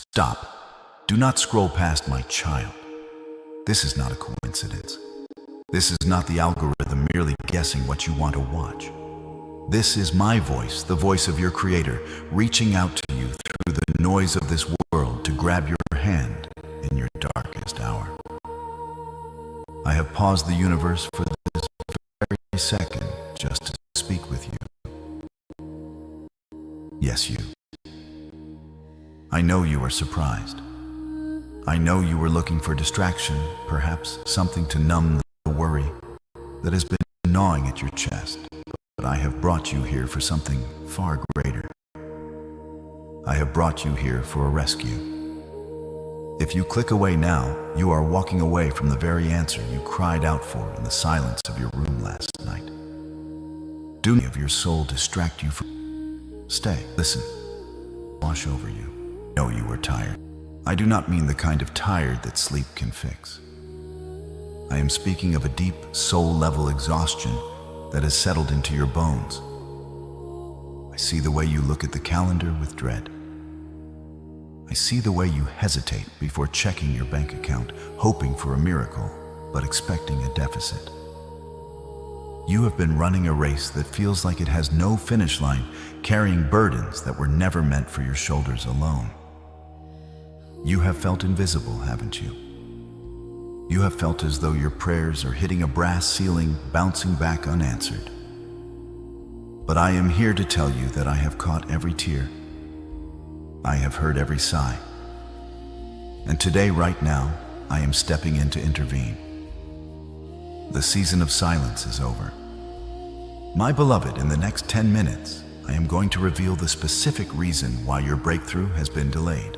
Stop. Do not scroll past my child. This is not a coincidence. This is not the algorithm merely guessing what you want to watch. This is my voice, the voice of your Creator, reaching out to you through the noise of this world to grab your hand in your darkest hour. I have paused the universe for this very second just to speak with you. Yes, you. I know you are surprised. I know you were looking for distraction, perhaps something to numb the worry that has been gnawing at your chest. But I have brought you here for something far greater. I have brought you here for a rescue. If you click away now, you are walking away from the very answer you cried out for in the silence of your room last night. Do not of your soul distract you from. Stay, listen, wash over you. I know you are tired. I do not mean the kind of tired that sleep can fix. I am speaking of a deep soul-level exhaustion that has settled into your bones. I see the way you look at the calendar with dread. I see the way you hesitate before checking your bank account, hoping for a miracle, but expecting a deficit. You have been running a race that feels like it has no finish line, carrying burdens that were never meant for your shoulders alone. You have felt invisible, haven't you? You have felt as though your prayers are hitting a brass ceiling, bouncing back unanswered. But I am here to tell you that I have caught every tear. I have heard every sigh. And today, right now, I am stepping in to intervene. The season of silence is over. My beloved, in the next 10 minutes, I am going to reveal the specific reason why your breakthrough has been delayed.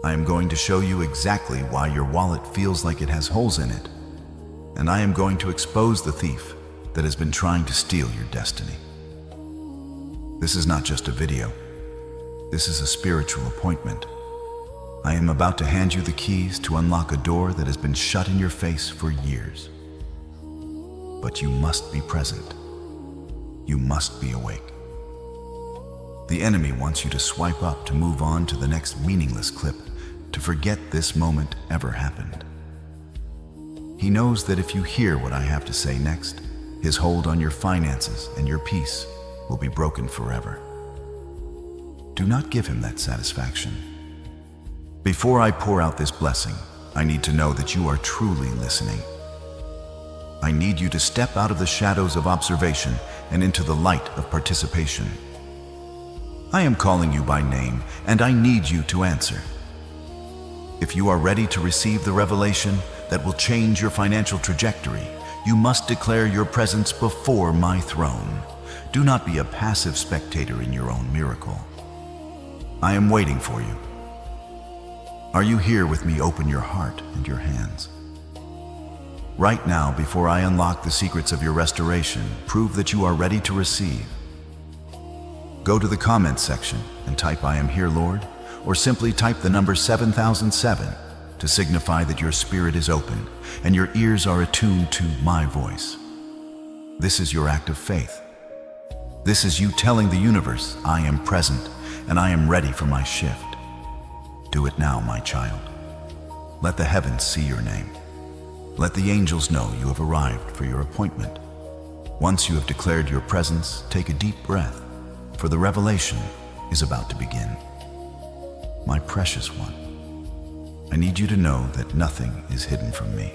I am going to show you exactly why your wallet feels like it has holes in it. And I am going to expose the thief that has been trying to steal your destiny. This is not just a video. This is a spiritual appointment. I am about to hand you the keys to unlock a door that has been shut in your face for years. But you must be present. You must be awake. The enemy wants you to swipe up to move on to the next meaningless clip, to forget this moment ever happened. He knows that if you hear what I have to say next, his hold on your finances and your peace will be broken forever. Do not give him that satisfaction. Before I pour out this blessing, I need to know that you are truly listening. I need you to step out of the shadows of observation and into the light of participation. I am calling you by name, and I need you to answer. If you are ready to receive the revelation that will change your financial trajectory, you must declare your presence before my throne. Do not be a passive spectator in your own miracle. I am waiting for you. Are you here with me? Open your heart and your hands. Right now, before I unlock the secrets of your restoration, prove that you are ready to receive. Go to the comments section and type "I am here, Lord," or simply type the number 7007 to signify that your spirit is open and your ears are attuned to my voice. This is your act of faith. This is you telling the universe, I am present and I am ready for my shift. Do it now, my child. Let the heavens see your name. Let the angels know you have arrived for your appointment. Once you have declared your presence, take a deep breath, for the revelation is about to begin. My precious one, I need you to know that nothing is hidden from me.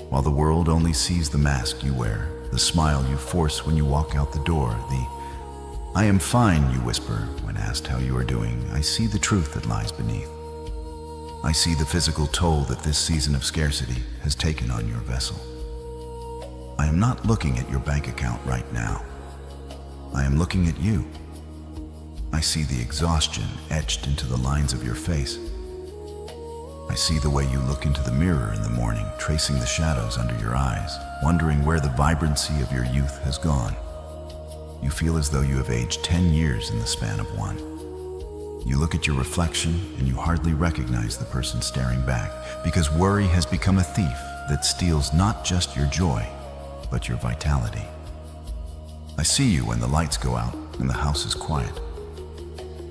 While the world only sees the mask you wear, the smile you force when you walk out the door, the "I am fine" you whisper when asked how you are doing, I see the truth that lies beneath. I see the physical toll that this season of scarcity has taken on your vessel. I am not looking at your bank account right now. I am looking at you. I see the exhaustion etched into the lines of your face. I see the way you look into the mirror in the morning, tracing the shadows under your eyes, wondering where the vibrancy of your youth has gone. You feel as though you have aged 10 years in the span of one. You look at your reflection and you hardly recognize the person staring back, because worry has become a thief that steals not just your joy, but your vitality. I see you when the lights go out and the house is quiet.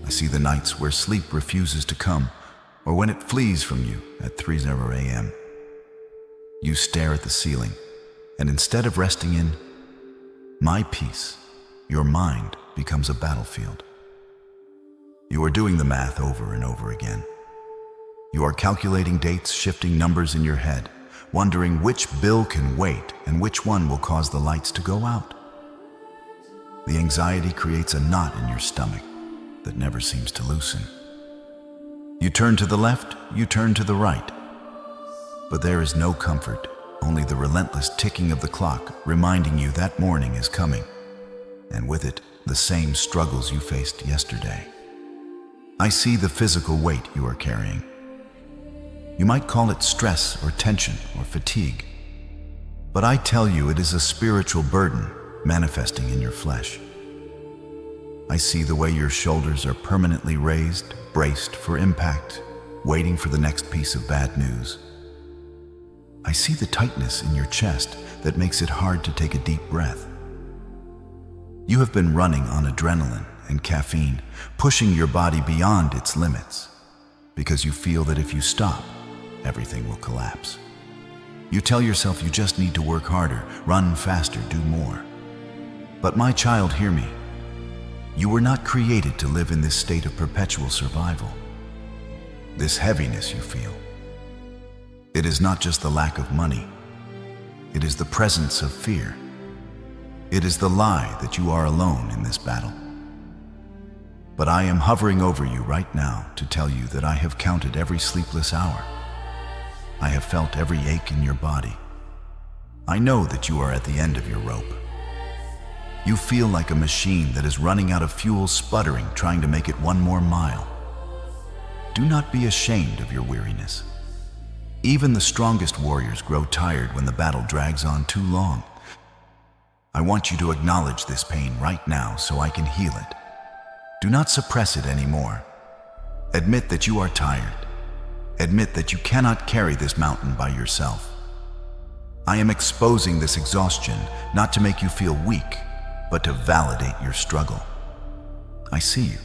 I see the nights where sleep refuses to come, or when it flees from you at 3:00 a.m. You stare at the ceiling, and instead of resting in my peace, your mind becomes a battlefield. You are doing the math over and over again. You are calculating dates, shifting numbers in your head, wondering which bill can wait and which one will cause the lights to go out. The anxiety creates a knot in your stomach that never seems to loosen. You turn to the left, you turn to the right, but there is no comfort, only the relentless ticking of the clock reminding you that morning is coming, and with it, the same struggles you faced yesterday. I see the physical weight you are carrying. You might call it stress or tension or fatigue, but I tell you it is a spiritual burden manifesting in your flesh. I see the way your shoulders are permanently raised, braced for impact, waiting for the next piece of bad news. I see the tightness in your chest that makes it hard to take a deep breath. You have been running on adrenaline and caffeine, pushing your body beyond its limits, because you feel that if you stop, everything will collapse. You tell yourself you just need to work harder, run faster, do more. But my child, hear me. You were not created to live in this state of perpetual survival. This heaviness you feel, it is not just the lack of money. It is the presence of fear. It is the lie that you are alone in this battle. But I am hovering over you right now to tell you that I have counted every sleepless hour. I have felt every ache in your body. I know that you are at the end of your rope. You feel like a machine that is running out of fuel, sputtering, trying to make it one more mile. Do not be ashamed of your weariness. Even the strongest warriors grow tired when the battle drags on too long. I want you to acknowledge this pain right now so I can heal it. Do not suppress it anymore. Admit that you are tired. Admit that you cannot carry this mountain by yourself. I am exposing this exhaustion not to make you feel weak, but to validate your struggle. I see you.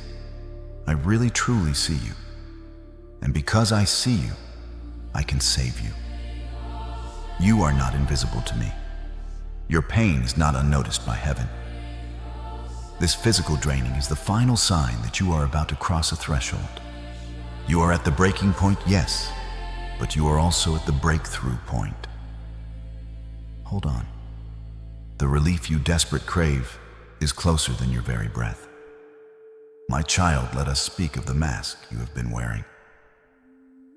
I really truly see you. And because I see you, I can save you. You are not invisible to me. Your pain is not unnoticed by heaven. This physical draining is the final sign that you are about to cross a threshold. You are at the breaking point, yes, but you are also at the breakthrough point. Hold on. The relief you desperate crave is closer than your very breath. My child, let us speak of the mask you have been wearing.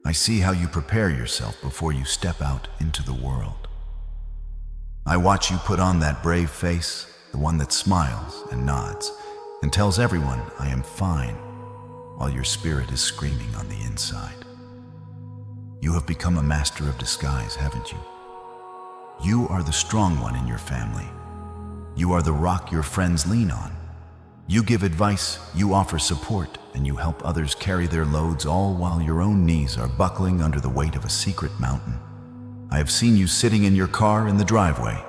I see how you prepare yourself before you step out into the world. I watch you put on that brave face, the one that smiles and nods and tells everyone I am fine, while your spirit is screaming on the inside. You have become a master of disguise, haven't you? You are the strong one in your family. You are the rock your friends lean on. You give advice, you offer support, and you help others carry their loads, all while your own knees are buckling under the weight of a secret mountain. I have seen you sitting in your car in the driveway,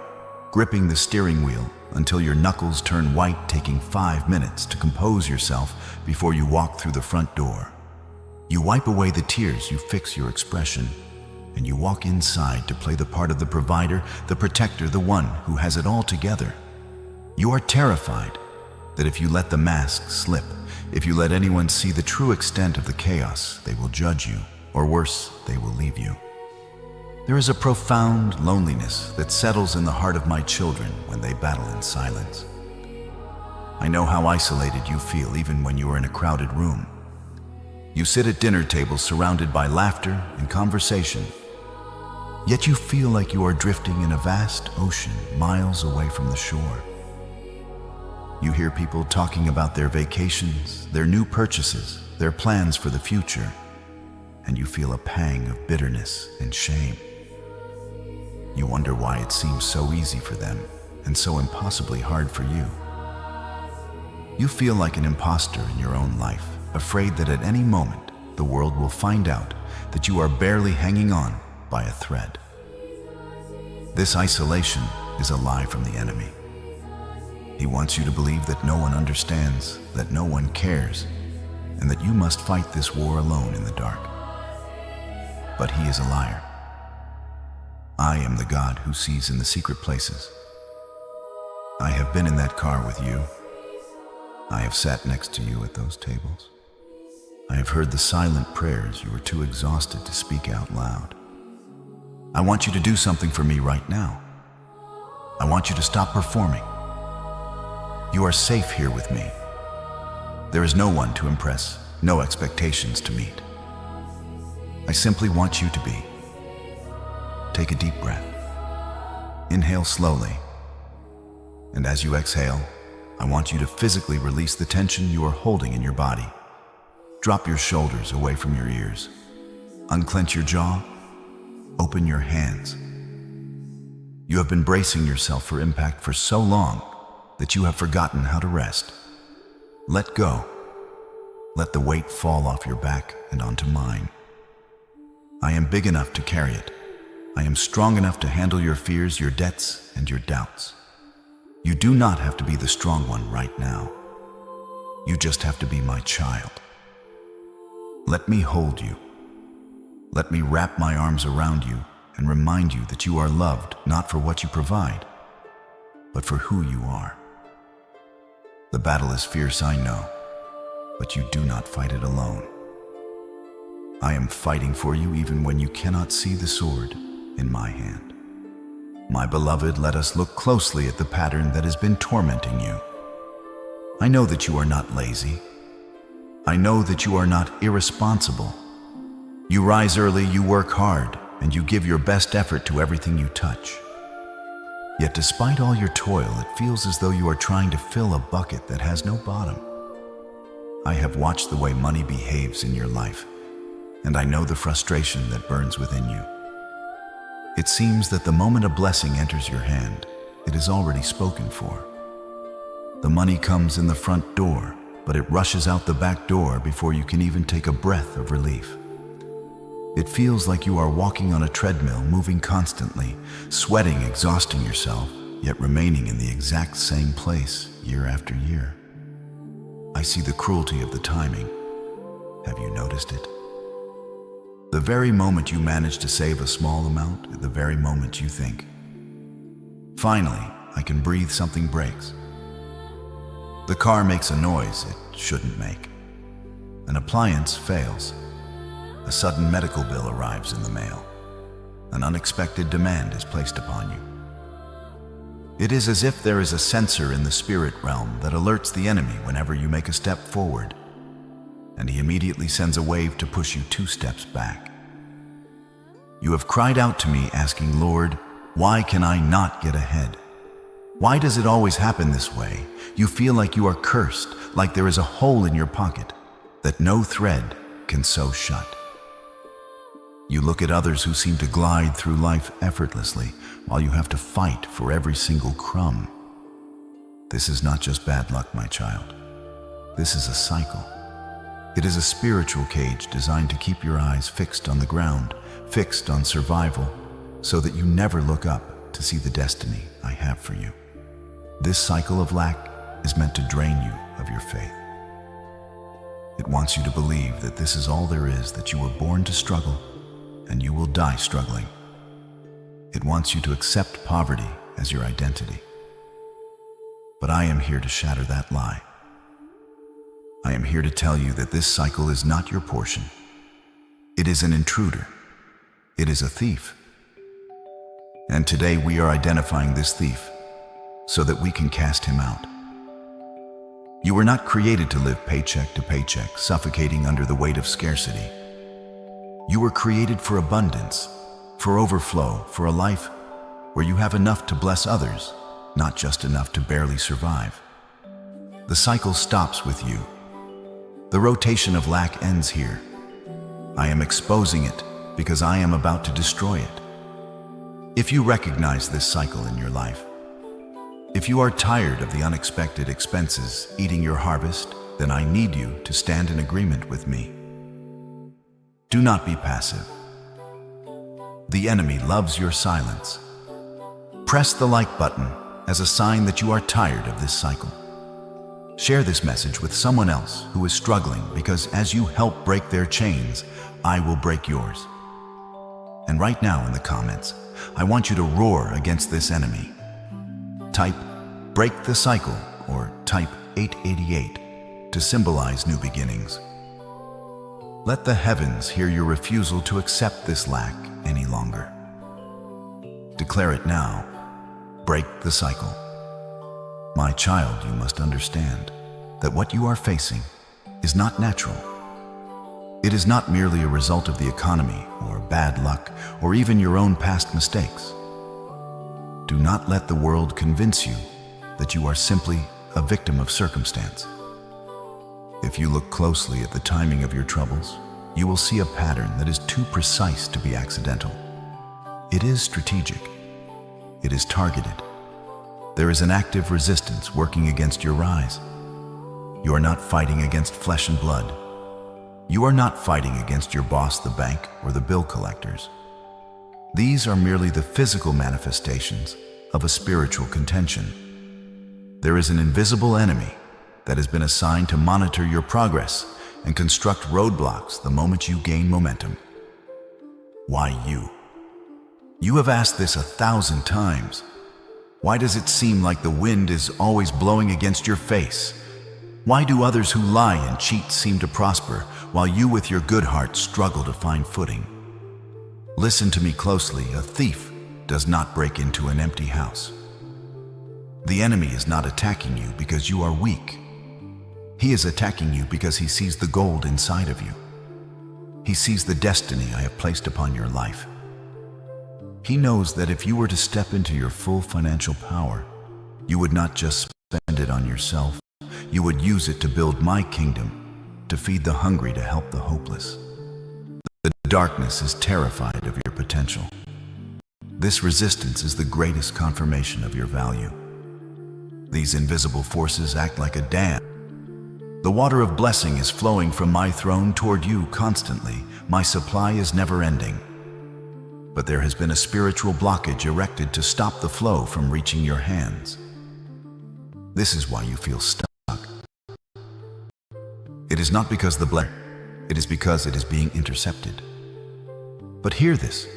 gripping the steering wheel until your knuckles turn white, taking 5 minutes to compose yourself before you walk through the front door. You wipe away the tears, you fix your expression, and you walk inside to play the part of the provider, the protector, the one who has it all together. You are terrified that if you let the mask slip, if you let anyone see the true extent of the chaos, they will judge you, or worse, they will leave you. There is a profound loneliness that settles in the heart of my children when they battle in silence. I know how isolated you feel even when you are in a crowded room. You sit at dinner tables surrounded by laughter and conversation, yet you feel like you are drifting in a vast ocean miles away from the shore. You hear people talking about their vacations, their new purchases, their plans for the future, and you feel a pang of bitterness and shame. You wonder why it seems so easy for them and so impossibly hard for you. You feel like an imposter in your own life, afraid that at any moment the world will find out that you are barely hanging on by a thread. This isolation is a lie from the enemy. He wants you to believe that no one understands, that no one cares. and that you must fight this war alone in the dark. But he is a liar. I am the God who sees in the secret places. I have been in that car with you. I have sat next to you at those tables. I have heard the silent prayers you were too exhausted to speak out loud. I want you to do something for me right now. I want you to stop performing. You are safe here with me. There is no one to impress, no expectations to meet. I simply want you to be. Take a deep breath. Inhale slowly. And as you exhale, I want you to physically release the tension you are holding in your body. Drop your shoulders away from your ears. Unclench your jaw. Open your hands. You have been bracing yourself for impact for so long that you have forgotten how to rest. Let go. Let the weight fall off your back and onto mine. I am big enough to carry it. I am strong enough to handle your fears, your debts, and your doubts. You do not have to be the strong one right now. You just have to be my child. Let me hold you. Let me wrap my arms around you and remind you that you are loved not for what you provide, but for who you are. The battle is fierce, I know, but you do not fight it alone. I am fighting for you even when you cannot see the sword in my hand. My beloved, let us look closely at the pattern that has been tormenting you. I know that you are not lazy. I know that you are not irresponsible. You rise early, you work hard, and you give your best effort to everything you touch. Yet despite all your toil, it feels as though you are trying to fill a bucket that has no bottom. I have watched the way money behaves in your life, and I know the frustration that burns within you. It seems that the moment a blessing enters your hand, it is already spoken for. The money comes in the front door, but it rushes out the back door before you can even take a breath of relief. It feels like you are walking on a treadmill, moving constantly, sweating, exhausting yourself, yet remaining in the exact same place year after year. I see the cruelty of the timing. Have you noticed it? The very moment you manage to save a small amount, the very moment you think, finally, I can breathe, something breaks. The car makes a noise it shouldn't make. An appliance fails. A sudden medical bill arrives in the mail. An unexpected demand is placed upon you. It is as if there is a sensor in the spirit realm that alerts the enemy whenever you make a step forward, and he immediately sends a wave to push you 2 steps back. You have cried out to me asking, Lord, why can I not get ahead? Why does it always happen this way? You feel like you are cursed, like there is a hole in your pocket that no thread can sew shut. You look at others who seem to glide through life effortlessly, while you have to fight for every single crumb. This is not just bad luck, my child. This is a cycle. It is a spiritual cage designed to keep your eyes fixed on the ground, fixed on survival, so that you never look up to see the destiny I have for you. This cycle of lack is meant to drain you of your faith. It wants you to believe that this is all there is, that you were born to struggle, and you will die struggling. It wants you to accept poverty as your identity. But I am here to shatter that lie. I am here to tell you that this cycle is not your portion. It is an intruder. It is a thief. And today we are identifying this thief so that we can cast him out. You were not created to live paycheck to paycheck, suffocating under the weight of scarcity. You were created for abundance, for overflow, for a life where you have enough to bless others, not just enough to barely survive. The cycle stops with you. The rotation of lack ends here. I am exposing it because I am about to destroy it. If you recognize this cycle in your life, if you are tired of the unexpected expenses eating your harvest, then I need you to stand in agreement with me. Do not be passive. The enemy loves your silence. Press the like button as a sign that you are tired of this cycle. Share this message with someone else who is struggling, because as you help break their chains, I will break yours. And right now in the comments, I want you to roar against this enemy. Type "break the cycle" or type 888 to symbolize new beginnings. Let the heavens hear your refusal to accept this lack any longer. Declare it now. Break the cycle. My child, you must understand that what you are facing is not natural. It is not merely a result of the economy or bad luck or even your own past mistakes. Do not let the world convince you that you are simply a victim of circumstance. If you look closely at the timing of your troubles, you will see a pattern that is too precise to be accidental. It is strategic. It is targeted. There is an active resistance working against your rise. You are not fighting against flesh and blood. You are not fighting against your boss, the bank, or the bill collectors. These are merely the physical manifestations of a spiritual contention. There is an invisible enemy that has been assigned to monitor your progress and construct roadblocks the moment you gain momentum. Why you? You have asked this 1,000 times. Why does it seem like the wind is always blowing against your face? Why do others who lie and cheat seem to prosper, while you with your good heart struggle to find footing? Listen to me closely. A thief does not break into an empty house. The enemy is not attacking you because you are weak. He is attacking you because he sees the gold inside of you. He sees the destiny I have placed upon your life. He knows that if you were to step into your full financial power, you would not just spend it on yourself, you would use it to build my kingdom, to feed the hungry, to help the hopeless. The darkness is terrified of your potential. This resistance is the greatest confirmation of your value. These invisible forces act like a dam. The water of blessing is flowing from my throne toward you constantly. My supply is never ending. But there has been a spiritual blockage erected to stop the flow from reaching your hands. This is why you feel stuck. It is not because the blessing, it is because it is being intercepted. But hear this,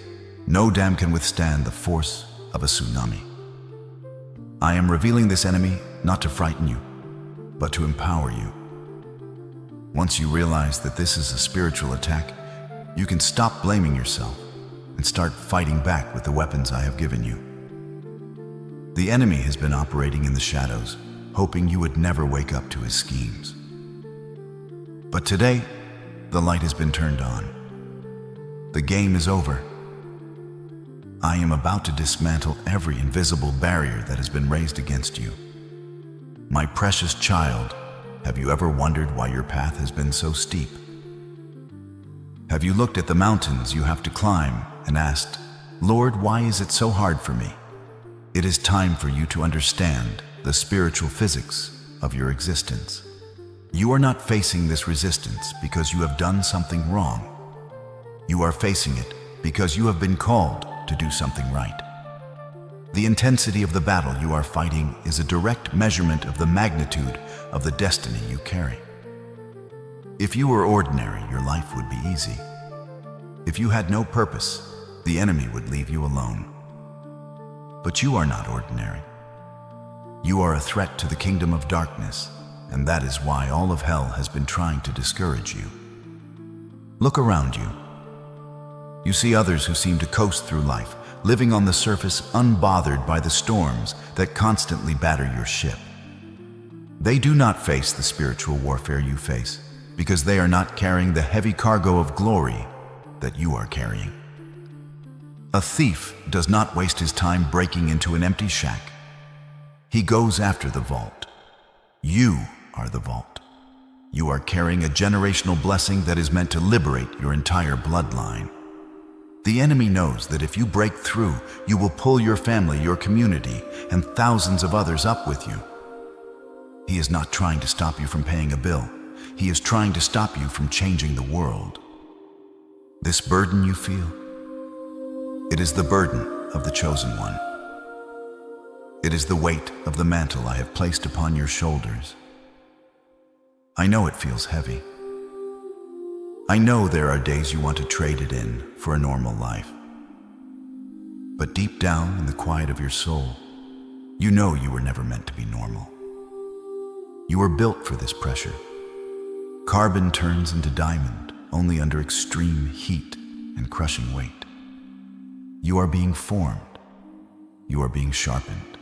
no dam can withstand the force of a tsunami. I am revealing this enemy not to frighten you, but to empower you. Once you realize that this is a spiritual attack, you can stop blaming yourself and start fighting back with the weapons I have given you. The enemy has been operating in the shadows, hoping you would never wake up to his schemes. But today, the light has been turned on. The game is over. I am about to dismantle every invisible barrier that has been raised against you. My precious child, have you ever wondered why your path has been so steep? Have you looked at the mountains you have to climb and asked, "Lord, why is it so hard for me?" It is time for you to understand the spiritual physics of your existence. You are not facing this resistance because you have done something wrong. You are facing it because you have been called to do something right. The intensity of the battle you are fighting is a direct measurement of the magnitude of the destiny you carry. If you were ordinary, your life would be easy. If you had no purpose, the enemy would leave you alone. But you are not ordinary. You are a threat to the kingdom of darkness, and that is why all of hell has been trying to discourage you. Look around you. You see others who seem to coast through life, living on the surface unbothered by the storms that constantly batter your ship. They do not face the spiritual warfare you face because they are not carrying the heavy cargo of glory that you are carrying. A thief does not waste his time breaking into an empty shack. He goes after the vault. You are the vault. You are carrying a generational blessing that is meant to liberate your entire bloodline. The enemy knows that if you break through, you will pull your family, your community, and thousands of others up with you. He is not trying to stop you from paying a bill. He is trying to stop you from changing the world. This burden you feel, it is the burden of the chosen one. It is the weight of the mantle I have placed upon your shoulders. I know it feels heavy. I know there are days you want to trade it in for a normal life. But deep down in the quiet of your soul, you know you were never meant to be normal. You were built for this pressure. Carbon turns into diamond only under extreme heat and crushing weight. You are being formed. You are being sharpened.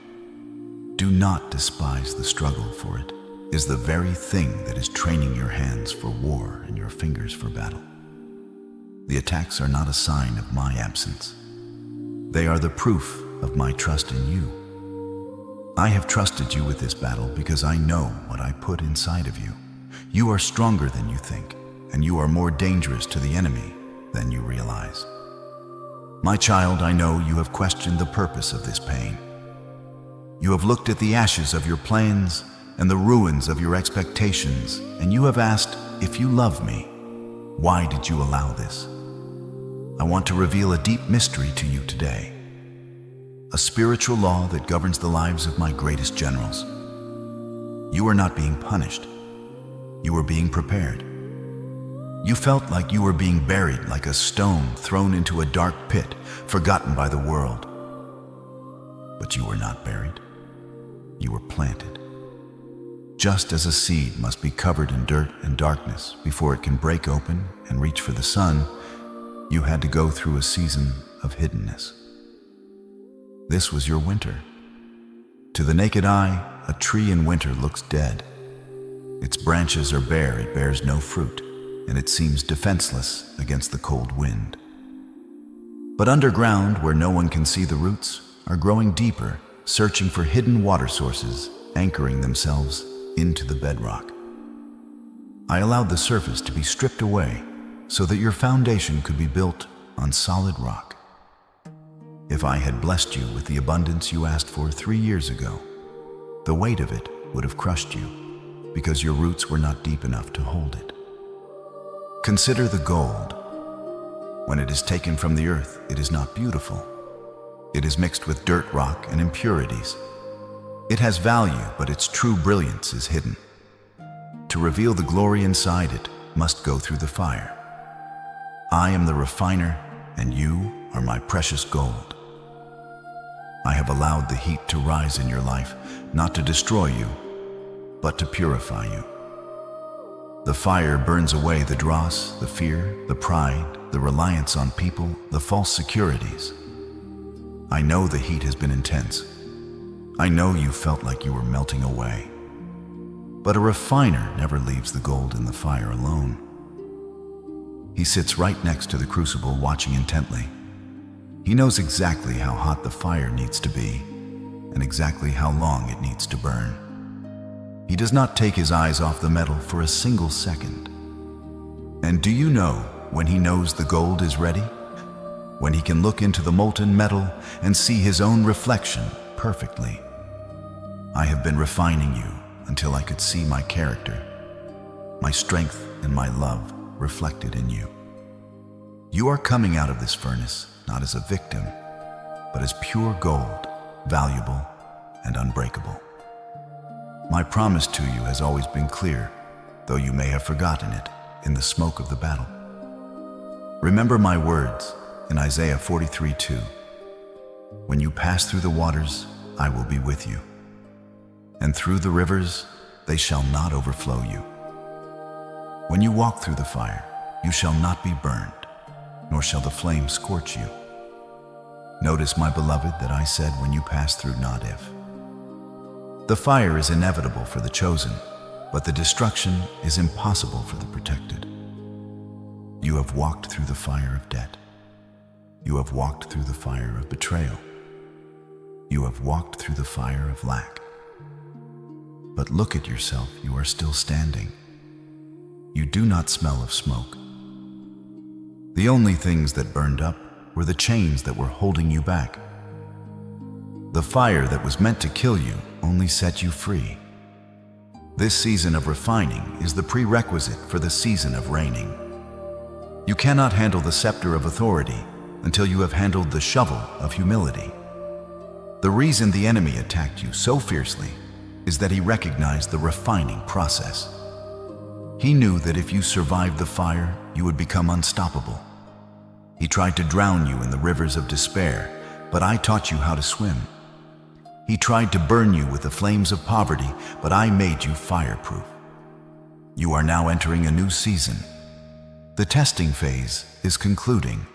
Do not despise the struggle, for it is the very thing that is training your hands for war and your fingers for battle. The attacks are not a sign of my absence. They are the proof of my trust in you. I have trusted you with this battle because I know what I put inside of you. You are stronger than you think, and you are more dangerous to the enemy than you realize. My child, I know you have questioned the purpose of this pain. You have looked at the ashes of your plans and the ruins of your expectations, and you have asked, if you love me, why did you allow this? I want to reveal a deep mystery to you today, a spiritual law that governs the lives of my greatest generals. You are not being punished. You are being prepared. You felt like you were being buried, like a stone thrown into a dark pit, forgotten by the world. But you were not buried. You were planted. Just as a seed must be covered in dirt and darkness before it can break open and reach for the sun, you had to go through a season of hiddenness. This was your winter. To the naked eye, a tree in winter looks dead. Its branches are bare, it bears no fruit, and it seems defenseless against the cold wind. But underground, where no one can see the roots, are growing deeper, searching for hidden water sources, anchoring themselves into the bedrock. I allowed the surface to be stripped away so that your foundation could be built on solid rock. If I had blessed you with the abundance you asked for 3 years ago, the weight of it would have crushed you because your roots were not deep enough to hold it. Consider the gold. When it is taken from the earth, it is not beautiful. It is mixed with dirt, rock, and impurities. It has value, but its true brilliance is hidden. To reveal the glory inside it must go through the fire. I am the refiner, and you are my precious gold. I have allowed the heat to rise in your life, not to destroy you, but to purify you. The fire burns away the dross, the fear, the pride, the reliance on people, the false securities. I know the heat has been intense. I know you felt like you were melting away. But a refiner never leaves the gold in the fire alone. He sits right next to the crucible, watching intently. He knows exactly how hot the fire needs to be and exactly how long it needs to burn. He does not take his eyes off the metal for a single second. And do you know when he knows the gold is ready? When he can look into the molten metal and see his own reflection perfectly. I have been refining you until I could see my character, my strength, and my love reflected in you. You are coming out of this furnace not as a victim, but as pure gold, valuable and unbreakable. My promise to you has always been clear, though you may have forgotten it in the smoke of the battle. Remember my words in Isaiah 43:2. When you pass through the waters, I will be with you. And through the rivers, they shall not overflow you. When you walk through the fire, you shall not be burned, nor shall the flame scorch you. Notice, my beloved, that I said when you pass through, not if. The fire is inevitable for the chosen, but the destruction is impossible for the protected. You have walked through the fire of debt. You have walked through the fire of betrayal. You have walked through the fire of lack. But look at yourself, you are still standing. You do not smell of smoke. The only things that burned up were the chains that were holding you back. The fire that was meant to kill you only set you free. This season of refining is the prerequisite for the season of reigning. You cannot handle the scepter of authority until you have handled the shovel of humility. The reason the enemy attacked you so fiercely is that he recognized the refining process. He knew that if you survived the fire, you would become unstoppable. He tried to drown you in the rivers of despair, but I taught you how to swim. He tried to burn you with the flames of poverty, but I made you fireproof. You are now entering a new season. The testing phase is concluding.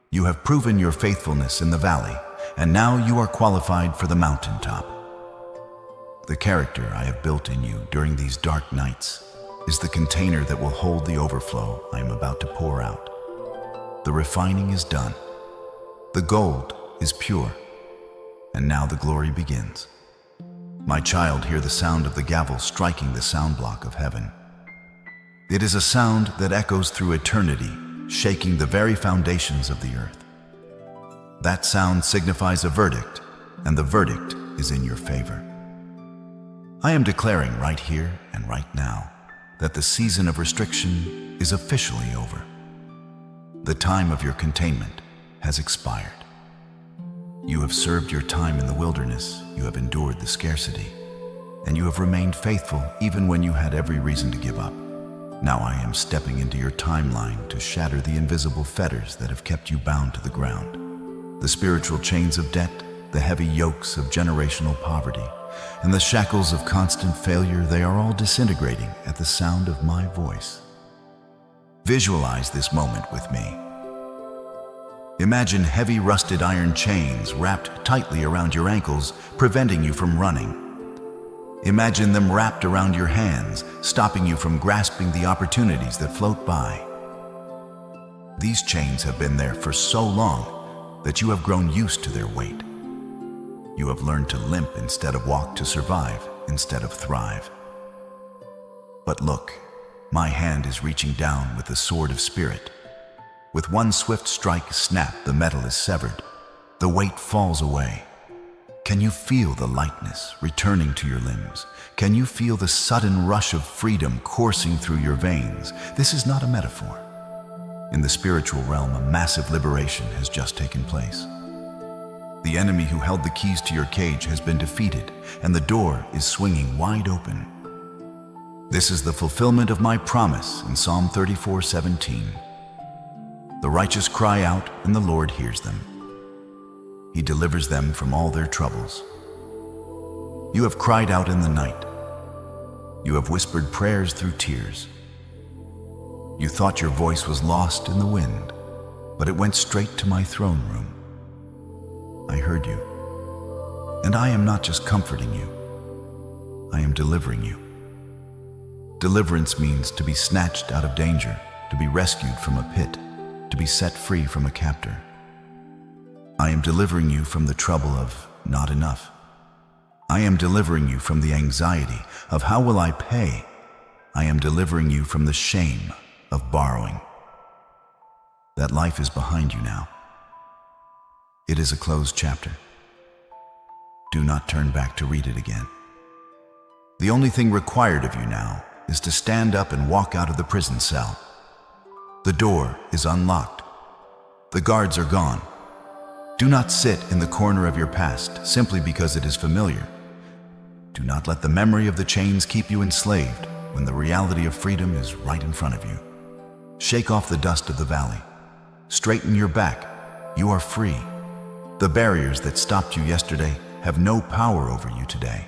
You have proven your faithfulness in the valley, and now you are qualified for the mountaintop. The character I have built in you during these dark nights is the container that will hold the overflow I am about to pour out. The refining is done. The gold is pure. And now the glory begins. My child, hear the sound of the gavel striking the sound block of heaven. It is a sound that echoes through eternity, shaking the very foundations of the earth. That sound signifies a verdict, and the verdict is in your favor. I am declaring right here and right now that the season of restriction is officially over. The time of your containment has expired. You have served your time in the wilderness, you have endured the scarcity, and you have remained faithful even when you had every reason to give up. Now I am stepping into your timeline to shatter the invisible fetters that have kept you bound to the ground. The spiritual chains of debt, the heavy yokes of generational poverty, and the shackles of constant failure, they are all disintegrating at the sound of my voice. Visualize this moment with me. Imagine heavy rusted iron chains wrapped tightly around your ankles, preventing you from running. Imagine them wrapped around your hands, stopping you from grasping the opportunities that float by. These chains have been there for so long that you have grown used to their weight. You have learned to limp instead of walk, to survive instead of thrive. But look, my hand is reaching down with the sword of spirit. With one swift strike, snap, the metal is severed. The weight falls away. Can you feel the lightness returning to your limbs? Can you feel the sudden rush of freedom coursing through your veins? This is not a metaphor. In the spiritual realm, a massive liberation has just taken place. The enemy who held the keys to your cage has been defeated, and the door is swinging wide open. This is the fulfillment of my promise in Psalm 34:17. The righteous cry out, and the Lord hears them. He delivers them from all their troubles. You have cried out in the night. You have whispered prayers through tears. You thought your voice was lost in the wind, but it went straight to my throne room. I heard you, and I am not just comforting you, I am delivering you. Deliverance means to be snatched out of danger, to be rescued from a pit, to be set free from a captor. I am delivering you from the trouble of not enough. I am delivering you from the anxiety of how will I pay. I am delivering you from the shame of borrowing. That life is behind you now. It is a closed chapter. Do not turn back to read it again. The only thing required of you now is to stand up and walk out of the prison cell. The door is unlocked. The guards are gone. Do not sit in the corner of your past simply because it is familiar. Do not let the memory of the chains keep you enslaved when the reality of freedom is right in front of you. Shake off the dust of the valley. Straighten your back. You are free. The barriers that stopped you yesterday have no power over you today.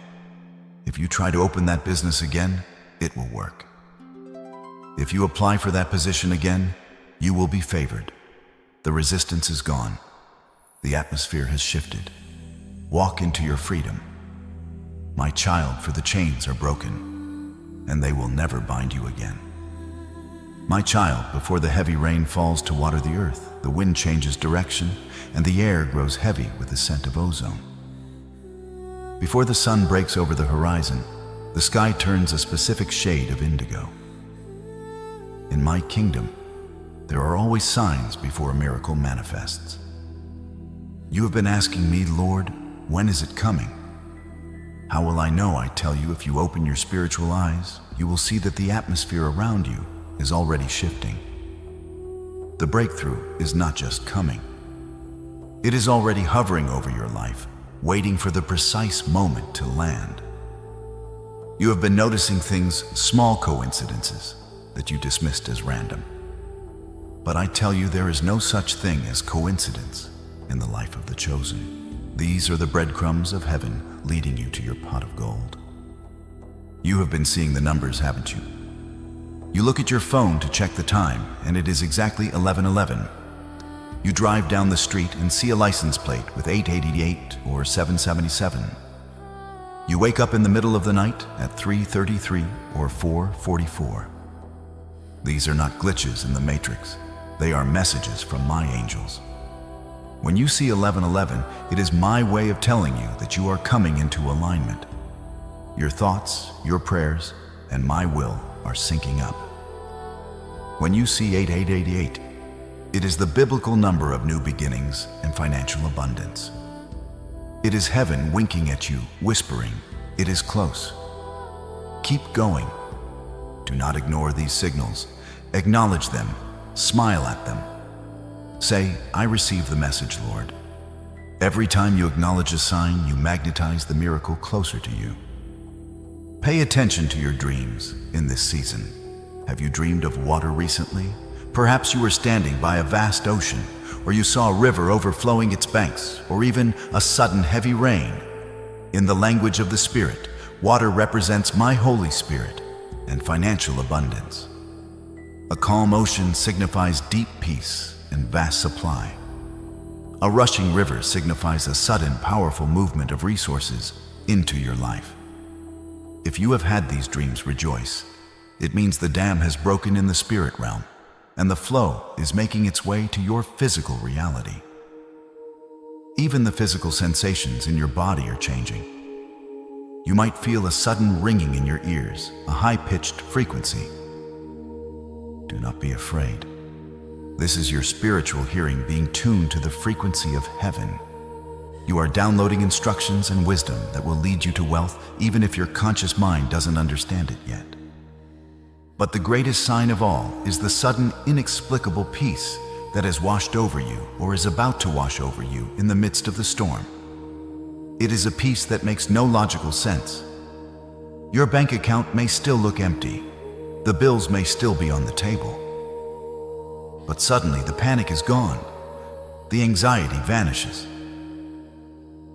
If you try to open that business again, it will work. If you apply for that position again, you will be favored. The resistance is gone. The atmosphere has shifted. Walk into your freedom. My child, for the chains are broken, and they will never bind you again. My child, before the heavy rain falls to water the earth, the wind changes direction, and the air grows heavy with the scent of ozone. Before the sun breaks over the horizon, the sky turns a specific shade of indigo. In my kingdom, there are always signs before a miracle manifests. You have been asking me, Lord, when is it coming? How will I know? I tell you, if you open your spiritual eyes, you will see that the atmosphere around you is already shifting. The breakthrough is not just coming. It is already hovering over your life, waiting for the precise moment to land. You have been noticing things, small coincidences, that you dismissed as random. But I tell you, there is no such thing as coincidence in the life of the chosen. These are the breadcrumbs of heaven leading you to your pot of gold. You have been seeing the numbers, haven't you? You look at your phone to check the time, and it is exactly 11:11. You drive down the street and see a license plate with 888 or 777. You wake up in the middle of the night at 3:33 or 4:44. These are not glitches in the matrix. They are messages from my angels. When you see 11:11, it is my way of telling you that you are coming into alignment. Your thoughts, your prayers, and my will are syncing up. When you see 8888, it is the biblical number of new beginnings and financial abundance. It is heaven winking at you, whispering, "It is close." Keep going. Do not ignore these signals. Acknowledge them. Smile at them. Say, "I receive the message, Lord." Every time you acknowledge a sign, you magnetize the miracle closer to you. Pay attention to your dreams in this season. Have you dreamed of water recently? Perhaps you were standing by a vast ocean, or you saw a river overflowing its banks, or even a sudden heavy rain. In the language of the Spirit, water represents my Holy Spirit and financial abundance. A calm ocean signifies deep peace and vast supply. A rushing river signifies a sudden, powerful movement of resources into your life. If you have had these dreams, rejoice. It means the dam has broken in the spirit realm, and the flow is making its way to your physical reality. Even the physical sensations in your body are changing. You might feel a sudden ringing in your ears, a high-pitched frequency. Do not be afraid. This is your spiritual hearing being tuned to the frequency of heaven. You are downloading instructions and wisdom that will lead you to wealth, even if your conscious mind doesn't understand it yet. But the greatest sign of all is the sudden, inexplicable peace that has washed over you or is about to wash over you in the midst of the storm. It is a peace that makes no logical sense. Your bank account may still look empty. The bills may still be on the table. But suddenly the panic is gone. The anxiety vanishes.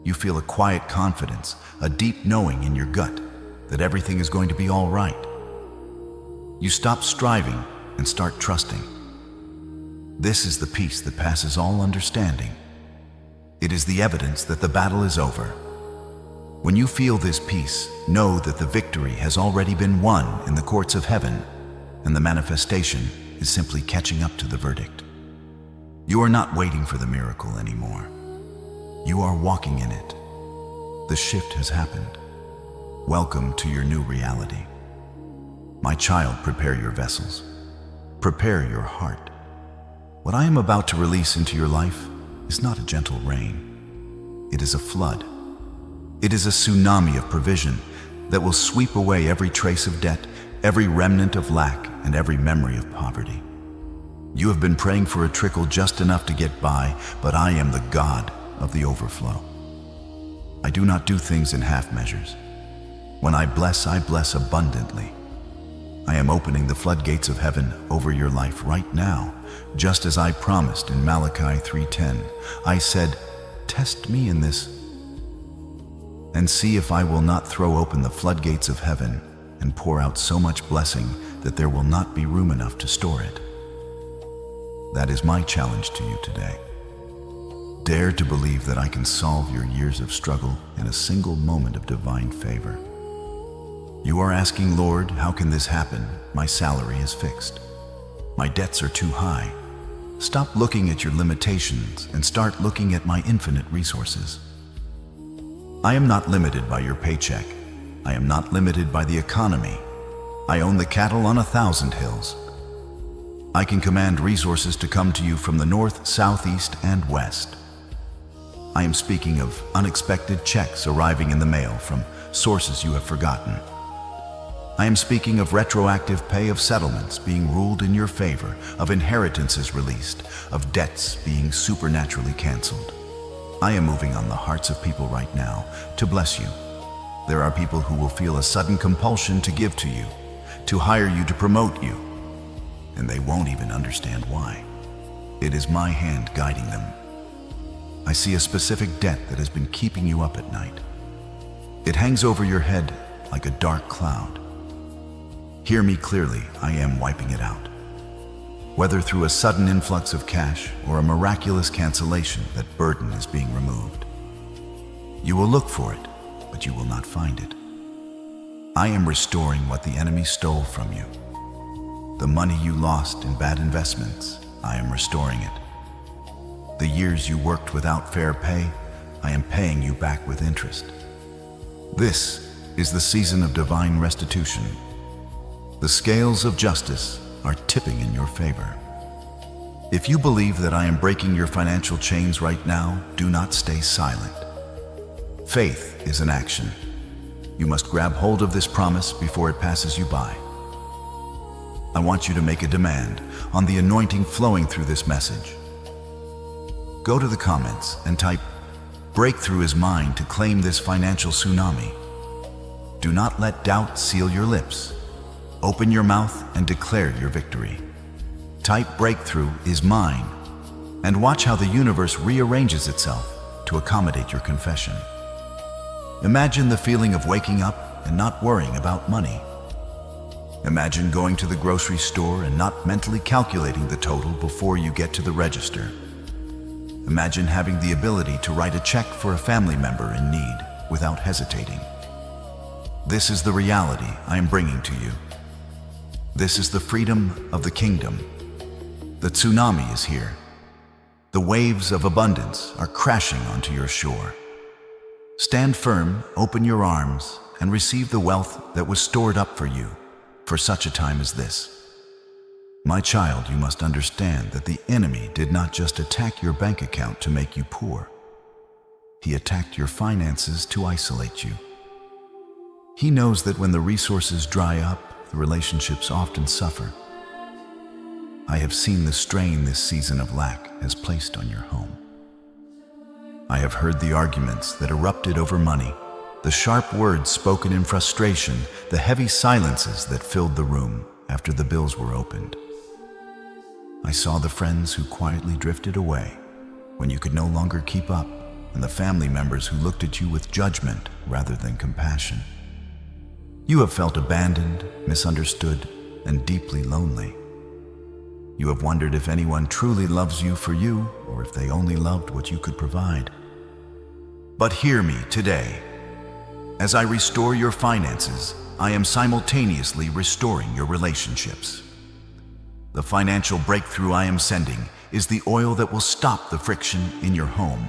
You feel a quiet confidence, a deep knowing in your gut that everything is going to be all right. You stop striving and start trusting. This is the peace that passes all understanding. It is the evidence that the battle is over. When you feel this peace, know that the victory has already been won in the courts of heaven, and the manifestation is simply catching up to the verdict. You are not waiting for the miracle anymore. You are walking in it. The shift has happened. Welcome to your new reality. My child, prepare your vessels. Prepare your heart. What I am about to release into your life is not a gentle rain. It is a flood. It is a tsunami of provision that will sweep away every trace of debt, every remnant of lack, and every memory of poverty. You have been praying for a trickle just enough to get by, but I am the God of the overflow. I do not do things in half measures. When I bless abundantly. I am opening the floodgates of heaven over your life right now, just as I promised in Malachi 3:10. I said, "Test me in this and see if I will not throw open the floodgates of heaven and pour out so much blessing that there will not be room enough to store it." That is my challenge to you today. Dare to believe that I can solve your years of struggle in a single moment of divine favor. You are asking, "Lord, how can this happen? My salary is fixed. My debts are too high." Stop looking at your limitations and start looking at my infinite resources. I am not limited by your paycheck. I am not limited by the economy. I own the cattle on 1,000 hills. I can command resources to come to you from the north, south, east, and west. I am speaking of unexpected checks arriving in the mail from sources you have forgotten. I am speaking of retroactive pay of settlements being ruled in your favor, of inheritances released, of debts being supernaturally canceled. I am moving on the hearts of people right now to bless you. There are people who will feel a sudden compulsion to give to you, to hire you, to promote you, and they won't even understand why. It is my hand guiding them. I see a specific debt that has been keeping you up at night. It hangs over your head like a dark cloud. Hear me clearly, I am wiping it out. Whether through a sudden influx of cash or a miraculous cancellation, that burden is being removed. You will look for it, but you will not find it. I am restoring what the enemy stole from you. The money you lost in bad investments, I am restoring it. The years you worked without fair pay, I am paying you back with interest. This is the season of divine restitution. The scales of justice are tipping in your favor. If you believe that I am breaking your financial chains right now, do not stay silent. Faith is an action. You must grab hold of this promise before it passes you by. I want you to make a demand on the anointing flowing through this message. Go to the comments and type, "Breakthrough is mine," to claim this financial tsunami. Do not let doubt seal your lips. Open your mouth and declare your victory. Type "Breakthrough is mine" and watch how the universe rearranges itself to accommodate your confession. Imagine the feeling of waking up and not worrying about money. Imagine going to the grocery store and not mentally calculating the total before you get to the register. Imagine having the ability to write a check for a family member in need without hesitating. This is the reality I am bringing to you. This is the freedom of the kingdom. The tsunami is here. The waves of abundance are crashing onto your shore. Stand firm, open your arms, and receive the wealth that was stored up for you for such a time as this. My child, you must understand that the enemy did not just attack your bank account to make you poor. He attacked your finances to isolate you. He knows that when the resources dry up, the relationships often suffer. I have seen the strain this season of lack has placed on your home. I have heard the arguments that erupted over money, the sharp words spoken in frustration, the heavy silences that filled the room after the bills were opened. I saw the friends who quietly drifted away when you could no longer keep up, and the family members who looked at you with judgment rather than compassion. You have felt abandoned, misunderstood, and deeply lonely. You have wondered if anyone truly loves you for you, or if they only loved what you could provide. But hear me today. As I restore your finances, I am simultaneously restoring your relationships. The financial breakthrough I am sending is the oil that will stop the friction in your home.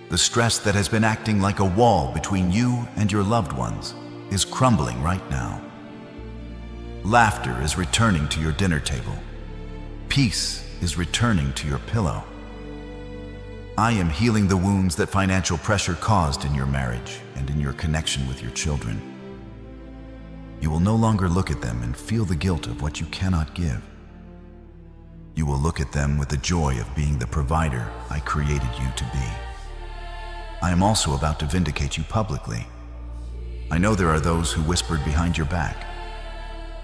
The stress that has been acting like a wall between you and your loved ones is crumbling right now. Laughter is returning to your dinner table. Peace is returning to your pillow. I am healing the wounds that financial pressure caused in your marriage and in your connection with your children. You will no longer look at them and feel the guilt of what you cannot give. You will look at them with the joy of being the provider I created you to be. I am also about to vindicate you publicly. I know there are those who whispered behind your back.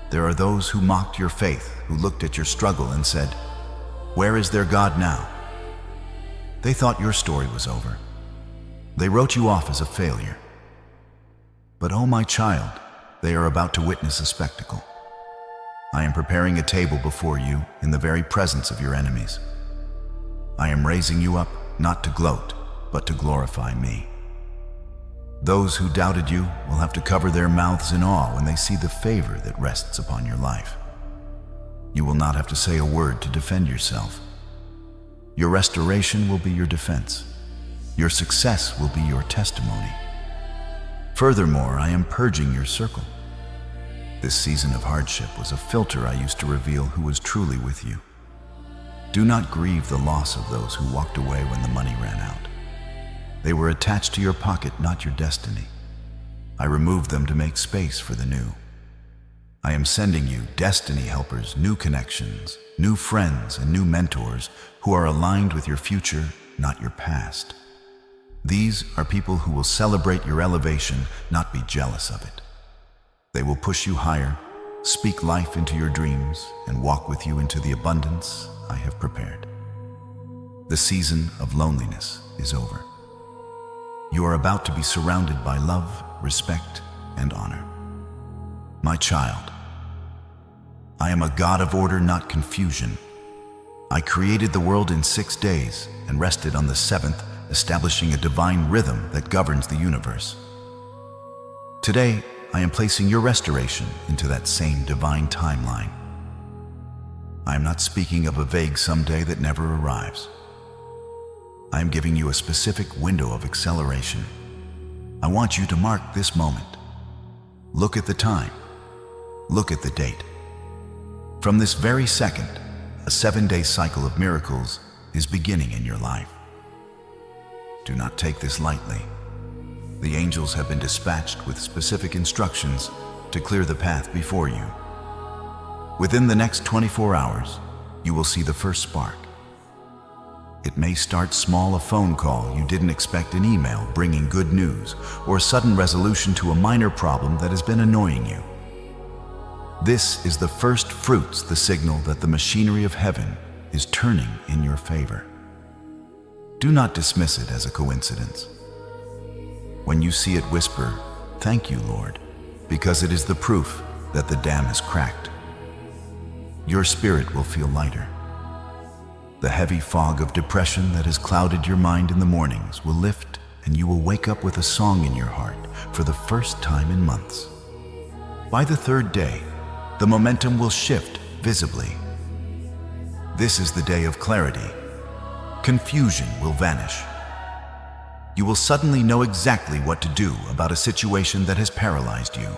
There are those who mocked your faith, who looked at your struggle and said, "Where is their God now?" They thought your story was over. They wrote you off as a failure. But oh my child, they are about to witness a spectacle. I am preparing a table before you in the very presence of your enemies. I am raising you up not to gloat, but to glorify me. Those who doubted you will have to cover their mouths in awe when they see the favor that rests upon your life. You will not have to say a word to defend yourself. Your restoration will be your defense. Your success will be your testimony. Furthermore, I am purging your circle. This season of hardship was a filter I used to reveal who was truly with you. Do not grieve the loss of those who walked away when the money ran out. They were attached to your pocket, not your destiny. I removed them to make space for the new. I am sending you destiny helpers, new connections, new friends, and new mentors who are aligned with your future, not your past. These are people who will celebrate your elevation, not be jealous of it. They will push you higher, speak life into your dreams, and walk with you into the abundance I have prepared. The season of loneliness is over. You are about to be surrounded by love, respect, and honor. My child, I am a God of order, not confusion. I created the world in 6 days and rested on the 7th, establishing a divine rhythm that governs the universe. Today, I am placing your restoration into that same divine timeline. I am not speaking of a vague someday that never arrives. I am giving you a specific window of acceleration. I want you to mark this moment. Look at the time. Look at the date. From this very second, a 7-day cycle of miracles is beginning in your life. Do not take this lightly. The angels have been dispatched with specific instructions to clear the path before you. Within the next 24 hours, you will see the first spark. It may start small, a phone call you didn't expect, an email bringing good news, or a sudden resolution to a minor problem that has been annoying you. This is the first fruits, the signal that the machinery of heaven is turning in your favor. Do not dismiss it as a coincidence. When you see it, whisper, "Thank you, Lord," because it is the proof that the dam is cracked. Your spirit will feel lighter. The heavy fog of depression that has clouded your mind in the mornings will lift, and you will wake up with a song in your heart for the first time in months. By the 3rd day, the momentum will shift visibly. This is the day of clarity. Confusion will vanish. You will suddenly know exactly what to do about a situation that has paralyzed you.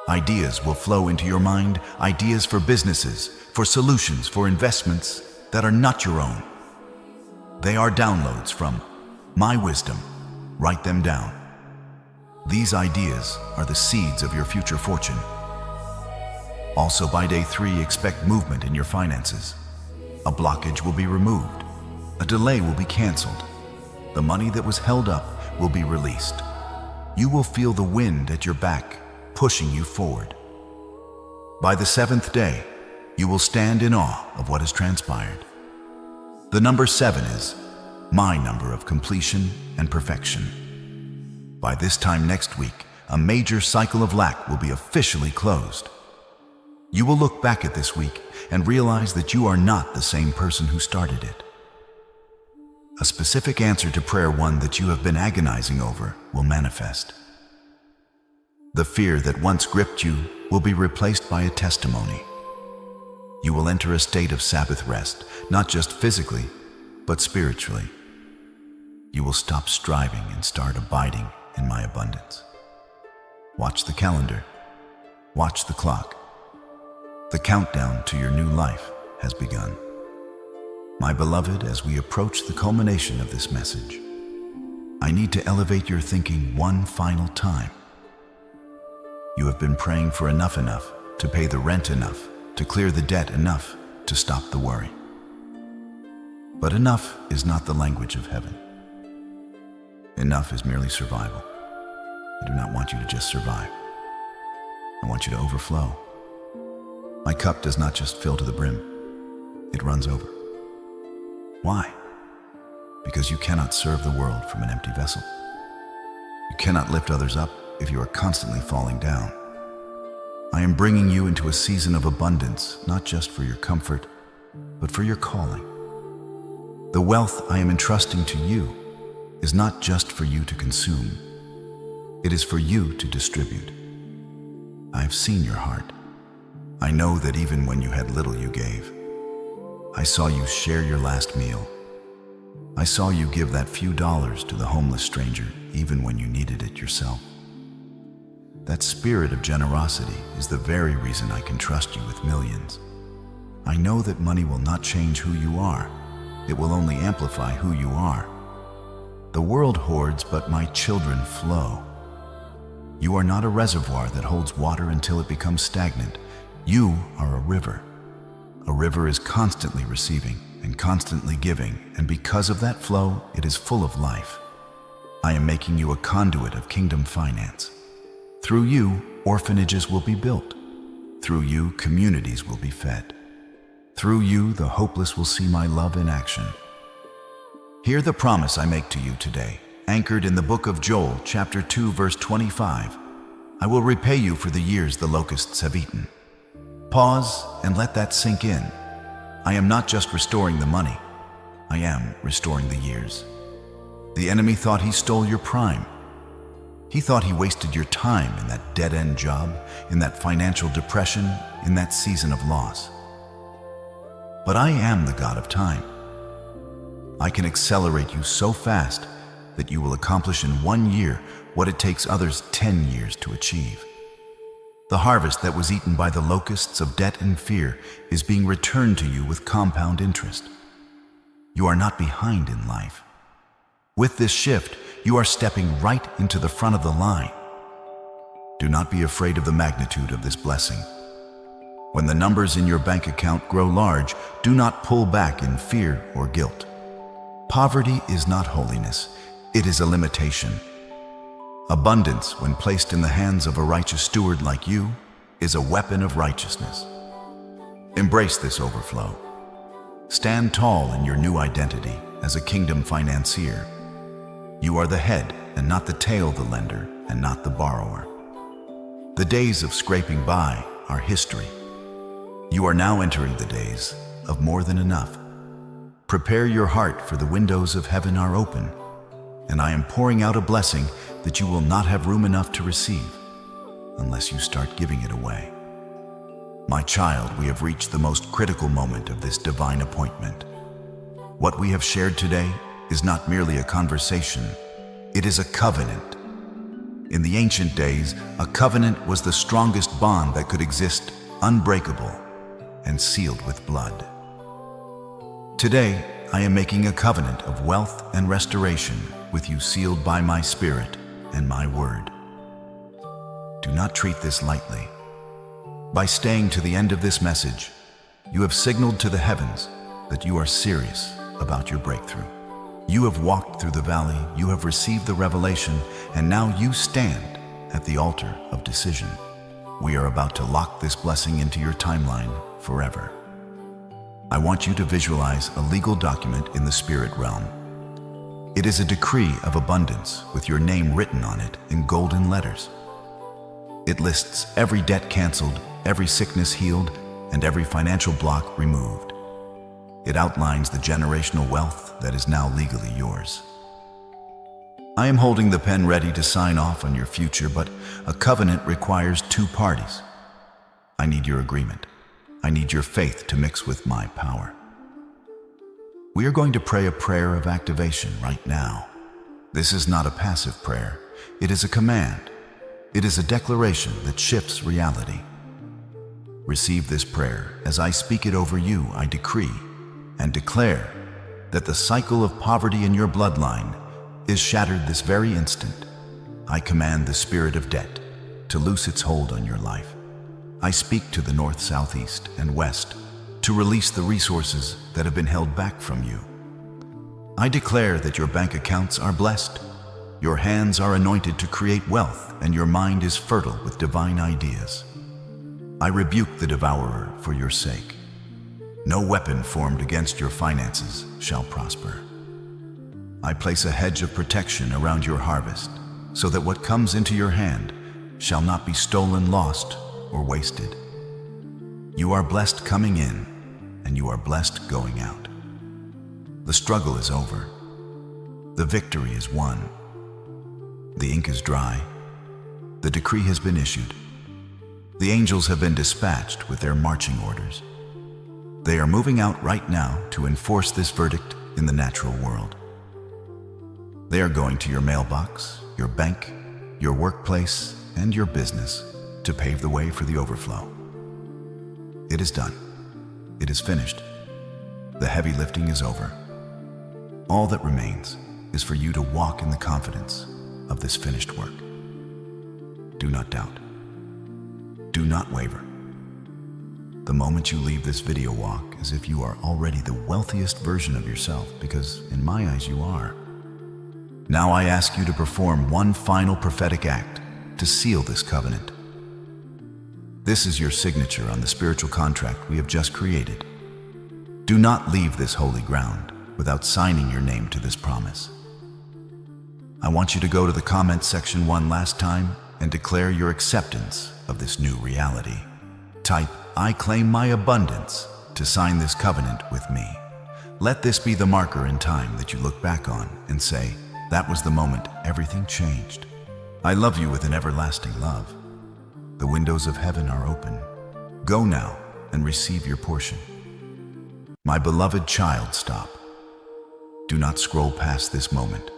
Ideas will flow into your mind, ideas for businesses, for solutions, for investments that are not your own. They are downloads from my wisdom. Write them down. These ideas are the seeds of your future fortune. Also, by day 3, expect movement in your finances. A blockage will be removed. A delay will be canceled. The money that was held up will be released. You will feel the wind at your back, pushing you forward. By the 7th day, you will stand in awe of what has transpired. The number 7 is my number of completion and perfection. By this time next week, a major cycle of lack will be officially closed. You will look back at this week and realize that you are not the same person who started it. A specific answer to prayer 1 that you have been agonizing over will manifest. The fear that once gripped you will be replaced by a testimony. You will enter a state of Sabbath rest, not just physically, but spiritually. You will stop striving and start abiding in my abundance. Watch the calendar. Watch the clock. The countdown to your new life has begun. My beloved, as we approach the culmination of this message, I need to elevate your thinking one final time. You have been praying for enough to pay the rent, enough to clear the debt, enough to stop the worry. But enough is not the language of heaven. Enough is merely survival. I do not want you to just survive. I want you to overflow. My cup does not just fill to the brim, it runs over. Why? Because you cannot serve the world from an empty vessel. You cannot lift others up if you are constantly falling down. I am bringing you into a season of abundance, not just for your comfort, but for your calling. The wealth I am entrusting to you is not just for you to consume. It is for you to distribute. I have seen your heart. I know that even when you had little, you gave. I saw you share your last meal. I saw you give that few dollars to the homeless stranger, even when you needed it yourself. That spirit of generosity is the very reason I can trust you with millions. I know that money will not change who you are. It will only amplify who you are. The world hoards, but my children flow. You are not a reservoir that holds water until it becomes stagnant. You are a river. A river is constantly receiving and constantly giving, and because of that flow, it is full of life. I am making you a conduit of kingdom finance. Through you, orphanages will be built. Through you, communities will be fed. Through you, the hopeless will see my love in action. Hear the promise I make to you today, anchored in the book of Joel, chapter 2, verse 25. I will repay you for the years the locusts have eaten. Pause and let that sink in. I am not just restoring the money. I am restoring the years. The enemy thought he stole your prime. He thought he wasted your time in that dead-end job, in that financial depression, in that season of loss. But I am the God of time. I can accelerate you so fast that you will accomplish in 1 year what it takes others 10 years to achieve. The harvest that was eaten by the locusts of debt and fear is being returned to you with compound interest. You are not behind in life. With this shift, you are stepping right into the front of the line. Do not be afraid of the magnitude of this blessing. When the numbers in your bank account grow large, do not pull back in fear or guilt. Poverty is not holiness, it is a limitation. Abundance, when placed in the hands of a righteous steward like you, is a weapon of righteousness. Embrace this overflow. Stand tall in your new identity as a kingdom financier. You are the head and not the tail, the lender and not the borrower. The days of scraping by are history. You are now entering the days of more than enough. Prepare your heart, for the windows of heaven are open, and I am pouring out a blessing that you will not have room enough to receive unless you start giving it away. My child, we have reached the most critical moment of this divine appointment. What we have shared today is not merely a conversation, it is a covenant. In the ancient days, a covenant was the strongest bond that could exist, unbreakable and sealed with blood. Today, I am making a covenant of wealth and restoration with you, sealed by my Spirit and my word. Do not treat this lightly. By staying to the end of this message, you have signaled to the heavens that you are serious about your breakthrough. You have walked through the valley, you have received the revelation, and now you stand at the altar of decision. We are about to lock this blessing into your timeline forever. I want you to visualize a legal document in the spirit realm. It is a decree of abundance with your name written on it in golden letters. It lists every debt canceled, every sickness healed, and every financial block removed. It outlines the generational wealth that is now legally yours. I am holding the pen ready to sign off on your future, but a covenant requires two parties. I need your agreement. I need your faith to mix with my power. We are going to pray a prayer of activation right now. This is not a passive prayer. It is a command. It is a declaration that shifts reality. Receive this prayer. As I speak it over you, I decree and declare that the cycle of poverty in your bloodline is shattered this very instant. I command the spirit of debt to loose its hold on your life. I speak to the north, south, east, and west to release the resources that have been held back from you. I declare that your bank accounts are blessed, your hands are anointed to create wealth, and your mind is fertile with divine ideas. I rebuke the devourer for your sake. No weapon formed against your finances shall prosper. I place a hedge of protection around your harvest, so that what comes into your hand shall not be stolen, lost, or wasted. You are blessed coming in, and you are blessed going out. The struggle is over. The victory is won. The ink is dry. The decree has been issued. The angels have been dispatched with their marching orders. They are moving out right now to enforce this verdict in the natural world. They are going to your mailbox, your bank, your workplace, and your business to pave the way for the overflow. It is done. It is finished. The heavy lifting is over. All that remains is for you to walk in the confidence of this finished work. Do not doubt. Do not waver. The moment you leave this video, walk as if you are already the wealthiest version of yourself, because in my eyes you are. Now I ask you to perform one final prophetic act to seal this covenant. This is your signature on the spiritual contract we have just created. Do not leave this holy ground without signing your name to this promise. I want you to go to the comment section one last time and declare your acceptance of this new reality. Type, "I claim my abundance," to sign this covenant with me. Let this be the marker in time that you look back on and say, "That was the moment everything changed." I love you with an everlasting love. The windows of heaven are open. Go now and receive your portion. My beloved child, stop. Do not scroll past this moment.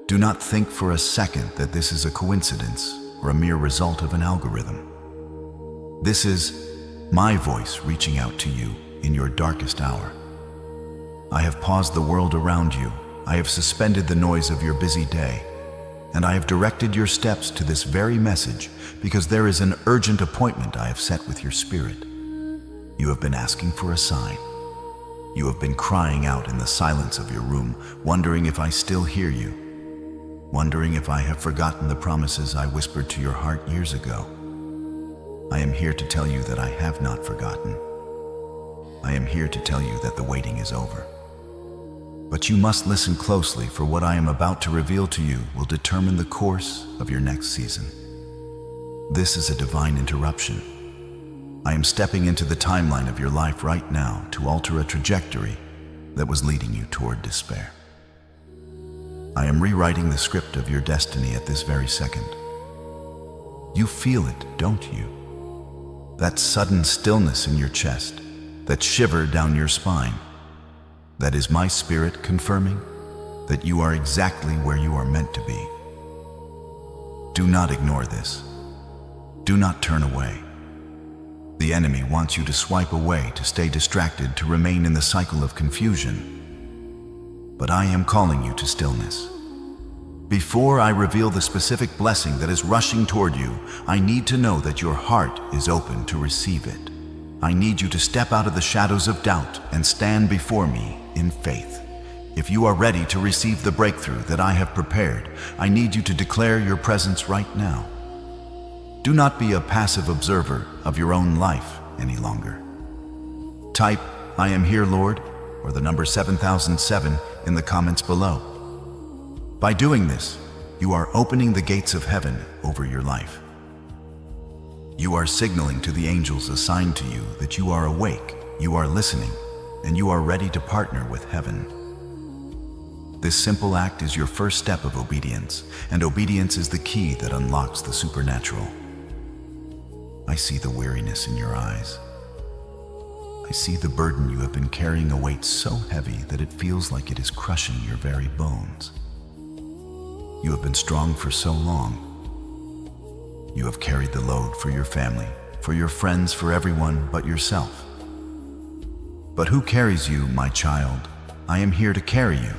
Do not think for a second that this is a coincidence or a mere result of an algorithm. This is my voice reaching out to you in your darkest hour. I have paused the world around you. I have suspended the noise of your busy day. And I have directed your steps to this very message because there is an urgent appointment I have set with your spirit. You have been asking for a sign. You have been crying out in the silence of your room, wondering if I still hear you, wondering if I have forgotten the promises I whispered to your heart years ago. I am here to tell you that I have not forgotten. I am here to tell you that the waiting is over. But you must listen closely, for what I am about to reveal to you will determine the course of your next season. This is a divine interruption. I am stepping into the timeline of your life right now to alter a trajectory that was leading you toward despair. I am rewriting the script of your destiny at this very second. You feel it, don't you? That sudden stillness in your chest, that shiver down your spine. That is my spirit confirming that you are exactly where you are meant to be. Do not ignore this. Do not turn away. The enemy wants you to swipe away, to stay distracted, to remain in the cycle of confusion. But I am calling you to stillness. Before I reveal the specific blessing that is rushing toward you, I need to know that your heart is open to receive it. I need you to step out of the shadows of doubt and stand before me in faith. If you are ready to receive the breakthrough that I have prepared, I need you to declare your presence right now. Do not be a passive observer of your own life any longer. Type, "I am here, Lord," or the number 7007 in the comments below. By doing this, you are opening the gates of heaven over your life. You are signaling to the angels assigned to you that you are awake, you are listening, and you are ready to partner with heaven. This simple act is your first step of obedience, and obedience is the key that unlocks the supernatural. I see the weariness in your eyes. I see the burden you have been carrying, a weight so heavy that it feels like it is crushing your very bones. You have been strong for so long. You have carried the load for your family, for your friends, for everyone but yourself. But who carries you, my child? I am here to carry you.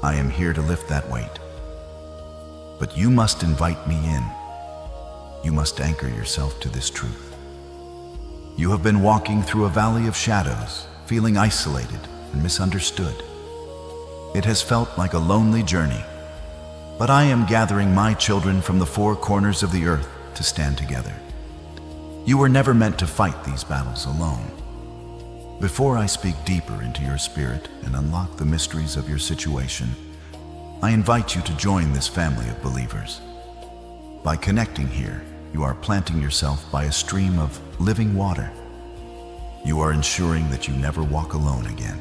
I am here to lift that weight. But you must invite me in. You must anchor yourself to this truth. You have been walking through a valley of shadows, feeling isolated and misunderstood. It has felt like a lonely journey. But I am gathering my children from the four corners of the earth to stand together. You were never meant to fight these battles alone. Before I speak deeper into your spirit and unlock the mysteries of your situation, I invite you to join this family of believers. By connecting here, you are planting yourself by a stream of living water. You are ensuring that you never walk alone again.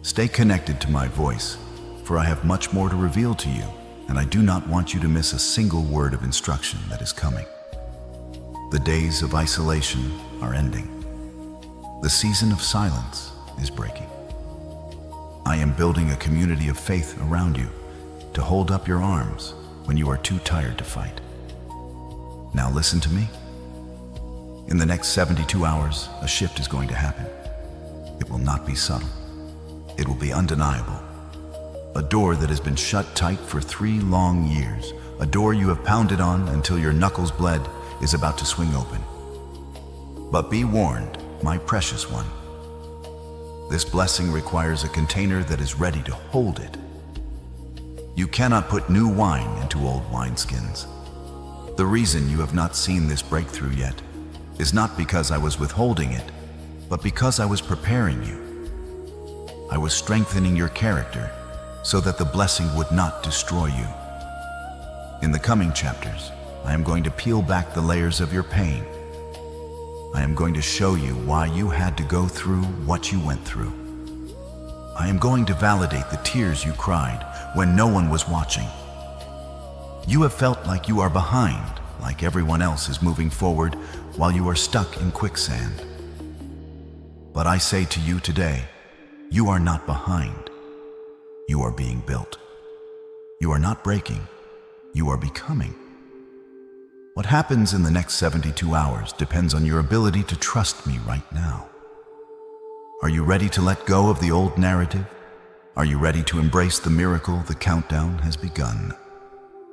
Stay connected to my voice, for I have much more to reveal to you, and I do not want you to miss a single word of instruction that is coming. The days of isolation are ending. The season of silence is breaking. I am building a community of faith around you to hold up your arms when you are too tired to fight. Now listen to me. In the next 72 hours, a shift is going to happen. It will not be subtle. It will be undeniable. A door that has been shut tight for 3 long years, a door you have pounded on until your knuckles bled, is about to swing open. But be warned, my precious one. This blessing requires a container that is ready to hold it. You cannot put new wine into old wineskins. The reason you have not seen this breakthrough yet is not because I was withholding it, but because I was preparing you. I was strengthening your character so that the blessing would not destroy you. In the coming chapters, I am going to peel back the layers of your pain. I am going to show you why you had to go through what you went through. I am going to validate the tears you cried when no one was watching. You have felt like you are behind, like everyone else is moving forward while you are stuck in quicksand. But I say to you today, you are not behind. You are being built. You are not breaking. You are becoming. What happens in the next 72 hours depends on your ability to trust me right now. Are you ready to let go of the old narrative? Are you ready to embrace the miracle? The countdown has begun.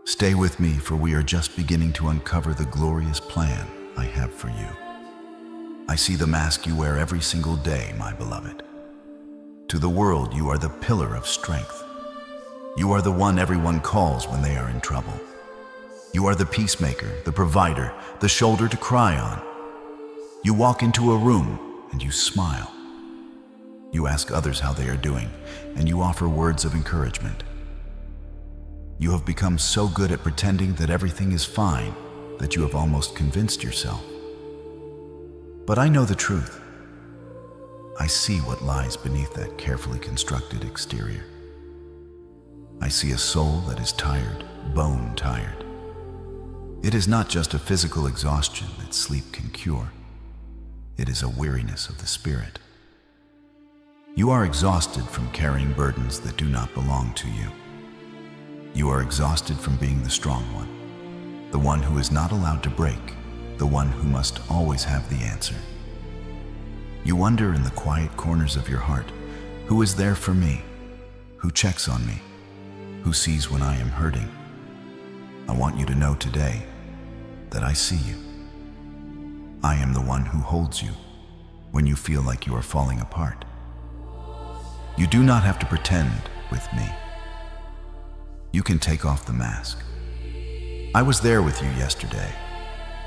Stay with me, for we are just beginning to uncover the glorious plan I have for you. I see the mask you wear every single day, my beloved. To the world, you are the pillar of strength. You are the one everyone calls when they are in trouble. You are the peacemaker, the provider, the shoulder to cry on. You walk into a room and you smile. You ask others how they are doing, and you offer words of encouragement. You have become so good at pretending that everything is fine that you have almost convinced yourself. But I know the truth. I see what lies beneath that carefully constructed exterior. I see a soul that is tired, bone tired. It is not just a physical exhaustion that sleep can cure. It is a weariness of the spirit. You are exhausted from carrying burdens that do not belong to you. You are exhausted from being the strong one, the one who is not allowed to break, the one who must always have the answer. You wonder in the quiet corners of your heart, who is there for me? Who checks on me? Who sees when I am hurting? I want you to know today that I see you. I am the one who holds you when you feel like you are falling apart. You do not have to pretend with me. You can take off the mask. I was there with you yesterday,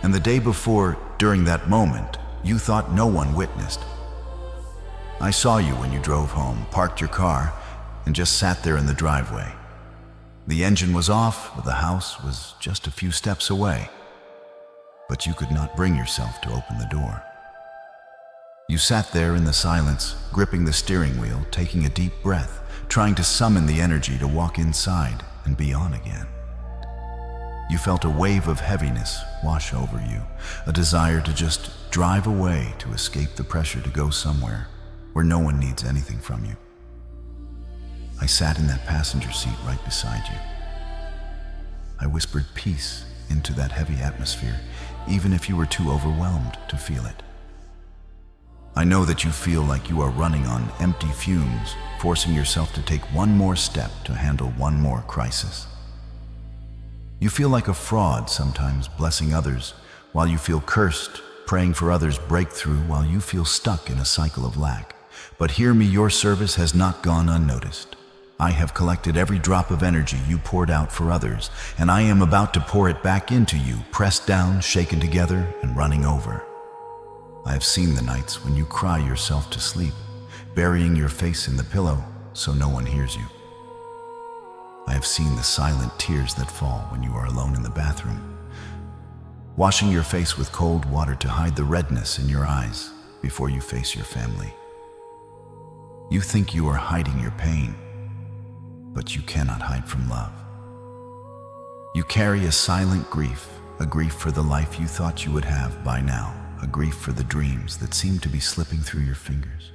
and the day before, during that moment, you thought no one witnessed. I saw you when you drove home, parked your car, and just sat there in the driveway. The engine was off, but the house was just a few steps away. But you could not bring yourself to open the door. You sat there in the silence, gripping the steering wheel, taking a deep breath, trying to summon the energy to walk inside and be on again. You felt a wave of heaviness wash over you, a desire to just drive away, to escape the pressure to go somewhere where no one needs anything from you. I sat in that passenger seat right beside you. I whispered peace into that heavy atmosphere, even if you were too overwhelmed to feel it. I know that you feel like you are running on empty fumes, forcing yourself to take one more step to handle one more crisis. You feel like a fraud sometimes, blessing others while you feel cursed, praying for others' breakthrough while you feel stuck in a cycle of lack. But hear me, your service has not gone unnoticed. I have collected every drop of energy you poured out for others, and I am about to pour it back into you, pressed down, shaken together, and running over. I have seen the nights when you cry yourself to sleep, burying your face in the pillow so no one hears you. I have seen the silent tears that fall when you are alone in the bathroom, washing your face with cold water to hide the redness in your eyes before you face your family. You think you are hiding your pain, but you cannot hide from love. You carry a silent grief, a grief for the life you thought you would have by now, a grief for the dreams that seem to be slipping through your fingers.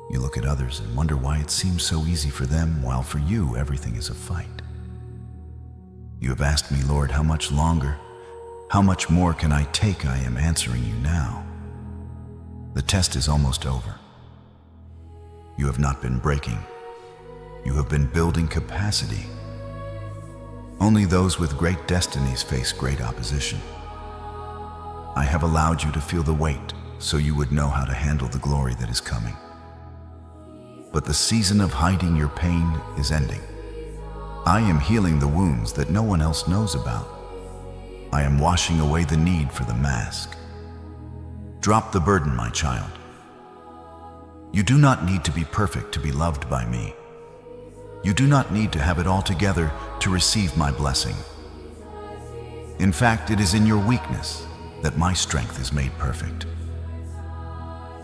You look at others and wonder why it seems so easy for them, while for you everything is a fight. You have asked me, Lord, how much longer? How much more can I take? I am answering you now. The test is almost over. You have not been breaking. You have been building capacity. Only those with great destinies face great opposition. I have allowed you to feel the weight so you would know how to handle the glory that is coming. But the season of hiding your pain is ending. I am healing the wounds that no one else knows about. I am washing away the need for the mask. Drop the burden, my child. You do not need to be perfect to be loved by me. You do not need to have it all together to receive my blessing. In fact, it is in your weakness that my strength is made perfect.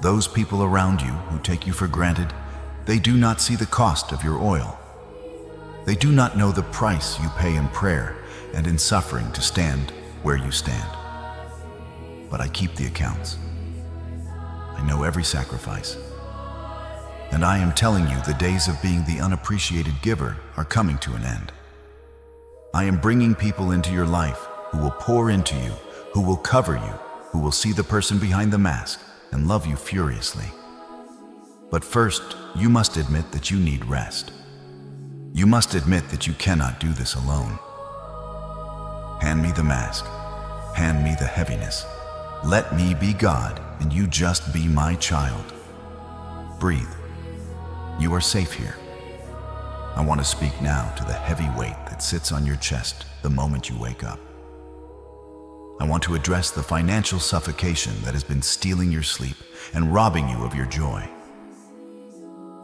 Those people around you who take you for granted, they do not see the cost of your oil. They do not know the price you pay in prayer and in suffering to stand where you stand. But I keep the accounts. I know every sacrifice. And I am telling you, the days of being the unappreciated giver are coming to an end. I am bringing people into your life who will pour into you, who will cover you, who will see the person behind the mask and love you furiously. But first, you must admit that you need rest. You must admit that you cannot do this alone. Hand me the mask. Hand me the heaviness. Let me be God and you just be my child. Breathe. You are safe here. I want to speak now to the heavy weight that sits on your chest the moment you wake up. I want to address the financial suffocation that has been stealing your sleep and robbing you of your joy.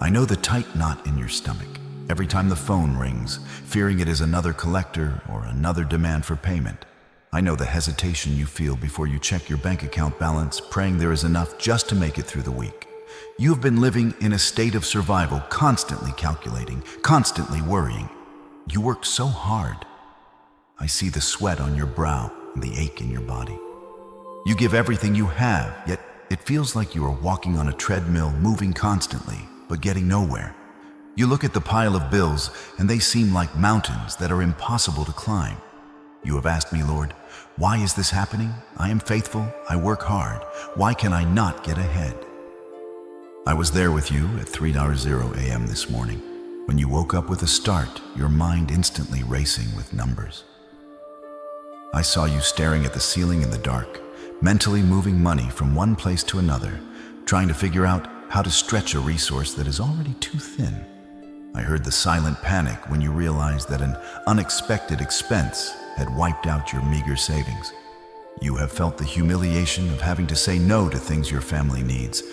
I know the tight knot in your stomach every time the phone rings, fearing it is another collector or another demand for payment. I know the hesitation you feel before you check your bank account balance, praying there is enough just to make it through the week. You have been living in a state of survival, constantly calculating, constantly worrying. You work so hard. I see the sweat on your brow and the ache in your body. You give everything you have, yet it feels like you are walking on a treadmill, moving constantly, but getting nowhere. You look at the pile of bills, and they seem like mountains that are impossible to climb. You have asked me, Lord, why is this happening? I am faithful, I work hard. Why can I not get ahead? I was there with you at 3:00 a.m. this morning. When you woke up with a start, your mind instantly racing with numbers. I saw you staring at the ceiling in the dark, mentally moving money from one place to another, trying to figure out how to stretch a resource that is already too thin. I heard the silent panic when you realized that an unexpected expense had wiped out your meager savings. You have felt the humiliation of having to say no to things your family needs,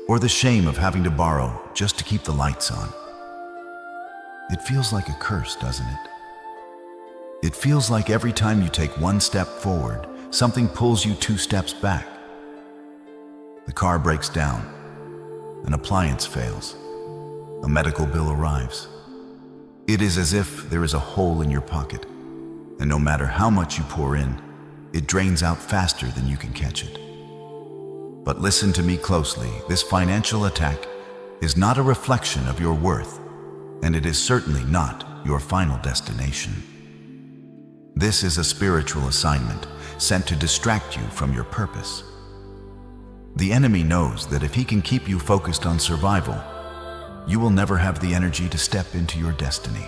or the shame of having to borrow just to keep the lights on. It feels like a curse, doesn't it? It feels like every time you take one step forward, something pulls you 2 steps back. The car breaks down, an appliance fails, a medical bill arrives. It is as if there is a hole in your pocket, and no matter how much you pour in, it drains out faster than you can catch it. But listen to me closely, this financial attack is not a reflection of your worth, and it is certainly not your final destination. This is a spiritual assignment sent to distract you from your purpose. The enemy knows that if he can keep you focused on survival, you will never have the energy to step into your destiny.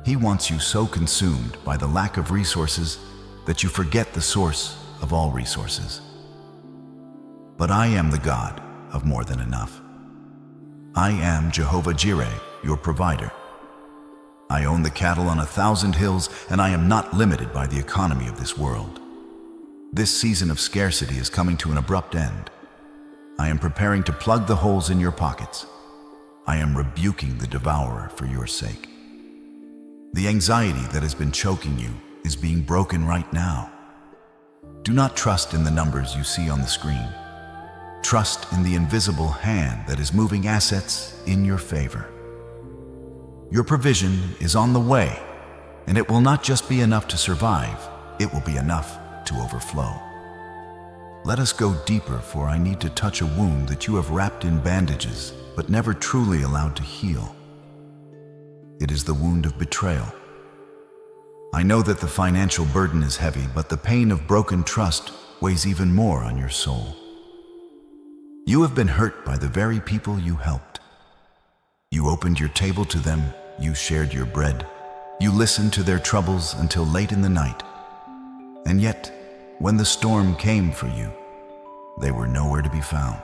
He wants you so consumed by the lack of resources that you forget the source of all resources. But I am the God of more than enough. I am Jehovah Jireh, your provider. I own the cattle on 1,000 hills, and I am not limited by the economy of this world. This season of scarcity is coming to an abrupt end. I am preparing to plug the holes in your pockets. I am rebuking the devourer for your sake. The anxiety that has been choking you is being broken right now. Do not trust in the numbers you see on the screen. Trust in the invisible hand that is moving assets in your favor. Your provision is on the way, and it will not just be enough to survive, it will be enough to overflow. Let us go deeper, for I need to touch a wound that you have wrapped in bandages, but never truly allowed to heal. It is the wound of betrayal. I know that the financial burden is heavy, but the pain of broken trust weighs even more on your soul. You have been hurt by the very people you helped. You opened your table to them, you shared your bread, you listened to their troubles until late in the night. And yet, when the storm came for you, they were nowhere to be found.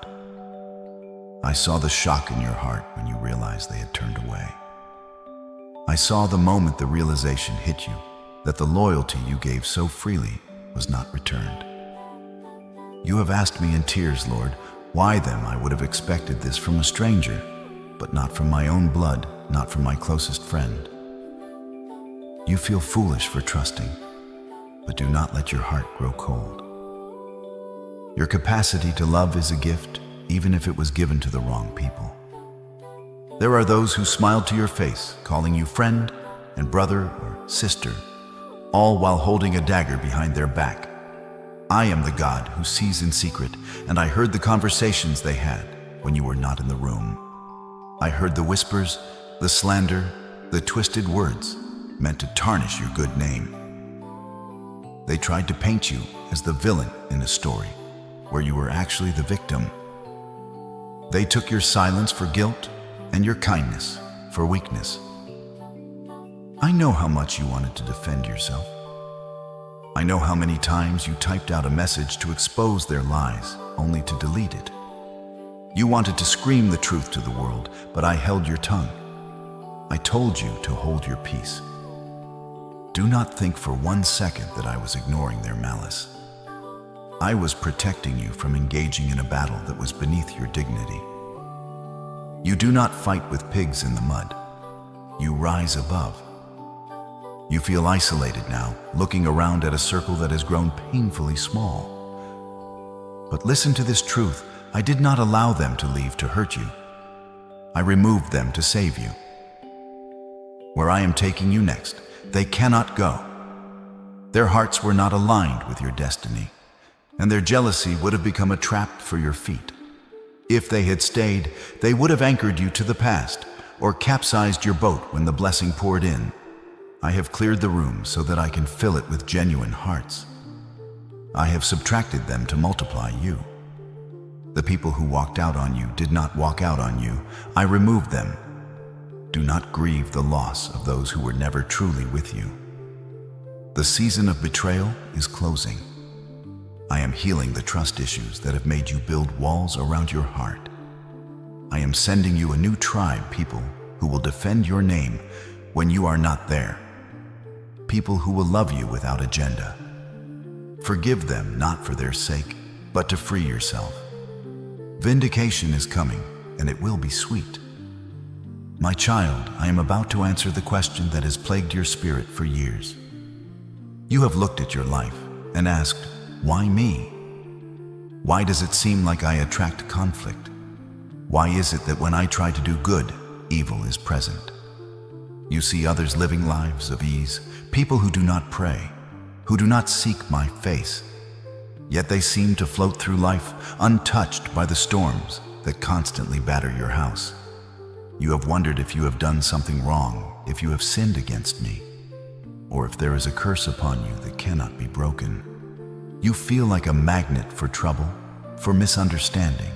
I saw the shock in your heart when you realized they had turned away. I saw the moment the realization hit you that the loyalty you gave so freely was not returned. You have asked me in tears, Lord, why then I would have expected this from a stranger, but not from my own blood, not from my closest friend. You feel foolish for trusting, but do not let your heart grow cold. Your capacity to love is a gift, even if it was given to the wrong people. There are those who smiled to your face, calling you friend and brother or sister, all while holding a dagger behind their back. I am the God who sees in secret, and I heard the conversations they had when you were not in the room. I heard the whispers, the slander, the twisted words meant to tarnish your good name. They tried to paint you as the villain in a story where you were actually the victim. They took your silence for guilt and your kindness for weakness. I know how much you wanted to defend yourself. I know how many times you typed out a message to expose their lies, only to delete it. You wanted to scream the truth to the world, but I held your tongue. I told you to hold your peace. Do not think for 1 second that I was ignoring their malice. I was protecting you from engaging in a battle that was beneath your dignity. You do not fight with pigs in the mud. You rise above. You feel isolated now, looking around at a circle that has grown painfully small. But listen to this truth. I did not allow them to leave to hurt you. I removed them to save you. Where I am taking you next, they cannot go. Their hearts were not aligned with your destiny, and their jealousy would have become a trap for your feet. If they had stayed, they would have anchored you to the past or capsized your boat when the blessing poured in. I have cleared the room so that I can fill it with genuine hearts. I have subtracted them to multiply you. The people who walked out on you did not walk out on you. I removed them. Do not grieve the loss of those who were never truly with you. The season of betrayal is closing. I am healing the trust issues that have made you build walls around your heart. I am sending you a new tribe, people who will defend your name when you are not there. People who will love you without agenda. Forgive them not for their sake, but to free yourself. Vindication is coming, and it will be sweet. My child, I am about to answer the question that has plagued your spirit for years. You have looked at your life and asked, why me? Why does it seem like I attract conflict? Why is it that when I try to do good, evil is present? You see others living lives of ease, people who do not pray, who do not seek my face, yet they seem to float through life untouched by the storms that constantly batter your house. You have wondered if you have done something wrong, if you have sinned against me, or if there is a curse upon you that cannot be broken. You feel like a magnet for trouble, for misunderstanding,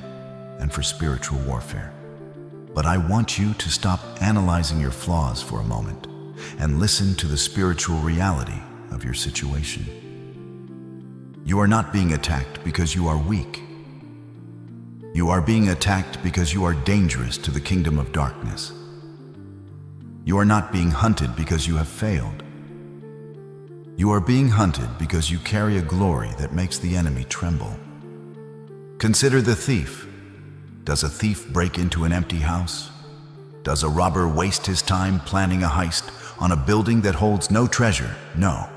and for spiritual warfare. But I want you to stop analyzing your flaws for a moment and listen to the spiritual reality of your situation. You are not being attacked because you are weak. You are being attacked because you are dangerous to the kingdom of darkness. You are not being hunted because you have failed. You are being hunted because you carry a glory that makes the enemy tremble. Consider the thief. Does a thief break into an empty house? Does a robber waste his time planning a heist on a building that holds no treasure? No.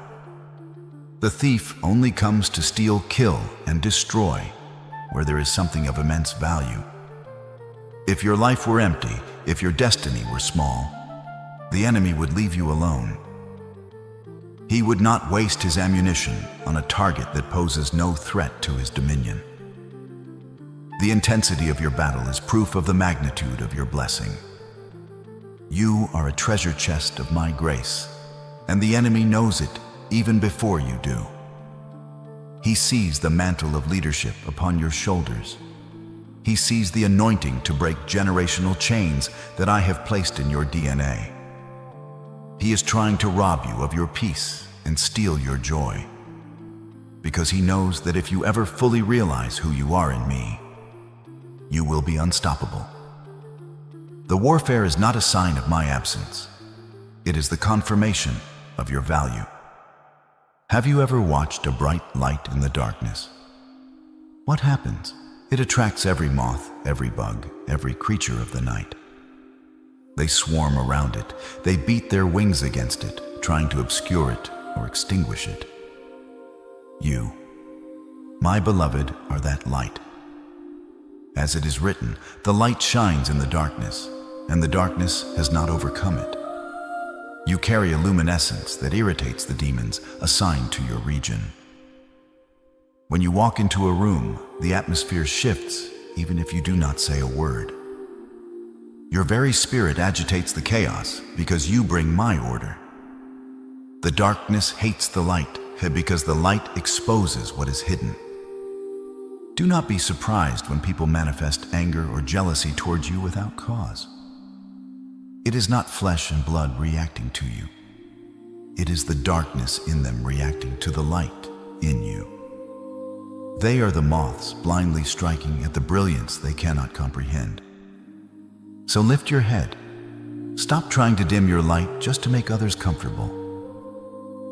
The thief only comes to steal, kill, and destroy where there is something of immense value. If your life were empty, if your destiny were small, the enemy would leave you alone. He would not waste his ammunition on a target that poses no threat to his dominion. The intensity of your battle is proof of the magnitude of your blessing. You are a treasure chest of my grace, and the enemy knows it even before you do. He sees the mantle of leadership upon your shoulders. He sees the anointing to break generational chains that I have placed in your DNA. He is trying to rob you of your peace and steal your joy, because he knows that if you ever fully realize who you are in me, you will be unstoppable. The warfare is not a sign of my absence. It is the confirmation of your value. Have you ever watched a bright light in the darkness? What happens? It attracts every moth, every bug, every creature of the night. They swarm around it. They beat their wings against it, trying to obscure it or extinguish it. You, my beloved, are that light. As it is written, the light shines in the darkness, and the darkness has not overcome it. You carry a luminescence that irritates the demons assigned to your region. When you walk into a room, the atmosphere shifts, even if you do not say a word. Your very spirit agitates the chaos because you bring my order. The darkness hates the light because the light exposes what is hidden. Do not be surprised when people manifest anger or jealousy towards you without cause. It is not flesh and blood reacting to you. It is the darkness in them reacting to the light in you. They are the moths blindly striking at the brilliance they cannot comprehend. So lift your head. Stop trying to dim your light just to make others comfortable.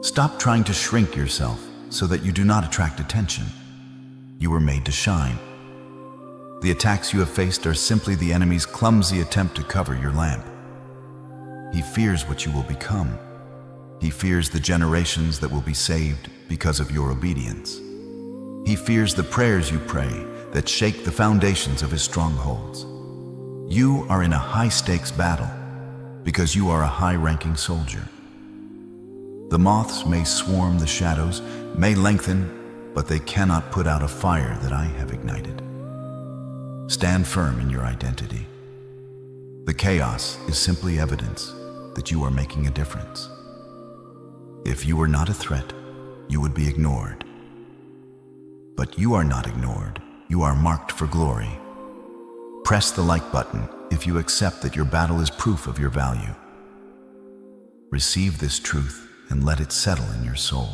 Stop trying to shrink yourself so that you do not attract attention. You were made to shine. The attacks you have faced are simply the enemy's clumsy attempt to cover your lamp. He fears what you will become. He fears the generations that will be saved because of your obedience. He fears the prayers you pray that shake the foundations of his strongholds. You are in a high-stakes battle because you are a high-ranking soldier. The moths may swarm the shadows, may lengthen, but they cannot put out a fire that I have ignited. Stand firm in your identity. The chaos is simply evidence that you are making a difference. If you were not a threat, you would be ignored. But you are not ignored. You are marked for glory. Press the like button if you accept that your battle is proof of your value. Receive this truth and let it settle in your soul.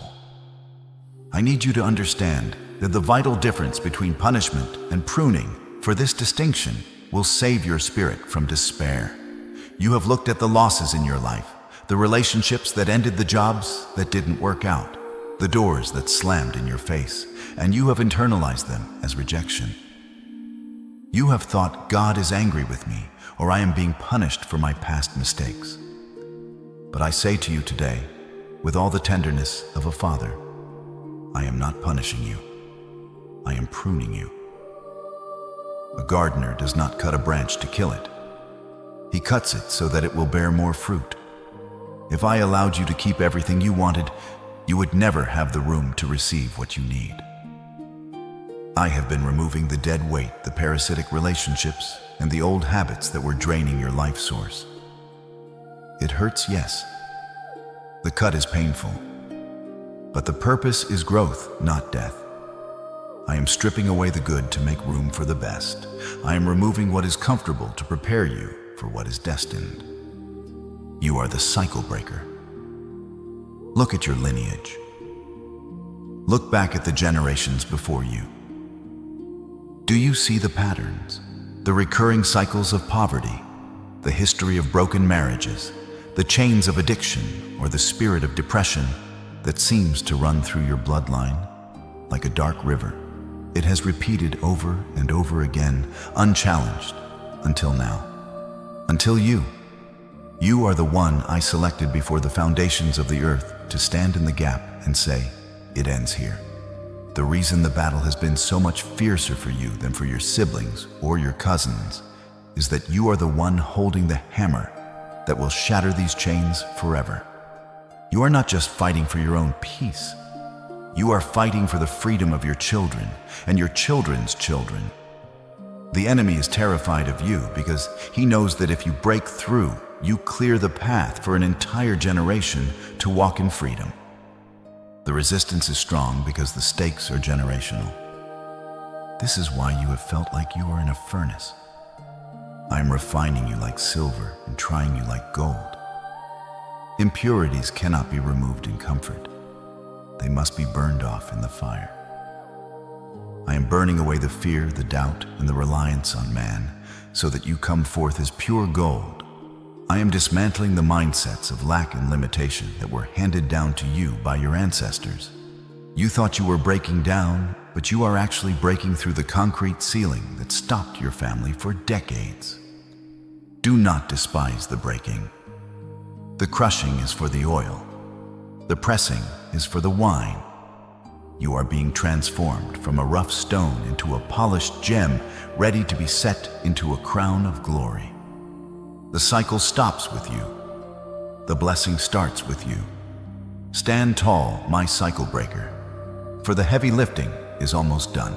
I need you to understand that the vital difference between punishment and pruning, for this distinction, will save your spirit from despair. You have looked at the losses in your life, the relationships that ended, the jobs that didn't work out, the doors that slammed in your face, and you have internalized them as rejection. You have thought God is angry with me, or I am being punished for my past mistakes. But I say to you today, with all the tenderness of a father, I am not punishing you. I am pruning you. A gardener does not cut a branch to kill it. He cuts it so that it will bear more fruit. If I allowed you to keep everything you wanted, you would never have the room to receive what you need. I have been removing the dead weight, the parasitic relationships, and the old habits that were draining your life source. It hurts, yes. The cut is painful. But the purpose is growth, not death. I am stripping away the good to make room for the best. I am removing what is comfortable to prepare you for what is destined. You are the cycle breaker. Look at your lineage. Look back at the generations before you. Do you see the patterns, the recurring cycles of poverty, the history of broken marriages, the chains of addiction, or the spirit of depression that seems to run through your bloodline like a dark river? It has repeated over and over again, unchallenged, until now. Until you. You are the one I selected before the foundations of the earth to stand in the gap and say, it ends here. The reason the battle has been so much fiercer for you than for your siblings or your cousins is that you are the one holding the hammer that will shatter these chains forever. You are not just fighting for your own peace. You are fighting for the freedom of your children and your children's children. The enemy is terrified of you because he knows that if you break through, you clear the path for an entire generation to walk in freedom. The resistance is strong because the stakes are generational. This is why you have felt like you are in a furnace. I am refining you like silver and trying you like gold. Impurities cannot be removed in comfort. They must be burned off in the fire. I am burning away the fear, the doubt, and the reliance on man, so that you come forth as pure gold, I am dismantling the mindsets of lack and limitation that were handed down to you by your ancestors. You thought you were breaking down, but you are actually breaking through the concrete ceiling that stopped your family for decades. Do not despise the breaking. The crushing is for the oil. The pressing is for the wine. You are being transformed from a rough stone into a polished gem, ready to be set into a crown of glory. The cycle stops with you. The blessing starts with you. Stand tall, my cycle breaker, for the heavy lifting is almost done.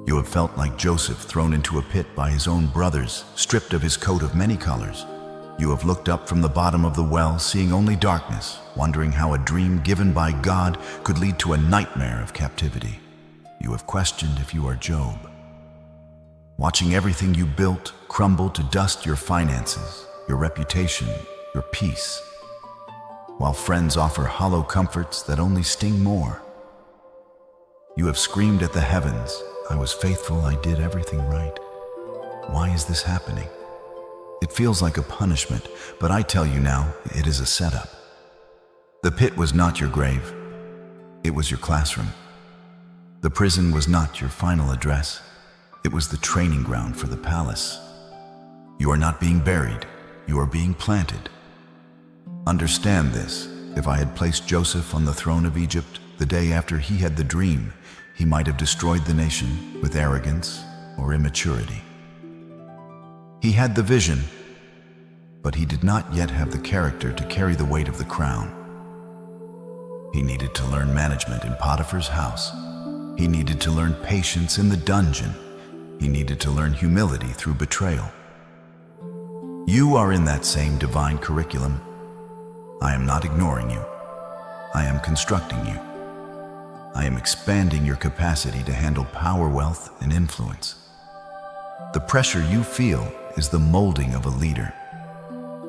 You have felt like Joseph thrown into a pit by his own brothers, stripped of his coat of many colors. You have looked up from the bottom of the well, seeing only darkness, wondering how a dream given by God could lead to a nightmare of captivity. You have questioned if you are Job, watching everything you built crumble to dust: your finances, your reputation, your peace, while friends offer hollow comforts that only sting more. You have screamed at the heavens, "I was faithful, I did everything right. Why is this happening?" It feels like a punishment, but I tell you now, it is a setup. The pit was not your grave, it was your classroom. The prison was not your final address, it was the training ground for the palace. You are not being buried, you are being planted. Understand this: if I had placed Joseph on the throne of Egypt the day after he had the dream, he might have destroyed the nation with arrogance or immaturity. He had the vision, but he did not yet have the character to carry the weight of the crown. He needed to learn management in Potiphar's house. He needed to learn patience in the dungeon. He needed to learn humility through betrayal. You are in that same divine curriculum. I am not ignoring you. I am constructing you. I am expanding your capacity to handle power, wealth, and influence. The pressure you feel is the molding of a leader.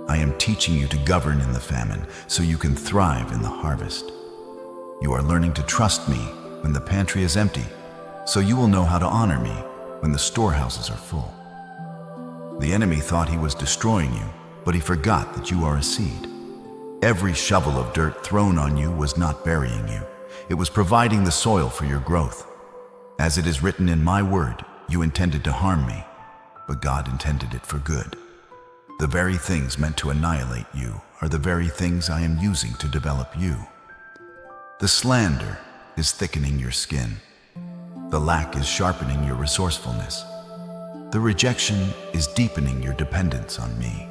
I am teaching you to govern in the famine so you can thrive in the harvest. You are learning to trust me when the pantry is empty, so you will know how to honor me when the storehouses are full. The enemy thought he was destroying you, but he forgot that you are a seed. Every shovel of dirt thrown on you was not burying you. It was providing the soil for your growth. As it is written in my word, you intended to harm me, but God intended it for good. The very things meant to annihilate you are the very things I am using to develop you. The slander is thickening your skin. The lack is sharpening your resourcefulness. The rejection is deepening your dependence on me.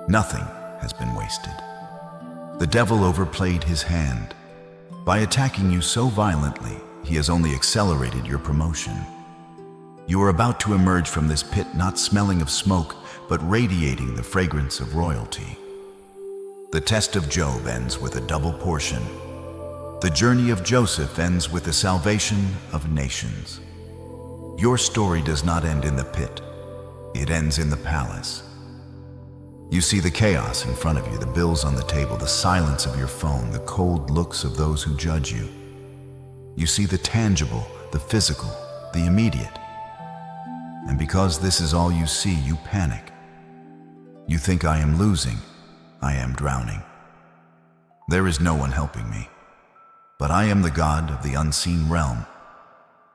Nothing has been wasted. The devil overplayed his hand. By attacking you so violently, he has only accelerated your promotion. You are about to emerge from this pit not smelling of smoke, but radiating the fragrance of royalty. The test of Job ends with a double portion. The journey of Joseph ends with the salvation of nations. Your story does not end in the pit. It ends in the palace. You see the chaos in front of you, the bills on the table, the silence of your phone, the cold looks of those who judge you. You see the tangible, the physical, the immediate. And because this is all you see, you panic. You think, I am losing, I am drowning. There is no one helping me. But I am the God of the unseen realm,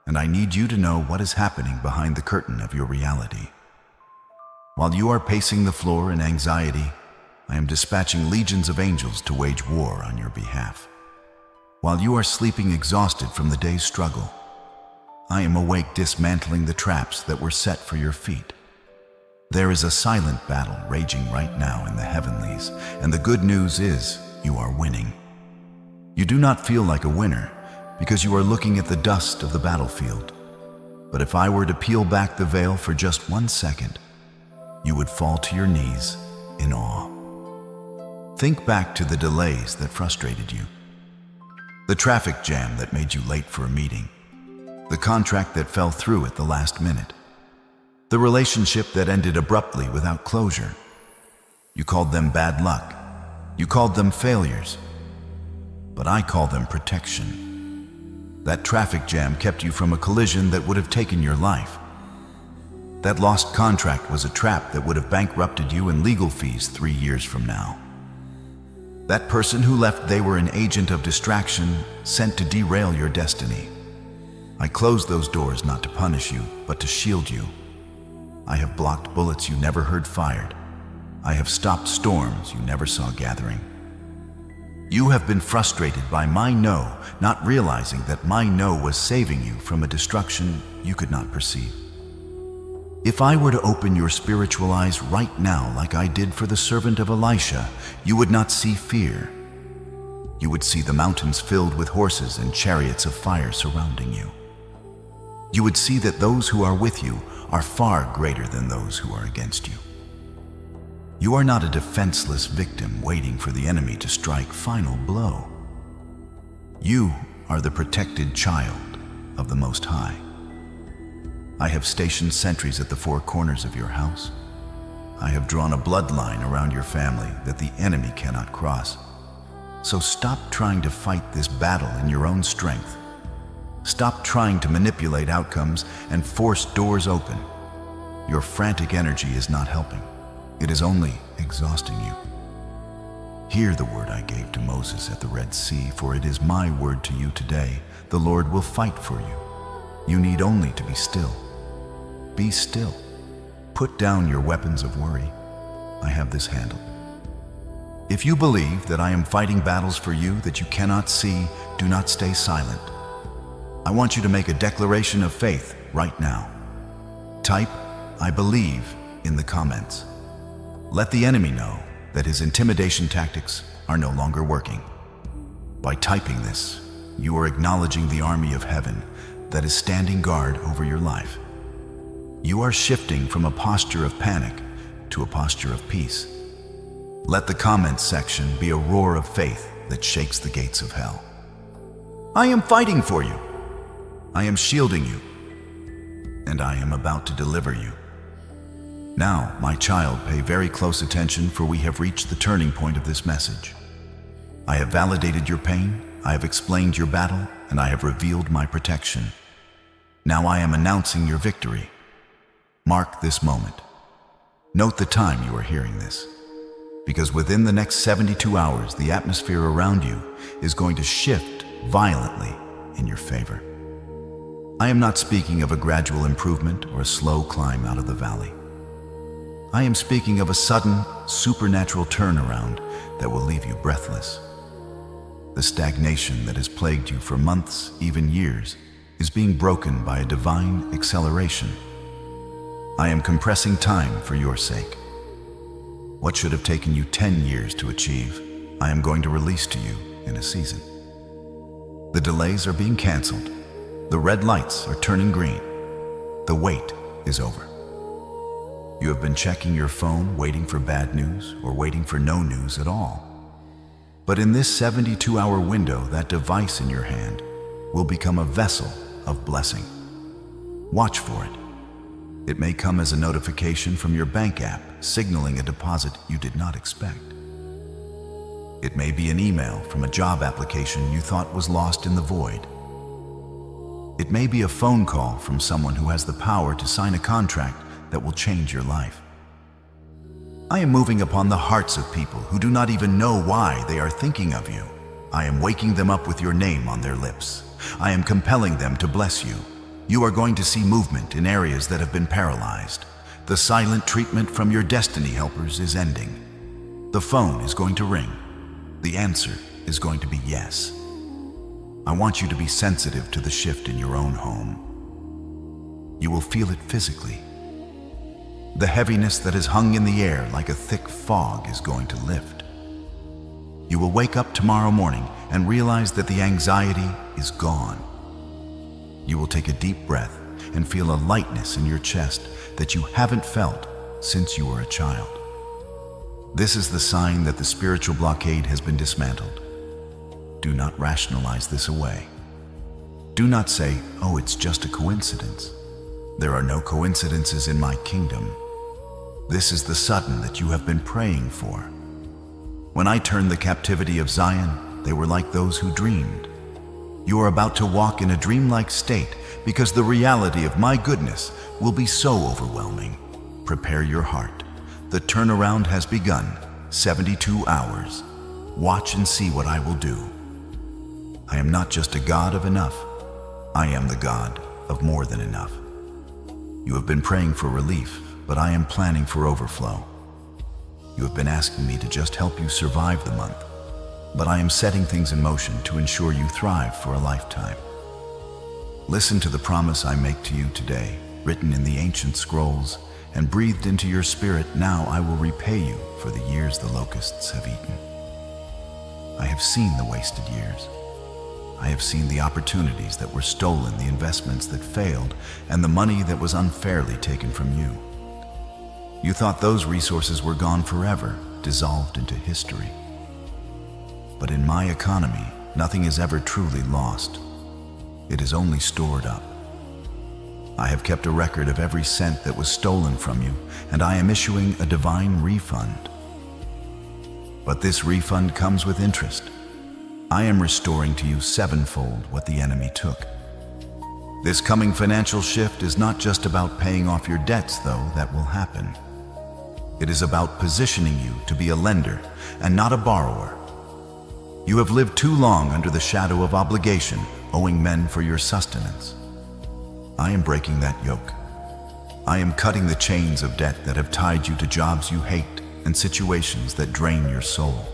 and I need you to know what is happening behind the curtain of your reality. While you are pacing the floor in anxiety, I am dispatching legions of angels to wage war on your behalf. While you are sleeping exhausted from the day's struggle, I am awake dismantling the traps that were set for your feet. There is a silent battle raging right now in the heavenlies, and the good news is you are winning. You do not feel like a winner because you are looking at the dust of the battlefield. But if I were to peel back the veil for just 1 second, you would fall to your knees in awe. Think back to the delays that frustrated you, the traffic jam that made you late for a meeting, the contract that fell through at the last minute, the relationship that ended abruptly without closure. You called them bad luck. You called them failures. But I call them protection. That traffic jam kept you from a collision that would have taken your life. That lost contract was a trap that would have bankrupted you in legal fees 3 years from now. That person who left, they were an agent of distraction sent to derail your destiny. I closed those doors not to punish you, but to shield you. I have blocked bullets you never heard fired. I have stopped storms you never saw gathering. You have been frustrated by my no, not realizing that my no was saving you from a destruction you could not perceive. If I were to open your spiritual eyes right now like I did for the servant of Elisha, you would not see fear. You would see the mountains filled with horses and chariots of fire surrounding you. You would see that those who are with you are far greater than those who are against you. You are not a defenseless victim waiting for the enemy to strike final blow. You are the protected child of the Most High. I have stationed sentries at the 4 corners of your house. I have drawn a bloodline around your family that the enemy cannot cross. So stop trying to fight this battle in your own strength. Stop trying to manipulate outcomes and force doors open. Your frantic energy is not helping. It is only exhausting you. Hear the word I gave to Moses at the Red Sea, for it is my word to you today. The Lord will fight for you. You need only to be still. Be still. Put down your weapons of worry. I have this handled. If you believe that I am fighting battles for you that you cannot see, do not stay silent. I want you to make a declaration of faith right now. Type, "I believe," in the comments. Let the enemy know that his intimidation tactics are no longer working. By typing this, you are acknowledging the army of heaven that is standing guard over your life. You are shifting from a posture of panic to a posture of peace. Let the comments section be a roar of faith that shakes the gates of hell. I am fighting for you. I am shielding you. And I am about to deliver you. Now, my child, pay very close attention, for we have reached the turning point of this message. I have validated your pain, I have explained your battle, and I have revealed my protection. Now I am announcing your victory. Mark this moment. Note the time you are hearing this, because within the next 72 hours, the atmosphere around you is going to shift violently in your favor. I am not speaking of a gradual improvement or a slow climb out of the valley. I am speaking of a sudden, supernatural turnaround that will leave you breathless. The stagnation that has plagued you for months, even years, is being broken by a divine acceleration. I am compressing time for your sake. What should have taken you 10 years to achieve, I am going to release to you in a season. The delays are being canceled. The red lights are turning green. The wait is over. You have been checking your phone, waiting for bad news or waiting for no news at all. But in this 72-hour window, that device in your hand will become a vessel of blessing. Watch for it. It may come as a notification from your bank app, signaling a deposit you did not expect. It may be an email from a job application you thought was lost in the void. It may be a phone call from someone who has the power to sign a contract that will change your life. I am moving upon the hearts of people who do not even know why they are thinking of you. I am waking them up with your name on their lips. I am compelling them to bless you. You are going to see movement in areas that have been paralyzed. The silent treatment from your destiny helpers is ending. The phone is going to ring. The answer is going to be yes. I want you to be sensitive to the shift in your own home. You will feel it physically. The heaviness that has hung in the air like a thick fog is going to lift. You will wake up tomorrow morning and realize that the anxiety is gone. You will take a deep breath and feel a lightness in your chest that you haven't felt since you were a child. This is the sign that the spiritual blockade has been dismantled. Do not rationalize this away. Do not say, "Oh, it's just a coincidence." There are no coincidences in my kingdom. This is the sudden that you have been praying for. When I turned the captivity of Zion, they were like those who dreamed. You are about to walk in a dreamlike state because the reality of my goodness will be so overwhelming. Prepare your heart. The turnaround has begun. 72 hours. Watch and see what I will do. I am not just a God of enough. I am the God of more than enough. You have been praying for relief, but I am planning for overflow. You have been asking me to just help you survive the month, but I am setting things in motion to ensure you thrive for a lifetime. Listen to the promise I make to you today, written in the ancient scrolls and breathed into your spirit. Now I will repay you for the years the locusts have eaten. I have seen the wasted years. I have seen the opportunities that were stolen, the investments that failed, and the money that was unfairly taken from you. You thought those resources were gone forever, dissolved into history. But in my economy, nothing is ever truly lost. It is only stored up. I have kept a record of every cent that was stolen from you, and I am issuing a divine refund. But this refund comes with interest. I am restoring to you sevenfold what the enemy took. This coming financial shift is not just about paying off your debts, though that will happen. It is about positioning you to be a lender and not a borrower. You have lived too long under the shadow of obligation, owing men for your sustenance. I am breaking that yoke. I am cutting the chains of debt that have tied you to jobs you hate and situations that drain your soul.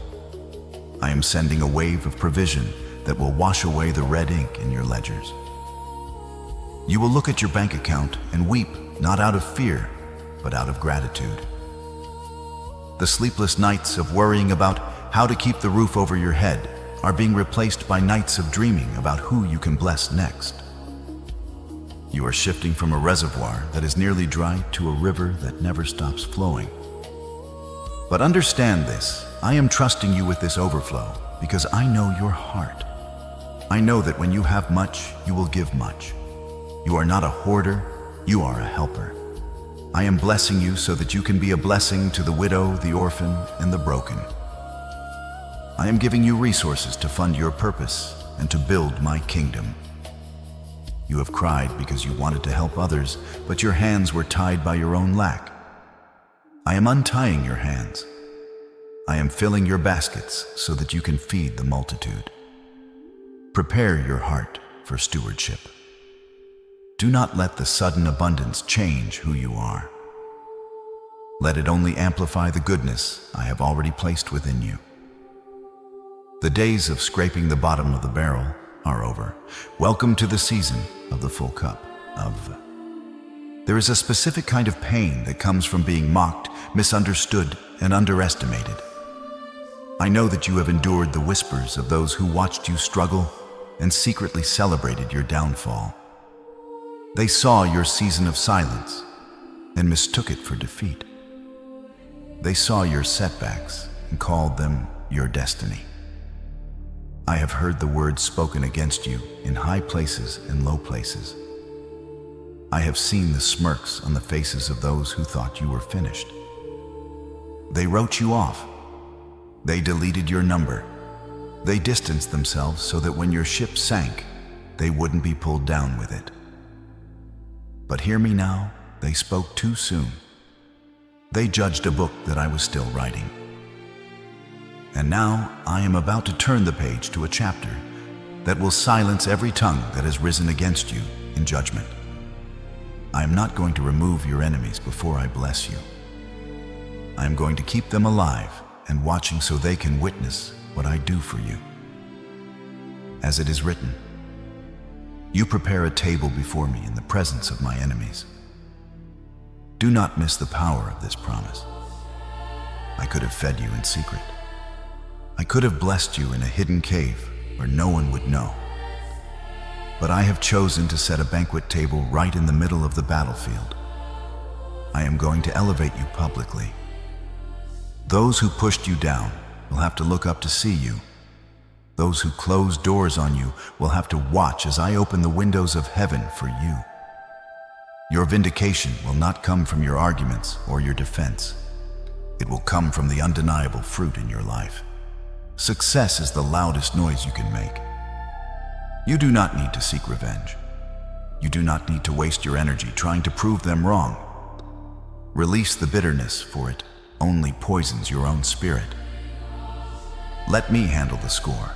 I am sending a wave of provision that will wash away the red ink in your ledgers. You will look at your bank account and weep, not out of fear, but out of gratitude. The sleepless nights of worrying about how to keep the roof over your head are being replaced by nights of dreaming about who you can bless next. You are shifting from a reservoir that is nearly dry to a river that never stops flowing. But understand this, I am trusting you with this overflow because I know your heart. I know that when you have much, you will give much. You are not a hoarder, you are a helper. I am blessing you so that you can be a blessing to the widow, the orphan, and the broken. I am giving you resources to fund your purpose and to build my kingdom. You have cried because you wanted to help others, but your hands were tied by your own lack. I am untying your hands. I am filling your baskets so that you can feed the multitude. Prepare your heart for stewardship. Do not let the sudden abundance change who you are. Let it only amplify the goodness I have already placed within you. The days of scraping the bottom of the barrel are over. Welcome to the season of the full cup of. There is a specific kind of pain that comes from being mocked, misunderstood, and underestimated. I know that you have endured the whispers of those who watched you struggle and secretly celebrated your downfall. They saw your season of silence and mistook it for defeat. They saw your setbacks and called them your destiny. I have heard the words spoken against you in high places and low places. I have seen the smirks on the faces of those who thought you were finished. They wrote you off. They deleted your number. They distanced themselves so that when your ship sank, they wouldn't be pulled down with it. But hear me now, they spoke too soon. They judged a book that I was still writing. And now I am about to turn the page to a chapter that will silence every tongue that has risen against you in judgment. I am not going to remove your enemies before I bless you. I am going to keep them alive and watching so they can witness what I do for you. As it is written, you prepare a table before me in the presence of my enemies. Do not miss the power of this promise. I could have fed you in secret. I could have blessed you in a hidden cave where no one would know. But I have chosen to set a banquet table right in the middle of the battlefield. I am going to elevate you publicly. Those who pushed you down will have to look up to see you. Those who closed doors on you will have to watch as I open the windows of heaven for you. Your vindication will not come from your arguments or your defense. It will come from the undeniable fruit in your life. Success is the loudest noise you can make. You do not need to seek revenge. You do not need to waste your energy trying to prove them wrong. Release the bitterness, for it only poisons your own spirit. Let me handle the score.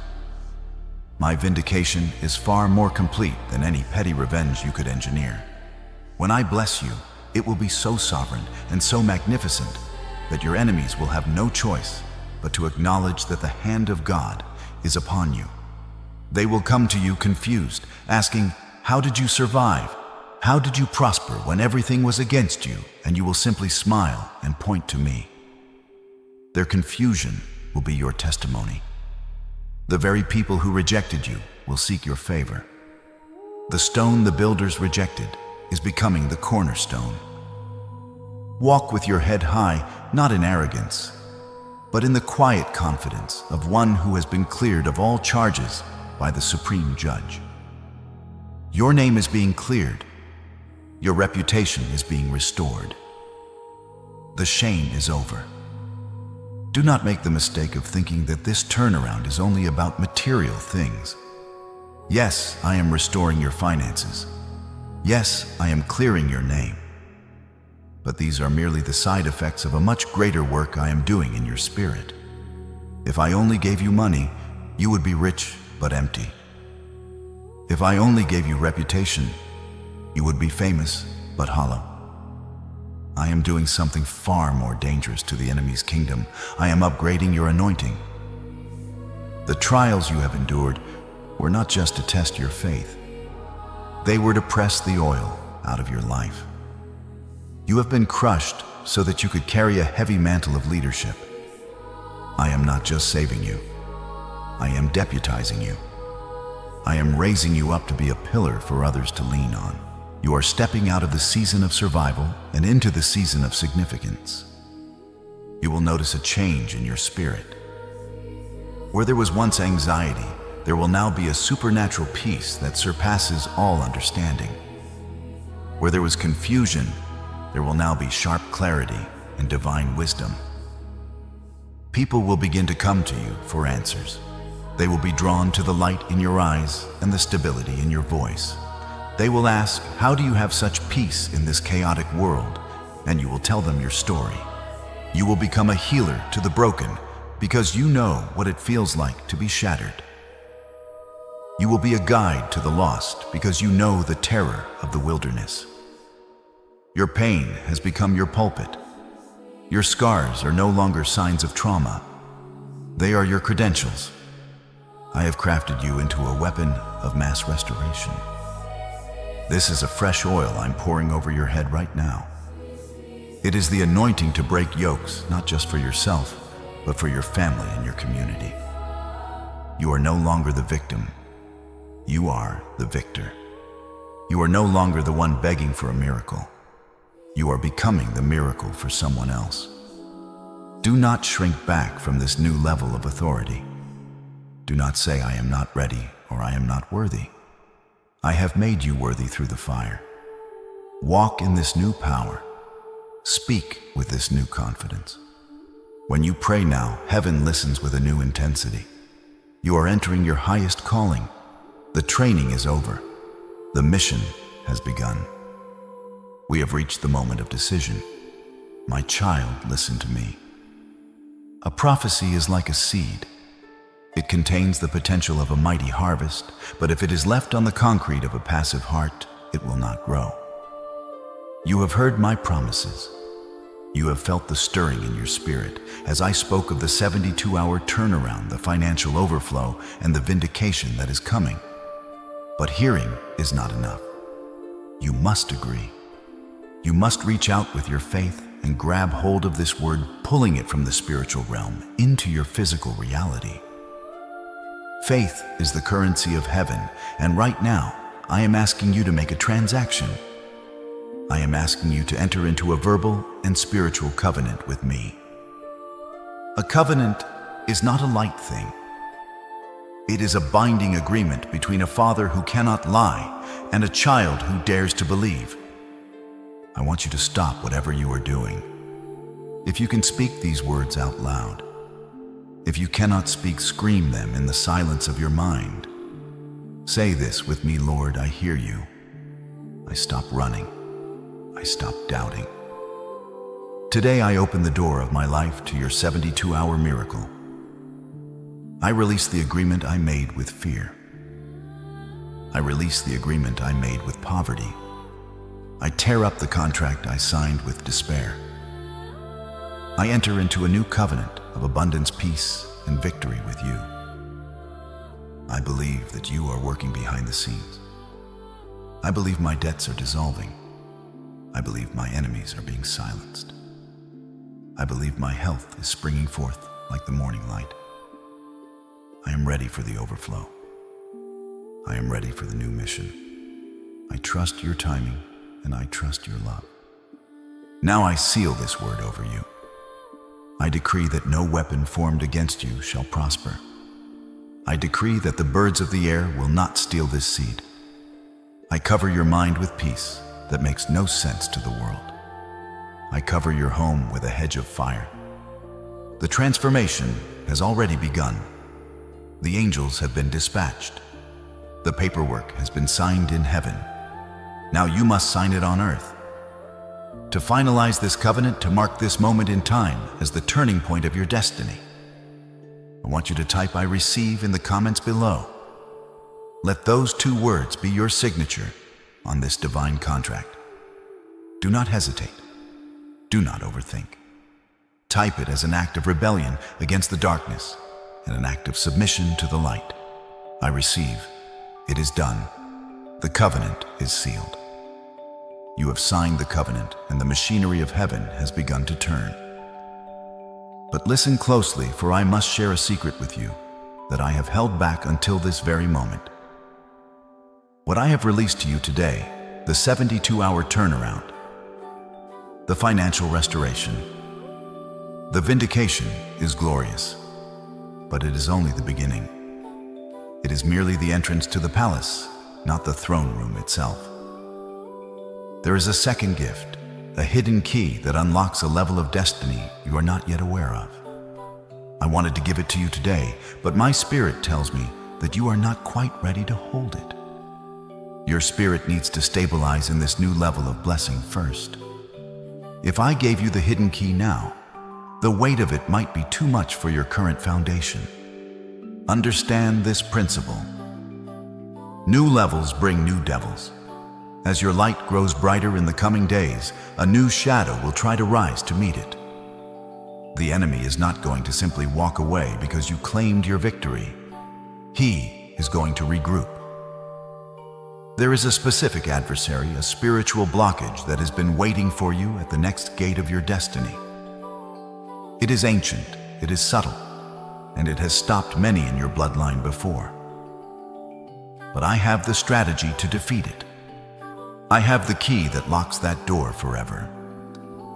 My vindication is far more complete than any petty revenge you could engineer. When I bless you, it will be so sovereign and so magnificent that your enemies will have no choice but to acknowledge that the hand of God is upon you. They will come to you confused, asking, "How did you survive? How did you prosper when everything was against you?" And you will simply smile and point to me. Their confusion will be your testimony. The very people who rejected you will seek your favor. The stone the builders rejected is becoming the cornerstone. Walk with your head high, not in arrogance, but in the quiet confidence of one who has been cleared of all charges by the Supreme Judge. Your name is being cleared. Your reputation is being restored. The shame is over. Do not make the mistake of thinking that this turnaround is only about material things. Yes, I am restoring your finances. Yes, I am clearing your name. But these are merely the side effects of a much greater work I am doing in your spirit. If I only gave you money, you would be rich but empty. If I only gave you reputation, you would be famous but hollow. I am doing something far more dangerous to the enemy's kingdom. I am upgrading your anointing. The trials you have endured were not just to test your faith. They were to press the oil out of your life. You have been crushed so that you could carry a heavy mantle of leadership. I am not just saving you. I am deputizing you. I am raising you up to be a pillar for others to lean on. You are stepping out of the season of survival and into the season of significance. You will notice a change in your spirit. Where there was once anxiety, there will now be a supernatural peace that surpasses all understanding. Where there was confusion, there will now be sharp clarity and divine wisdom. People will begin to come to you for answers. They will be drawn to the light in your eyes and the stability in your voice. They will ask, "How do you have such peace in this chaotic world?" And you will tell them your story. You will become a healer to the broken because you know what it feels like to be shattered. You will be a guide to the lost because you know the terror of the wilderness. Your pain has become your pulpit. Your scars are no longer signs of trauma. They are your credentials. I have crafted you into a weapon of mass restoration. This is a fresh oil I'm pouring over your head right now. It is the anointing to break yokes, not just for yourself, but for your family and your community. You are no longer the victim. You are the victor. You are no longer the one begging for a miracle. You are becoming the miracle for someone else. Do not shrink back from this new level of authority. Do not say, "I am not ready," or "I am not worthy." I have made you worthy through the fire. Walk in this new power. Speak with this new confidence. When you pray now, heaven listens with a new intensity. You are entering your highest calling. The training is over. The mission has begun. We have reached the moment of decision. My child, listen to me. A prophecy is like a seed. It contains the potential of a mighty harvest, but if it is left on the concrete of a passive heart, it will not grow. You have heard my promises. You have felt the stirring in your spirit as I spoke of the 72-hour turnaround, the financial overflow, and the vindication that is coming. But hearing is not enough. You must agree. You must reach out with your faith and grab hold of this word, pulling it from the spiritual realm into your physical reality. Faith is the currency of heaven, and right now, I am asking you to make a transaction. I am asking you to enter into a verbal and spiritual covenant with me. A covenant is not a light thing. It is a binding agreement between a father who cannot lie and a child who dares to believe. I want you to stop whatever you are doing. If you can speak these words out loud. If you cannot speak, scream them in the silence of your mind. Say this with me, Lord, I hear you. I stop running. I stop doubting. Today I open the door of my life to your 72-hour miracle. I release the agreement I made with fear. I release the agreement I made with poverty. I tear up the contract I signed with despair. I enter into a new covenant of abundance, peace, and victory with you. I believe that you are working behind the scenes. I believe my debts are dissolving. I believe my enemies are being silenced. I believe my health is springing forth like the morning light. I am ready for the overflow. I am ready for the new mission. I trust your timing and I trust your love. Now I seal this word over you. I decree that no weapon formed against you shall prosper. I decree that the birds of the air will not steal this seed. I cover your mind with peace that makes no sense to the world. I cover your home with a hedge of fire. The transformation has already begun. The angels have been dispatched. The paperwork has been signed in heaven. Now you must sign it on earth. To finalize this covenant, to mark this moment in time as the turning point of your destiny, I want you to type "I receive" in the comments below. Let those 2 words be your signature on this divine contract. Do not hesitate. Do not overthink. Type it as an act of rebellion against the darkness and an act of submission to the light. I receive. It is done. The covenant is sealed. You have signed the covenant and the machinery of heaven has begun to turn. But listen closely, for I must share a secret with you that I have held back until this very moment. What I have released to you today, the 72-hour turnaround, the financial restoration, the vindication is glorious, but it is only the beginning. It is merely the entrance to the palace, not the throne room itself. There is a second gift, a hidden key that unlocks a level of destiny you are not yet aware of. I wanted to give it to you today, but my spirit tells me that you are not quite ready to hold it. Your spirit needs to stabilize in this new level of blessing first. If I gave you the hidden key now, the weight of it might be too much for your current foundation. Understand this principle. New levels bring new devils. As your light grows brighter in the coming days, a new shadow will try to rise to meet it. The enemy is not going to simply walk away because you claimed your victory. He is going to regroup. There is a specific adversary, a spiritual blockage that has been waiting for you at the next gate of your destiny. It is ancient, it is subtle, and it has stopped many in your bloodline before. But I have the strategy to defeat it. I have the key that locks that door forever.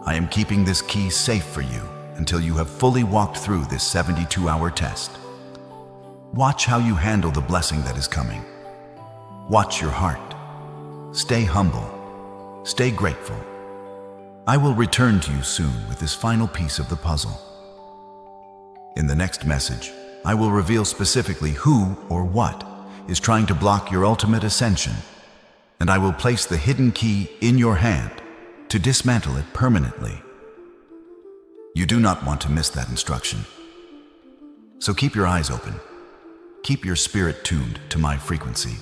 I am keeping this key safe for you until you have fully walked through this 72-hour test. Watch how you handle the blessing that is coming. Watch your heart. Stay humble. Stay grateful. I will return to you soon with this final piece of the puzzle. In the next message, I will reveal specifically who or what is trying to block your ultimate ascension, and I will place the hidden key in your hand to dismantle it permanently. You do not want to miss that instruction. So keep your eyes open. Keep your spirit tuned to my frequency.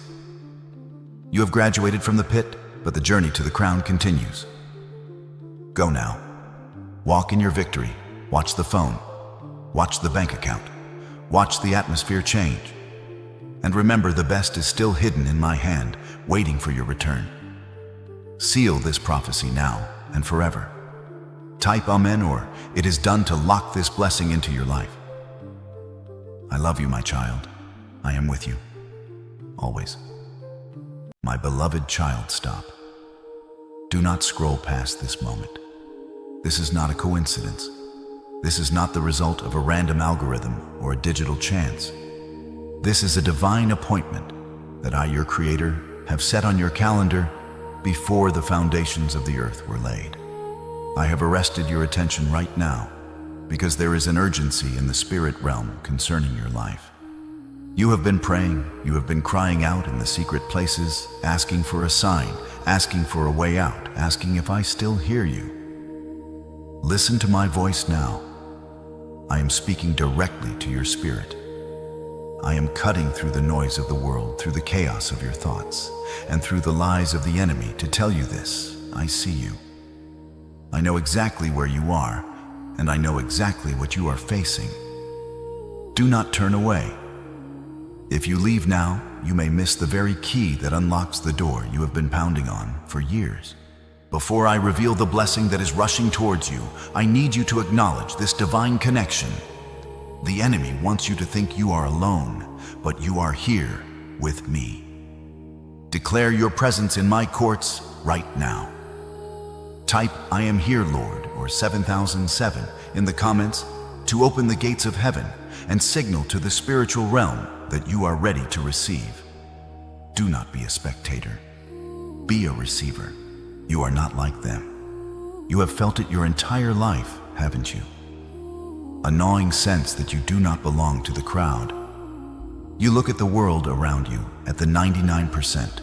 You have graduated from the pit, but the journey to the crown continues. Go now. Walk in your victory. Watch the phone. Watch the bank account. Watch the atmosphere change. And remember, the best is still hidden in my hand, waiting for your return. Seal this prophecy now and forever. Type Amen, or it is done, to lock this blessing into your life. I love you, my child. I am with you. Always. My beloved child, stop. Do not scroll past this moment. This is not a coincidence. This is not the result of a random algorithm or a digital chance. This is a divine appointment that I, your Creator, have set on your calendar before the foundations of the earth were laid. I have arrested your attention right now because there is an urgency in the spirit realm concerning your life. You have been praying, you have been crying out in the secret places, asking for a sign, asking for a way out, asking if I still hear you. Listen to my voice now. I am speaking directly to your spirit. I am cutting through the noise of the world, through the chaos of your thoughts, and through the lies of the enemy to tell you this: I see you. I know exactly where you are, and I know exactly what you are facing. Do not turn away. If you leave now, you may miss the very key that unlocks the door you have been pounding on for years. Before I reveal the blessing that is rushing towards you, I need you to acknowledge this divine connection. The enemy wants you to think you are alone, but you are here with me. Declare your presence in my courts right now. Type "I am here, Lord," or 7007 in the comments to open the gates of heaven and signal to the spiritual realm that you are ready to receive. Do not be a spectator. Be a receiver. You are not like them. You have felt it your entire life, haven't you? A gnawing sense that you do not belong to the crowd. You look at the world around you, at the 99%,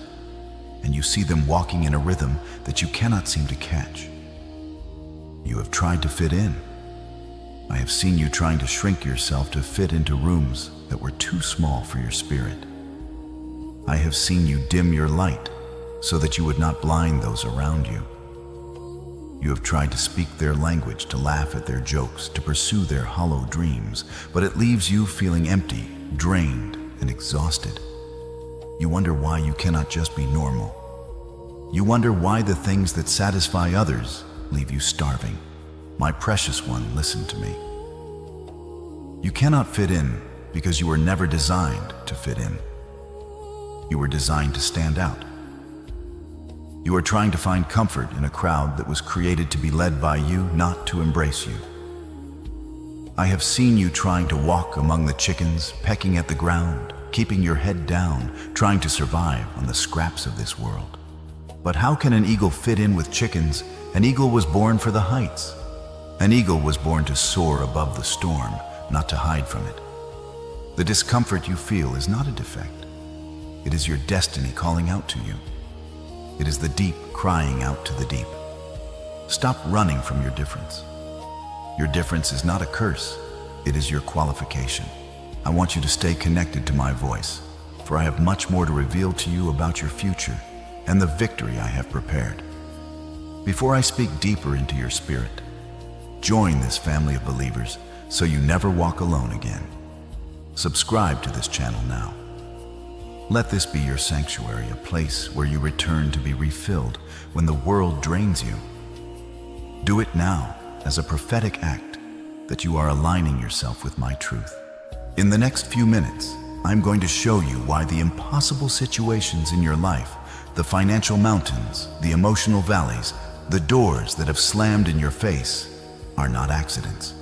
and you see them walking in a rhythm that you cannot seem to catch. You have tried to fit in. I have seen you trying to shrink yourself to fit into rooms that were too small for your spirit. I have seen you dim your light so that you would not blind those around you. You have tried to speak their language, to laugh at their jokes, to pursue their hollow dreams, but it leaves you feeling empty, drained, and exhausted. You wonder why you cannot just be normal. You wonder why the things that satisfy others leave you starving. My precious one, listen to me. You cannot fit in because you were never designed to fit in. You were designed to stand out. You are trying to find comfort in a crowd that was created to be led by you, not to embrace you. I have seen you trying to walk among the chickens, pecking at the ground, keeping your head down, trying to survive on the scraps of this world. But how can an eagle fit in with chickens? An eagle was born for the heights. An eagle was born to soar above the storm, not to hide from it. The discomfort you feel is not a defect. It is your destiny calling out to you. It is the deep crying out to the deep. Stop running from your difference. Your difference is not a curse. It is your qualification. I want you to stay connected to my voice, for I have much more to reveal to you about your future and the victory I have prepared. Before I speak deeper into your spirit, join this family of believers so you never walk alone again. Subscribe to this channel now. Let this be your sanctuary, a place where you return to be refilled when the world drains you. Do it now as a prophetic act that you are aligning yourself with my truth. In the next few minutes, I'm going to show you why the impossible situations in your life, the financial mountains, the emotional valleys, the doors that have slammed in your face are not accidents.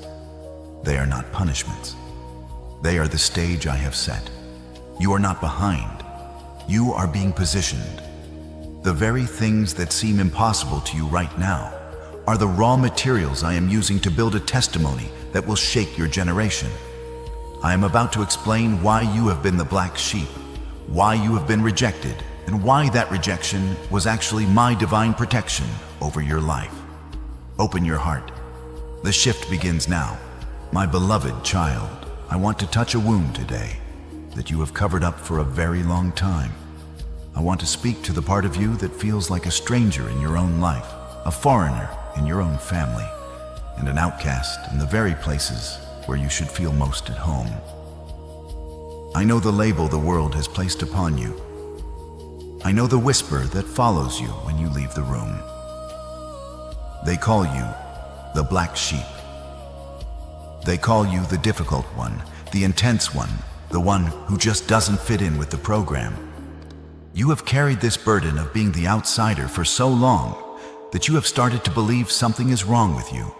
They are not punishments. They are the stage I have set. You are not behind. You are being positioned. The very things that seem impossible to you right now are the raw materials I am using to build a testimony that will shake your generation. I am about to explain why you have been the black sheep, why you have been rejected, and why that rejection was actually my divine protection over your life. Open your heart. The shift begins now. My beloved child, I want to touch a wound today that you have covered up for a very long time. I want to speak to the part of you that feels like a stranger in your own life, a foreigner in your own family, and an outcast in the very places where you should feel most at home. I know the label the world has placed upon you. I know the whisper that follows you when you leave the room. They call you the black sheep. They call you the difficult one, the intense one, the one who just doesn't fit in with the program. You have carried this burden of being the outsider for so long that you have started to believe something is wrong with you.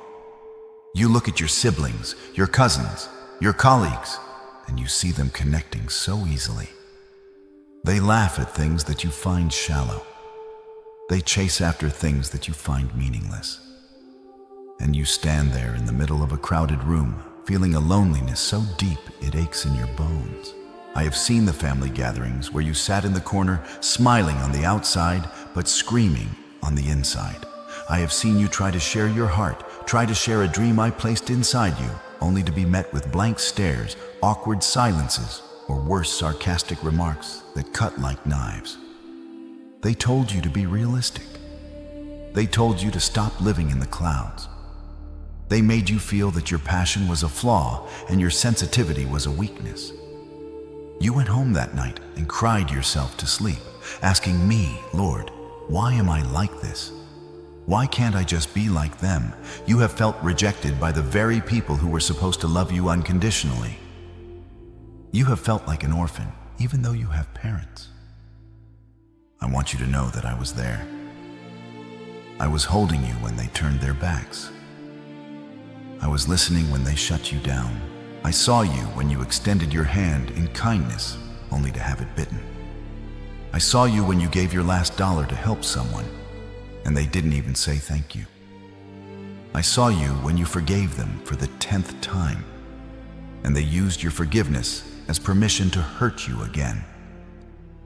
You look at your siblings, your cousins, your colleagues, and you see them connecting so easily. They laugh at things that you find shallow. They chase after things that you find meaningless. And you stand there in the middle of a crowded room, feeling a loneliness so deep it aches in your bones. I have seen the family gatherings where you sat in the corner, smiling on the outside, but screaming on the inside. I have seen you try to share your heart, try to share a dream I placed inside you, only to be met with blank stares, awkward silences, or worse, sarcastic remarks that cut like knives. They told you to be realistic. They told you to stop living in the clouds. They made you feel that your passion was a flaw and your sensitivity was a weakness. You went home that night and cried yourself to sleep, asking me, Lord, why am I like this? Why can't I just be like them? You have felt rejected by the very people who were supposed to love you unconditionally. You have felt like an orphan, even though you have parents. I want you to know that I was there. I was holding you when they turned their backs. I was listening when they shut you down. I saw you when you extended your hand in kindness, only to have it bitten. I saw you when you gave your last dollar to help someone, and they didn't even say thank you. I saw you when you forgave them for the 10th time, and they used your forgiveness as permission to hurt you again.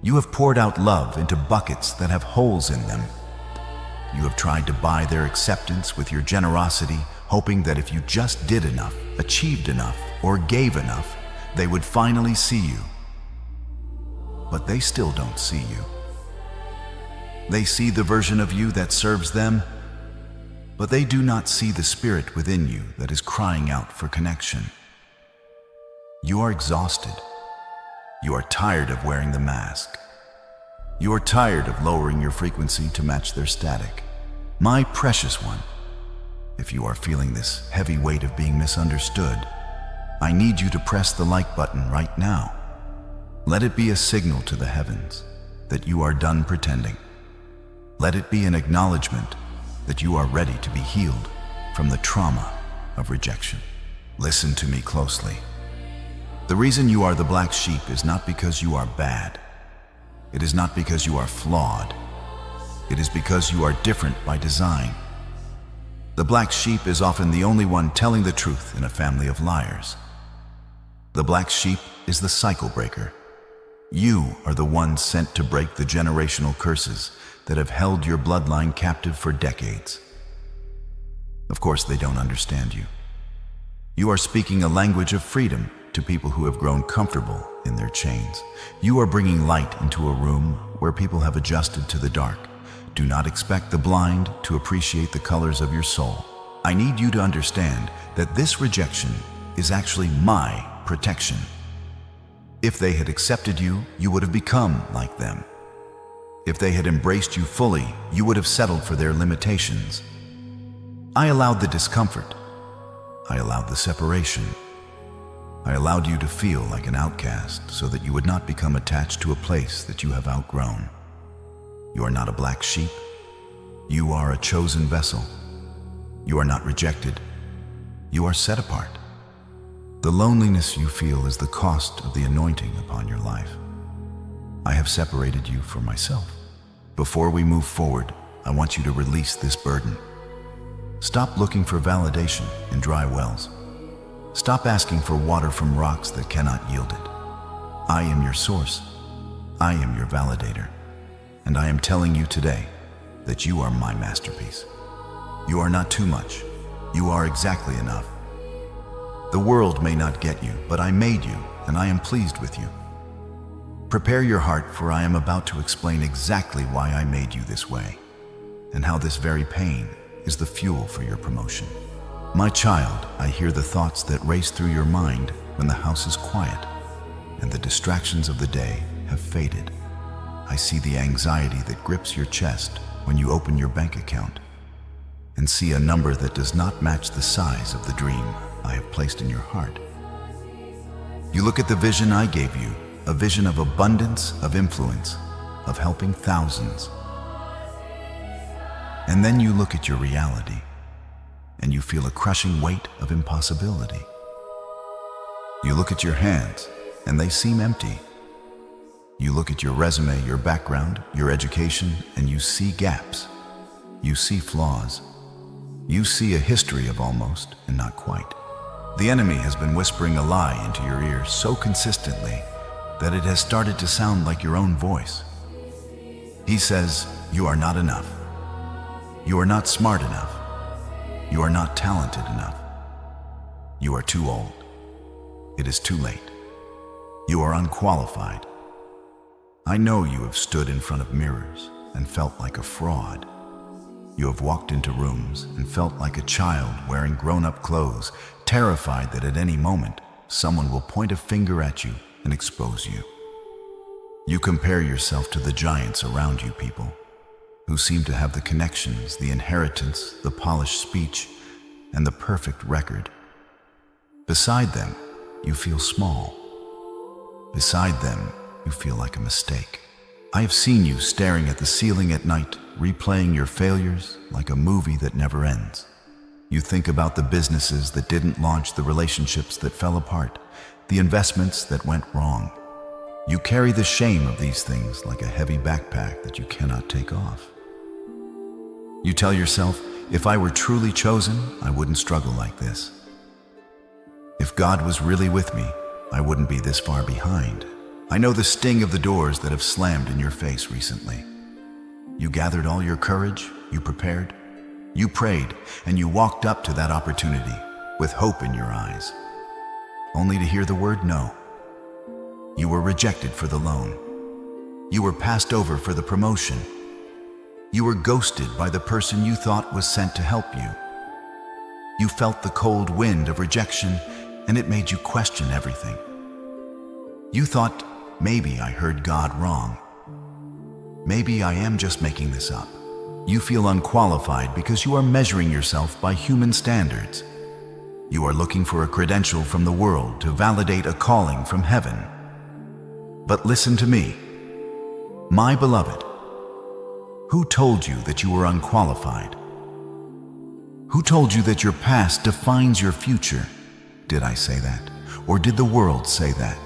You have poured out love into buckets that have holes in them. You have tried to buy their acceptance with your generosity, hoping that if you just did enough, achieved enough, or gave enough, they would finally see you. But they still don't see you. They see the version of you that serves them, but they do not see the spirit within you that is crying out for connection. You are exhausted. You are tired of wearing the mask. You are tired of lowering your frequency to match their static. My precious one, if you are feeling this heavy weight of being misunderstood, I need you to press the like button right now. Let it be a signal to the heavens that you are done pretending. Let it be an acknowledgement that you are ready to be healed from the trauma of rejection. Listen to me closely. The reason you are the black sheep is not because you are bad. It is not because you are flawed. It is because you are different by design. The black sheep is often the only one telling the truth in a family of liars. The black sheep is the cycle breaker. You are the one sent to break the generational curses that have held your bloodline captive for decades. Of course, they don't understand you. You are speaking a language of freedom to people who have grown comfortable in their chains. You are bringing light into a room where people have adjusted to the dark. Do not expect the blind to appreciate the colors of your soul. I need you to understand that this rejection is actually my protection. If they had accepted you, you would have become like them. If they had embraced you fully, you would have settled for their limitations. I allowed the discomfort. I allowed the separation. I allowed you to feel like an outcast so that you would not become attached to a place that you have outgrown. You are not a black sheep. You are a chosen vessel. You are not rejected. You are set apart. The loneliness you feel is the cost of the anointing upon your life. I have separated you for myself. Before we move forward, I want you to release this burden. Stop looking for validation in dry wells. Stop asking for water from rocks that cannot yield it. I am your source. I am your validator. And I am telling you today that you are my masterpiece. You are not too much. You are exactly enough. The world may not get you, but I made you, and I am pleased with you. Prepare your heart, for I am about to explain exactly why I made you this way, and how this very pain is the fuel for your promotion. My child, I hear the thoughts that race through your mind when the house is quiet, and the distractions of the day have faded. I see the anxiety that grips your chest when you open your bank account, and see a number that does not match the size of the dream I have placed in your heart. You look at the vision I gave you, a vision of abundance, of influence, of helping thousands. And then you look at your reality, and you feel a crushing weight of impossibility. You look at your hands, and they seem empty. You look at your resume, your background, your education, and you see gaps. You see flaws. You see a history of almost and not quite. The enemy has been whispering a lie into your ear so consistently that it has started to sound like your own voice. He says, you are not enough. You are not smart enough. You are not talented enough. You are too old. It is too late. You are unqualified. I know you have stood in front of mirrors and felt like a fraud. You have walked into rooms and felt like a child wearing grown-up clothes, terrified that at any moment someone will point a finger at you and expose you. You compare yourself to the giants around you, people who seem to have the connections, the inheritance, the polished speech, and the perfect record. Beside them, you feel small. Beside them, you feel like a mistake. I have seen you staring at the ceiling at night, replaying your failures like a movie that never ends. You think about the businesses that didn't launch, the relationships that fell apart, the investments that went wrong. You carry the shame of these things like a heavy backpack that you cannot take off. You tell yourself, if I were truly chosen, I wouldn't struggle like this. If God was really with me, I wouldn't be this far behind. I know the sting of the doors that have slammed in your face recently. You gathered all your courage, you prepared, you prayed, and you walked up to that opportunity with hope in your eyes, only to hear the word no. You were rejected for the loan. You were passed over for the promotion. You were ghosted by the person you thought was sent to help you. You felt the cold wind of rejection, and it made you question everything. You thought, maybe I heard God wrong. Maybe I am just making this up. You feel unqualified because you are measuring yourself by human standards. You are looking for a credential from the world to validate a calling from heaven. But listen to me, my beloved. Who told you that you were unqualified? Who told you that your past defines your future? Did I say that? Or did the world say that?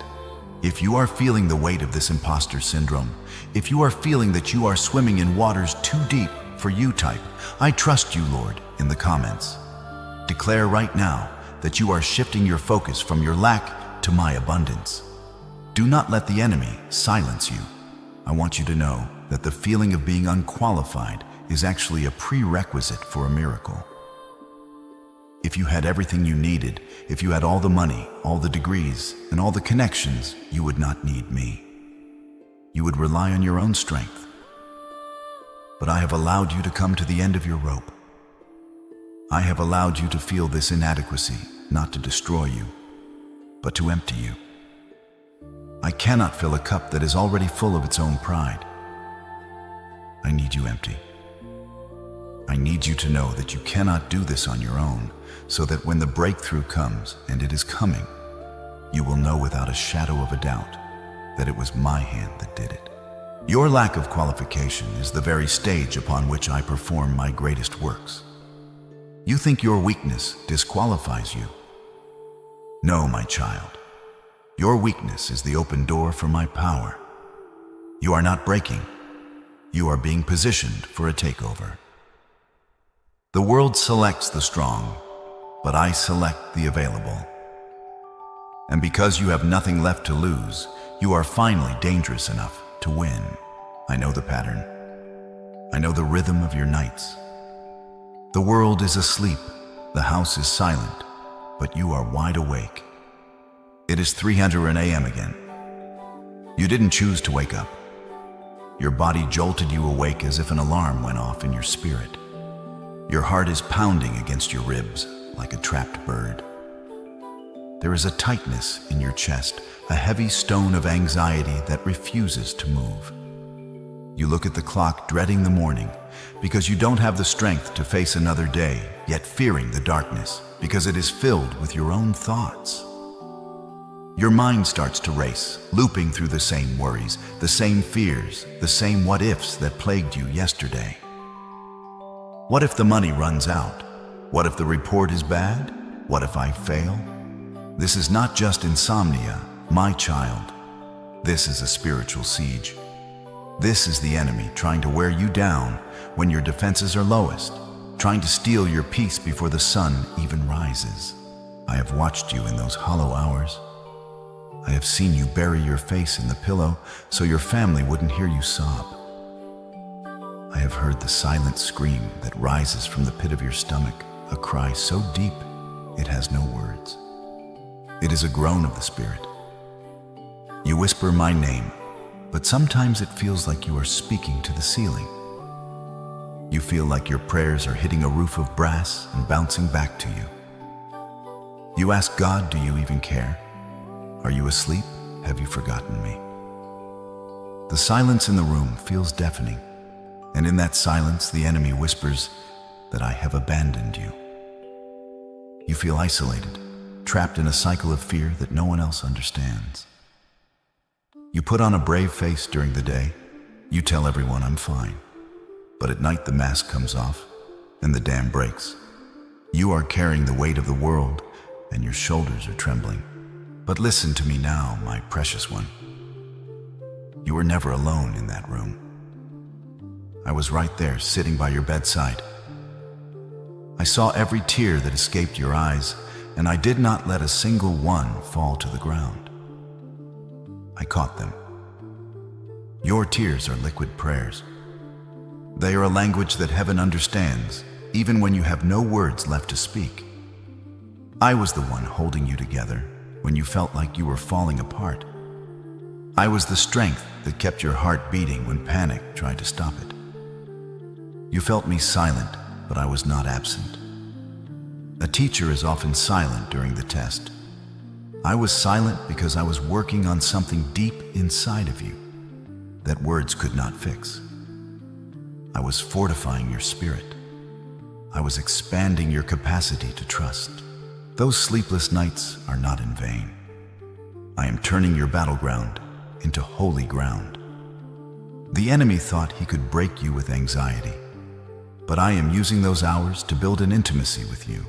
If you are feeling the weight of this imposter syndrome, if you are feeling that you are swimming in waters too deep for you, type, I trust you, Lord, in the comments. Declare right now that you are shifting your focus from your lack to my abundance. Do not let the enemy silence you. I want you to know that the feeling of being unqualified is actually a prerequisite for a miracle. If you had everything you needed, if you had all the money, all the degrees, and all the connections, you would not need me. You would rely on your own strength. But I have allowed you to come to the end of your rope. I have allowed you to feel this inadequacy, not to destroy you, but to empty you. I cannot fill a cup that is already full of its own pride. I need you empty. I need you to know that you cannot do this on your own, so that when the breakthrough comes, and it is coming, you will know without a shadow of a doubt that it was my hand that did it. Your lack of qualification is the very stage upon which I perform my greatest works. You think your weakness disqualifies you. No, my child. Your weakness is the open door for my power. You are not breaking. You are being positioned for a takeover. The world selects the strong, but I select the available. And because you have nothing left to lose, you are finally dangerous enough to win. I know the pattern. I know the rhythm of your nights. The world is asleep, the house is silent, but you are wide awake. It is 300 a.m. again. You didn't choose to wake up. Your body jolted you awake as if an alarm went off in your spirit. Your heart is pounding against your ribs like a trapped bird. There is a tightness in your chest, a heavy stone of anxiety that refuses to move. You look at the clock, dreading the morning, because you don't have the strength to face another day, yet fearing the darkness, because it is filled with your own thoughts. Your mind starts to race, looping through the same worries, the same fears, the same what-ifs that plagued you yesterday. What if the money runs out? What if the report is bad? What if I fail? This is not just insomnia, my child. This is a spiritual siege. This is the enemy trying to wear you down when your defenses are lowest, trying to steal your peace before the sun even rises. I have watched you in those hollow hours. I have seen you bury your face in the pillow so your family wouldn't hear you sob. I have heard the silent scream that rises from the pit of your stomach, a cry so deep it has no words. It is a groan of the spirit. You whisper my name, but sometimes it feels like you are speaking to the ceiling. You feel like your prayers are hitting a roof of brass and bouncing back to you. You ask God, do you even care? Are you asleep? Have you forgotten me? The silence in the room feels deafening, and in that silence the enemy whispers that I have abandoned you. You feel isolated, trapped in a cycle of fear that no one else understands. You put on a brave face during the day. You tell everyone I'm fine. But at night the mask comes off and the dam breaks. You are carrying the weight of the world and your shoulders are trembling. But listen to me now, my precious one. You were never alone in that room. I was right there, sitting by your bedside. I saw every tear that escaped your eyes, and I did not let a single one fall to the ground. I caught them. Your tears are liquid prayers. They are a language that heaven understands, even when you have no words left to speak. I was the one holding you together when you felt like you were falling apart. I was the strength that kept your heart beating when panic tried to stop it. You felt me silent, but I was not absent. A teacher is often silent during the test. I was silent because I was working on something deep inside of you that words could not fix. I was fortifying your spirit. I was expanding your capacity to trust. Those sleepless nights are not in vain. I am turning your battleground into holy ground. The enemy thought he could break you with anxiety, but I am using those hours to build an intimacy with you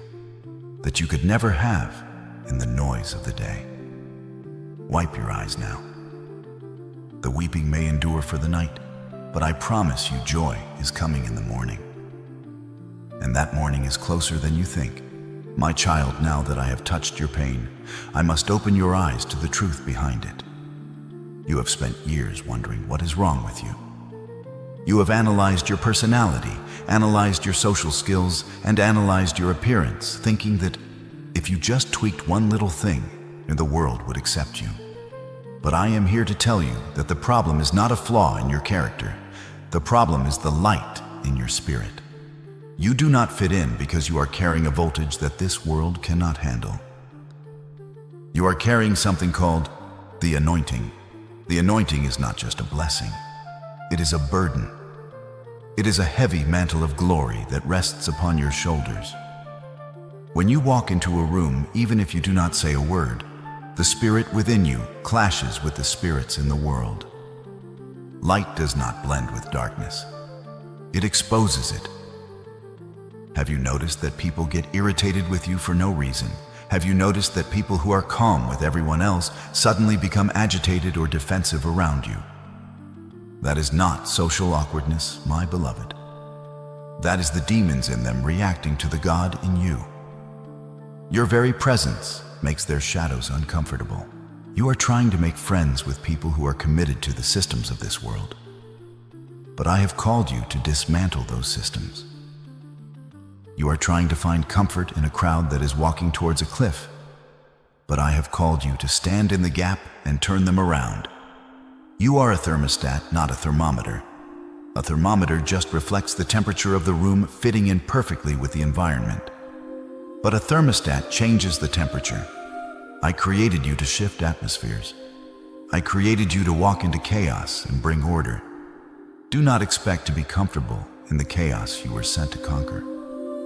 that you could never have in the noise of the day. Wipe your eyes now. The weeping may endure for the night, but I promise you joy is coming in the morning. And that morning is closer than you think. My child, now that I have touched your pain, I must open your eyes to the truth behind it. You have spent years wondering what is wrong with you. You have analyzed your personality, analyzed your social skills, and analyzed your appearance, thinking that if you just tweaked one little thing, the world would accept you. But I am here to tell you that the problem is not a flaw in your character. The problem is the light in your spirit. You do not fit in because you are carrying a voltage that this world cannot handle. You are carrying something called the anointing. The anointing is not just a blessing. It is a burden. It is a heavy mantle of glory that rests upon your shoulders. When you walk into a room, even if you do not say a word, the spirit within you clashes with the spirits in the world. Light does not blend with darkness. It exposes it. Have you noticed that people get irritated with you for no reason? Have you noticed that people who are calm with everyone else suddenly become agitated or defensive around you? That is not social awkwardness, my beloved. That is the demons in them reacting to the God in you. Your very presence makes their shadows uncomfortable. You are trying to make friends with people who are committed to the systems of this world. But I have called you to dismantle those systems. You are trying to find comfort in a crowd that is walking towards a cliff. But I have called you to stand in the gap and turn them around. You are a thermostat, not a thermometer. A thermometer just reflects the temperature of the room, fitting in perfectly with the environment. But a thermostat changes the temperature. I created you to shift atmospheres. I created you to walk into chaos and bring order. Do not expect to be comfortable in the chaos you were sent to conquer.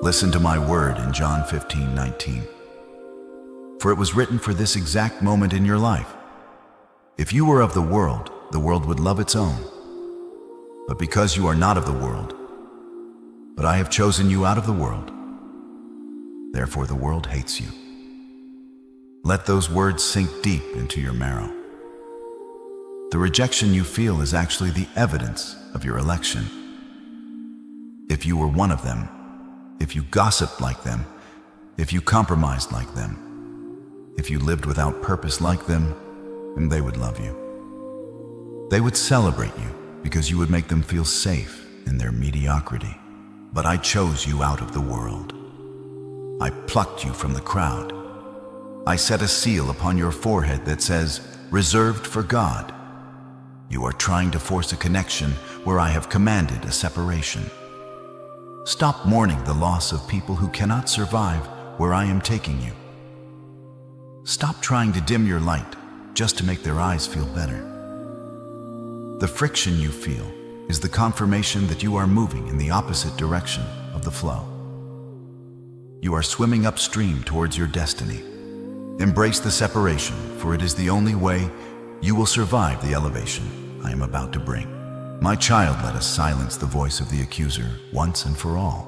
Listen to my word in John 15:19. For it was written for this exact moment in your life. If you were of the world would love its own. But because you are not of the world, but I have chosen you out of the world, therefore the world hates you. Let those words sink deep into your marrow. The rejection you feel is actually the evidence of your election. If you were one of them, if you gossiped like them, if you compromised like them, if you lived without purpose like them, and they would love you. They would celebrate you because you would make them feel safe in their mediocrity. But I chose you out of the world. I plucked you from the crowd. I set a seal upon your forehead that says, "Reserved for God." You are trying to force a connection where I have commanded a separation. Stop mourning the loss of people who cannot survive where I am taking you. Stop trying to dim your light just to make their eyes feel better. The friction you feel is the confirmation that you are moving in the opposite direction of the flow. You are swimming upstream towards your destiny. Embrace the separation, for it is the only way you will survive the elevation I am about to bring. My child, let us silence the voice of the accuser once and for all.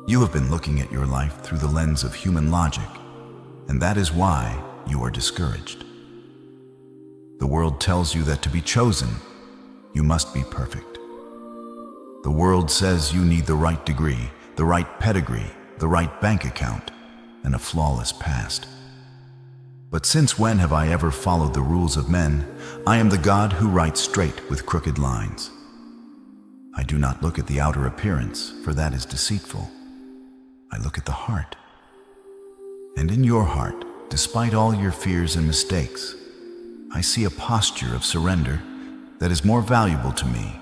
You have been looking at your life through the lens of human logic, and that is why you are discouraged. The world tells you that to be chosen, you must be perfect. The world says you need the right degree, the right pedigree, the right bank account, and a flawless past. But since when have I ever followed the rules of men? I am the God who writes straight with crooked lines. I do not look at the outer appearance, for that is deceitful. I look at the heart. And in your heart, despite all your fears and mistakes, I see a posture of surrender that is more valuable to me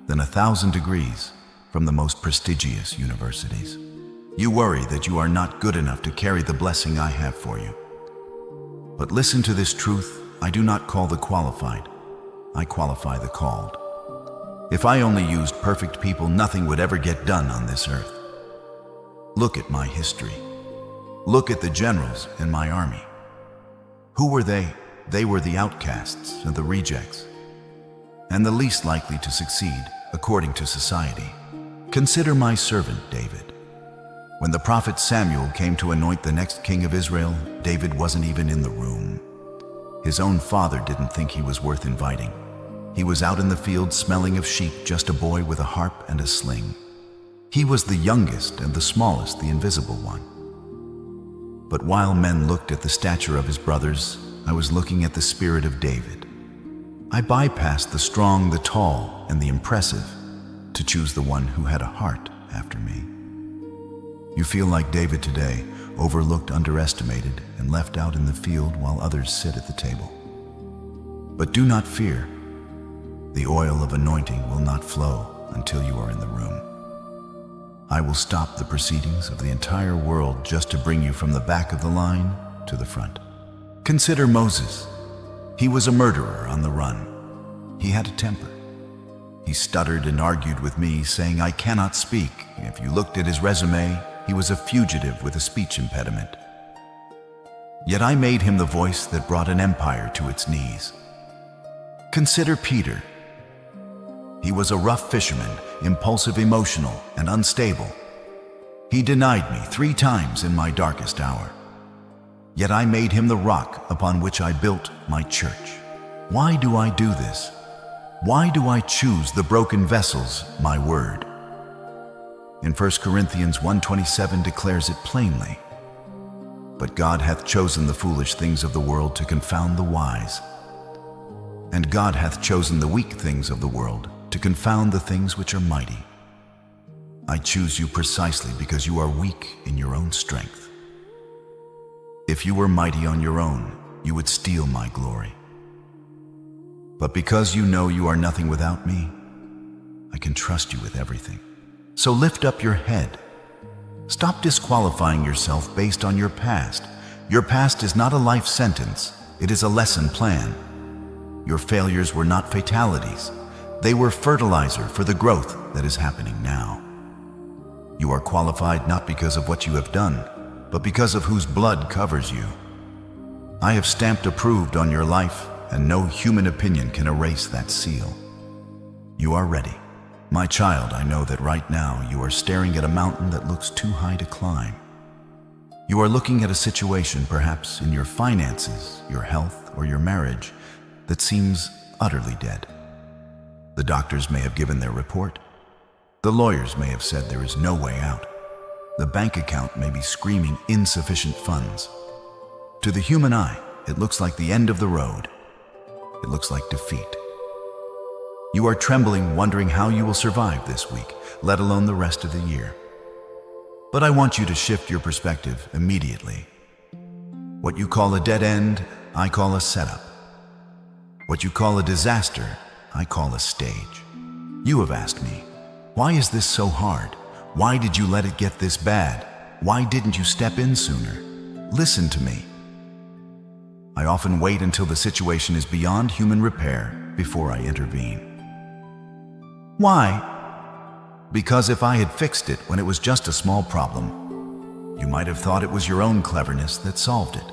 than 1,000 degrees from the most prestigious universities. You worry that you are not good enough to carry the blessing I have for you. But listen to this truth: I do not call the qualified, I qualify the called. If I only used perfect people, nothing would ever get done on this earth. Look at my history. Look at the generals in my army. Who were they? They were the outcasts and the rejects, and the least likely to succeed according to society. Consider my servant David. When the prophet Samuel came to anoint the next king of Israel, David wasn't even in the room. His own father didn't think he was worth inviting. He was out in the field smelling of sheep, just a boy with a harp and a sling. He was the youngest and the smallest, the invisible one. But while men looked at the stature of his brothers, I was looking at the spirit of David. I bypassed the strong, the tall, and the impressive to choose the one who had a heart after me. You feel like David today, overlooked, underestimated, and left out in the field while others sit at the table. But do not fear. The oil of anointing will not flow until you are in the room. I will stop the proceedings of the entire world just to bring you from the back of the line to the front. Consider Moses. He was a murderer on the run. He had a temper. He stuttered and argued with me, saying, "I cannot speak." If you looked at his resume, he was a fugitive with a speech impediment. Yet I made him the voice that brought an empire to its knees. Consider Peter. He was a rough fisherman, impulsive, emotional, and unstable. He denied me 3 times in my darkest hour. Yet I made him the rock upon which I built my church. Why do I do this? Why do I choose the broken vessels, my word? In 1 Corinthians 1:27 declares it plainly. But God hath chosen the foolish things of the world to confound the wise. And God hath chosen the weak things of the world to confound the things which are mighty. I choose you precisely because you are weak in your own strength. If you were mighty on your own, you would steal my glory. But because you know you are nothing without me, I can trust you with everything. So lift up your head. Stop disqualifying yourself based on your past. Your past is not a life sentence, it is a lesson plan. Your failures were not fatalities. They were fertilizer for the growth that is happening now. You are qualified not because of what you have done, but because of whose blood covers you. I have stamped approved on your life, and no human opinion can erase that seal. You are ready. My child, I know that right now you are staring at a mountain that looks too high to climb. You are looking at a situation, perhaps in your finances, your health, or your marriage, that seems utterly dead. The doctors may have given their report. The lawyers may have said there is no way out. The bank account may be screaming insufficient funds. To the human eye, it looks like the end of the road. It looks like defeat. You are trembling, wondering how you will survive this week, let alone the rest of the year. But I want you to shift your perspective immediately. What you call a dead end, I call a setup. What you call a disaster, I call a stage. You have asked me, why is this so hard? Why did you let it get this bad? Why didn't you step in sooner? Listen to me. I often wait until the situation is beyond human repair before I intervene. Why? Because if I had fixed it when it was just a small problem, you might have thought it was your own cleverness that solved it.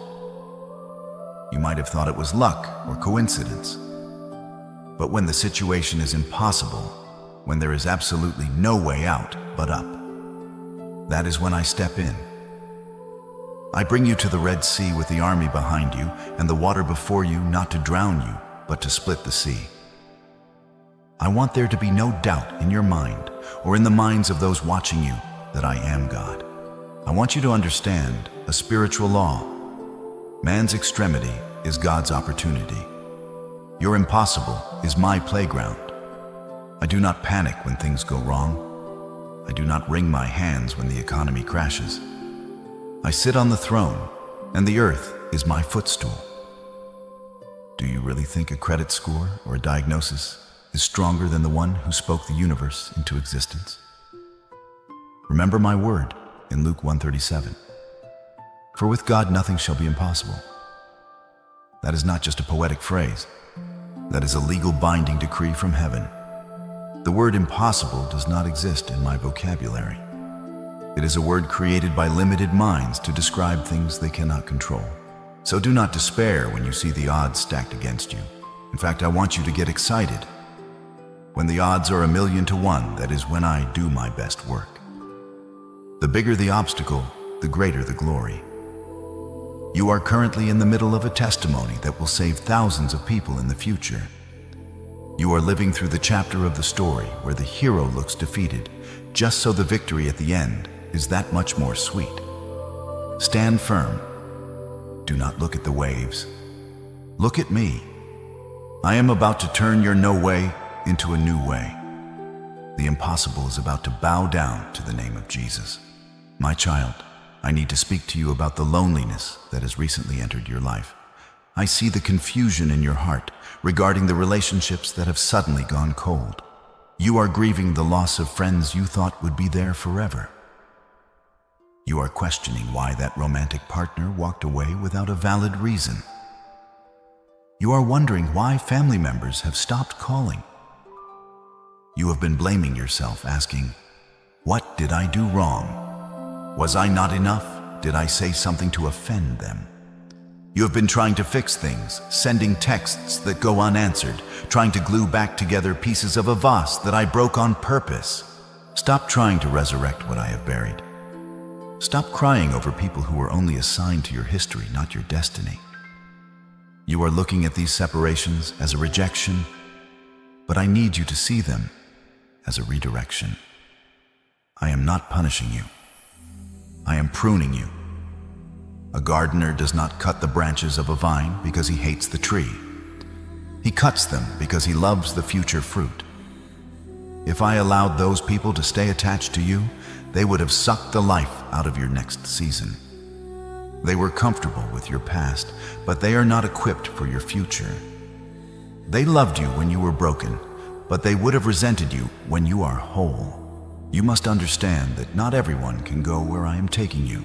You might have thought it was luck or coincidence. But when the situation is impossible, when there is absolutely no way out but up, that is when I step in. I bring you to the Red Sea with the army behind you and the water before you, not to drown you, but to split the sea. I want there to be no doubt in your mind or in the minds of those watching you that I am God. I want you to understand a spiritual law. Man's extremity is God's opportunity. Your impossible is my playground. I do not panic when things go wrong. I do not wring my hands when the economy crashes. I sit on the throne, and the earth is my footstool. Do you really think a credit score or a diagnosis is stronger than the one who spoke the universe into existence? Remember my word in Luke 1:37. For with God nothing shall be impossible. That is not just a poetic phrase. That is a legal binding decree from heaven. The word impossible does not exist in my vocabulary. It is a word created by limited minds to describe things they cannot control. So do not despair when you see the odds stacked against you. In fact, I want you to get excited. When the odds are 1,000,000-1, that is when I do my best work. The bigger the obstacle, the greater the glory. You are currently in the middle of a testimony that will save thousands of people in the future. You are living through the chapter of the story where the hero looks defeated, just so the victory at the end is that much more sweet. Stand firm. Do not look at the waves. Look at me. I am about to turn your no way into a new way. The impossible is about to bow down to the name of Jesus. My child, I need to speak to you about the loneliness that has recently entered your life. I see the confusion in your heart regarding the relationships that have suddenly gone cold. You are grieving the loss of friends you thought would be there forever. You are questioning why that romantic partner walked away without a valid reason. You are wondering why family members have stopped calling. You have been blaming yourself, asking, what did I do wrong? Was I not enough? Did I say something to offend them? You have been trying to fix things, sending texts that go unanswered, trying to glue back together pieces of a vase that I broke on purpose. Stop trying to resurrect what I have buried. Stop crying over people who were only assigned to your history, not your destiny. You are looking at these separations as a rejection, but I need you to see them as a redirection. I am not punishing you. I am pruning you. A gardener does not cut the branches of a vine because he hates the tree. He cuts them because he loves the future fruit. If I allowed those people to stay attached to you, they would have sucked the life out of your next season. They were comfortable with your past, but they are not equipped for your future. They loved you when you were broken, but they would have resented you when you are whole. You must understand that not everyone can go where I am taking you.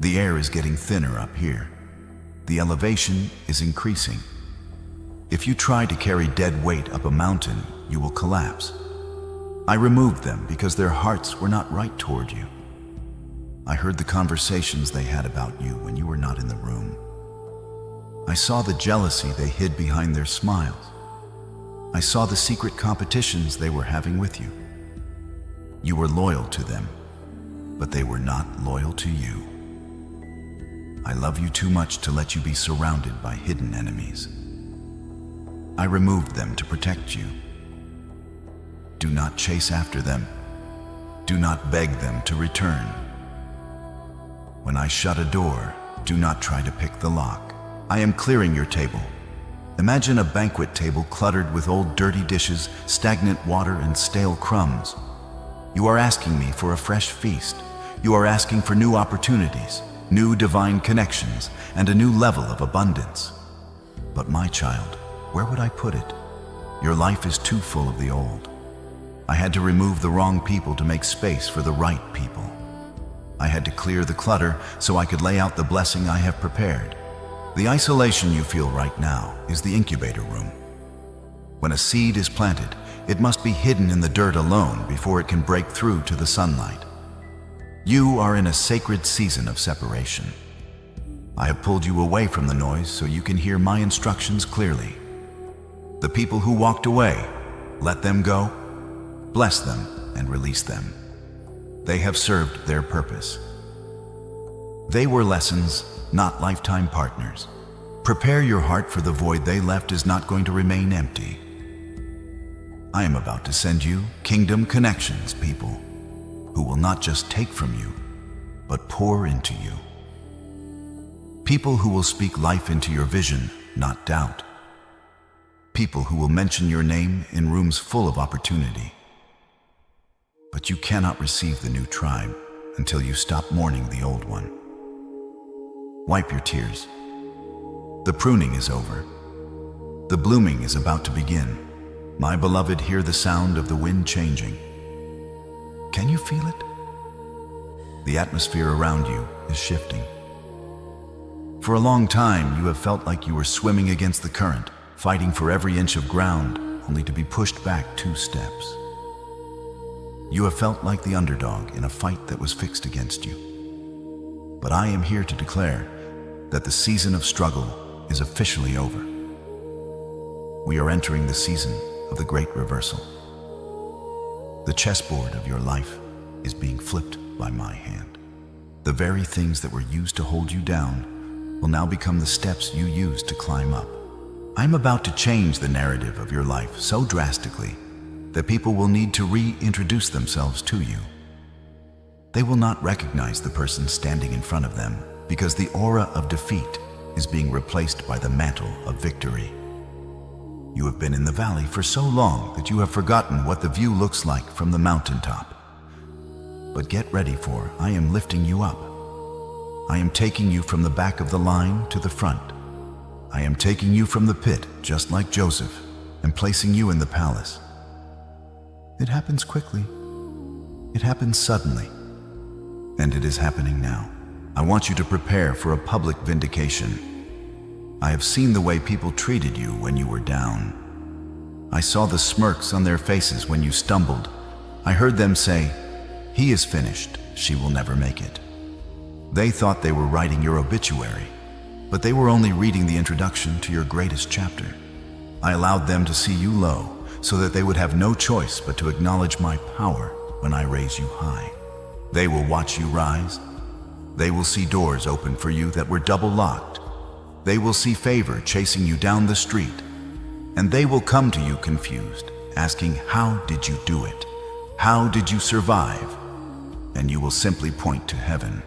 The air is getting thinner up here. The elevation is increasing. If you try to carry dead weight up a mountain, you will collapse. I removed them because their hearts were not right toward you. I heard the conversations they had about you when you were not in the room. I saw the jealousy they hid behind their smiles. I saw the secret competitions they were having with you. You were loyal to them, but they were not loyal to you. I love you too much to let you be surrounded by hidden enemies. I removed them to protect you. Do not chase after them. Do not beg them to return. When I shut a door, do not try to pick the lock. I am clearing your table. Imagine a banquet table cluttered with old dirty dishes, stagnant water, and stale crumbs. You are asking me for a fresh feast. You are asking for new opportunities, new divine connections, and a new level of abundance. But my child, where would I put it? Your life is too full of the old. I had to remove the wrong people to make space for the right people. I had to clear the clutter so I could lay out the blessing I have prepared. The isolation you feel right now is the incubator room. When a seed is planted, it must be hidden in the dirt alone before it can break through to the sunlight. You are in a sacred season of separation. I have pulled you away from the noise so you can hear my instructions clearly. The people who walked away, let them go, bless them, and release them. They have served their purpose. They were lessons, not lifetime partners. Prepare your heart, for the void they left is not going to remain empty. I am about to send you kingdom connections, people, who will not just take from you, but pour into you. People who will speak life into your vision, not doubt. People who will mention your name in rooms full of opportunity. But you cannot receive the new tribe until you stop mourning the old one. Wipe your tears. The pruning is over. The blooming is about to begin. My beloved, hear the sound of the wind changing. Can you feel it? The atmosphere around you is shifting. For a long time, you have felt like you were swimming against the current, fighting for every inch of ground, only to be pushed back 2 steps. You have felt like the underdog in a fight that was fixed against you. But I am here to declare that the season of struggle is officially over. We are entering the season of the great reversal. The chessboard of your life is being flipped by my hand. The very things that were used to hold you down will now become the steps you use to climb up. I'm about to change the narrative of your life so drastically that people will need to reintroduce themselves to you. They will not recognize the person standing in front of them because the aura of defeat is being replaced by the mantle of victory. You have been in the valley for so long that you have forgotten what the view looks like from the mountaintop. But get ready, for I am lifting you up. I am taking you from the back of the line to the front. I am taking you from the pit, just like Joseph, and placing you in the palace. It happens quickly. It happens suddenly. And it is happening now. I want you to prepare for a public vindication. I have seen the way people treated you when you were down. I saw the smirks on their faces when you stumbled. I heard them say, "He is finished, she will never make it." They thought they were writing your obituary, but they were only reading the introduction to your greatest chapter. I allowed them to see you low, so that they would have no choice but to acknowledge my power when I raise you high. They will watch you rise. They will see doors open for you that were double locked. They will see favor chasing you down the street. And they will come to you confused, asking, "How did you do it? How did you survive?" And you will simply point to heaven.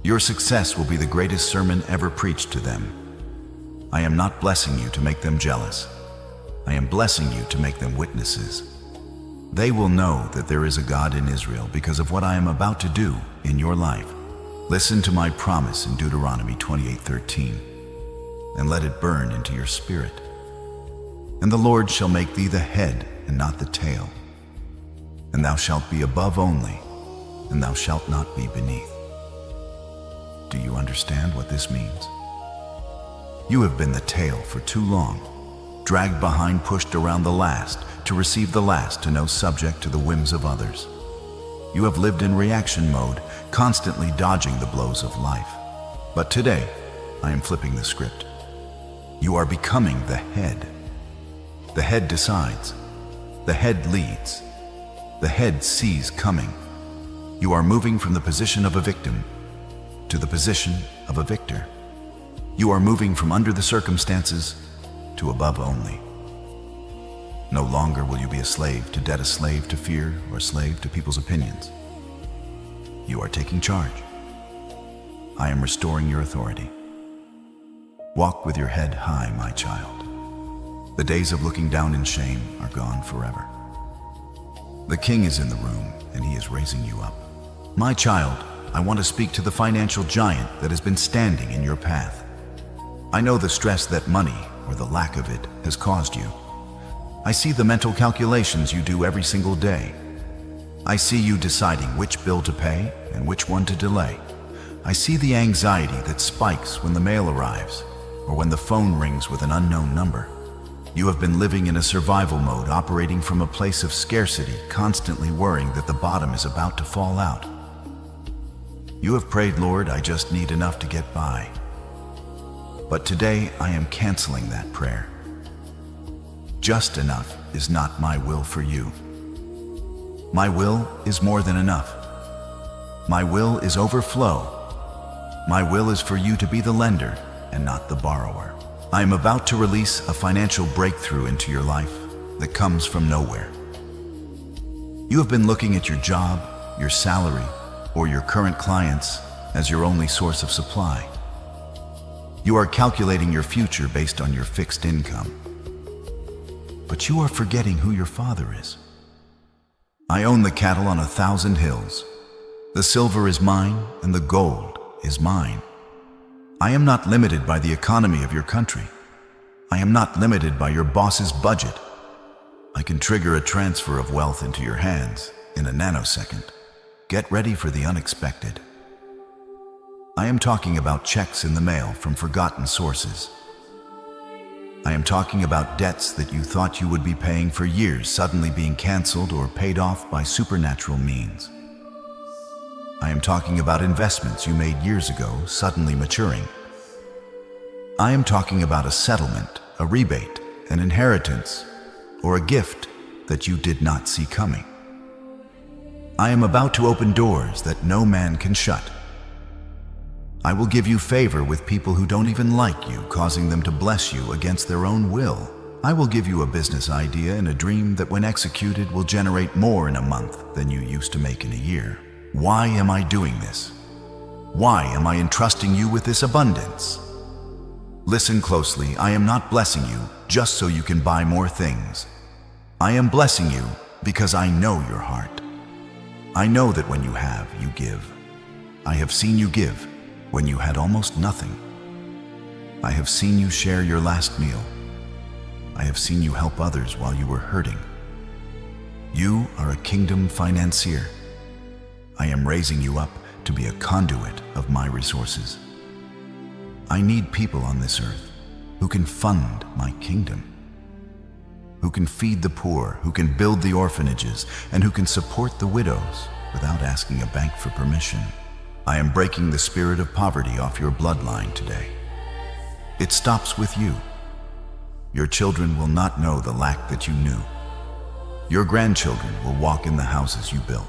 Your success will be the greatest sermon ever preached to them. I am not blessing you to make them jealous. I am blessing you to make them witnesses. They will know that there is a God in Israel because of what I am about to do in your life. Listen to my promise in Deuteronomy 28:13, and let it burn into your spirit. And the Lord shall make thee the head and not the tail. And thou shalt be above only, and thou shalt not be beneath. Do you understand what this means? You have been the tail for too long, dragged behind, pushed around the last, to receive the last, to know, subject to the whims of others. You have lived in reaction mode, constantly dodging the blows of life. But today, I am flipping the script. You are becoming the head. The head decides. The head leads. The head sees coming. You are moving from the position of a victim to the position of a victor. You are moving from under the circumstances to above only. No longer will you be a slave to debt, a slave to fear, or a slave to people's opinions. You are taking charge. I am restoring your authority. Walk with your head high, my child. The days of looking down in shame are gone forever. The King is in the room, and he is raising you up. My child, I want to speak to the financial giant that has been standing in your path. I know the stress that money, or the lack of it, has caused you. I see the mental calculations you do every single day. I see you deciding which bill to pay and which one to delay. I see the anxiety that spikes when the mail arrives, or when the phone rings with an unknown number. You have been living in a survival mode, operating from a place of scarcity, constantly worrying that the bottom is about to fall out. You have prayed, Lord, I just need enough to get by. But today I am canceling that prayer. Just enough is not my will for you. My will is more than enough. My will is overflow. My will is for you to be the lender and not the borrower. I am about to release a financial breakthrough into your life that comes from nowhere. You have been looking at your job, your salary, or your current clients as your only source of supply. You are calculating your future based on your fixed income. But you are forgetting who your Father is. I own the cattle on 1,000 hills. The silver is mine and the gold is mine. I am not limited by the economy of your country. I am not limited by your boss's budget. I can trigger a transfer of wealth into your hands in a nanosecond. Get ready for the unexpected. I am talking about checks in the mail from forgotten sources. I am talking about debts that you thought you would be paying for years suddenly being canceled or paid off by supernatural means. I am talking about investments you made years ago suddenly maturing. I am talking about a settlement, a rebate, an inheritance, or a gift that you did not see coming. I am about to open doors that no man can shut. I will give you favor with people who don't even like you, causing them to bless you against their own will. I will give you a business idea and a dream that when executed will generate more in a month than you used to make in a year. Why am I doing this? Why am I entrusting you with this abundance? Listen closely, I am not blessing you just so you can buy more things. I am blessing you because I know your heart. I know that when you have, you give. I have seen you give when you had almost nothing. I have seen you share your last meal. I have seen you help others while you were hurting. You are a kingdom financier. I am raising you up to be a conduit of my resources. I need people on this earth who can fund my kingdom, who can feed the poor, who can build the orphanages, and who can support the widows without asking a bank for permission. I am breaking the spirit of poverty off your bloodline today. It stops with you. Your children will not know the lack that you knew. Your grandchildren will walk in the houses you built.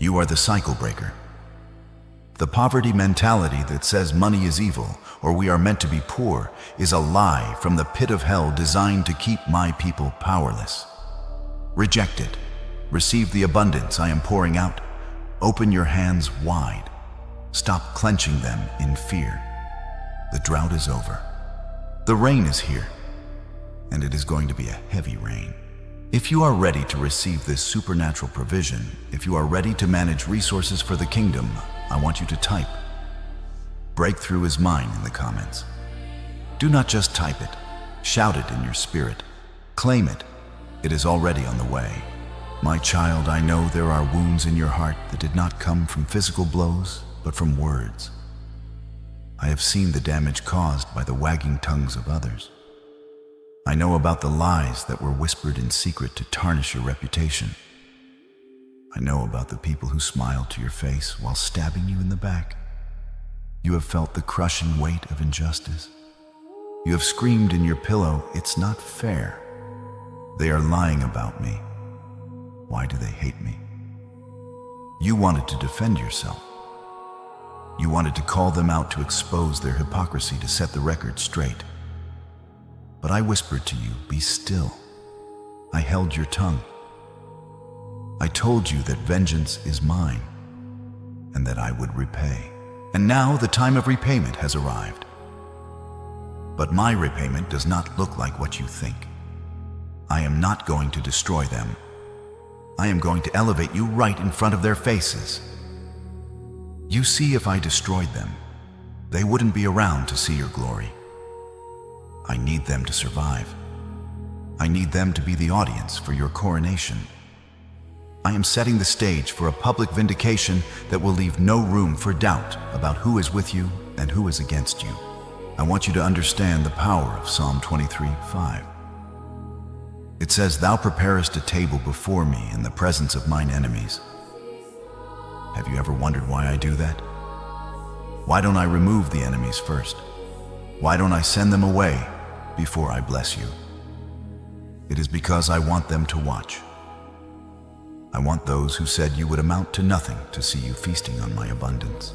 You are the cycle breaker. The poverty mentality that says money is evil or we are meant to be poor is a lie from the pit of hell designed to keep my people powerless. Reject it. Receive the abundance I am pouring out. Open your hands wide. Stop clenching them in fear. The drought is over. The rain is here, and it is going to be a heavy rain. If you are ready to receive this supernatural provision, if you are ready to manage resources for the kingdom, I want you to type "Breakthrough is mine" in the comments. Do not just type it, shout it in your spirit. Claim it. It is already on the way. My child, I know there are wounds in your heart that did not come from physical blows, but from words. I have seen the damage caused by the wagging tongues of others. I know about the lies that were whispered in secret to tarnish your reputation. I know about the people who smiled to your face while stabbing you in the back. You have felt the crushing weight of injustice. You have screamed in your pillow, "It's not fair. They are lying about me. Why do they hate me?" You wanted to defend yourself. You wanted to call them out to expose their hypocrisy, to set the record straight. But I whispered to you, "Be still." I held your tongue. I told you that vengeance is mine and that I would repay. And now the time of repayment has arrived. But my repayment does not look like what you think. I am not going to destroy them. I am going to elevate you right in front of their faces. You see, if I destroyed them, they wouldn't be around to see your glory. I need them to survive. I need them to be the audience for your coronation. I am setting the stage for a public vindication that will leave no room for doubt about who is with you and who is against you. I want you to understand the power of Psalm 23:5. It says, "Thou preparest a table before me in the presence of mine enemies." Have you ever wondered why I do that? Why don't I remove the enemies first? Why don't I send them away before I bless you? It is because I want them to watch. I want those who said you would amount to nothing to see you feasting on my abundance.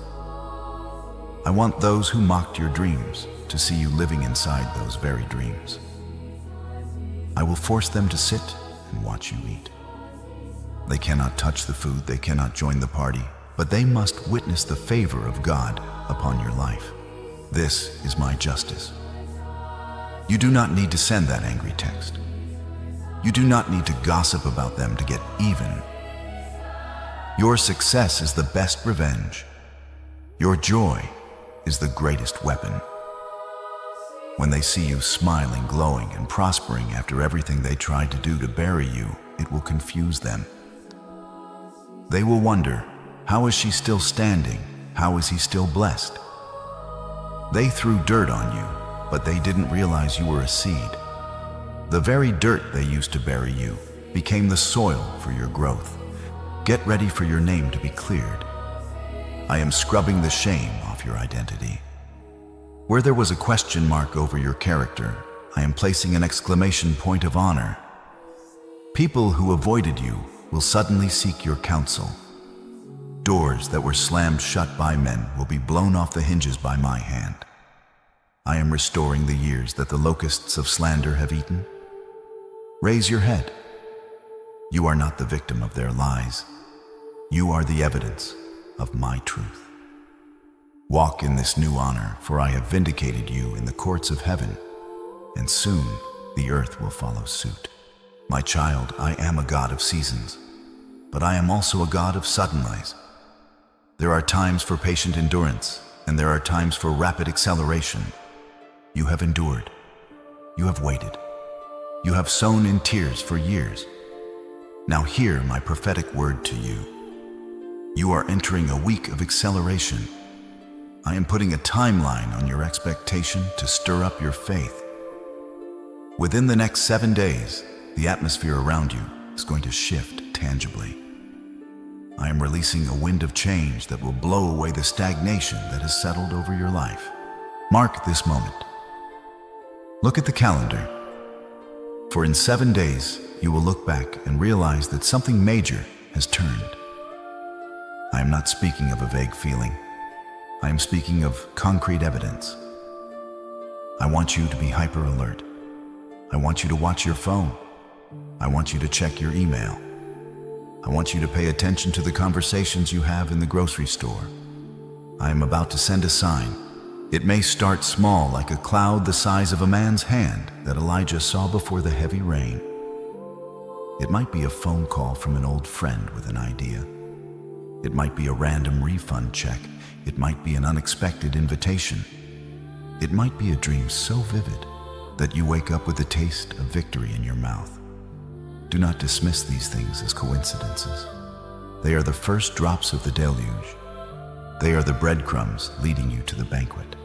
I want those who mocked your dreams to see you living inside those very dreams. I will force them to sit and watch you eat. They cannot touch the food, they cannot join the party, but they must witness the favor of God upon your life. This is my justice. You do not need to send that angry text. You do not need to gossip about them to get even. Your success is the best revenge. Your joy is the greatest weapon. When they see you smiling, glowing, and prospering after everything they tried to do to bury you, it will confuse them. They will wonder, how is she still standing? How is he still blessed? They threw dirt on you, but they didn't realize you were a seed. The very dirt they used to bury you became the soil for your growth. Get ready for your name to be cleared. I am scrubbing the shame off your identity. Where there was a question mark over your character, I am placing an exclamation point of honor. People who avoided you will suddenly seek your counsel. Doors that were slammed shut by men will be blown off the hinges by my hand. I am restoring the years that the locusts of slander have eaten. Raise your head. You are not the victim of their lies. You are the evidence of my truth. Walk in this new honor, for I have vindicated you in the courts of heaven, and soon the earth will follow suit. My child, I am a God of seasons, but I am also a God of suddenlies. There are times for patient endurance, and there are times for rapid acceleration. You have endured. You have waited. You have sown in tears for years. Now hear my prophetic word to you. You are entering a week of acceleration. I am putting a timeline on your expectation to stir up your faith. Within the next 7 days, the atmosphere around you is going to shift tangibly. I am releasing a wind of change that will blow away the stagnation that has settled over your life. Mark this moment. Look at the calendar. For in 7 days, you will look back and realize that something major has turned. I am not speaking of a vague feeling. I am speaking of concrete evidence. I want you to be hyper alert. I want you to watch your phone. I want you to check your email. I want you to pay attention to the conversations you have in the grocery store. I am about to send a sign. It may start small, like a cloud the size of a man's hand that Elijah saw before the heavy rain. It might be a phone call from an old friend with an idea. It might be a random refund check. It might be an unexpected invitation. It might be a dream so vivid that you wake up with the taste of victory in your mouth. Do not dismiss these things as coincidences. They are the first drops of the deluge. They are the breadcrumbs leading you to the banquet.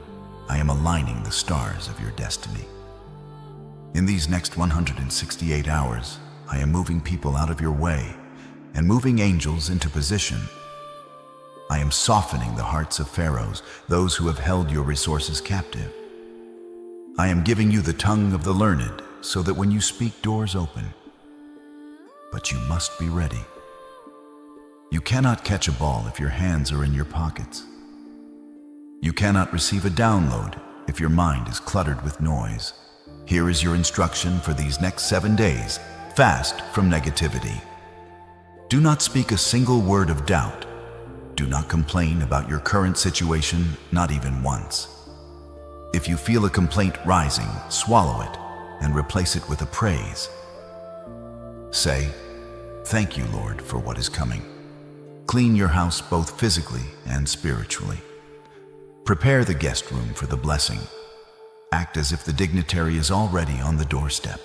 I am aligning the stars of your destiny. In these next 168 hours, I am moving people out of your way and moving angels into position. I am softening the hearts of pharaohs, those who have held your resources captive. I am giving you the tongue of the learned, so that when you speak, doors open. But you must be ready. You cannot catch a ball if your hands are in your pockets. You cannot receive a download if your mind is cluttered with noise. Here is your instruction for these next 7 days. Fast from negativity. Do not speak a single word of doubt. Do not complain about your current situation, not even once. If you feel a complaint rising, swallow it and replace it with a praise. Say, "Thank you, Lord, for what is coming." Clean your house both physically and spiritually. Prepare the guest room for the blessing. Act as if the dignitary is already on the doorstep.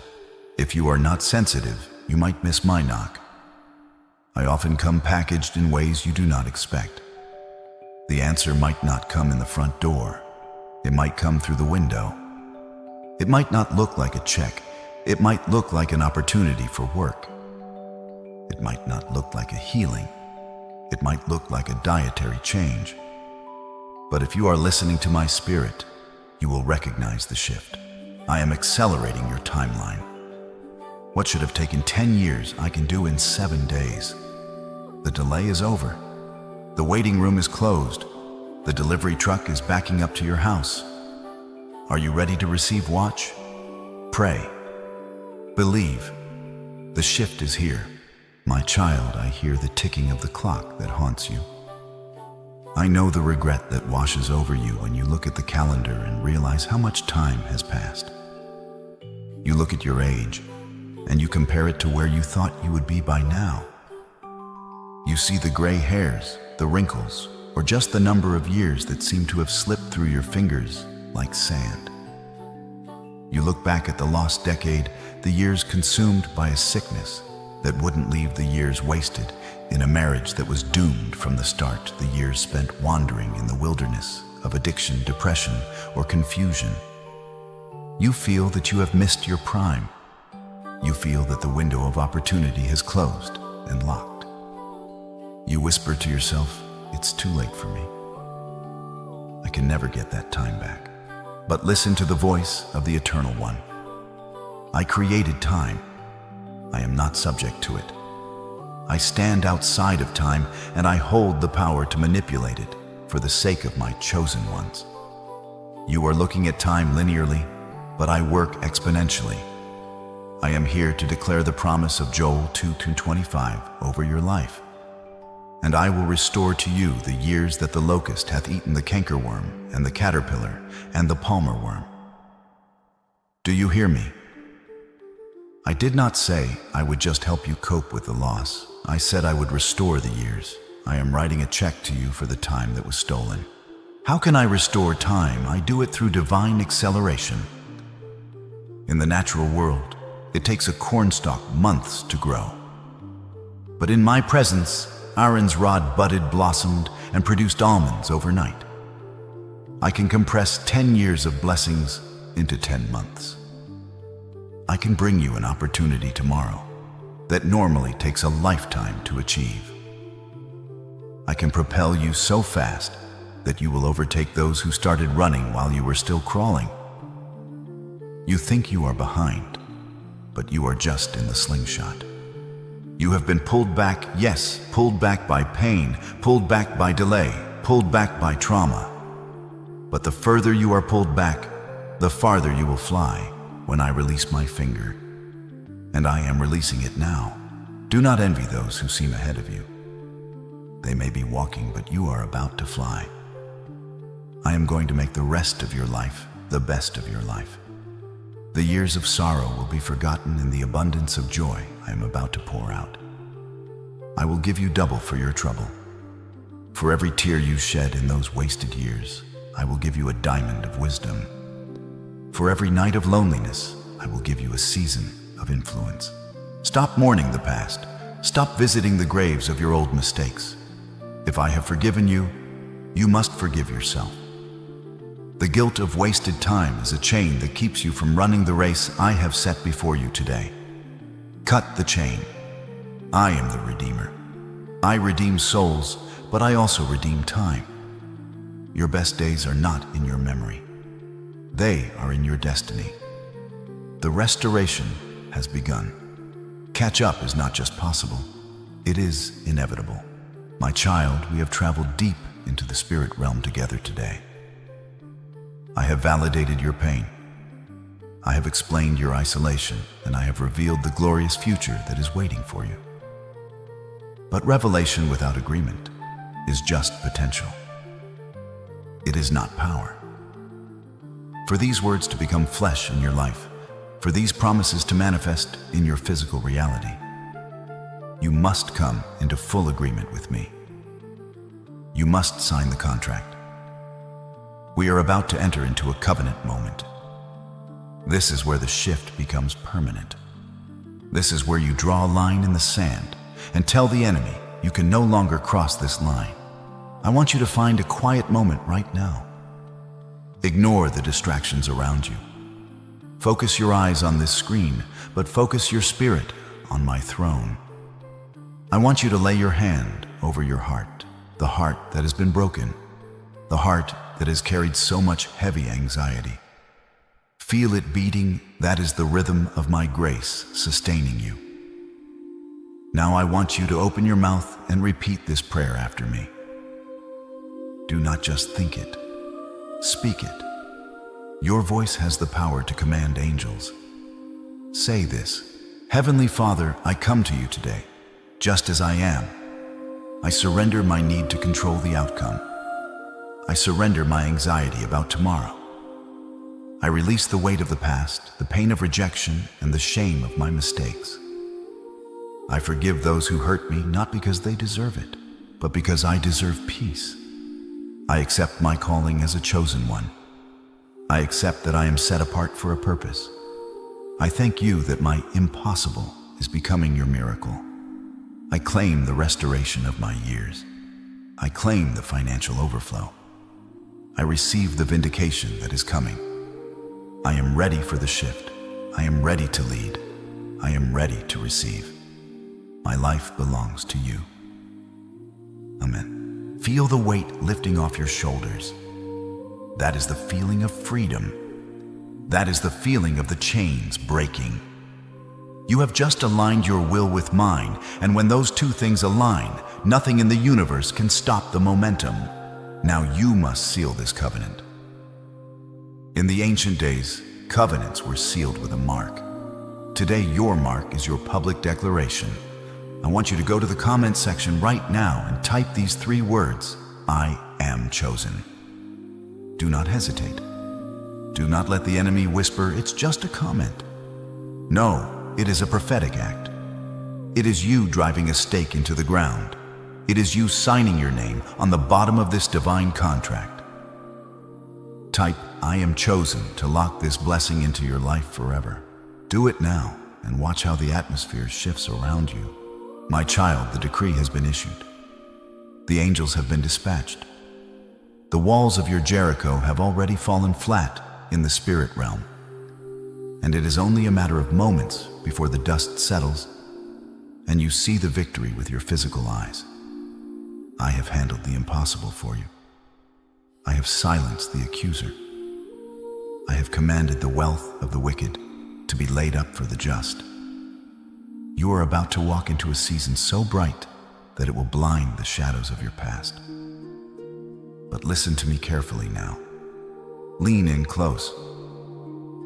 If you are not sensitive, you might miss my knock. I often come packaged in ways you do not expect. The answer might not come in the front door. It might come through the window. It might not look like a check. It might look like an opportunity for work. It might not look like a healing. It might look like a dietary change. But if you are listening to my spirit, you will recognize the shift. I am accelerating your timeline. What should have taken 10 years, I can do in 7 days. The delay is over. The waiting room is closed. The delivery truck is backing up to your house. Are you ready to receive? Watch, pray, believe. The shift is here. My child, I hear the ticking of the clock that haunts you. I know the regret that washes over you when you look at the calendar and realize how much time has passed. You look at your age, and you compare it to where you thought you would be by now. You see the gray hairs, the wrinkles, or just the number of years that seem to have slipped through your fingers like sand. You look back at the lost decade, the years consumed by a sickness that wouldn't leave the years wasted in a marriage that was doomed from the start, the years spent wandering in the wilderness of addiction, depression, or confusion. You feel that you have missed your prime. You feel that the window of opportunity has closed and locked. You whisper to yourself, "It's too late for me. I can never get that time back." But listen to the voice of the Eternal One. I created time. I am not subject to it. I stand outside of time, and I hold the power to manipulate it for the sake of my chosen ones. You are looking at time linearly, but I work exponentially. I am here to declare the promise of Joel 2:25 over your life. And I will restore to you the years that the locust hath eaten, the cankerworm, and the caterpillar, and the palmer worm. Do you hear me? I did not say I would just help you cope with the loss. I said I would restore the years. I am writing a check to you for the time that was stolen. How can I restore time? I do it through divine acceleration. In the natural world, it takes a cornstalk months to grow. But in my presence, Aaron's rod budded, blossomed, and produced almonds overnight. I can compress 10 years of blessings into 10 months. I can bring you an opportunity tomorrow that normally takes a lifetime to achieve. I can propel you so fast that you will overtake those who started running while you were still crawling. You think you are behind, but you are just in the slingshot. You have been pulled back, yes, pulled back by pain, pulled back by delay, pulled back by trauma. But the further you are pulled back, the farther you will fly when I release my finger. And I am releasing it now. Do not envy those who seem ahead of you. They may be walking, but you are about to fly. I am going to make the rest of your life the best of your life. The years of sorrow will be forgotten in the abundance of joy I am about to pour out. I will give you double for your trouble. For every tear you shed in those wasted years, I will give you a diamond of wisdom. For every night of loneliness, I will give you a season of influence. Stop mourning the past. Stop visiting the graves of your old mistakes. If I have forgiven you, you must forgive yourself. The guilt of wasted time is a chain that keeps you from running the race I have set before you today. Cut the chain. I am the Redeemer. I redeem souls, but I also redeem time. Your best days are not in your memory. They are in your destiny. The restoration has begun. Catch up is not just possible, it is inevitable. My child, we have traveled deep into the spirit realm together today. I have validated your pain. I have explained your isolation, and I have revealed the glorious future that is waiting for you. But revelation without agreement is just potential. It is not power. for these words to become flesh in your life, for these promises to manifest in your physical reality. You must come into full agreement with me. You must sign the contract. We are about to enter into a covenant moment. This is where the shift becomes permanent. This is where you draw a line in the sand and tell the enemy you can no longer cross this line. I want you to find a quiet moment right now. Ignore the distractions around you. Focus your eyes on this screen, but focus your spirit on my throne. I want you to lay your hand over your heart, the heart that has been broken, the heart that has carried so much heavy anxiety. Feel it beating. That is the rhythm of my grace sustaining you. Now I want you to open your mouth and repeat this prayer after me. Do not just think it, speak it. Your voice has the power to command angels. Say this: Heavenly Father, I come to you today, just as I am. I surrender my need to control the outcome. I surrender my anxiety about tomorrow. I release the weight of the past, the pain of rejection, and the shame of my mistakes. I forgive those who hurt me, not because they deserve it, but because I deserve peace. I accept my calling as a chosen one. I accept that I am set apart for a purpose. I thank you that my impossible is becoming your miracle. I claim the restoration of my years. I claim the financial overflow. I receive the vindication that is coming. I am ready for the shift. I am ready to lead. I am ready to receive. My life belongs to you. Amen. Feel the weight lifting off your shoulders. That is the feeling of freedom. That is the feeling of the chains breaking. You have just aligned your will with mine, and when those two things align, nothing in the universe can stop the momentum. Now you must seal this covenant. In the ancient days, covenants were sealed with a mark. Today, your mark is your public declaration. I want you to go to the comment section right now and type these 3 words: I am chosen. Do not hesitate. Do not let the enemy whisper, it's just a comment. No, it is a prophetic act. It is you driving a stake into the ground. It is you signing your name on the bottom of this divine contract. Type, I am chosen, to lock this blessing into your life forever. Do it now and watch how the atmosphere shifts around you. My child, the decree has been issued. The angels have been dispatched. The walls of your Jericho have already fallen flat in the spirit realm. And it is only a matter of moments before the dust settles and you see the victory with your physical eyes. I have handled the impossible for you. I have silenced the accuser. I have commanded the wealth of the wicked to be laid up for the just. You are about to walk into a season so bright that it will blind the shadows of your past. But listen to me carefully now. Lean in close.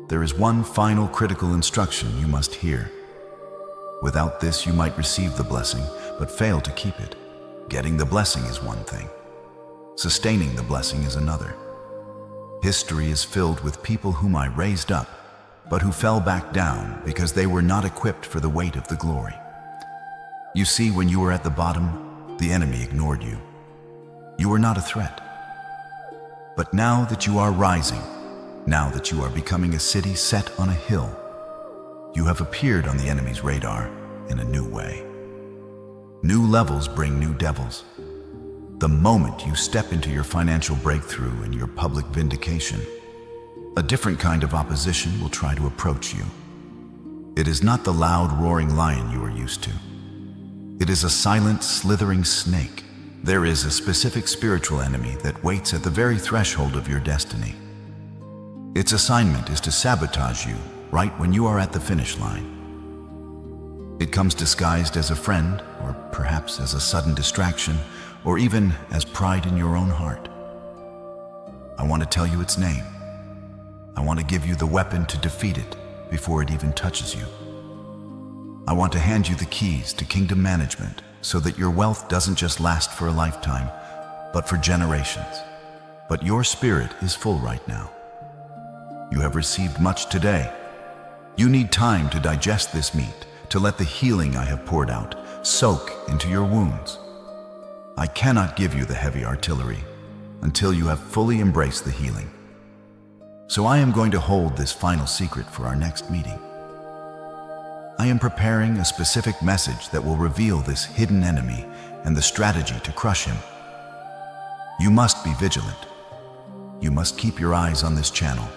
There is one final critical instruction you must hear. Without this, you might receive the blessing, but fail to keep it. Getting the blessing is one thing. Sustaining the blessing is another. History is filled with people whom I raised up, but who fell back down because they were not equipped for the weight of the glory. You see, when you were at the bottom, the enemy ignored you. You were not a threat. But now that you are rising, now that you are becoming a city set on a hill, you have appeared on the enemy's radar in a new way. New levels bring new devils. The moment you step into your financial breakthrough and your public vindication, a different kind of opposition will try to approach you. It is not the loud, roaring lion you are used to. It is a silent, slithering snake. There is a specific spiritual enemy that waits at the very threshold of your destiny. Its assignment is to sabotage you right when you are at the finish line. It comes disguised as a friend, or perhaps as a sudden distraction, or even as pride in your own heart. I want to tell you its name. I want to give you the weapon to defeat it before it even touches you. I want to hand you the keys to kingdom management so that your wealth doesn't just last for a lifetime, but for generations. But your spirit is full right now. You have received much today. You need time to digest this meat, to let the healing I have poured out soak into your wounds. I cannot give you the heavy artillery until you have fully embraced the healing. So I am going to hold this final secret for our next meeting. I am preparing a specific message that will reveal this hidden enemy and the strategy to crush him. You must be vigilant. You must keep your eyes on this channel.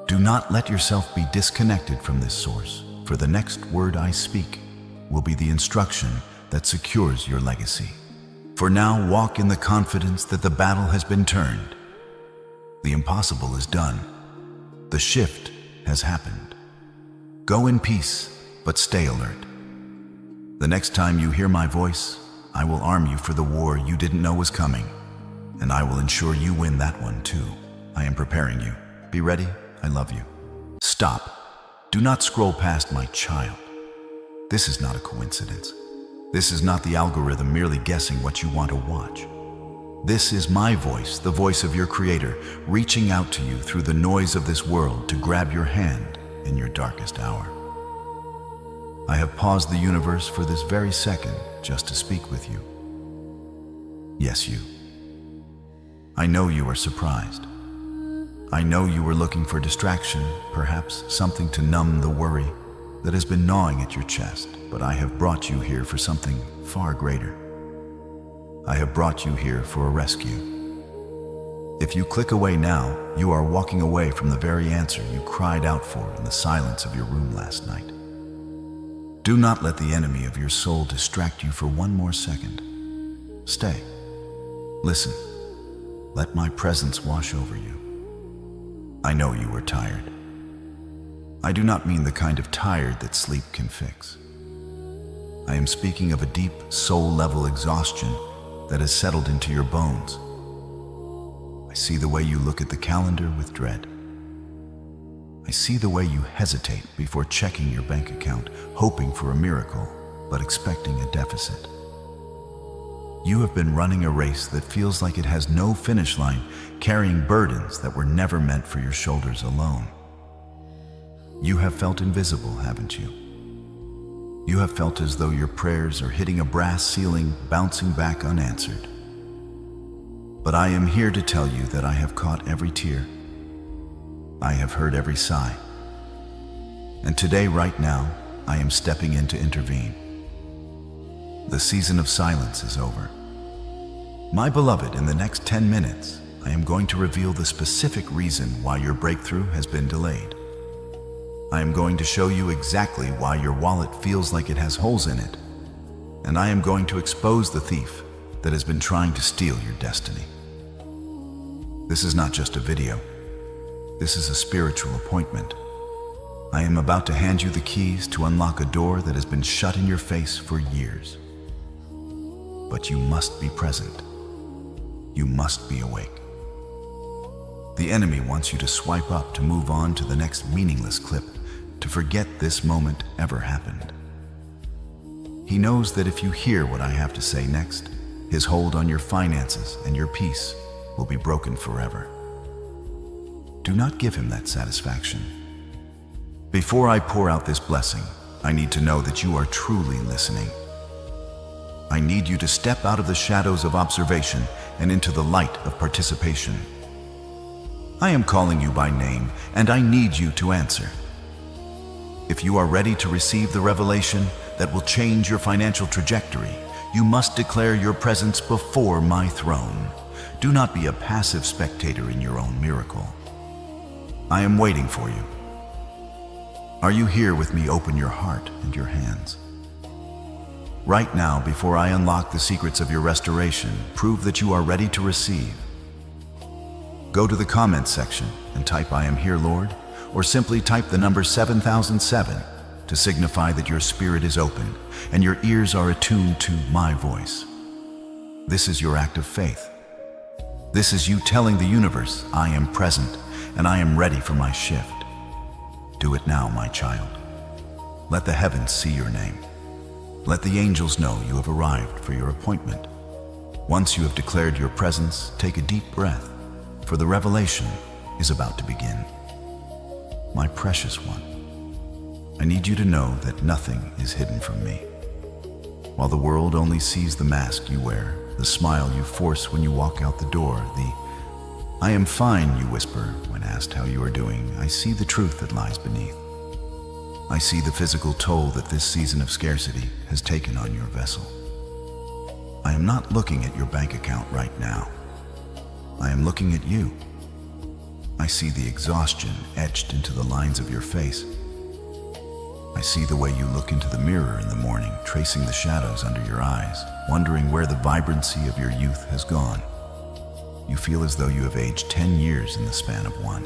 Do not let yourself be disconnected from this source, for the next word I speak will be the instruction that secures your legacy. For now, walk in the confidence that the battle has been turned. The impossible is done. The shift has happened. Go in peace, but stay alert. The next time you hear my voice, I will arm you for the war you didn't know was coming, and I will ensure you win that one too. I am preparing you. Be ready. I love you. Stop. Do not scroll past my child. This is not a coincidence. This is not the algorithm merely guessing what you want to watch. This is my voice, the voice of your Creator, reaching out to you through the noise of this world to grab your hand in your darkest hour. I have paused the universe for this very second just to speak with you. Yes, you. I know you are surprised. I know you were looking for distraction, perhaps something to numb the worry that has been gnawing at your chest, but I have brought you here for something far greater. I have brought you here for a rescue. If you click away now, you are walking away from the very answer you cried out for in the silence of your room last night. Do not let the enemy of your soul distract you for one more second. Stay. Listen. Let my presence wash over you. I know you are tired. I do not mean the kind of tired that sleep can fix. I am speaking of a deep, soul-level exhaustion that has settled into your bones. I see the way you look at the calendar with dread. I see the way you hesitate before checking your bank account, hoping for a miracle, but expecting a deficit. You have been running a race that feels like it has no finish line, carrying burdens that were never meant for your shoulders alone. You have felt invisible, haven't you? You have felt as though your prayers are hitting a brass ceiling, bouncing back unanswered. But I am here to tell you that I have caught every tear. I have heard every sigh. And today, right now, I am stepping in to intervene. The season of silence is over. My beloved, in the next 10 minutes, I am going to reveal the specific reason why your breakthrough has been delayed. I am going to show you exactly why your wallet feels like it has holes in it. And I am going to expose the thief that has been trying to steal your destiny. This is not just a video. This is a spiritual appointment. I am about to hand you the keys to unlock a door that has been shut in your face for years. But you must be present. You must be awake. The enemy wants you to swipe up to move on to the next meaningless clip, to forget this moment ever happened. He knows that if you hear what I have to say next, his hold on your finances and your peace will be broken forever. Do not give him that satisfaction. Before I pour out this blessing, I need to know that you are truly listening. I need you to step out of the shadows of observation and into the light of participation. I am calling you by name, and I need you to answer. If you are ready to receive the revelation that will change your financial trajectory, you must declare your presence before my throne. Do not be a passive spectator in your own miracle. I am waiting for you. Are you here with me? Open your heart and your hands. Right now, before I unlock the secrets of your restoration, prove that you are ready to receive. Go to the comments section and type "I am here, Lord," or simply type the number 7007 to signify that your spirit is open and your ears are attuned to my voice. This is your act of faith. This is you telling the universe, I am present and I am ready for my shift. Do it now, my child. Let the heavens see your name. Let the angels know you have arrived for your appointment. Once you have declared your presence, take a deep breath, for the revelation is about to begin. my precious one, I need you to know that nothing is hidden from me. While the world only sees the mask you wear, the smile you force when you walk out the door, the "I am fine" you whisper when asked how you are doing, I see the truth that lies beneath. I see the physical toll that this season of scarcity has taken on your vessel. I am not looking at your bank account right now. I am looking at you. I see the exhaustion etched into the lines of your face. I see the way you look into the mirror in the morning, tracing the shadows under your eyes, wondering where the vibrancy of your youth has gone. You feel as though you have aged 10 years in the span of one.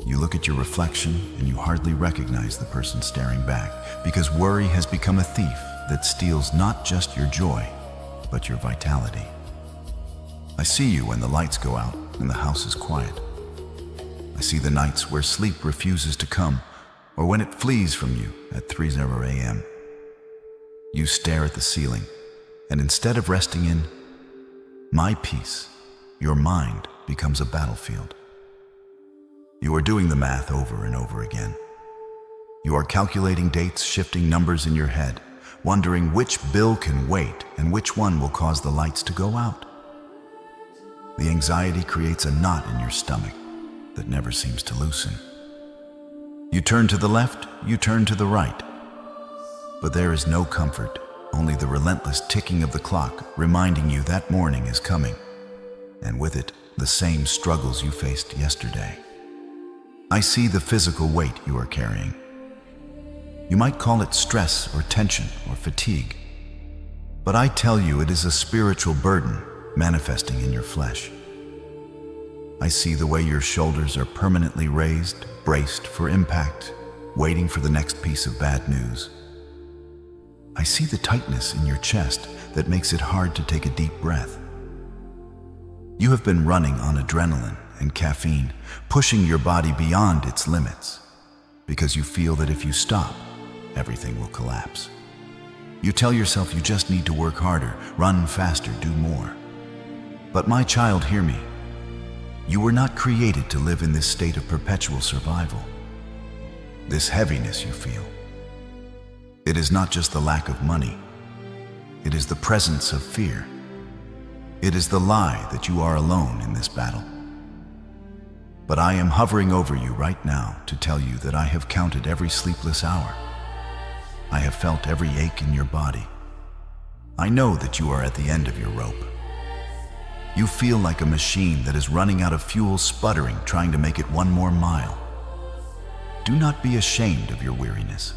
You look at your reflection and you hardly recognize the person staring back, because worry has become a thief that steals not just your joy, but your vitality. I see you when the lights go out and the house is quiet. I see the nights where sleep refuses to come, or when it flees from you at 3:00 a.m. You stare at the ceiling, and instead of resting in my peace, your mind becomes a battlefield. You are doing the math over and over again. You are calculating dates, shifting numbers in your head, wondering which bill can wait and which one will cause the lights to go out. The anxiety creates a knot in your stomach that never seems to loosen. You turn to the left, you turn to the right. But there is no comfort, only the relentless ticking of the clock reminding you that morning is coming, and with it, the same struggles you faced yesterday. I see the physical weight you are carrying. You might call it stress or tension or fatigue, but I tell you it is a spiritual burden manifesting in your flesh. I see the way your shoulders are permanently raised, braced for impact, waiting for the next piece of bad news. I see the tightness in your chest that makes it hard to take a deep breath. You have been running on adrenaline and caffeine, pushing your body beyond its limits, because you feel that if you stop, everything will collapse. You tell yourself you just need to work harder, run faster, do more. But my child, hear me. You were not created to live in this state of perpetual survival. This heaviness you feel, it is not just the lack of money. It is the presence of fear. It is the lie that you are alone in this battle. But I am hovering over you right now to tell you that I have counted every sleepless hour. I have felt every ache in your body. I know that you are at the end of your rope. You feel like a machine that is running out of fuel, sputtering, trying to make it one more mile. Do not be ashamed of your weariness.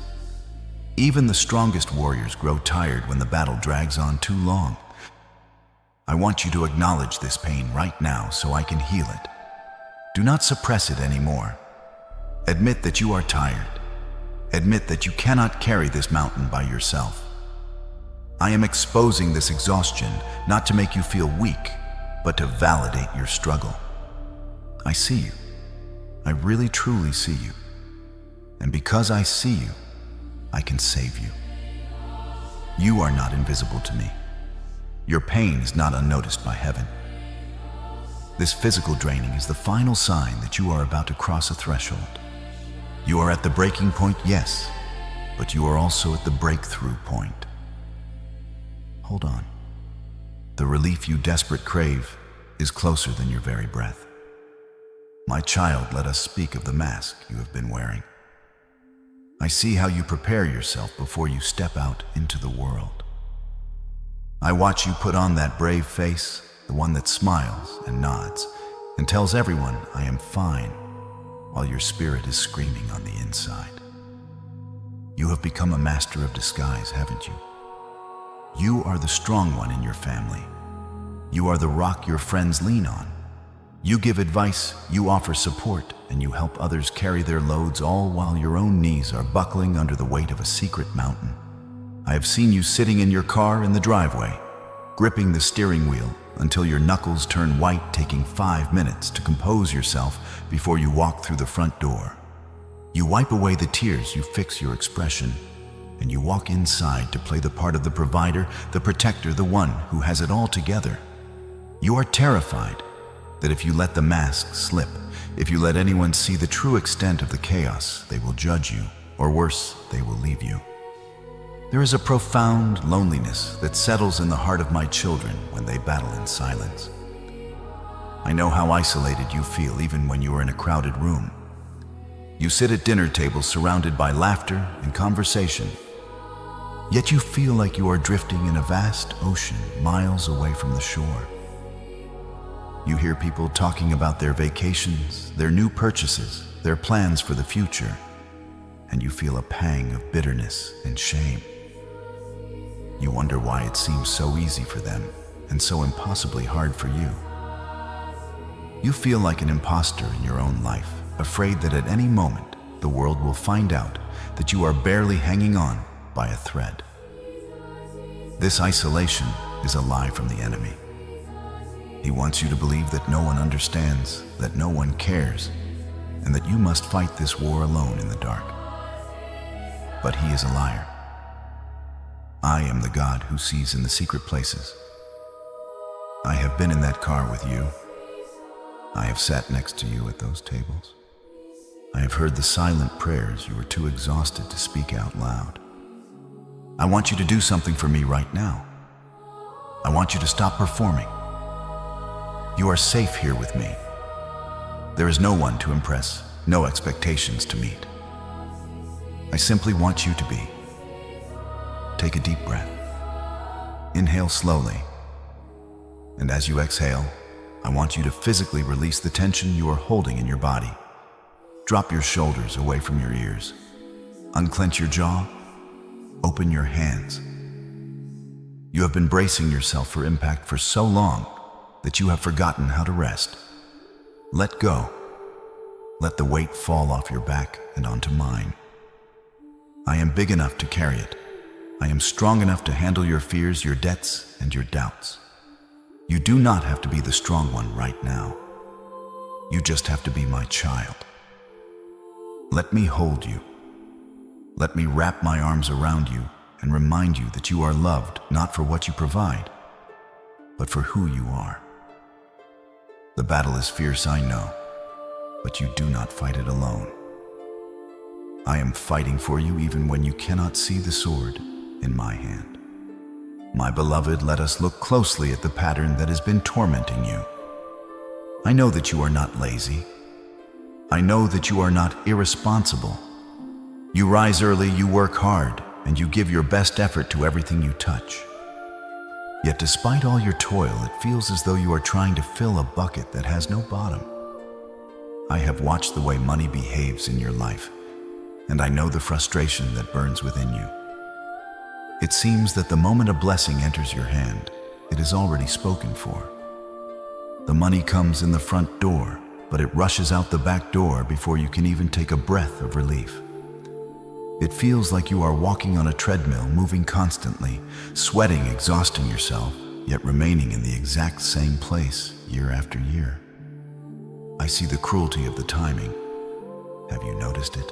Even the strongest warriors grow tired when the battle drags on too long. I want you to acknowledge this pain right now so I can heal it. Do not suppress it anymore. Admit that you are tired. Admit that you cannot carry this mountain by yourself. I am exposing this exhaustion not to make you feel weak, but to validate your struggle. I see you. I really truly see you. And because I see you, I can save you. You are not invisible to me. Your pain is not unnoticed by heaven. This physical draining is the final sign that you are about to cross a threshold. You are at the breaking point, yes, but you are also at the breakthrough point. Hold on. The relief you desperate crave is closer than your very breath. My child, let us speak of the mask you have been wearing. I see how you prepare yourself before you step out into the world. I watch you put on that brave face, the one that smiles and nods and tells everyone I am fine, while your spirit is screaming on the inside. You have become a master of disguise, haven't you? You are the strong one in your family. You are the rock your friends lean on. You give advice, you offer support, and you help others carry their loads, all while your own knees are buckling under the weight of a secret mountain. I have seen you sitting in your car in the driveway, gripping the steering wheel until your knuckles turn white, taking 5 minutes to compose yourself before you walk through the front door. You wipe away the tears, you fix your expression, and you walk inside to play the part of the provider, the protector, the one who has it all together. You are terrified, that if you let the mask slip, if you let anyone see the true extent of the chaos, they will judge you, or worse, they will leave you. There is a profound loneliness that settles in the heart of my children when they battle in silence. I know how isolated you feel even when you are in a crowded room. You sit at dinner tables surrounded by laughter and conversation, yet you feel like you are drifting in a vast ocean miles away from the shore. You hear people talking about their vacations, their new purchases, their plans for the future, and you feel a pang of bitterness and shame. You wonder why it seems so easy for them and so impossibly hard for you. You feel like an imposter in your own life, afraid that at any moment the world will find out that you are barely hanging on by a thread. This isolation is a lie from the enemy. He wants you to believe that no one understands, that no one cares, and that you must fight this war alone in the dark. But he is a liar. I am the God who sees in the secret places. I have been in that car with you. I have sat next to you at those tables. I have heard the silent prayers you were too exhausted to speak out loud. I want you to do something for me right now. I want you to stop performing. You are safe here with me. There is no one to impress, no expectations to meet. I simply want you to be. Take a deep breath. Inhale slowly. And as you exhale, I want you to physically release the tension you are holding in your body. Drop your shoulders away from your ears. Unclench your jaw. Open your hands. You have been bracing yourself for impact for so long that you have forgotten how to rest. Let go. Let the weight fall off your back and onto mine. I am big enough to carry it. I am strong enough to handle your fears, your debts, and your doubts. You do not have to be the strong one right now. You just have to be my child. Let me hold you. Let me wrap my arms around you and remind you that you are loved not for what you provide, but for who you are. The battle is fierce, I know, but you do not fight it alone. I am fighting for you even when you cannot see the sword in my hand. My beloved, let us look closely at the pattern that has been tormenting you. I know that you are not lazy. I know that you are not irresponsible. You rise early, you work hard, and you give your best effort to everything you touch. Yet despite all your toil, it feels as though you are trying to fill a bucket that has no bottom. I have watched the way money behaves in your life, and I know the frustration that burns within you. It seems that the moment a blessing enters your hand, it is already spoken for. The money comes in the front door, but it rushes out the back door before you can even take a breath of relief. It feels like you are walking on a treadmill, moving constantly, sweating, exhausting yourself, yet remaining in the exact same place year after year. I see the cruelty of the timing. Have you noticed it?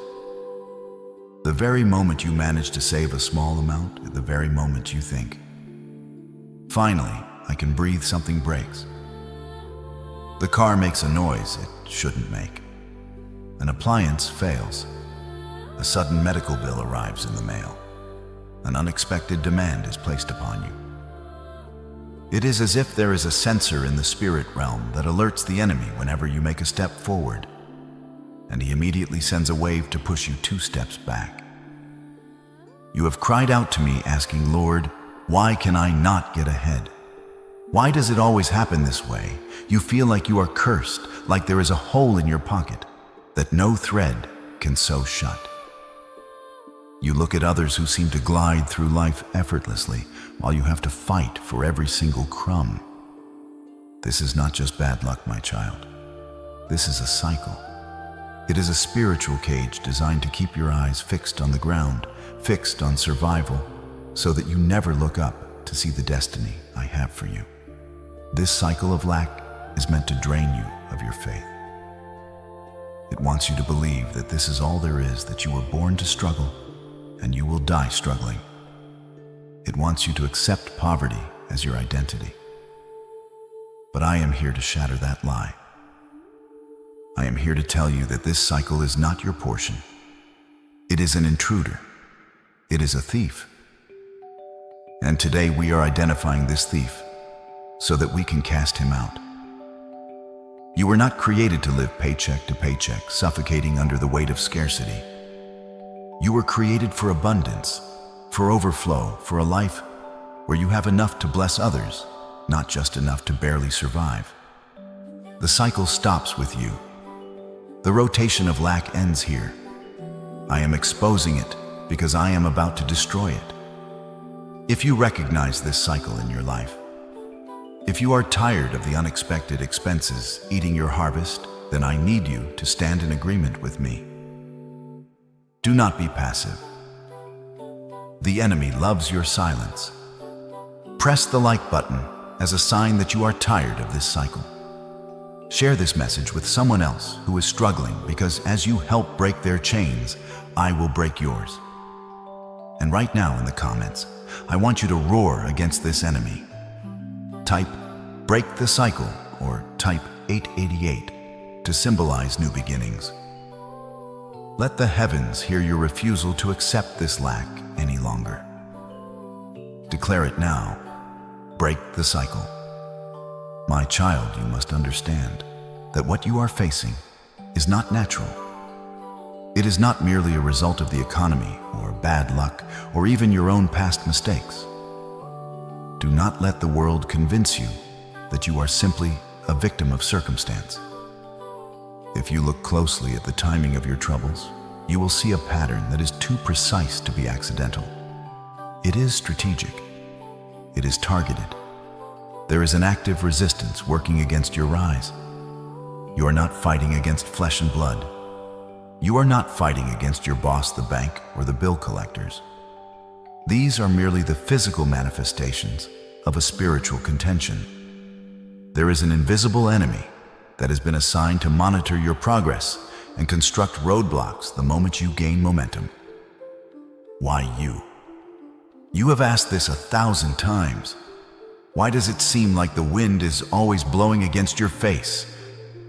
The very moment you manage to save a small amount, at the very moment you think, finally, I can breathe, something breaks. The car makes a noise it shouldn't make. An appliance fails. A sudden medical bill arrives in the mail. An unexpected demand is placed upon you. It is as if there is a sensor in the spirit realm that alerts the enemy whenever you make a step forward, and he immediately sends a wave to push you 2 steps back. You have cried out to me asking, Lord, why can I not get ahead? Why does it always happen this way? You feel like you are cursed, like there is a hole in your pocket that no thread can sew shut. You look at others who seem to glide through life effortlessly, while you have to fight for every single crumb. This is not just bad luck, my child. This is a cycle. It is a spiritual cage designed to keep your eyes fixed on the ground, fixed on survival, so that you never look up to see the destiny I have for you. This cycle of lack is meant to drain you of your faith. It wants you to believe that this is all there is, that you were born to struggle, and you will die struggling. It wants you to accept poverty as your identity. But I am here to shatter that lie. I am here to tell you that this cycle is not your portion. It is an intruder. It is a thief. And today we are identifying this thief so that we can cast him out. You were not created to live paycheck to paycheck, suffocating under the weight of scarcity. You were created for abundance, for overflow, for a life where you have enough to bless others, not just enough to barely survive. The cycle stops with you. The rotation of lack ends here. I am exposing it because I am about to destroy it. If you recognize this cycle in your life, if you are tired of the unexpected expenses eating your harvest, then I need you to stand in agreement with me. Do not be passive. The enemy loves your silence. Press the like button as a sign that you are tired of this cycle. Share this message with someone else who is struggling, because as you help break their chains, I will break yours. And right now in the comments, I want you to roar against this enemy. Type "break the cycle" or type 888 to symbolize new beginnings. Let the heavens hear your refusal to accept this lack any longer. Declare it now. Break the cycle. My child, you must understand that what you are facing is not natural. It is not merely a result of the economy or bad luck or even your own past mistakes. Do not let the world convince you that you are simply a victim of circumstance. If you look closely at the timing of your troubles, you will see a pattern that is too precise to be accidental. It is strategic. It is targeted. There is an active resistance working against your rise. You are not fighting against flesh and blood. You are not fighting against your boss, the bank, or the bill collectors. These are merely the physical manifestations of a spiritual contention. There is an invisible enemy that has been assigned to monitor your progress and construct roadblocks the moment you gain momentum. Why you? You have asked this 1,000 times. Why does it seem like the wind is always blowing against your face?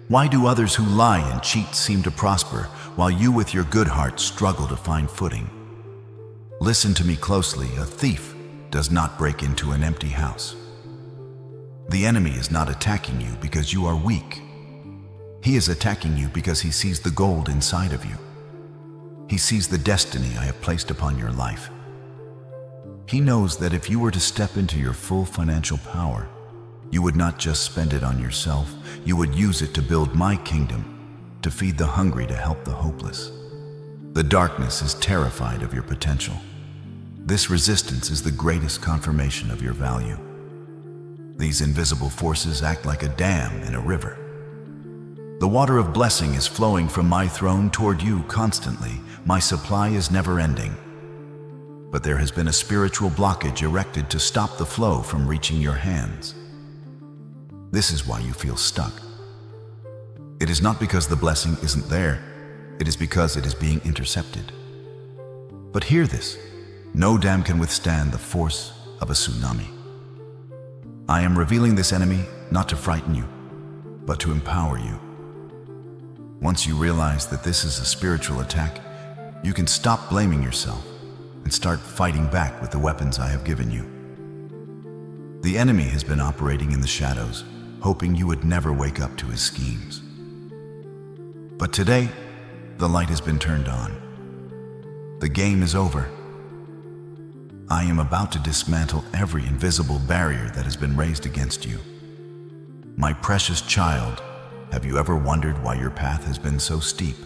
Why do others who lie and cheat seem to prosper, while you with your good heart struggle to find footing? Listen to me closely. A thief does not break into an empty house. The enemy is not attacking you because you are weak. He is attacking you because he sees the gold inside of you. He sees the destiny I have placed upon your life. He knows that if you were to step into your full financial power, you would not just spend it on yourself, you would use it to build my kingdom, to feed the hungry, to help the hopeless. The darkness is terrified of your potential. This resistance is the greatest confirmation of your value. These invisible forces act like a dam in a river. The water of blessing is flowing from my throne toward you constantly. My supply is never ending. But there has been a spiritual blockage erected to stop the flow from reaching your hands. This is why you feel stuck. It is not because the blessing isn't there. It is because it is being intercepted. But hear this: no dam can withstand the force of a tsunami. I am revealing this enemy not to frighten you, but to empower you. Once you realize that this is a spiritual attack, you can stop blaming yourself and start fighting back with the weapons I have given you. The enemy has been operating in the shadows, hoping you would never wake up to his schemes. But today, the light has been turned on. The game is over. I am about to dismantle every invisible barrier that has been raised against you. My precious child, have you ever wondered why your path has been so steep?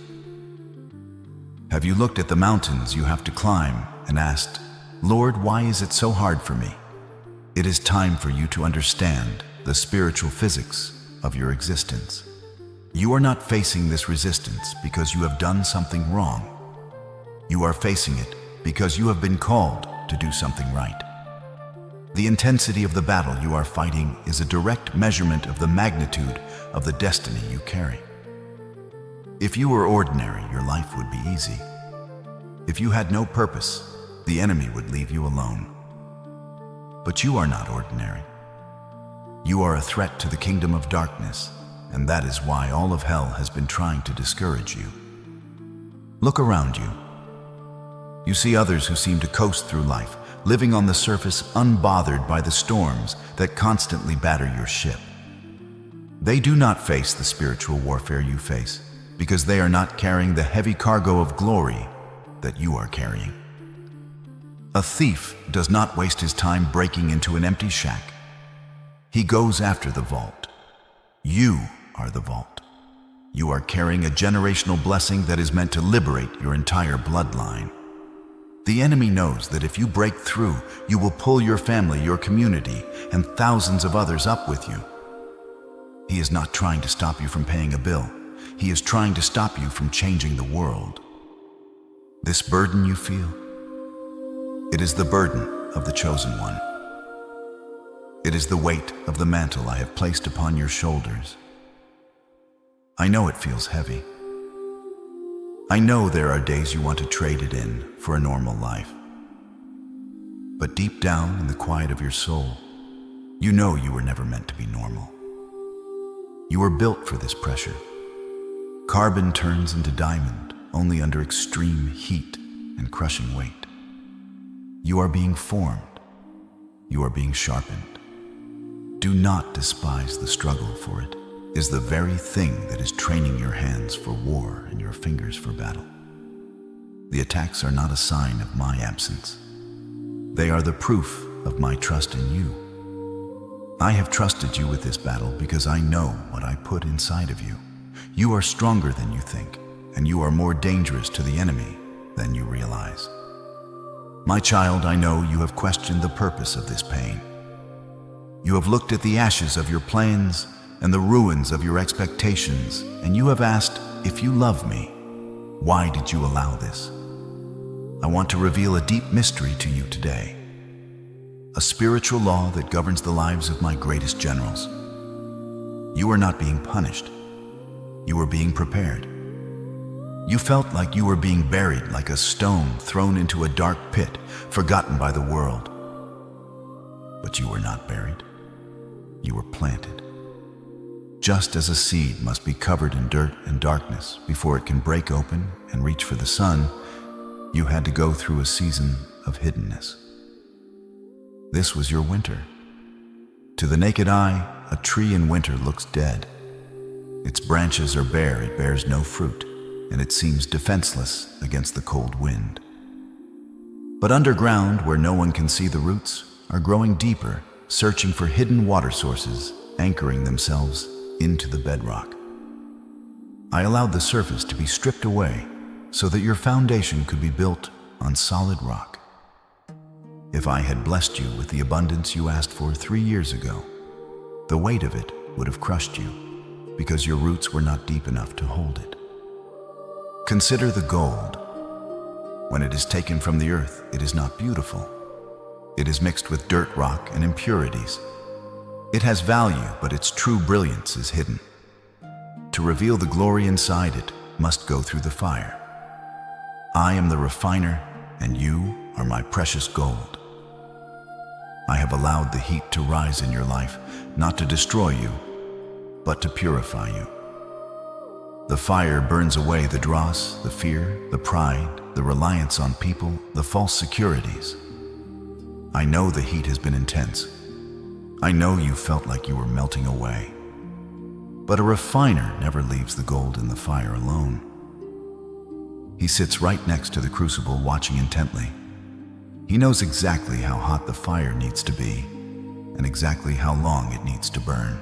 Have you looked at the mountains you have to climb and asked, "Lord, why is it so hard for me?" It is time for you to understand the spiritual physics of your existence. You are not facing this resistance because you have done something wrong. You are facing it because you have been called to do something right. The intensity of the battle you are fighting is a direct measurement of the magnitude of the destiny you carry. If you were ordinary, your life would be easy. If you had no purpose, the enemy would leave you alone. But you are not ordinary. You are a threat to the kingdom of darkness, and that is why all of hell has been trying to discourage you. Look around you. You see others who seem to coast through life, living on the surface unbothered by the storms that constantly batter your ship. They do not face the spiritual warfare you face because they are not carrying the heavy cargo of glory that you are carrying. A thief does not waste his time breaking into an empty shack. He goes after the vault. You are the vault. You are carrying a generational blessing that is meant to liberate your entire bloodline. The enemy knows that if you break through, you will pull your family, your community, and thousands of others up with you. He is not trying to stop you from paying a bill. He is trying to stop you from changing the world. This burden you feel, it is the burden of the chosen one. It is the weight of the mantle I have placed upon your shoulders. I know it feels heavy. I know there are days you want to trade it in for a normal life. But deep down in the quiet of your soul, you know you were never meant to be normal. You were built for this pressure. Carbon turns into diamond only under extreme heat and crushing weight. You are being formed. You are being sharpened. Do not despise the struggle, for it is the very thing that is training your hands for war and your fingers for battle. The attacks are not a sign of my absence. They are the proof of my trust in you. I have trusted you with this battle because I know what I put inside of you. You are stronger than you think, and you are more dangerous to the enemy than you realize. My child, I know you have questioned the purpose of this pain. You have looked at the ashes of your plans and the ruins of your expectations, and you have asked, if you love me, why did you allow this? I want to reveal a deep mystery to you today, a spiritual law that governs the lives of my greatest generals. You are not being punished. You are being prepared. You felt like you were being buried, like a stone thrown into a dark pit, forgotten by the world. But you were not buried. You were planted. Just as a seed must be covered in dirt and darkness before it can break open and reach for the sun, you had to go through a season of hiddenness. This was your winter. To the naked eye, a tree in winter looks dead. Its branches are bare, it bears no fruit, and it seems defenseless against the cold wind. But underground, where no one can see the roots, are growing deeper, searching for hidden water sources, anchoring themselves into the bedrock. I allowed the surface to be stripped away so that your foundation could be built on solid rock. If I had blessed you with the abundance you asked for 3 years ago, the weight of it would have crushed you because your roots were not deep enough to hold it. Consider the gold. When it is taken from the earth, it is not beautiful. It is mixed with dirt, rock, and impurities. It has value, but its true brilliance is hidden. To reveal the glory inside it must go through the fire. I am the refiner, and you are my precious gold. I have allowed the heat to rise in your life, not to destroy you, but to purify you. The fire burns away the dross, the fear, the pride, the reliance on people, the false securities. I know the heat has been intense. I know you felt like you were melting away. But a refiner never leaves the gold in the fire alone. He sits right next to the crucible, watching intently. He knows exactly how hot the fire needs to be and exactly how long it needs to burn.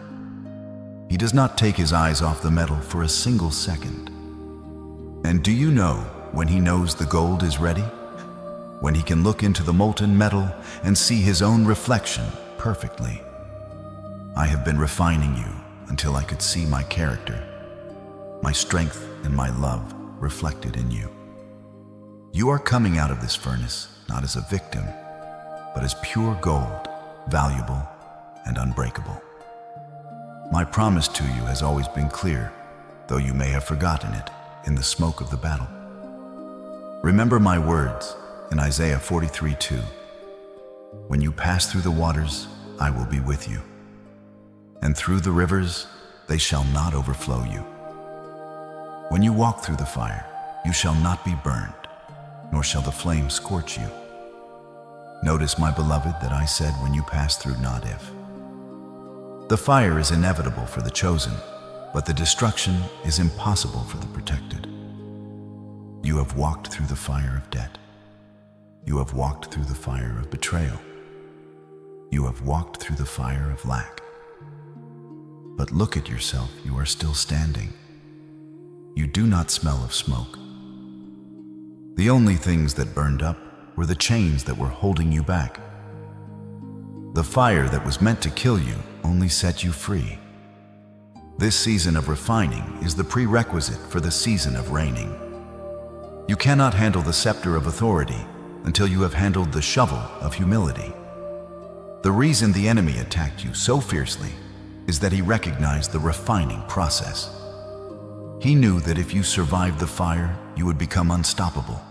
He does not take his eyes off the metal for a single second. And do you know when he knows the gold is ready? When he can look into the molten metal and see his own reflection perfectly. I have been refining you until I could see my character, my strength, and my love reflected in you. You are coming out of this furnace not as a victim, but as pure gold, valuable and unbreakable. My promise to you has always been clear, though you may have forgotten it in the smoke of the battle. Remember my words in Isaiah 43:2. When you pass through the waters, I will be with you. And through the rivers, they shall not overflow you. When you walk through the fire, you shall not be burned, nor shall the flame scorch you. Notice, my beloved, that I said when you pass through, not if. The fire is inevitable for the chosen, but the destruction is impossible for the protected. You have walked through the fire of debt. You have walked through the fire of betrayal. You have walked through the fire of lack. But look at yourself, you are still standing. You do not smell of smoke. The only things that burned up were the chains that were holding you back. The fire that was meant to kill you only set you free. This season of refining is the prerequisite for the season of reigning. You cannot handle the scepter of authority until you have handled the shovel of humility. The reason the enemy attacked you so fiercely is that he recognized the refining process. He knew that if you survived the fire, you would become unstoppable.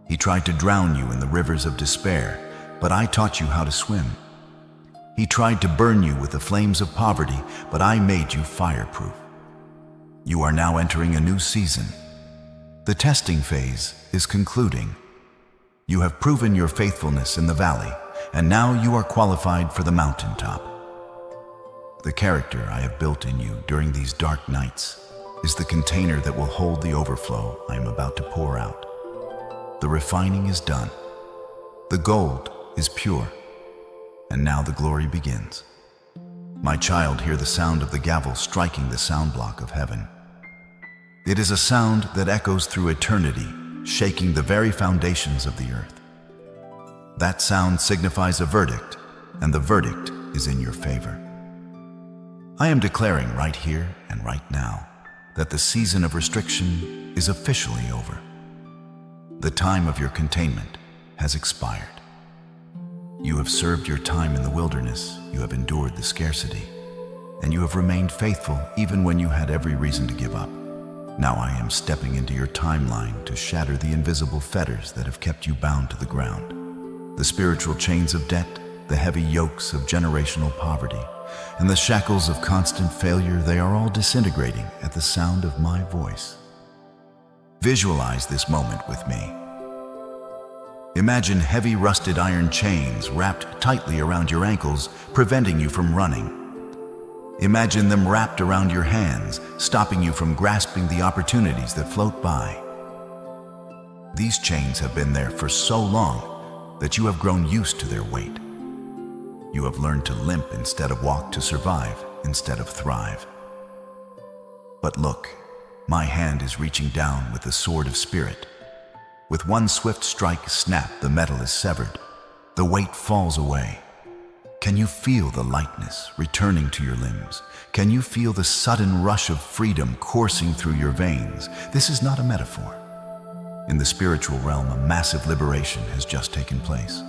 He tried to drown you in the rivers of despair, but I taught you how to swim. He tried to burn you with the flames of poverty, but I made you fireproof. You are now entering a new season. The testing phase is concluding. You have proven your faithfulness in the valley, and now you are qualified for the mountaintop. The character I have built in you during these dark nights is the container that will hold the overflow I am about to pour out. The refining is done. The gold is pure. And now the glory begins. My child, hear the sound of the gavel striking the sound block of heaven. It is a sound that echoes through eternity, shaking the very foundations of the earth. That sound signifies a verdict, and the verdict is in your favor. I am declaring right here and right now that the season of restriction is officially over. The time of your containment has expired. You have served your time in the wilderness, you have endured the scarcity, and you have remained faithful even when you had every reason to give up. Now I am stepping into your timeline to shatter the invisible fetters that have kept you bound to the ground. The spiritual chains of debt, the heavy yokes of generational poverty, and the shackles of constant failure, they are all disintegrating at the sound of my voice. Visualize this moment with me. Imagine heavy rusted iron chains wrapped tightly around your ankles, preventing you from running. Imagine them wrapped around your hands, stopping you from grasping the opportunities that float by. These chains have been there for so long that you have grown used to their weight. You have learned to limp instead of walk, to survive instead of thrive. But look, my hand is reaching down with the sword of spirit. With one swift strike, snap, the metal is severed. The weight falls away. Can you feel the lightness returning to your limbs? Can you feel the sudden rush of freedom coursing through your veins? This is not a metaphor. In the spiritual realm, a massive liberation has just taken place.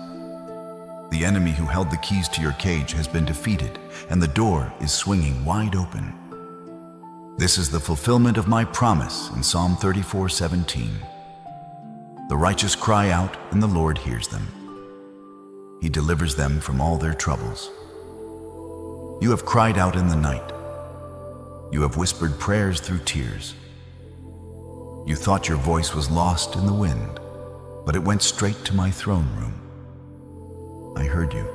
The enemy who held the keys to your cage has been defeated, and the door is swinging wide open. This is the fulfillment of my promise in Psalm 34:17. The righteous cry out, and the Lord hears them. He delivers them from all their troubles. You have cried out in the night. You have whispered prayers through tears. You thought your voice was lost in the wind, but it went straight to my throne room. I heard you,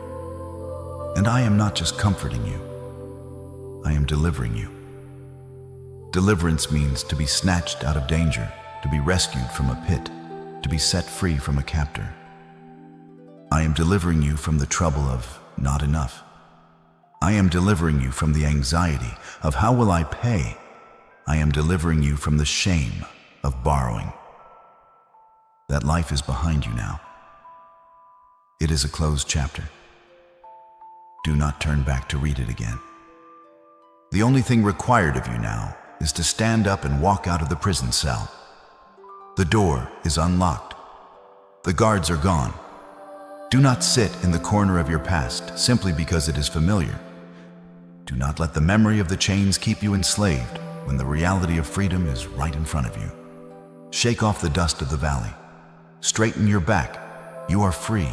and I am not just comforting you, I am delivering you. Deliverance means to be snatched out of danger, to be rescued from a pit, to be set free from a captor. I am delivering you from the trouble of not enough. I am delivering you from the anxiety of how will I pay. I am delivering you from the shame of borrowing. That life is behind you now. It is a closed chapter. Do not turn back to read it again. The only thing required of you now is to stand up and walk out of the prison cell. The door is unlocked. The guards are gone. Do not sit in the corner of your past simply because it is familiar. Do not let the memory of the chains keep you enslaved when the reality of freedom is right in front of you. Shake off the dust of the valley. Straighten your back. You are free.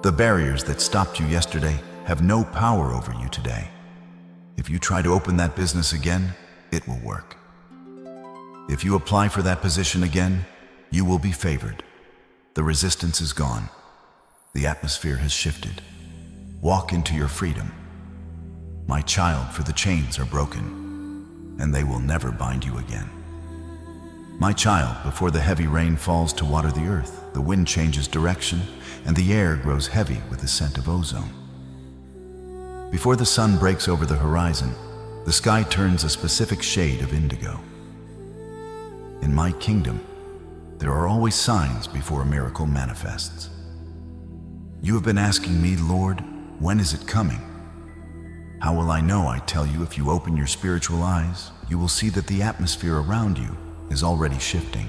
The barriers that stopped you yesterday have no power over you today. If you try to open that business again, it will work. If you apply for that position again, you will be favored. The resistance is gone. The atmosphere has shifted. Walk into your freedom. My child, for the chains are broken, and they will never bind you again. My child, before the heavy rain falls to water the earth, the wind changes direction, and the air grows heavy with the scent of ozone. Before the sun breaks over the horizon, the sky turns a specific shade of indigo. In my kingdom, there are always signs before a miracle manifests. You have been asking me, Lord, when is it coming? How will I know? I tell you, if you open your spiritual eyes, you will see that the atmosphere around you is already shifting.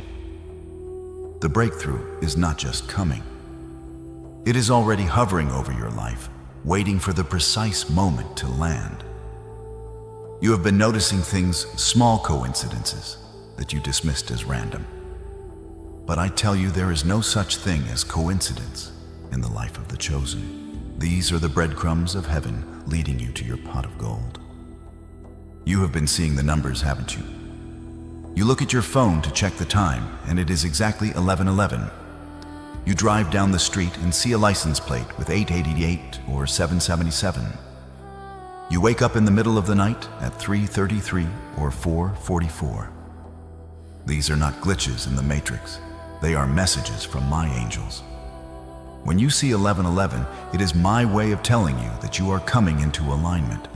The breakthrough is not just coming. It is already hovering over your life, waiting for the precise moment to land. You have been noticing things, small coincidences, that you dismissed as random. But I tell you, there is no such thing as coincidence in the life of the chosen. These are the breadcrumbs of heaven leading you to your pot of gold. You have been seeing the numbers, haven't you? You look at your phone to check the time, and it is exactly 11:11. You drive down the street and see a license plate with 888 or 777. You wake up in the middle of the night at 3:33 or 4:44. These are not glitches in the matrix. They are messages from my angels. When you see 11:11, it is my way of telling you that you are coming into alignment.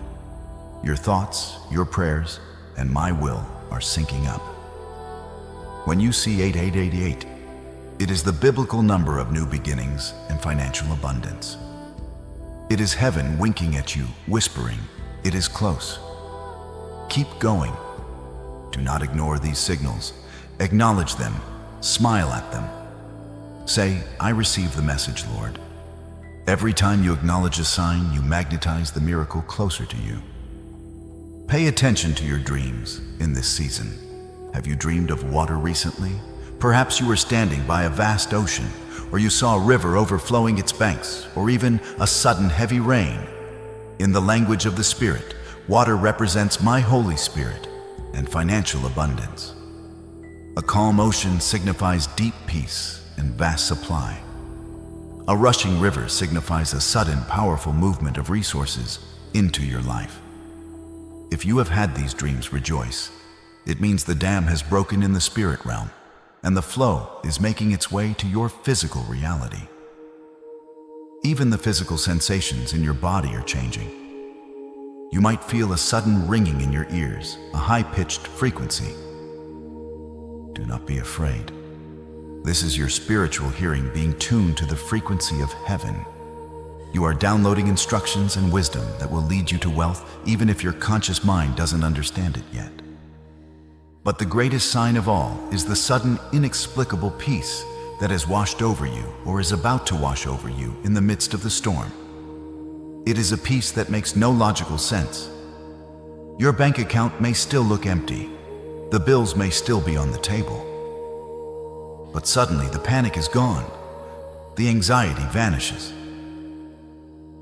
Your thoughts, your prayers, and my will are syncing up. When you see 8888, it is the biblical number of new beginnings and financial abundance. It is heaven winking at you, whispering, "It is close." Keep going. Do not ignore these signals. Acknowledge them. Smile at them. Say, "I receive the message, Lord." Every time you acknowledge a sign, you magnetize the miracle closer to you. Pay attention to your dreams in this season. Have you dreamed of water recently? Perhaps you were standing by a vast ocean, or you saw a river overflowing its banks, or even a sudden heavy rain. In the language of the Spirit, water represents my Holy Spirit and financial abundance. A calm ocean signifies deep peace and vast supply. A rushing river signifies a sudden, powerful movement of resources into your life. If you have had these dreams, rejoice. It means the dam has broken in the spirit realm, and the flow is making its way to your physical reality. Even the physical sensations in your body are changing. You might feel a sudden ringing in your ears, a high-pitched frequency. Do not be afraid. This is your spiritual hearing being tuned to the frequency of heaven. You are downloading instructions and wisdom that will lead you to wealth, even if your conscious mind doesn't understand it yet. But the greatest sign of all is the sudden, inexplicable peace that has washed over you or is about to wash over you in the midst of the storm. It is a peace that makes no logical sense. Your bank account may still look empty. The bills may still be on the table. But suddenly the panic is gone. The anxiety vanishes.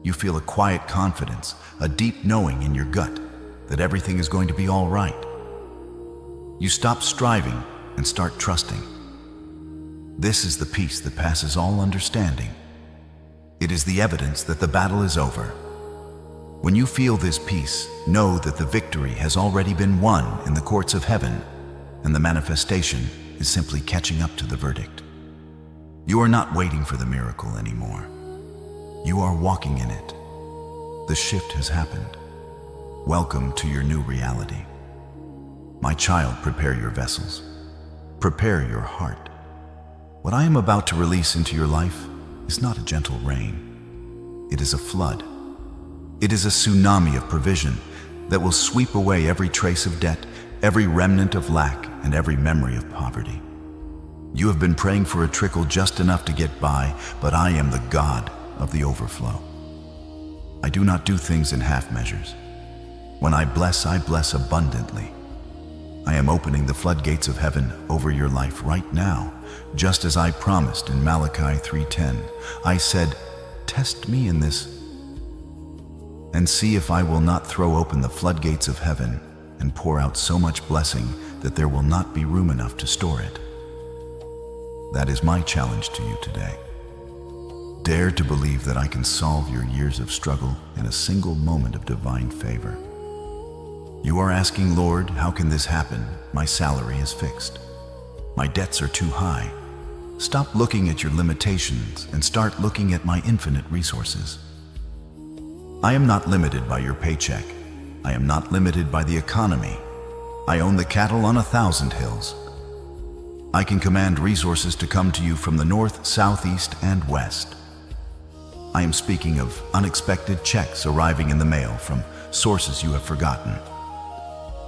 You feel a quiet confidence, a deep knowing in your gut that everything is going to be all right. You stop striving and start trusting. This is the peace that passes all understanding. It is the evidence that the battle is over. When you feel this peace, know that the victory has already been won in the courts of heaven, and the manifestation is simply catching up to the verdict. You are not waiting for the miracle anymore. You are walking in it. The shift has happened. Welcome to your new reality. My child, prepare your vessels. Prepare your heart. What I am about to release into your life is not a gentle rain. It is a flood. It is a tsunami of provision that will sweep away every trace of debt, every remnant of lack, and every memory of poverty. You have been praying for a trickle just enough to get by, but I am the God of the overflow. I do not do things in half measures. When I bless abundantly. I am opening the floodgates of heaven over your life right now, just as I promised in Malachi 3:10. I said, "Test me in this." and see if I will not throw open the floodgates of heaven and pour out so much blessing that there will not be room enough to store it. That is my challenge to you today. Dare to believe that I can solve your years of struggle in a single moment of divine favor. You are asking, Lord, how can this happen? My salary is fixed. My debts are too high. Stop looking at your limitations and start looking at my infinite resources. I am not limited by your paycheck. I am not limited by the economy. I own the cattle on 1,000 hills. I can command resources to come to you from the north, south, east, and west. I am speaking of unexpected checks arriving in the mail from sources you have forgotten.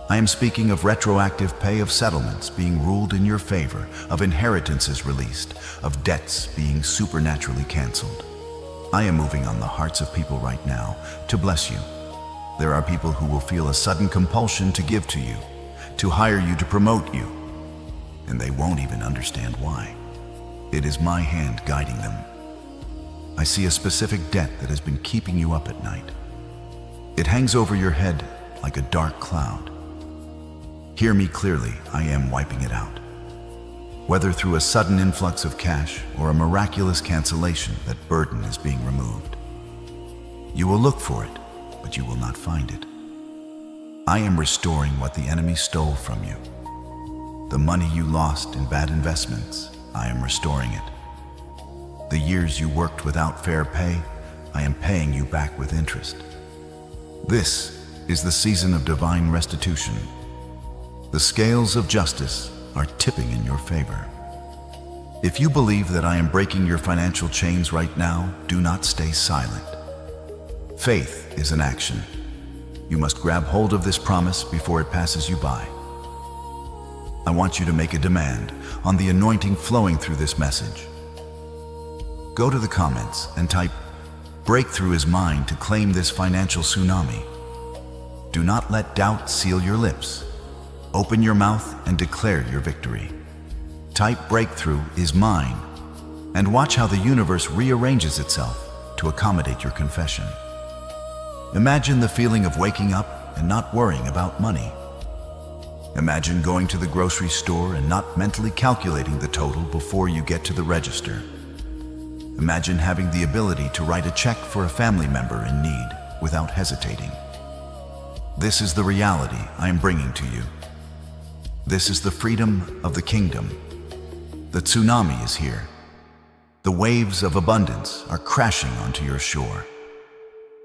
I am speaking of retroactive pay of settlements being ruled in your favor, of inheritances released, of debts being supernaturally canceled. I am moving on the hearts of people right now to bless you. There are people who will feel a sudden compulsion to give to you, to hire you, to promote you, and they won't even understand why. It is my hand guiding them. I see a specific debt that has been keeping you up at night. It hangs over your head like a dark cloud. Hear me clearly, I am wiping it out. Whether through a sudden influx of cash or a miraculous cancellation, that burden is being removed. You will look for it, but you will not find it. I am restoring what the enemy stole from you. The money you lost in bad investments, I am restoring it. The years you worked without fair pay, I am paying you back with interest. This is the season of divine restitution. The scales of justice are tipping in your favor. If you believe that I am breaking your financial chains right now, do not stay silent. Faith is an action. You must grab hold of this promise before it passes you by. I want you to make a demand on the anointing flowing through this message. Go to the comments and type, "Breakthrough is mine," to claim this financial tsunami. Do not let doubt seal your lips. Open your mouth and declare your victory. Type "Breakthrough is mine" and watch how the universe rearranges itself to accommodate your confession. Imagine the feeling of waking up and not worrying about money. Imagine going to the grocery store and not mentally calculating the total before you get to the register. Imagine having the ability to write a check for a family member in need without hesitating. This is the reality I am bringing to you. This is the freedom of the kingdom. The tsunami is here. The waves of abundance are crashing onto your shore.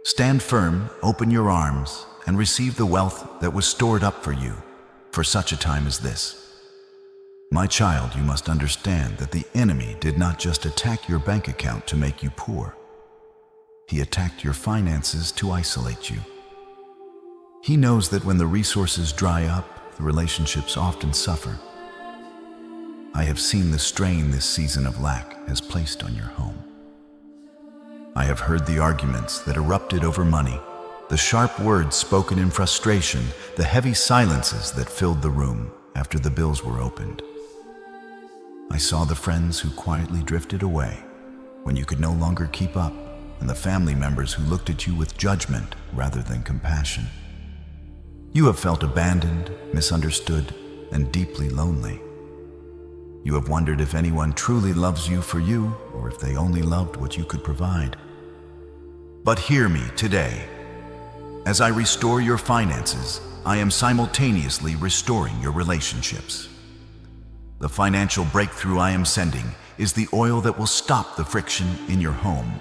Stand firm, open your arms, and receive the wealth that was stored up for you for such a time as this. My child, you must understand that the enemy did not just attack your bank account to make you poor. He attacked your finances to isolate you. He knows that when the resources dry up, the relationships often suffer. I have seen the strain this season of lack has placed on your home. I have heard the arguments that erupted over money, the sharp words spoken in frustration, the heavy silences that filled the room after the bills were opened. I saw the friends who quietly drifted away when you could no longer keep up, and the family members who looked at you with judgment rather than compassion. You have felt abandoned, misunderstood, and deeply lonely. You have wondered if anyone truly loves you for you, or if they only loved what you could provide. But hear me today. As I restore your finances, I am simultaneously restoring your relationships. The financial breakthrough I am sending is the oil that will stop the friction in your home.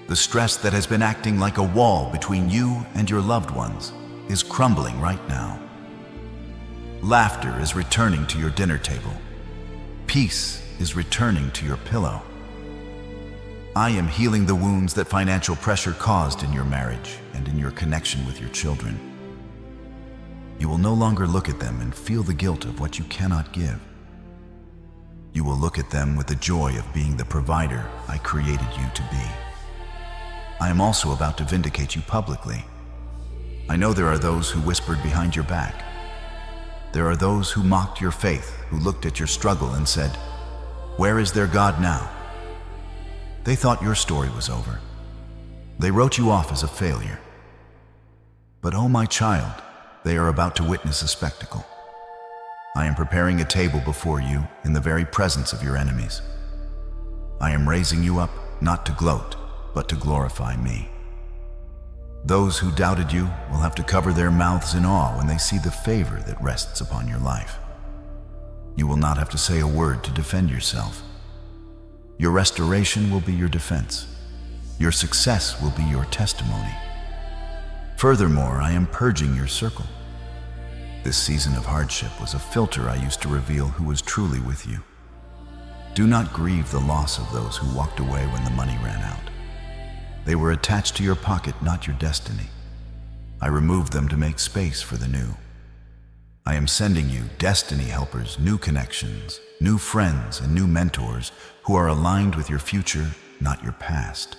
The stress that has been acting like a wall between you and your loved ones is crumbling right now. Laughter is returning to your dinner table. Peace is returning to your pillow. I am healing the wounds that financial pressure caused in your marriage and in your connection with your children. You will no longer look at them and feel the guilt of what you cannot give. You will look at them with the joy of being the provider I created you to be. I am also about to vindicate you publicly. I know there are those who whispered behind your back. There are those who mocked your faith, who looked at your struggle and said, "Where is their God now?" They thought your story was over. They wrote you off as a failure. But oh my child, they are about to witness a spectacle. I am preparing a table before you in the very presence of your enemies. I am raising you up not to gloat, but to glorify me. Those who doubted you will have to cover their mouths in awe when they see the favor that rests upon your life. You will not have to say a word to defend yourself. Your restoration will be your defense. Your success will be your testimony. Furthermore, I am purging your circle. This season of hardship was a filter I used to reveal who was truly with you. Do not grieve the loss of those who walked away when the money ran out. They were attached to your pocket, not your destiny. I removed them to make space for the new. I am sending you destiny helpers, new connections, new friends, and new mentors who are aligned with your future, not your past.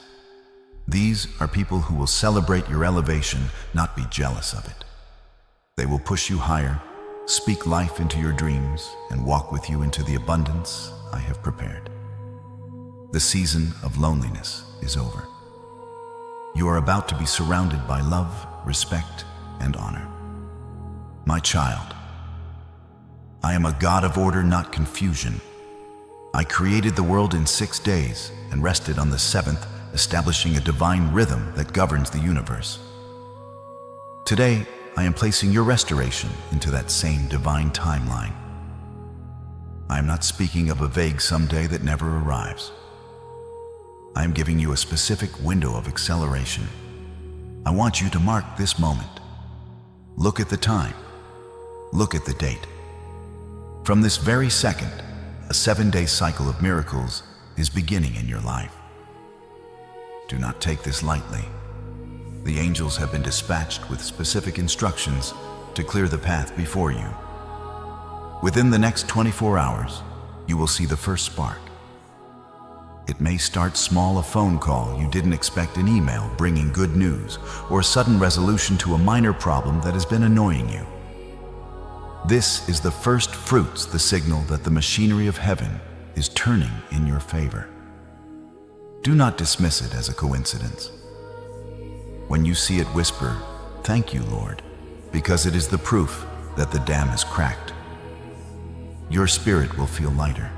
These are people who will celebrate your elevation, not be jealous of it. They will push you higher, speak life into your dreams, and walk with you into the abundance I have prepared. The season of loneliness is over. You are about to be surrounded by love, respect, and honor. My child, I am a God of order, not confusion. I created the world in 6 days and rested on the 7th, establishing a divine rhythm that governs the universe. Today, I am placing your restoration into that same divine timeline. I am not speaking of a vague someday that never arrives. I am giving you a specific window of acceleration. I want you to mark this moment. Look at the time. Look at the date. From this very second, a 7-day cycle of miracles is beginning in your life. Do not take this lightly. The angels have been dispatched with specific instructions to clear the path before you. Within the next 24 hours, you will see the first spark. It may start small, a phone call you didn't expect, an email bringing good news, or a sudden resolution to a minor problem that has been annoying you. This is the first fruits, the signal that the machinery of heaven is turning in your favor. Do not dismiss it as a coincidence. When you see it, whisper, "Thank you, Lord," because it is the proof that the dam is cracked. Your spirit will feel lighter.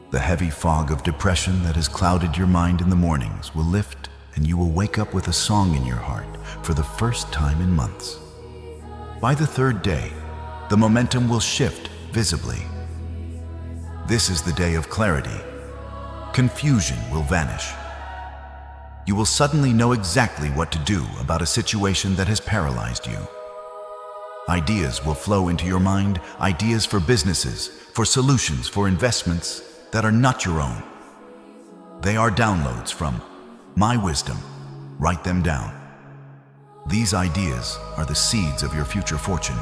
The heavy fog of depression that has clouded your mind in the mornings will lift, and you will wake up with a song in your heart for the first time in months. By the 3rd day, the momentum will shift visibly. This is the day of clarity. Confusion will vanish. You will suddenly know exactly what to do about a situation that has paralyzed you. Ideas will flow into your mind, ideas for businesses, for solutions, for investments that are not your own. They are downloads from my wisdom. Write them down. These ideas are the seeds of your future fortune.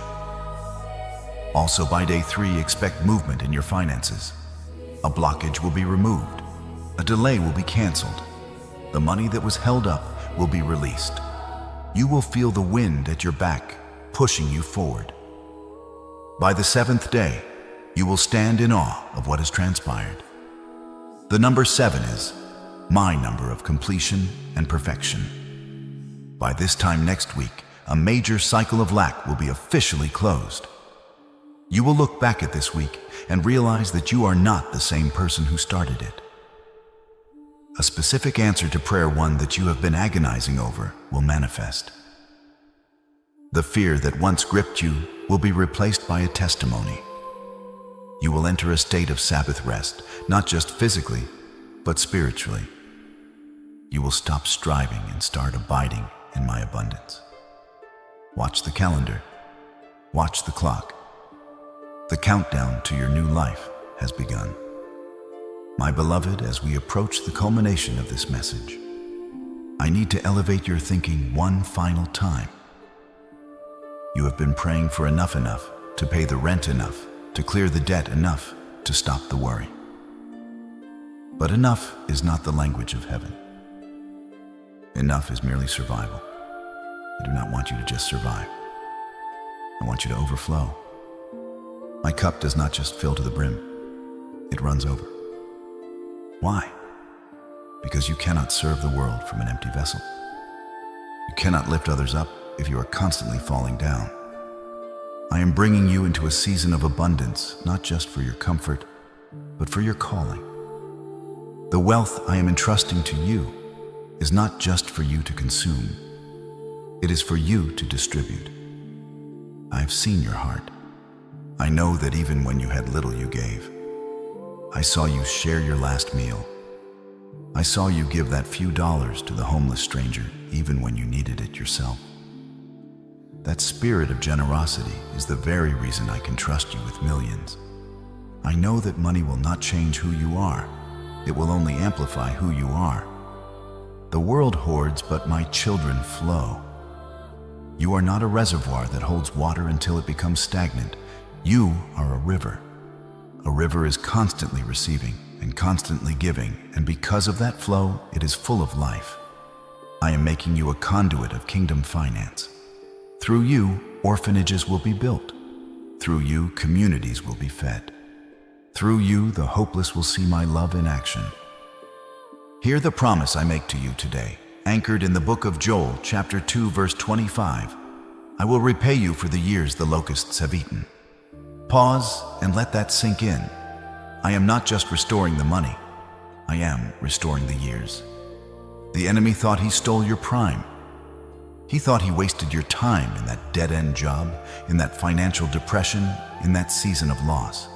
Also, by day 3, expect movement in your finances. A blockage will be removed. A delay will be canceled. The money that was held up will be released. You will feel the wind at your back, pushing you forward. By the 7th day, you will stand in awe of what has transpired. The number 7 is my number of completion and perfection. By this time next week, a major cycle of lack will be officially closed. You will look back at this week and realize that you are not the same person who started it. A specific answer to prayer 1 that you have been agonizing over will manifest. The fear that once gripped you will be replaced by a testimony. You will enter a state of Sabbath rest, not just physically, but spiritually. You will stop striving and start abiding in my abundance. Watch the calendar. Watch the clock. The countdown to your new life has begun. My beloved, as we approach the culmination of this message, I need to elevate your thinking one final time. You have been praying for enough to pay the rent, enough to clear the debt, enough to stop the worry. But enough is not the language of heaven. Enough is merely survival. I do not want you to just survive. I want you to overflow. My cup does not just fill to the brim, it runs over. Why? because you cannot serve the world from an empty vessel. You cannot lift others up if you are constantly falling down. I am bringing you into a season of abundance, not just for your comfort, but for your calling. The wealth I am entrusting to you is not just for you to consume. It is for you to distribute. I have seen your heart. I know that even when you had little, you gave. I saw you share your last meal. I saw you give that few dollars to the homeless stranger, even when you needed it yourself. That spirit of generosity is the very reason I can trust you with millions. I know that money will not change who you are. It will only amplify who you are. The world hoards, but my children flow. You are not a reservoir that holds water until it becomes stagnant. You are a river. A river is constantly receiving and constantly giving, and because of that flow, it is full of life. I am making you a conduit of kingdom finance. Through you, orphanages will be built. Through you, communities will be fed. Through you, the hopeless will see my love in action. Hear the promise I make to you today, anchored in the book of Joel, chapter 2, verse 25. I will repay you for the years the locusts have eaten. Pause and let that sink in. I am not just restoring the money. I am restoring the years. The enemy thought he stole your prime. He thought he wasted your time in that dead-end job, in that financial depression, in that season of loss.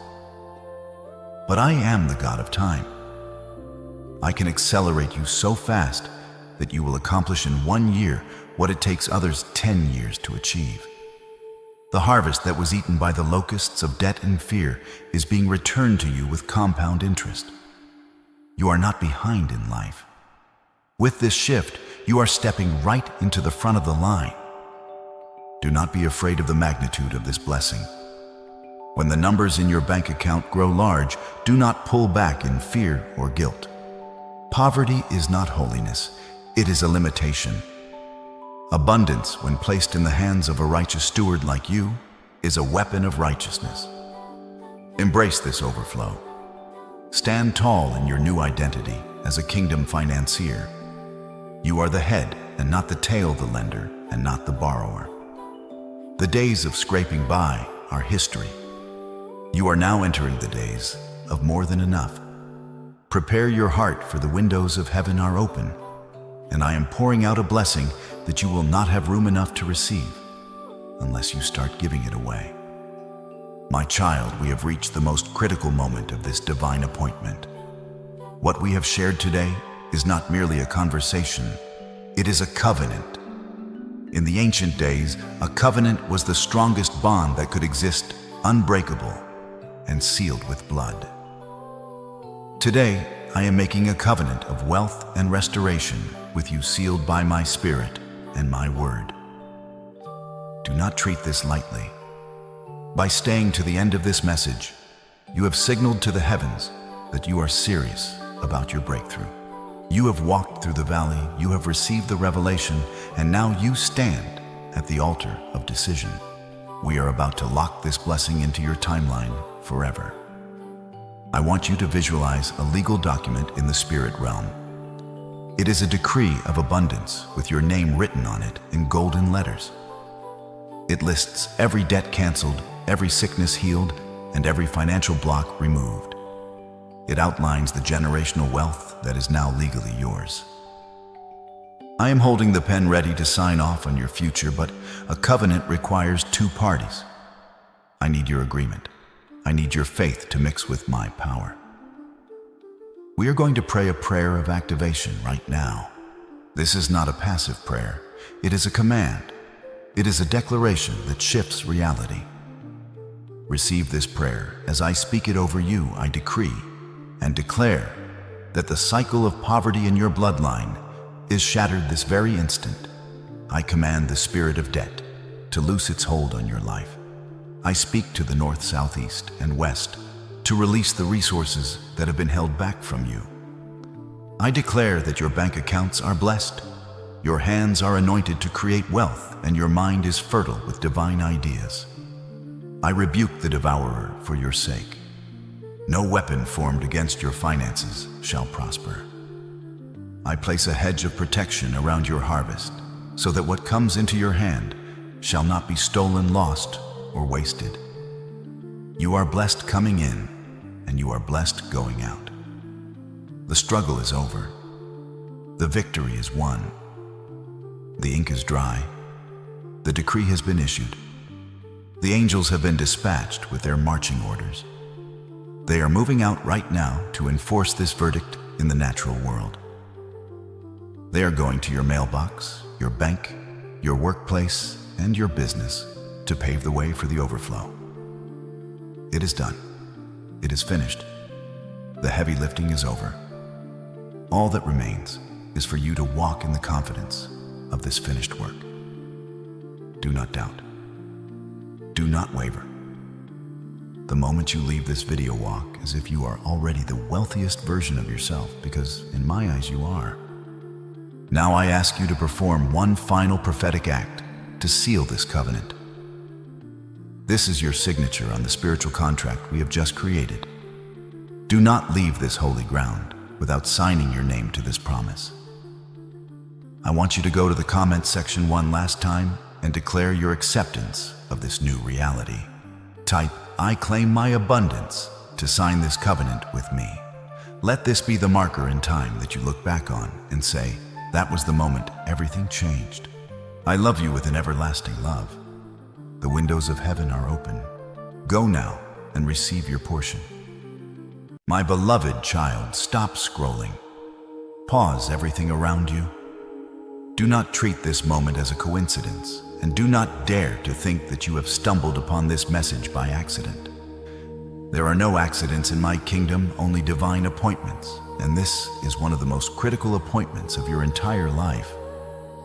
But I am the God of time. I can accelerate you so fast that you will accomplish in 1 year what it takes others 10 years to achieve. The harvest that was eaten by the locusts of debt and fear is being returned to you with compound interest. You are not behind in life. With this shift, you are stepping right into the front of the line. Do not be afraid of the magnitude of this blessing. When the numbers in your bank account grow large, do not pull back in fear or guilt. Poverty is not holiness, it is a limitation. Abundance, when placed in the hands of a righteous steward like you, is a weapon of righteousness. Embrace this overflow. Stand tall in your new identity as a kingdom financier. You are the head and not the tail, the lender and not the borrower. The days of scraping by are history. You are now entering the days of more than enough. Prepare your heart, for the windows of heaven are open, and I am pouring out a blessing that you will not have room enough to receive unless you start giving it away. My child, we have reached the most critical moment of this divine appointment. What we have shared today is not merely a conversation, it is a covenant. In the ancient days, a covenant was the strongest bond that could exist, unbreakable and sealed with blood. Today, I am making a covenant of wealth and restoration with you, sealed by my spirit and my word. Do not treat this lightly. By staying to the end of this message, you have signaled to the heavens that you are serious about your breakthrough. You have walked through the valley, you have received the revelation, and now you stand at the altar of decision. We are about to lock this blessing into your timeline forever. I want you to visualize a legal document in the spirit realm. It is a decree of abundance with your name written on it in golden letters. It lists every debt canceled, every sickness healed, and every financial block removed. It outlines the generational wealth that is now legally yours. I am holding the pen ready to sign off on your future, but a covenant requires two parties. I need your agreement. I need your faith to mix with my power. We are going to pray a prayer of activation right now. This is not a passive prayer. It is a command. It is a declaration that shifts reality. Receive this prayer. As I speak it over you, I decree and declare that the cycle of poverty in your bloodline is shattered this very instant. I command the spirit of debt to loose its hold on your life. I speak to the north, south, east, and west to release the resources that have been held back from you. I declare that your bank accounts are blessed, your hands are anointed to create wealth, and your mind is fertile with divine ideas. I rebuke the devourer for your sake. No weapon formed against your finances shall prosper. I place a hedge of protection around your harvest, so that what comes into your hand shall not be stolen, lost, or wasted. You are blessed coming in, and you are blessed going out. The struggle is over. The victory is won. The ink is dry. The decree has been issued. The angels have been dispatched with their marching orders. They are moving out right now to enforce this verdict in the natural world. They are going to your mailbox, your bank, your workplace, and your business to pave the way for the overflow. It is done. It is finished. The heavy lifting is over. All that remains is for you to walk in the confidence of this finished work. Do not doubt. Do not waver. The moment you leave this video, walk as if you are already the wealthiest version of yourself, because in my eyes you are. Now I ask you to perform one final prophetic act to seal this covenant. This is your signature on the spiritual contract we have just created. Do not leave this holy ground without signing your name to this promise. I want you to go to the comment section one last time and declare your acceptance of this new reality. Type, "I claim my abundance," to sign this covenant with me. Let this be the marker in time that you look back on and say, "That was the moment everything changed." I love you with an everlasting love. The windows of heaven are open. Go now and receive your portion. My beloved child, stop scrolling. Pause everything around you. Do not treat this moment as a coincidence, and do not dare to think that you have stumbled upon this message by accident. There are no accidents in my kingdom, only divine appointments, and this is one of the most critical appointments of your entire life.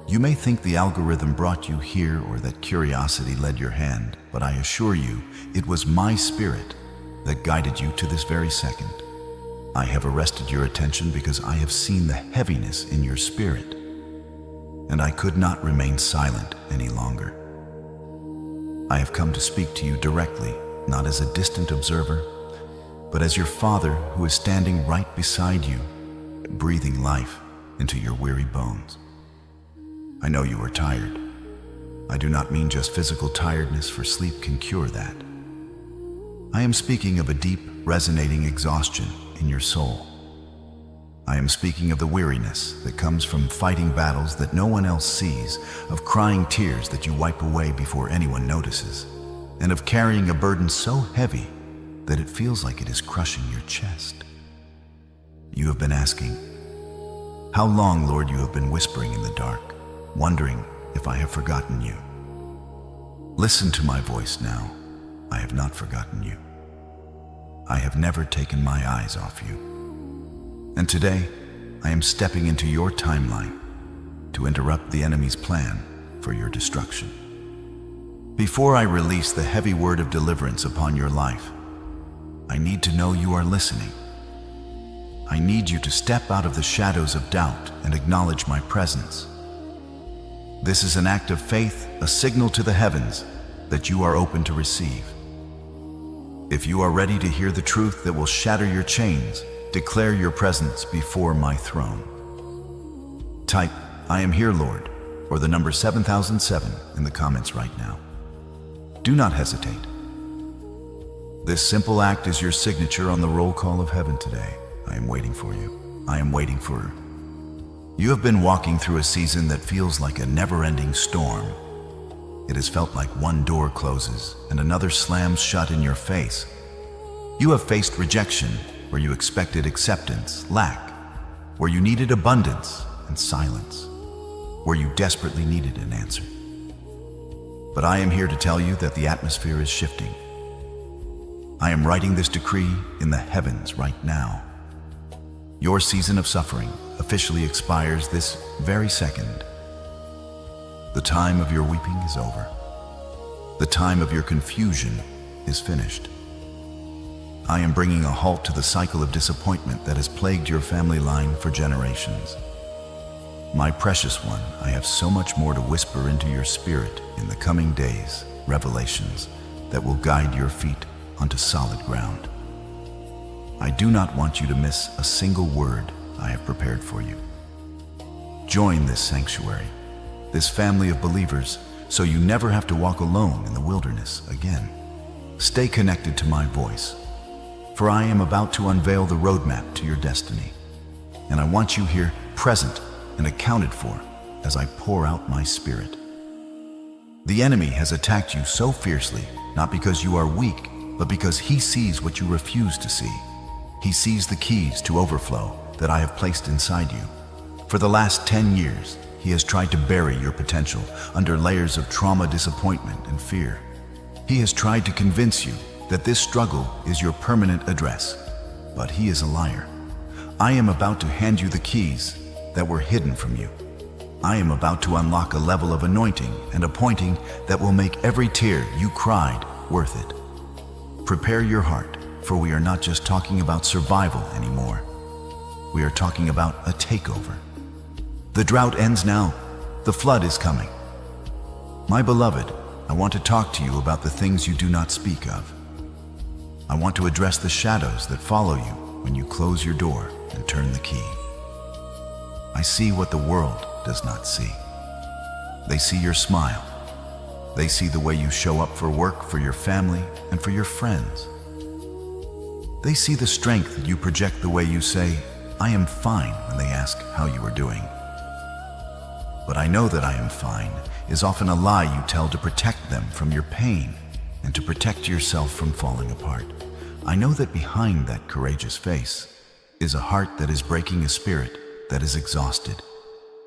You may think the algorithm brought you here or that curiosity led your hand, but I assure you, it was my spirit that guided you to this very second. I have arrested your attention because I have seen the heaviness in your spirit, and I could not remain silent any longer. I have come to speak to you directly, not as a distant observer, but as your Father who is standing right beside you, breathing life into your weary bones. I know you are tired. I do not mean just physical tiredness, for sleep can cure that. I am speaking of a deep, resonating exhaustion in your soul. I am speaking of the weariness that comes from fighting battles that no one else sees, of crying tears that you wipe away before anyone notices, and of carrying a burden so heavy that it feels like it is crushing your chest. You have been asking, "How long, Lord?" You have been whispering in the dark, wondering if I have forgotten you. Listen to my voice now. I have not forgotten you. I have never taken my eyes off you. And today, I am stepping into your timeline to interrupt the enemy's plan for your destruction. Before I release the heavy word of deliverance upon your life, I need to know you are listening. I need you to step out of the shadows of doubt and acknowledge my presence. This is an act of faith, a signal to the heavens that you are open to receive. If you are ready to hear the truth that will shatter your chains, declare your presence before my throne. Type, "I am here, Lord," or the number 7007 in the comments right now. Do not hesitate. This simple act is your signature on the roll call of heaven today. I am waiting for you. I am waiting for... You have been walking through a season that feels like a never-ending storm. It has felt like one door closes and another slams shut in your face. You have faced rejection where you expected acceptance, lack, where you needed abundance and silence, where you desperately needed an answer. But I am here to tell you that the atmosphere is shifting. I am writing this decree in the heavens right now. Your season of suffering officially expires this very second. The time of your weeping is over. The time of your confusion is finished. I am bringing a halt to the cycle of disappointment that has plagued your family line for generations. My precious one, I have so much more to whisper into your spirit in the coming days, revelations that will guide your feet onto solid ground. I do not want you to miss a single word I have prepared for you. Join this sanctuary, this family of believers, so you never have to walk alone in the wilderness again. Stay connected to my voice, for I am about to unveil the roadmap to your destiny. And I want you here, present and accounted for, as I pour out my spirit. The enemy has attacked you so fiercely, not because you are weak, but because he sees what you refuse to see. He sees the keys to overflow that I have placed inside you. For the last 10 years, he has tried to bury your potential under layers of trauma, disappointment, and fear. He has tried to convince you that this struggle is your permanent address, but he is a liar. I am about to hand you the keys that were hidden from you. I am about to unlock a level of anointing and appointing that will make every tear you cried worth it. Prepare your heart, for we are not just talking about survival anymore. We are talking about a takeover. The drought ends now. The flood is coming. My beloved, I want to talk to you about the things you do not speak of. I want to address the shadows that follow you when you close your door and turn the key. I see what the world does not see. They see your smile. They see the way you show up for work, for your family, and for your friends. They see the strength that you project, the way you say, "I am fine," when they ask how you are doing. But I know that "I am fine" is often a lie you tell to protect them from your pain and to protect yourself from falling apart. I know that behind that courageous face is a heart that is breaking, a spirit that is exhausted,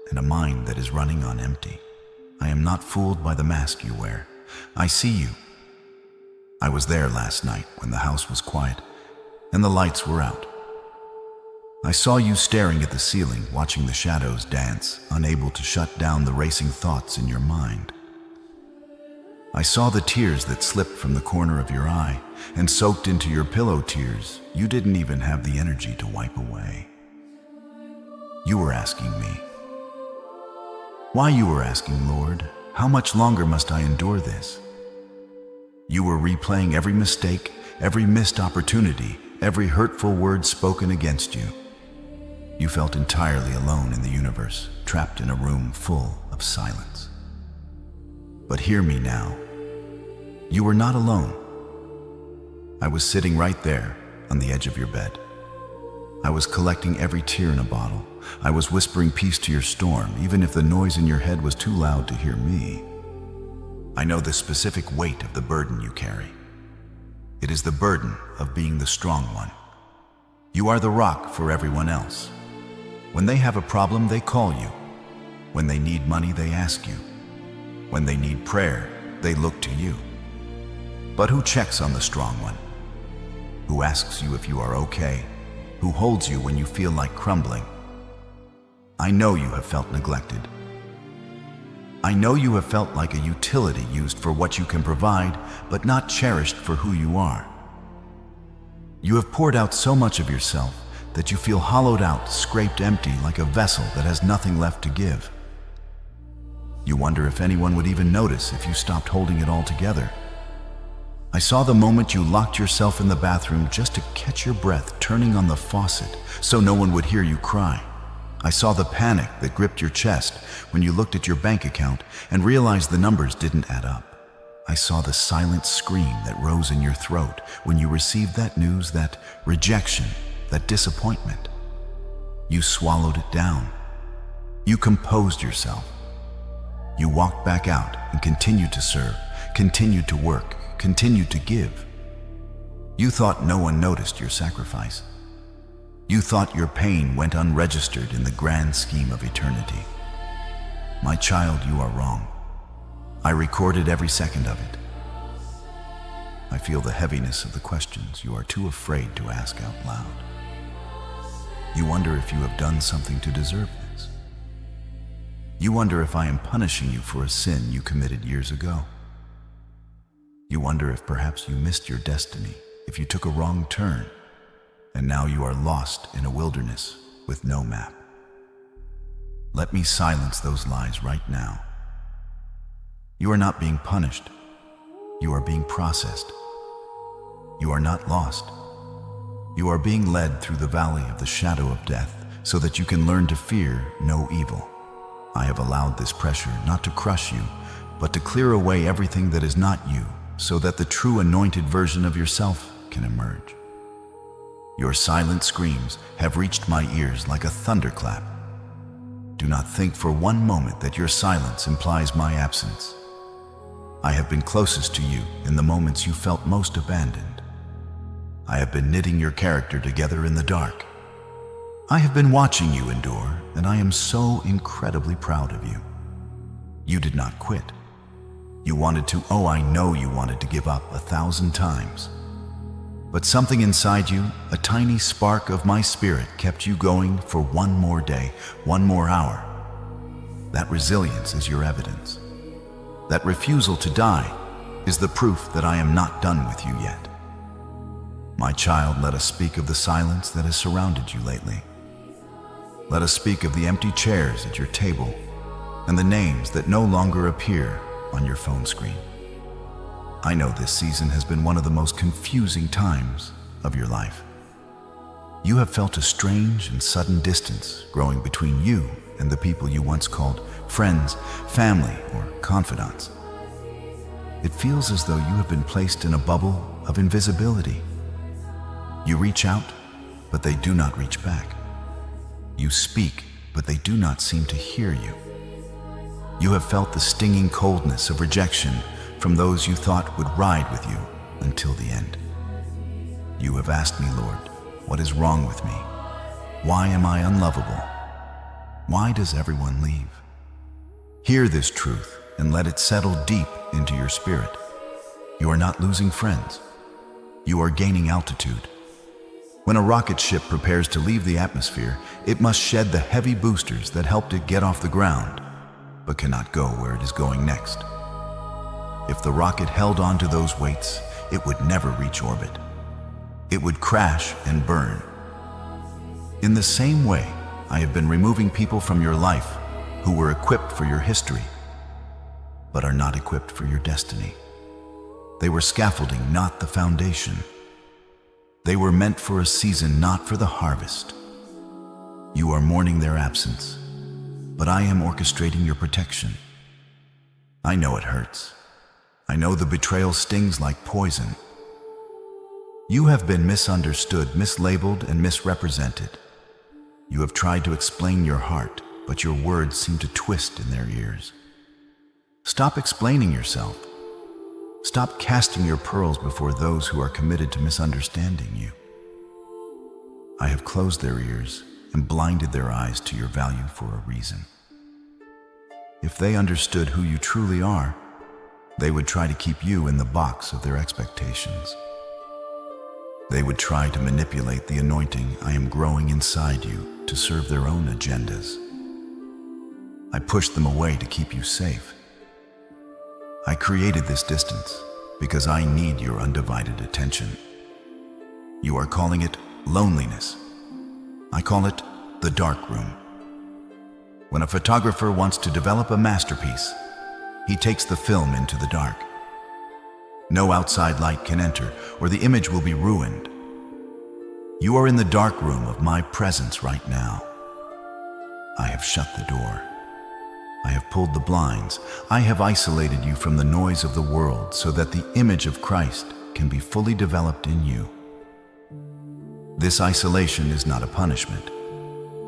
and a mind that is running on empty. I am not fooled by the mask you wear. I see you. I was there last night when the house was quiet and the lights were out. I saw you staring at the ceiling, watching the shadows dance, unable to shut down the racing thoughts in your mind. I saw the tears that slipped from the corner of your eye and soaked into your pillow, tears you didn't even have the energy to wipe away. You were asking me, why? You were asking, "Lord, how much longer must I endure this?" You were replaying every mistake, every missed opportunity, every hurtful word spoken against you. You felt entirely alone in the universe, trapped in a room full of silence. But hear me now. You were not alone. I was sitting right there on the edge of your bed. I was collecting every tear in a bottle. I was whispering peace to your storm, even if the noise in your head was too loud to hear me. I know the specific weight of the burden you carry. It is the burden of being the strong one. You are the rock for everyone else. When they have a problem, they call you. When they need money, they ask you. When they need prayer, they look to you. But who checks on the strong one? Who asks you if you are okay? Who holds you when you feel like crumbling? I know you have felt neglected. I know you have felt like a utility used for what you can provide, but not cherished for who you are. You have poured out so much of yourself that you feel hollowed out, scraped empty, like a vessel that has nothing left to give. You wonder if anyone would even notice if you stopped holding it all together. I saw the moment you locked yourself in the bathroom just to catch your breath, turning on the faucet so no one would hear you cry. I saw the panic that gripped your chest when you looked at your bank account and realized the numbers didn't add up. I saw the silent scream that rose in your throat when you received that news, that rejection, that disappointment. You swallowed it down. You composed yourself. You walked back out and continued to serve, continued to work, continued to give. You thought no one noticed your sacrifice. You thought your pain went unregistered in the grand scheme of eternity. My child, you are wrong. I recorded every second of it. I feel the heaviness of the questions you are too afraid to ask out loud. You wonder if you have done something to deserve this. You wonder if I am punishing you for a sin you committed years ago. You wonder if perhaps you missed your destiny, if you took a wrong turn, and now you are lost in a wilderness with no map. Let me silence those lies right now. You are not being punished. You are being processed. You are not lost. You are being led through the valley of the shadow of death so that you can learn to fear no evil. I have allowed this pressure not to crush you, but to clear away everything that is not you, so that the true anointed version of yourself can emerge. Your silent screams have reached my ears like a thunderclap. Do not think for one moment that your silence implies my absence. I have been closest to you in the moments you felt most abandoned. I have been knitting your character together in the dark. I have been watching you endure, and I am so incredibly proud of you. You did not quit. You wanted to, I know you wanted to give up 1,000 times. But something inside you, a tiny spark of my spirit, kept you going for one more day, one more hour. That resilience is your evidence. That refusal to die is the proof that I am not done with you yet. My child, let us speak of the silence that has surrounded you lately. Let us speak of the empty chairs at your table and the names that no longer appear on your phone screen. I know this season has been one of the most confusing times of your life. You have felt a strange and sudden distance growing between you and the people you once called friends, family, or confidants. It feels as though you have been placed in a bubble of invisibility. You reach out, but they do not reach back. You speak, but they do not seem to hear you. You have felt the stinging coldness of rejection from those you thought would ride with you until the end. You have asked me, Lord, what is wrong with me? Why am I unlovable? Why does everyone leave? Hear this truth and let it settle deep into your spirit. You are not losing friends. You are gaining altitude. When a rocket ship prepares to leave the atmosphere, it must shed the heavy boosters that helped it get off the ground, but cannot go where it is going next. If the rocket held on to those weights, it would never reach orbit. It would crash and burn. In the same way, I have been removing people from your life who were equipped for your history, but are not equipped for your destiny. They were scaffolding, not the foundation. They were meant for a season, not for the harvest. You are mourning their absence, but I am orchestrating your protection. I know it hurts. I know the betrayal stings like poison. You have been misunderstood, mislabeled, and misrepresented. You have tried to explain your heart, but your words seem to twist in their ears. Stop explaining yourself. Stop casting your pearls before those who are committed to misunderstanding you. I have closed their ears and blinded their eyes to your value for a reason. If they understood who you truly are, they would try to keep you in the box of their expectations. They would try to manipulate the anointing I am growing inside you to serve their own agendas. I pushed them away to keep you safe. I created this distance because I need your undivided attention. You are calling it loneliness. I call it the dark room. When a photographer wants to develop a masterpiece, he takes the film into the dark. No outside light can enter, or the image will be ruined. You are in the dark room of my presence right now. I have shut the door. I have pulled the blinds. I have isolated you from the noise of the world so that the image of Christ can be fully developed in you. This isolation is not a punishment.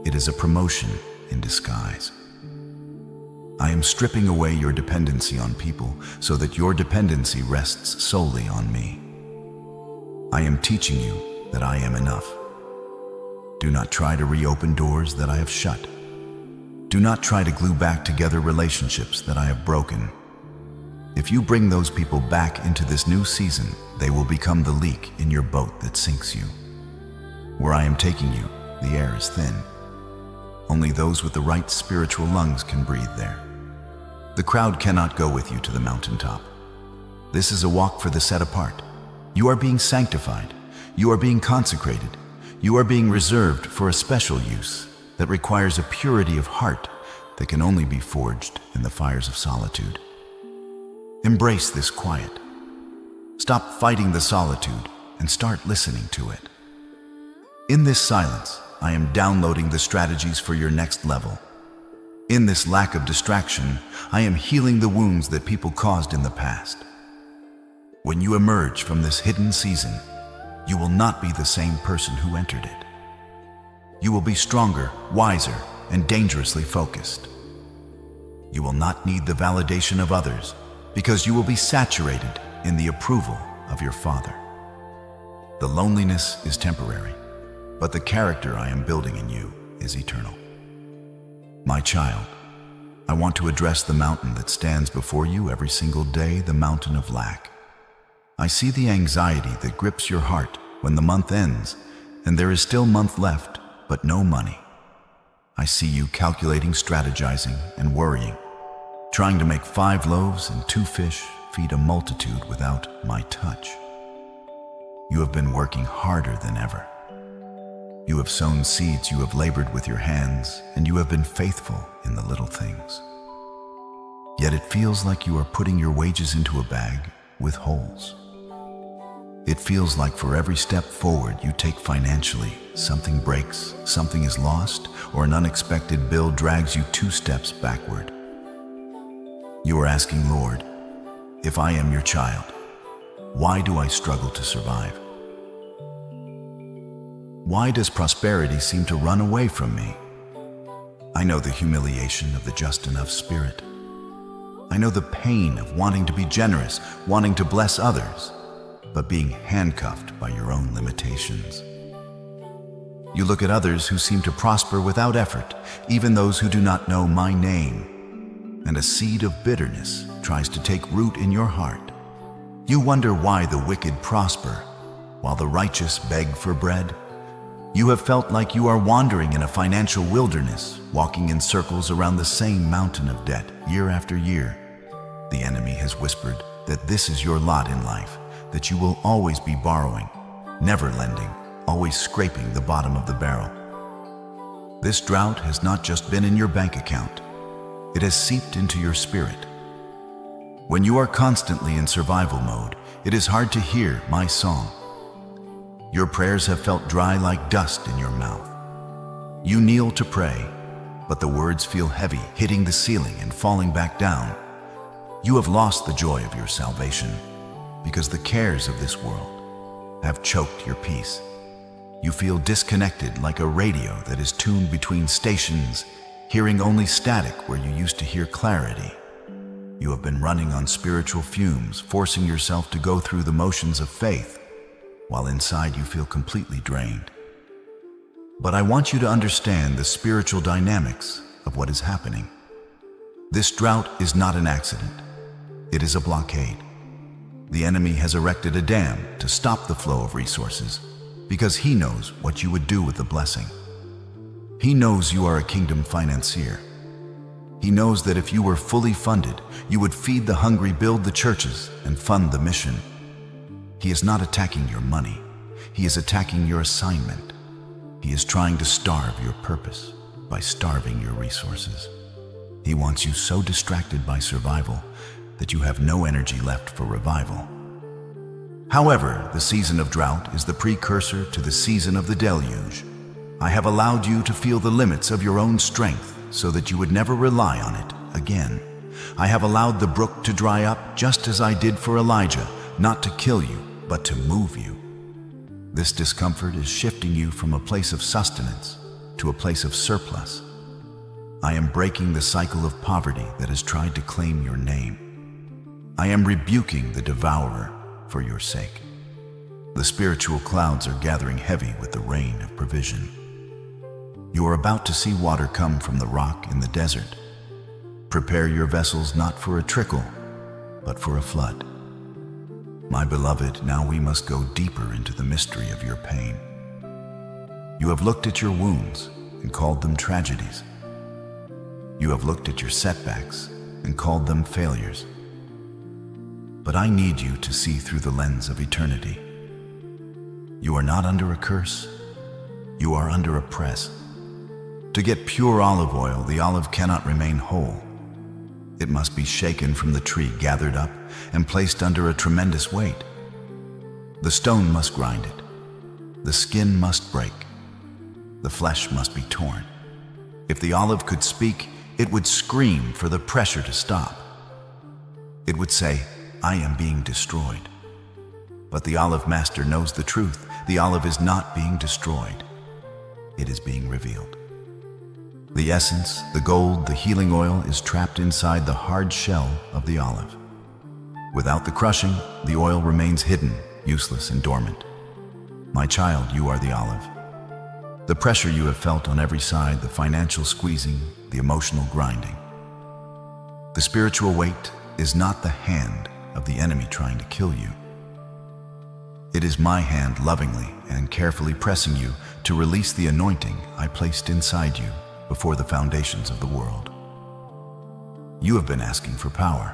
It is a promotion in disguise. I am stripping away your dependency on people so that your dependency rests solely on me. I am teaching you that I am enough. Do not try to reopen doors that I have shut. Do not try to glue back together relationships that I have broken. If you bring those people back into this new season, they will become the leak in your boat that sinks you. Where I am taking you, the air is thin. Only those with the right spiritual lungs can breathe there. The crowd cannot go with you to the mountaintop. This is a walk for the set apart. You are being sanctified. You are being consecrated. You are being reserved for a special use that requires a purity of heart that can only be forged in the fires of solitude. Embrace this quiet. Stop fighting the solitude and start listening to it. In this silence, I am downloading the strategies for your next level. In this lack of distraction, I am healing the wounds that people caused in the past. When you emerge from this hidden season, you will not be the same person who entered it. You will be stronger, wiser, and dangerously focused. You will not need the validation of others because you will be saturated in the approval of your Father. The loneliness is temporary, but the character I am building in you is eternal. My child, I want to address the mountain that stands before you every single day, the mountain of lack. I see the anxiety that grips your heart when the month ends and there is still month left, but no money. I see you calculating, strategizing, and worrying, trying to make 5 loaves and 2 fish feed a multitude without my touch. You have been working harder than ever. You have sown seeds, you have labored with your hands, and you have been faithful in the little things. Yet it feels like you are putting your wages into a bag with holes. It feels like for every step forward you take financially, something breaks, something is lost, or an unexpected bill drags you 2 steps backward. You are asking, Lord, if I am your child, why do I struggle to survive? Why does prosperity seem to run away from me? I know the humiliation of the just enough spirit. I know the pain of wanting to be generous, wanting to bless others, but being handcuffed by your own limitations. You look at others who seem to prosper without effort, even those who do not know my name, and a seed of bitterness tries to take root in your heart. You wonder why the wicked prosper, while the righteous beg for bread. You have felt like you are wandering in a financial wilderness, walking in circles around the same mountain of debt year after year. The enemy has whispered that this is your lot in life, that you will always be borrowing, never lending, always scraping the bottom of the barrel. This drought has not just been in your bank account, it has seeped into your spirit. When you are constantly in survival mode, it is hard to hear my song. Your prayers have felt dry like dust in your mouth. You kneel to pray, but the words feel heavy, hitting the ceiling and falling back down. You have lost the joy of your salvation because the cares of this world have choked your peace. You feel disconnected like a radio that is tuned between stations, hearing only static where you used to hear clarity. You have been running on spiritual fumes, forcing yourself to go through the motions of faith, while inside you feel completely drained. But I want you to understand the spiritual dynamics of what is happening. This drought is not an accident. It is a blockade. The enemy has erected a dam to stop the flow of resources because he knows what you would do with the blessing. He knows you are a kingdom financier. He knows that if you were fully funded, you would feed the hungry, build the churches, and fund the mission. He is not attacking your money. He is attacking your assignment. He is trying to starve your purpose by starving your resources. He wants you so distracted by survival that you have no energy left for revival. However, the season of drought is the precursor to the season of the deluge. I have allowed you to feel the limits of your own strength so that you would never rely on it again. I have allowed the brook to dry up just as I did for Elijah, not to kill you, but to move you. This discomfort is shifting you from a place of sustenance to a place of surplus. I am breaking the cycle of poverty that has tried to claim your name. I am rebuking the devourer for your sake. The spiritual clouds are gathering heavy with the rain of provision. You are about to see water come from the rock in the desert. Prepare your vessels not for a trickle, but for a flood. My beloved, now we must go deeper into the mystery of your pain. You have looked at your wounds and called them tragedies. You have looked at your setbacks and called them failures. But I need you to see through the lens of eternity. You are not under a curse. You are under a press. To get pure olive oil, the olive cannot remain whole. It must be shaken from the tree, gathered up, and placed under a tremendous weight. The stone must grind it. The skin must break. The flesh must be torn. If the olive could speak, it would scream for the pressure to stop. It would say, "I am being destroyed." But the olive master knows the truth. The olive is not being destroyed. It is being revealed. The essence, the gold, the healing oil is trapped inside the hard shell of the olive. Without the crushing, the oil remains hidden, useless and dormant. My child, you are the olive. The pressure you have felt on every side, the financial squeezing, the emotional grinding. The spiritual weight is not the hand of the enemy trying to kill you. It is my hand lovingly and carefully pressing you to release the anointing I placed inside you before the foundations of the world. You have been asking for power.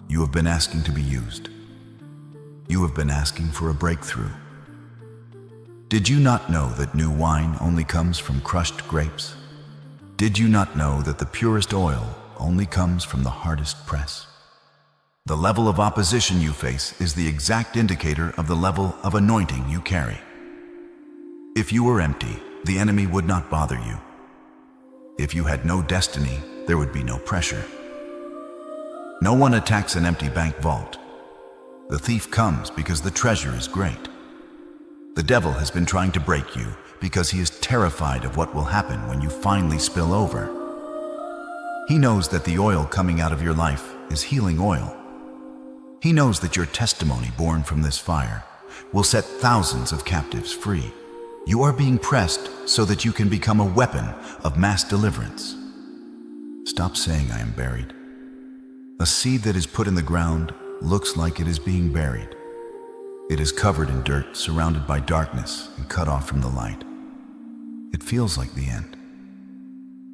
You have been asking to be used. You have been asking for a breakthrough. Did you not know that new wine only comes from crushed grapes? Did you not know that the purest oil only comes from the hardest press? The level of opposition you face is the exact indicator of the level of anointing you carry. If you were empty, the enemy would not bother you. If you had no destiny, there would be no pressure. No one attacks an empty bank vault. The thief comes because the treasure is great. The devil has been trying to break you because he is terrified of what will happen when you finally spill over. He knows that the oil coming out of your life is healing oil. He knows that your testimony born from this fire will set thousands of captives free. You are being pressed so that you can become a weapon of mass deliverance. Stop saying I am buried. A seed that is put in the ground looks like it is being buried. It is covered in dirt, surrounded by darkness, and cut off from the light. It feels like the end.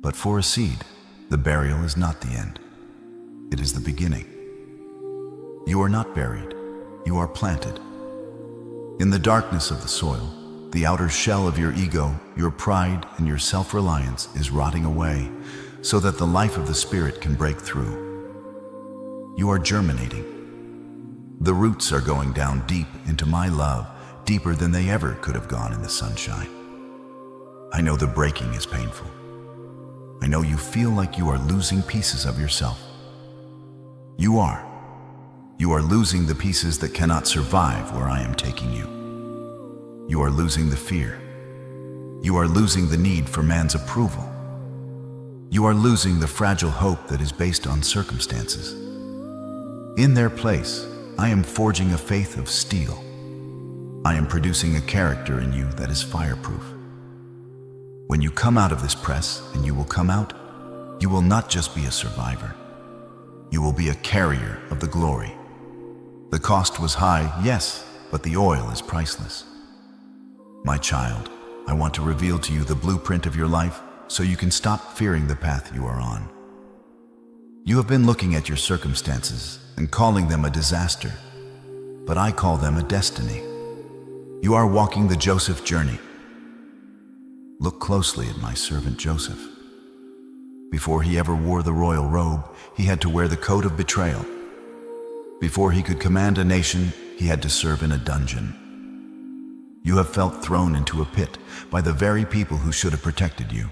But for a seed, the burial is not the end. It is the beginning. You are not buried. You are planted. In the darkness of the soil, the outer shell of your ego, your pride, and your self-reliance is rotting away so that the life of the Spirit can break through. You are germinating. The roots are going down deep into my love, deeper than they ever could have gone in the sunshine. I know the breaking is painful. I know you feel like you are losing pieces of yourself. You are. You are losing the pieces that cannot survive where I am taking you. You are losing the fear. You are losing the need for man's approval. You are losing the fragile hope that is based on circumstances. In their place, I am forging a faith of steel. I am producing a character in you that is fireproof. When you come out of this press, and you will come out, you will not just be a survivor. You will be a carrier of the glory. The cost was high, yes, but the oil is priceless. My child, I want to reveal to you the blueprint of your life so you can stop fearing the path you are on. You have been looking at your circumstances and calling them a disaster, but I call them a destiny. You are walking the Joseph journey. Look closely at my servant Joseph. Before he ever wore the royal robe, he had to wear the coat of betrayal. Before he could command a nation, he had to serve in a dungeon. You have felt thrown into a pit by the very people who should have protected you.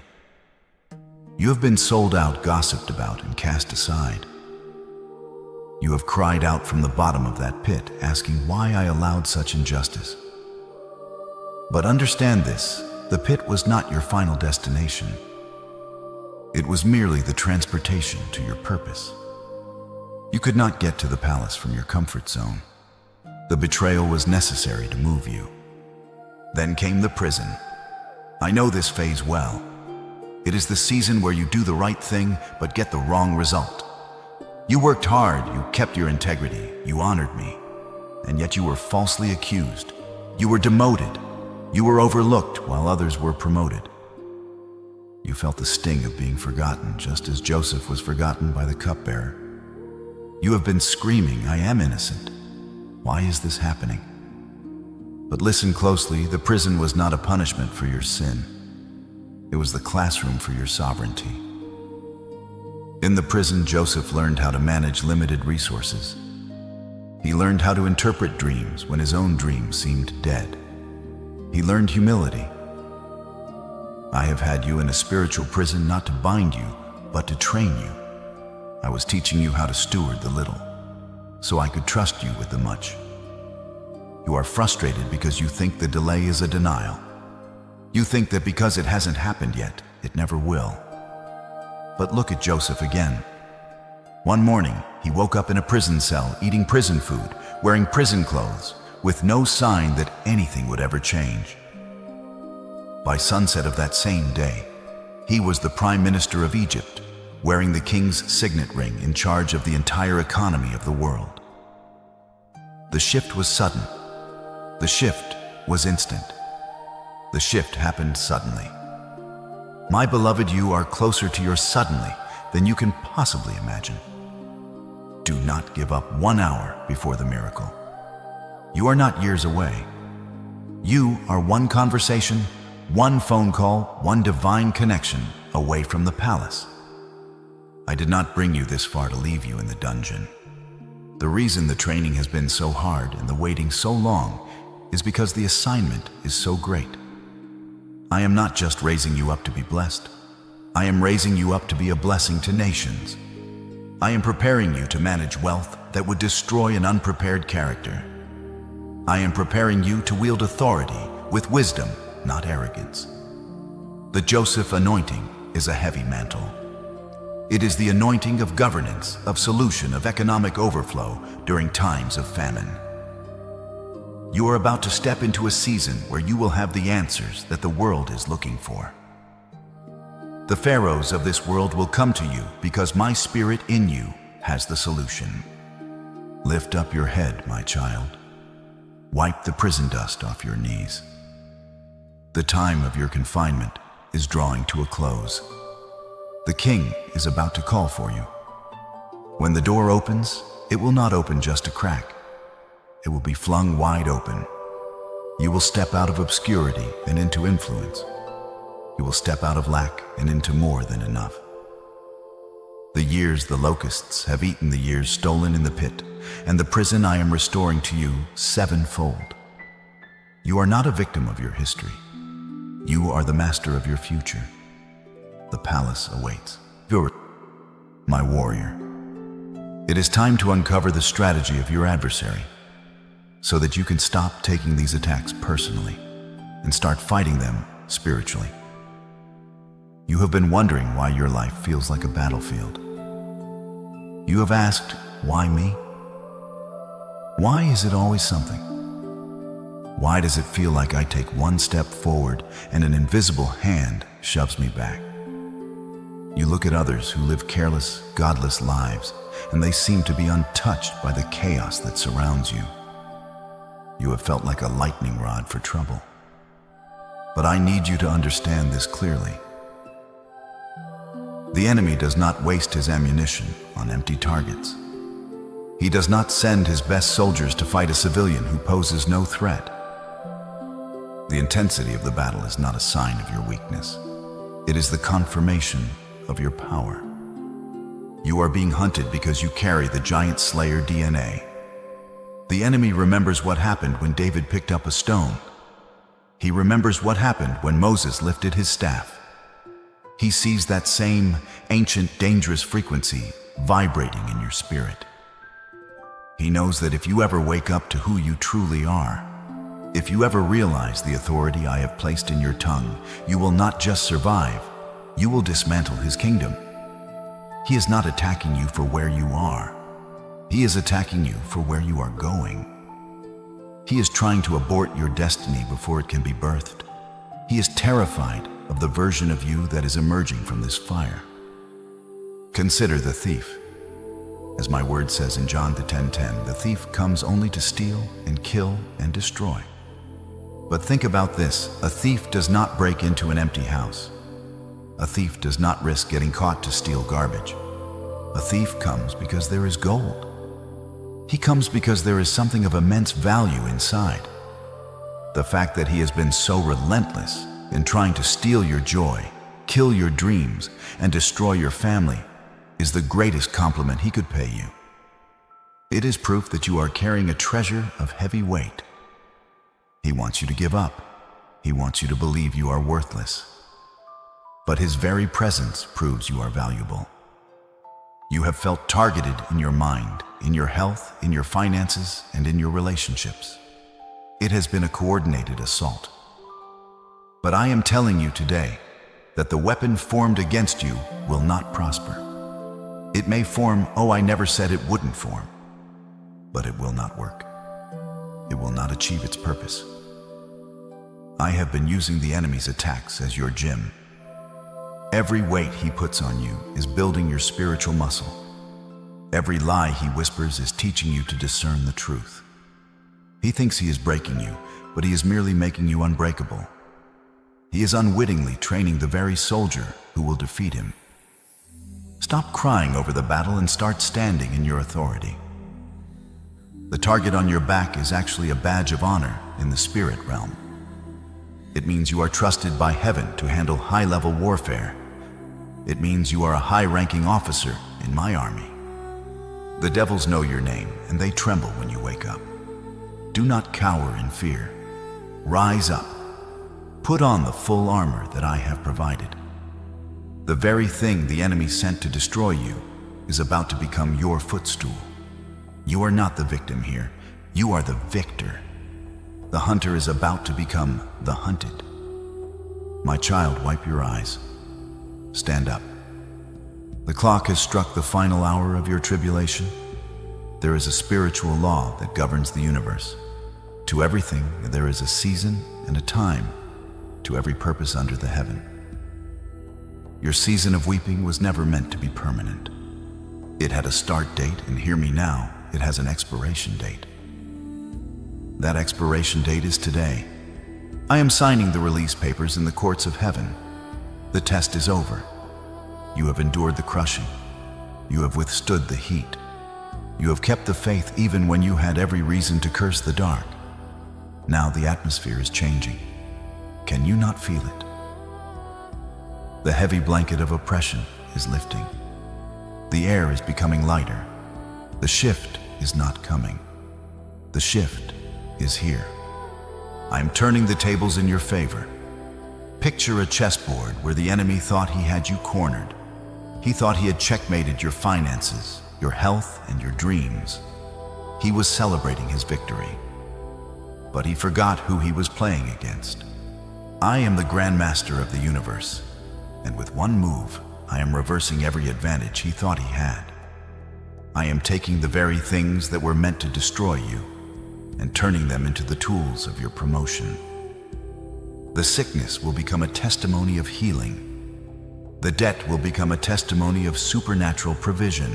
You have been sold out, gossiped about, and cast aside. You have cried out from the bottom of that pit, asking why I allowed such injustice. But understand this, the pit was not your final destination. It was merely the transportation to your purpose. You could not get to the palace from your comfort zone. The betrayal was necessary to move you. Then came the prison. I know this phase well. It is the season where you do the right thing but get the wrong result. You worked hard, you kept your integrity, you honored me, and yet you were falsely accused. You were demoted. You were overlooked while others were promoted. You felt the sting of being forgotten, just as Joseph was forgotten by the cupbearer. You have been screaming, I am innocent. Why is this happening? But listen closely, the prison was not a punishment for your sin. It was the classroom for your sovereignty. In the prison, Joseph learned how to manage limited resources. He learned how to interpret dreams when his own dreams seemed dead. He learned humility. I have had you in a spiritual prison not to bind you, but to train you. I was teaching you how to steward the little, so I could trust you with the much. You are frustrated because you think the delay is a denial. You think that because it hasn't happened yet, it never will. But look at Joseph again. One morning, he woke up in a prison cell, eating prison food, wearing prison clothes, with no sign that anything would ever change. By sunset of that same day, he was the Prime Minister of Egypt, wearing the king's signet ring, in charge of the entire economy of the world. The shift was sudden. The shift was instant. The shift happened suddenly. My beloved, you are closer to your suddenly than you can possibly imagine. Do not give up 1 hour before the miracle. You are not years away. You are one conversation, one phone call, one divine connection away from the palace. I did not bring you this far to leave you in the dungeon. The reason the training has been so hard and the waiting so long is because the assignment is so great. I am not just raising you up to be blessed. I am raising you up to be a blessing to nations. I am preparing you to manage wealth that would destroy an unprepared character. I am preparing you to wield authority with wisdom, not arrogance. The Joseph anointing is a heavy mantle. It is the anointing of governance, of solution, of economic overflow during times of famine. You are about to step into a season where you will have the answers that the world is looking for. The pharaohs of this world will come to you because my spirit in you has the solution. Lift up your head, my child. Wipe the prison dust off your knees. The time of your confinement is drawing to a close. The king is about to call for you. When the door opens, it will not open just a crack. It will be flung wide open. You will step out of obscurity and into influence. You will step out of lack and into more than enough. The years the locusts have eaten, the years stolen in the pit, and the prison I am restoring to you sevenfold. You are not a victim of your history. You are the master of your future. The palace awaits. You're my warrior. It is time to uncover the strategy of your adversary, so that you can stop taking these attacks personally and start fighting them spiritually. You have been wondering why your life feels like a battlefield. You have asked, why me? Why is it always something? Why does it feel like I take one step forward and an invisible hand shoves me back? You look at others who live careless, godless lives, and they seem to be untouched by the chaos that surrounds you. You have felt like a lightning rod for trouble. But I need you to understand this clearly. The enemy does not waste his ammunition on empty targets. He does not send his best soldiers to fight a civilian who poses no threat. The intensity of the battle is not a sign of your weakness. It is the confirmation of your power. You are being hunted because you carry the giant slayer DNA. The enemy remembers what happened when David picked up a stone. He remembers what happened when Moses lifted his staff. He sees that same ancient, dangerous frequency vibrating in your spirit. He knows that if you ever wake up to who you truly are, if you ever realize the authority I have placed in your tongue, you will not just survive, you will dismantle his kingdom. He is not attacking you for where you are. He is attacking you for where you are going. He is trying to abort your destiny before it can be birthed. He is terrified of the version of you that is emerging from this fire. Consider the thief. As my word says in John 10:10, the thief comes only to steal and kill and destroy. But think about this, a thief does not break into an empty house. A thief does not risk getting caught to steal garbage. A thief comes because there is gold. He comes because there is something of immense value inside. The fact that he has been so relentless in trying to steal your joy, kill your dreams, and destroy your family is the greatest compliment he could pay you. It is proof that you are carrying a treasure of heavy weight. He wants you to give up. He wants you to believe you are worthless. but his very presence proves you are valuable. You have felt targeted in your mind, in your health, in your finances, and in your relationships. It has been a coordinated assault. But I am telling you today that the weapon formed against you will not prosper. It may form, oh, I never said it wouldn't form, but it will not work. It will not achieve its purpose. I have been using the enemy's attacks as your gym. Every weight he puts on you is building your spiritual muscle. Every lie he whispers is teaching you to discern the truth. He thinks he is breaking you, but he is merely making you unbreakable. He is unwittingly training the very soldier who will defeat him. Stop crying over the battle and start standing in your authority. The target on your back is actually a badge of honor in the spirit realm. It means you are trusted by heaven to handle high-level warfare. It means you are a high-ranking officer in my army. The devils know your name, and they tremble when you wake up. Do not cower in fear. Rise up. Put on the full armor that I have provided. The very thing the enemy sent to destroy you is about to become your footstool. You are not the victim here. You are the victor. The hunter is about to become the hunted. My child, wipe your eyes. Stand up. The clock has struck the final hour of your tribulation. There is a spiritual law that governs the universe. To everything, there is a season and a time, to every purpose under the heaven. Your season of weeping was never meant to be permanent. It had a start date, and hear me now, it has an expiration date. That expiration date is today. I am signing the release papers in the courts of heaven. The test is over. You have endured the crushing. You have withstood the heat. You have kept the faith even when you had every reason to curse the dark. Now the atmosphere is changing. Can you not feel it? The heavy blanket of oppression is lifting. The air is becoming lighter. The shift is not coming. The shift is here. I am turning the tables in your favor. Picture a chessboard where the enemy thought he had you cornered. He thought he had checkmated your finances, your health, and your dreams. He was celebrating his victory. But he forgot who he was playing against. I am the Grandmaster of the universe, and with one move, I am reversing every advantage he thought he had. I am taking the very things that were meant to destroy you and turning them into the tools of your promotion. The sickness will become a testimony of healing. The debt will become a testimony of supernatural provision.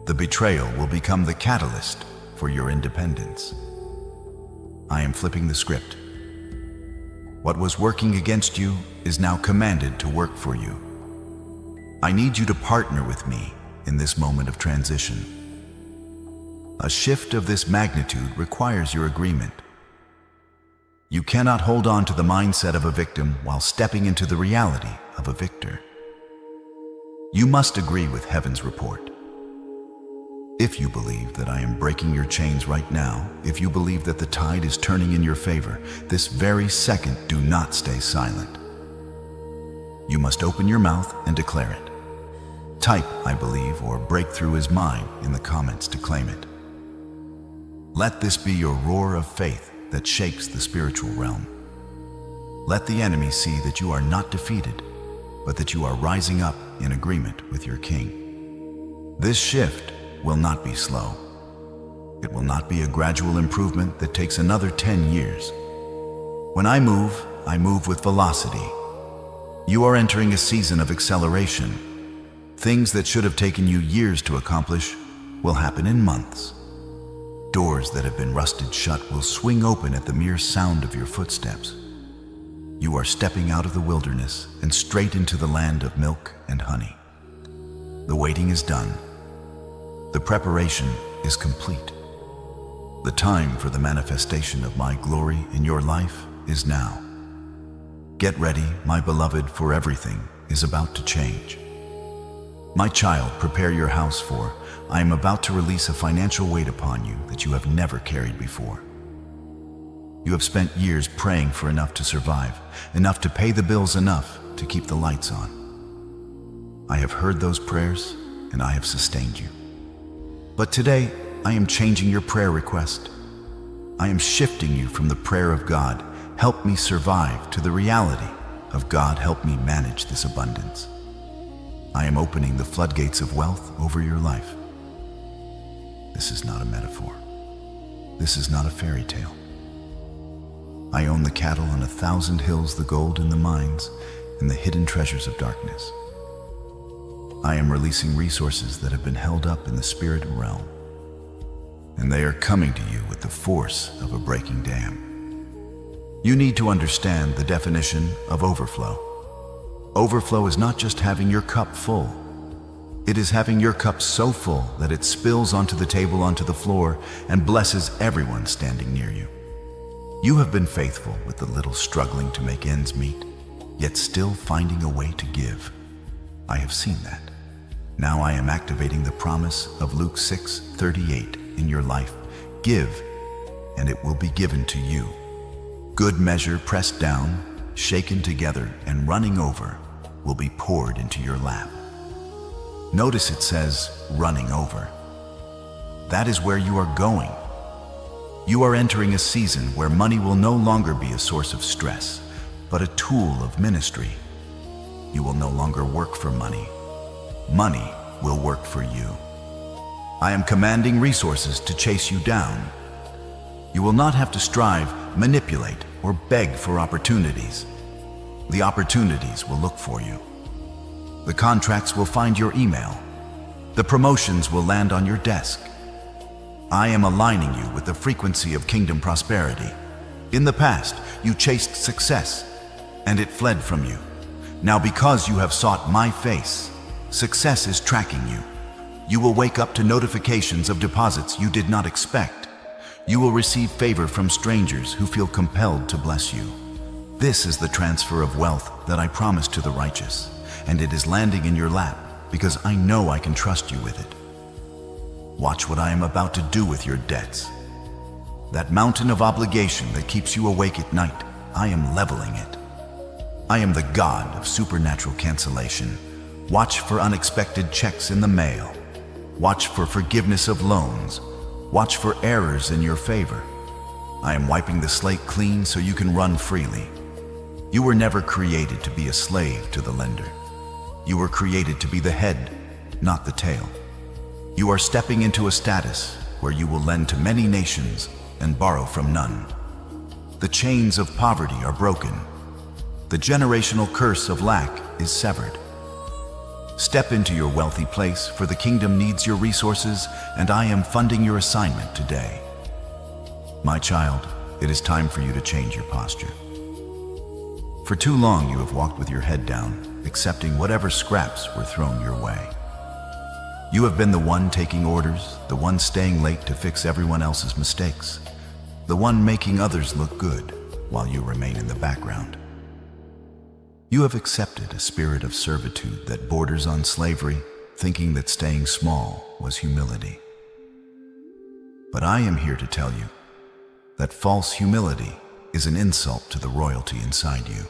The betrayal will become the catalyst for your independence. I am flipping the script. What was working against you is now commanded to work for you. I need you to partner with me in this moment of transition. A shift of this magnitude requires your agreement. You cannot hold on to the mindset of a victim while stepping into the reality of a victor. You must agree with heaven's report. If you believe that I am breaking your chains right now, if you believe that the tide is turning in your favor, this very second, do not stay silent. You must open your mouth and declare it. Type, I believe, or breakthrough is mine in the comments to claim it. Let this be your roar of faith that shakes the spiritual realm. Let the enemy see that you are not defeated, but that you are rising up in agreement with your King. This shift will not be slow. It will not be a gradual improvement that takes another 10 years. When I move with velocity. You are entering a season of acceleration. Things that should have taken you years to accomplish will happen in months. Doors that have been rusted shut will swing open at the mere sound of your footsteps. You are stepping out of the wilderness and straight into the land of milk and honey. The waiting is done. The preparation is complete. The time for the manifestation of my glory in your life is now. Get ready, my beloved, for everything is about to change. My child, prepare your house, for I am about to release a financial weight upon you that you have never carried before. You have spent years praying for enough to survive, enough to pay the bills, enough to to keep the lights on. I have heard those prayers and I have sustained you. But today, I am changing your prayer request. I am shifting you from the prayer of God, help me survive, to the reality of God, help me manage this abundance. I am opening the floodgates of wealth over your life. This is not a metaphor. This is not a fairy tale. I own the cattle on 1,000 hills, the gold in the mines, and the hidden treasures of darkness. I am releasing resources that have been held up in the spirit realm, and they are coming to you with the force of a breaking dam. You need to understand the definition of overflow. Overflow is not just having your cup full. It is having your cup so full that it spills onto the table, onto the floor, and blesses everyone standing near you. You have been faithful with the little, struggling to make ends meet, yet still finding a way to give. I have seen that. Now I am activating the promise of Luke 6:38 in your life. Give, and it will be given to you. Good measure, pressed down, shaken together, and running over, will be poured into your lap. Notice it says, running over. That is where you are going. You are entering a season where money will no longer be a source of stress, but a tool of ministry. You will no longer work for money. Money will work for you. I am commanding resources to chase you down. You will not have to strive, manipulate, or beg for opportunities. The opportunities will look for you. The contracts will find your email. The promotions will land on your desk. I am aligning you with the frequency of kingdom prosperity. In the past, you chased success, and it fled from you. Now, because you have sought my face, success is tracking you. You will wake up to notifications of deposits you did not expect. You will receive favor from strangers who feel compelled to bless you. This is the transfer of wealth that I promised to the righteous, and it is landing in your lap because I know I can trust you with it. Watch what I am about to do with your debts. That mountain of obligation that keeps you awake at night, I am leveling it. I am the God of supernatural cancellation. Watch for unexpected checks in the mail. Watch for forgiveness of loans. Watch for errors in your favor. I am wiping the slate clean so you can run freely. You were never created to be a slave to the lender. You were created to be the head, not the tail. You are stepping into a status where you will lend to many nations and borrow from none. The chains of poverty are broken. The generational curse of lack is severed. Step into your wealthy place, for the kingdom needs your resources, and I am funding your assignment today. My child, it is time for you to change your posture. For too long you have walked with your head down, accepting whatever scraps were thrown your way. You have been the one taking orders, the one staying late to fix everyone else's mistakes, the one making others look good while you remain in the background. You have accepted a spirit of servitude that borders on slavery, thinking that staying small was humility. But I am here to tell you that false humility is an insult to the royalty inside you.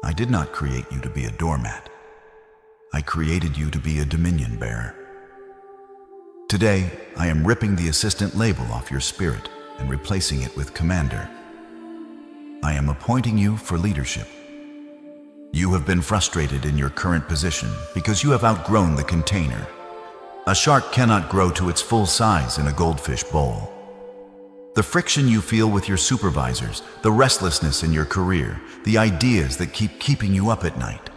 I did not create you to be a doormat. I created you to be a dominion bearer. Today, I am ripping the assistant label off your spirit and replacing it with commander. I am appointing you for leadership. You have been frustrated in your current position because you have outgrown the container. A shark cannot grow to its full size in a goldfish bowl. The friction you feel with your supervisors, the restlessness in your career, the ideas that keep keeping you up at night.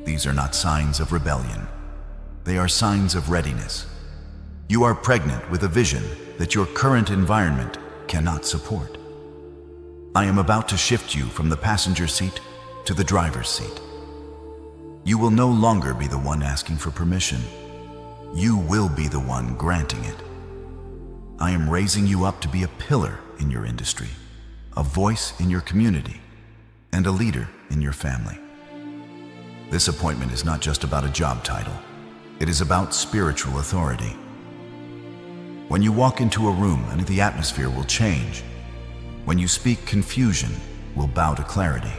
These are not signs of rebellion. They are signs of readiness. You are pregnant with a vision that your current environment cannot support. I am about to shift you from the passenger seat to the driver's seat. You will no longer be the one asking for permission. You will be the one granting it. I am raising you up to be a pillar in your industry, a voice in your community, and a leader in your family. This appointment is not just about a job title. It is about spiritual authority. When you walk into a room, and the atmosphere will change. When you speak, confusion will bow to clarity.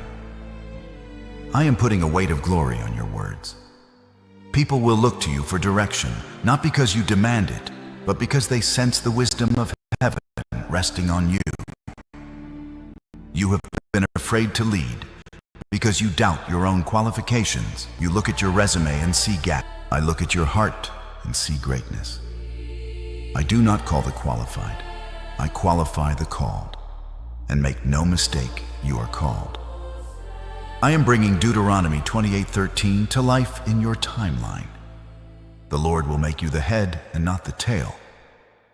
I am putting a weight of glory on your words. People will look to you for direction, not because you demand it, but because they sense the wisdom of heaven resting on you. You have been afraid to lead because you doubt your own qualifications. You look at your resume and see gaps. I look at your heart and see greatness. I do not call the qualified. I qualify the called. And make no mistake, you are called. I am bringing Deuteronomy 28:13 to life in your timeline. The Lord will make you the head and not the tail.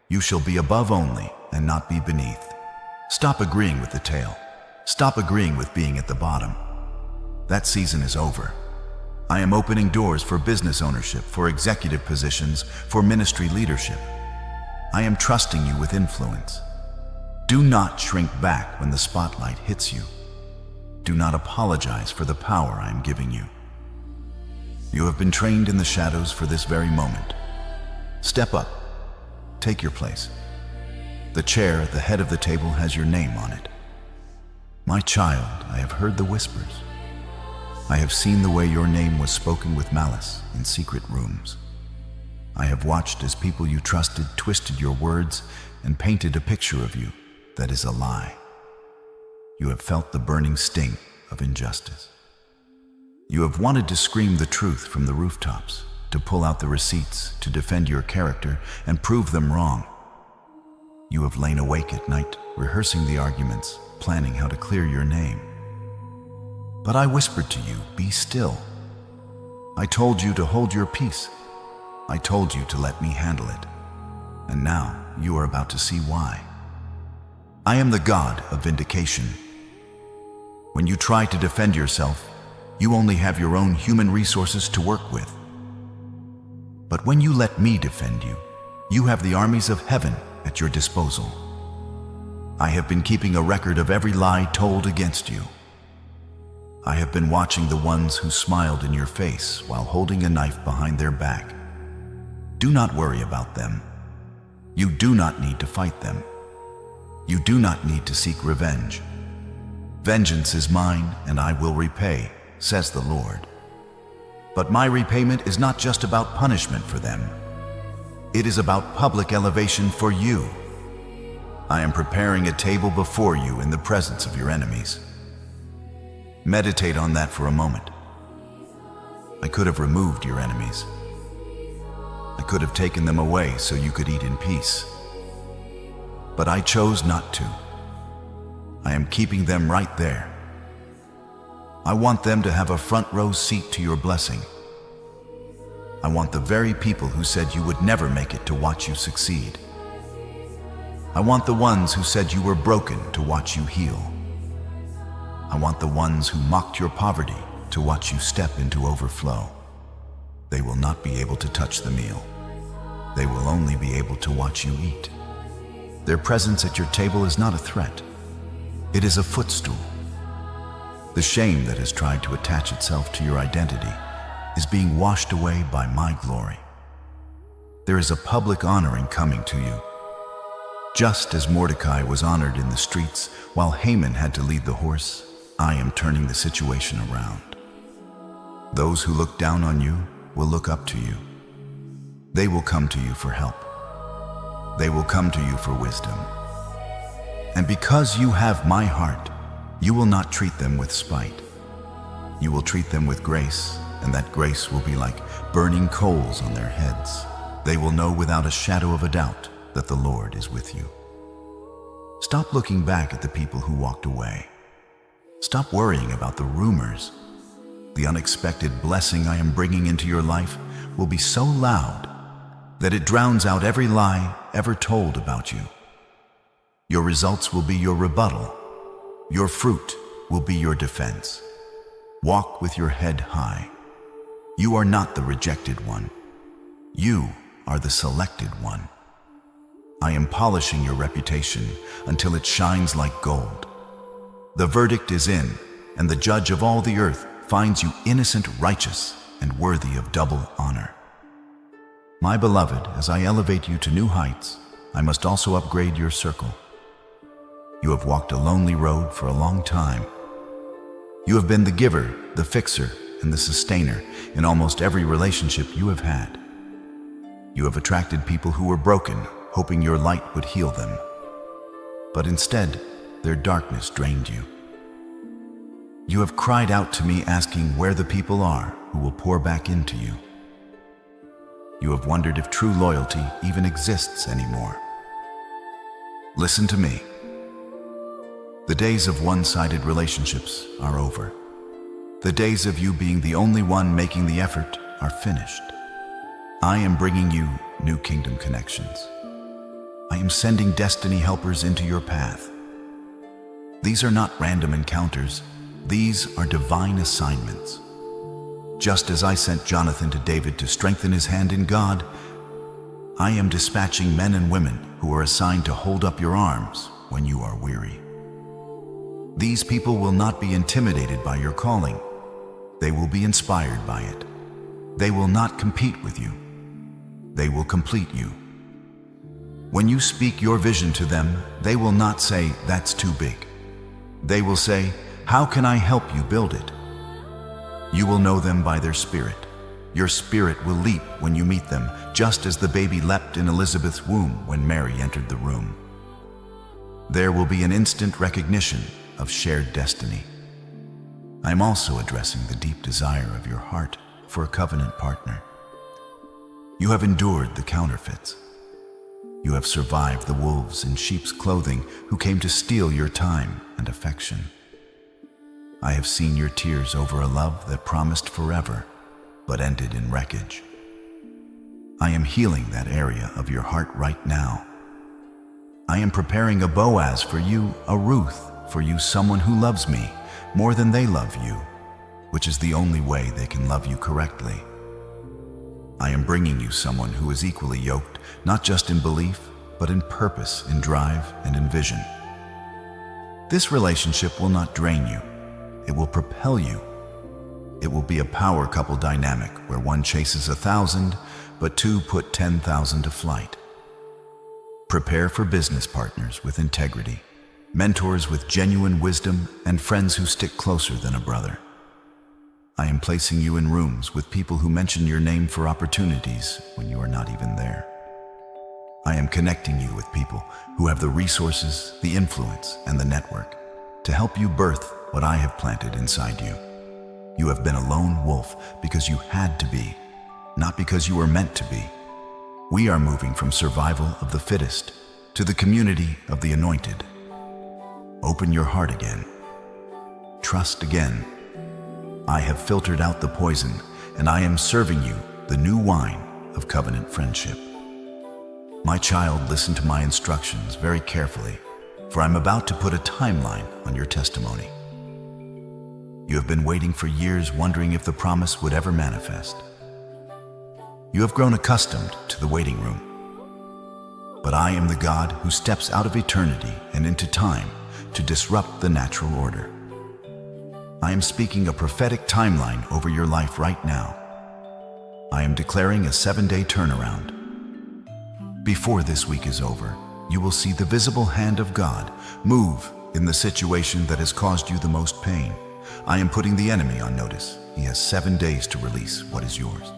You shall be above only and not be beneath. Stop agreeing with the tail. Stop agreeing with being at the bottom. That season is over. I am opening doors for business ownership, for executive positions, for ministry leadership. I am trusting you with influence. Do not shrink back when the spotlight hits you. Do not apologize for the power I am giving you. You have been trained in the shadows for this very moment. Step up. Take your place. The chair at the head of the table has your name on it. My child, I have heard the whispers. I have seen the way your name was spoken with malice in secret rooms. I have watched as people you trusted twisted your words and painted a picture of you that is a lie. You have felt the burning sting of injustice. You have wanted to scream the truth from the rooftops, to pull out the receipts, to defend your character and prove them wrong. You have lain awake at night, rehearsing the arguments, planning how to clear your name. But I whispered to you, be still. I told you to hold your peace. I told you to let me handle it. And now you are about to see why. I am the God of vindication. When you try to defend yourself, you only have your own human resources to work with. But when you let me defend you, you have the armies of heaven at your disposal. I have been keeping a record of every lie told against you. I have been watching the ones who smiled in your face while holding a knife behind their back. Do not worry about them. You do not need to fight them. You do not need to seek revenge. Vengeance is mine, and I will repay, says the Lord. But my repayment is not just about punishment for them. It is about public elevation for you. I am preparing a table before you in the presence of your enemies. Meditate on that for a moment. I could have removed your enemies. I could have taken them away so you could eat in peace. But I chose not to. I am keeping them right there. I want them to have a front row seat to your blessing. I want the very people who said you would never make it to watch you succeed. I want the ones who said you were broken to watch you heal. I want the ones who mocked your poverty to watch you step into overflow. They will not be able to touch the meal. They will only be able to watch you eat. Their presence at your table is not a threat. It is a footstool. The shame that has tried to attach itself to your identity is being washed away by my glory. There is a public honoring coming to you. Just as Mordecai was honored in the streets while Haman had to lead the horse, I am turning the situation around. Those who look down on you will look up to you. They will come to you for help. They will come to you for wisdom. And because you have my heart, you will not treat them with spite. You will treat them with grace, and that grace will be like burning coals on their heads. They will know without a shadow of a doubt that the Lord is with you. Stop looking back at the people who walked away. Stop worrying about the rumors. The unexpected blessing I am bringing into your life will be so loud that it drowns out every lie ever told about you. Your results will be your rebuttal. Your fruit will be your defense. Walk with your head high. You are not the rejected one. You are the selected one. I am polishing your reputation until it shines like gold. The verdict is in, and the judge of all the earth finds you innocent, righteous, and worthy of double honor. My beloved, as I elevate you to new heights, I must also upgrade your circle. You have walked a lonely road for a long time. You have been the giver, the fixer, and the sustainer in almost every relationship you have had. You have attracted people who were broken, hoping your light would heal them. But instead, their darkness drained you. You have cried out to me asking where the people are who will pour back into you. You have wondered if true loyalty even exists anymore. Listen to me. The days of one-sided relationships are over. The days of you being the only one making the effort are finished. I am bringing you new kingdom connections. I am sending destiny helpers into your path. These are not random encounters. These are divine assignments. Just as I sent Jonathan to David to strengthen his hand in God, I am dispatching men and women who are assigned to hold up your arms when you are weary. These people will not be intimidated by your calling. They will be inspired by it. They will not compete with you. They will complete you. When you speak your vision to them, they will not say, "That's too big." They will say, "How can I help you build it?" You will know them by their spirit. Your spirit will leap when you meet them, just as the baby leapt in Elizabeth's womb when Mary entered the room. There will be an instant recognition of shared destiny. I am also addressing the deep desire of your heart for a covenant partner. You have endured the counterfeits. You have survived the wolves in sheep's clothing who came to steal your time and affection. I have seen your tears over a love that promised forever, but ended in wreckage. I am healing that area of your heart right now. I am preparing a Boaz for you, a Ruth for you, someone who loves me more than they love you, which is the only way they can love you correctly. I am bringing you someone who is equally yoked, not just in belief, but in purpose, in drive, and in vision. This relationship will not drain you. It will propel you. It will be a power couple dynamic where one chases 1,000, but two put 10,000 to flight. Prepare for business partners with integrity, mentors with genuine wisdom, and friends who stick closer than a brother. I am placing you in rooms with people who mention your name for opportunities when you are not even there. I am connecting you with people who have the resources, the influence, and the network to help you birth what I have planted inside you. You have been a lone wolf because you had to be, not because you were meant to be. We are moving from survival of the fittest to the community of the anointed. Open your heart again. Trust again. I have filtered out the poison, and I am serving you the new wine of covenant friendship. My child, listen to my instructions very carefully, for I'm about to put a timeline on your testimony. You have been waiting for years, wondering if the promise would ever manifest. You have grown accustomed to the waiting room. But I am the God who steps out of eternity and into time to disrupt the natural order. I am speaking a prophetic timeline over your life right now. I am declaring a 7-day turnaround. Before this week is over, you will see the visible hand of God move in the situation that has caused you the most pain. I am putting the enemy on notice. He has 7 days to release what is yours.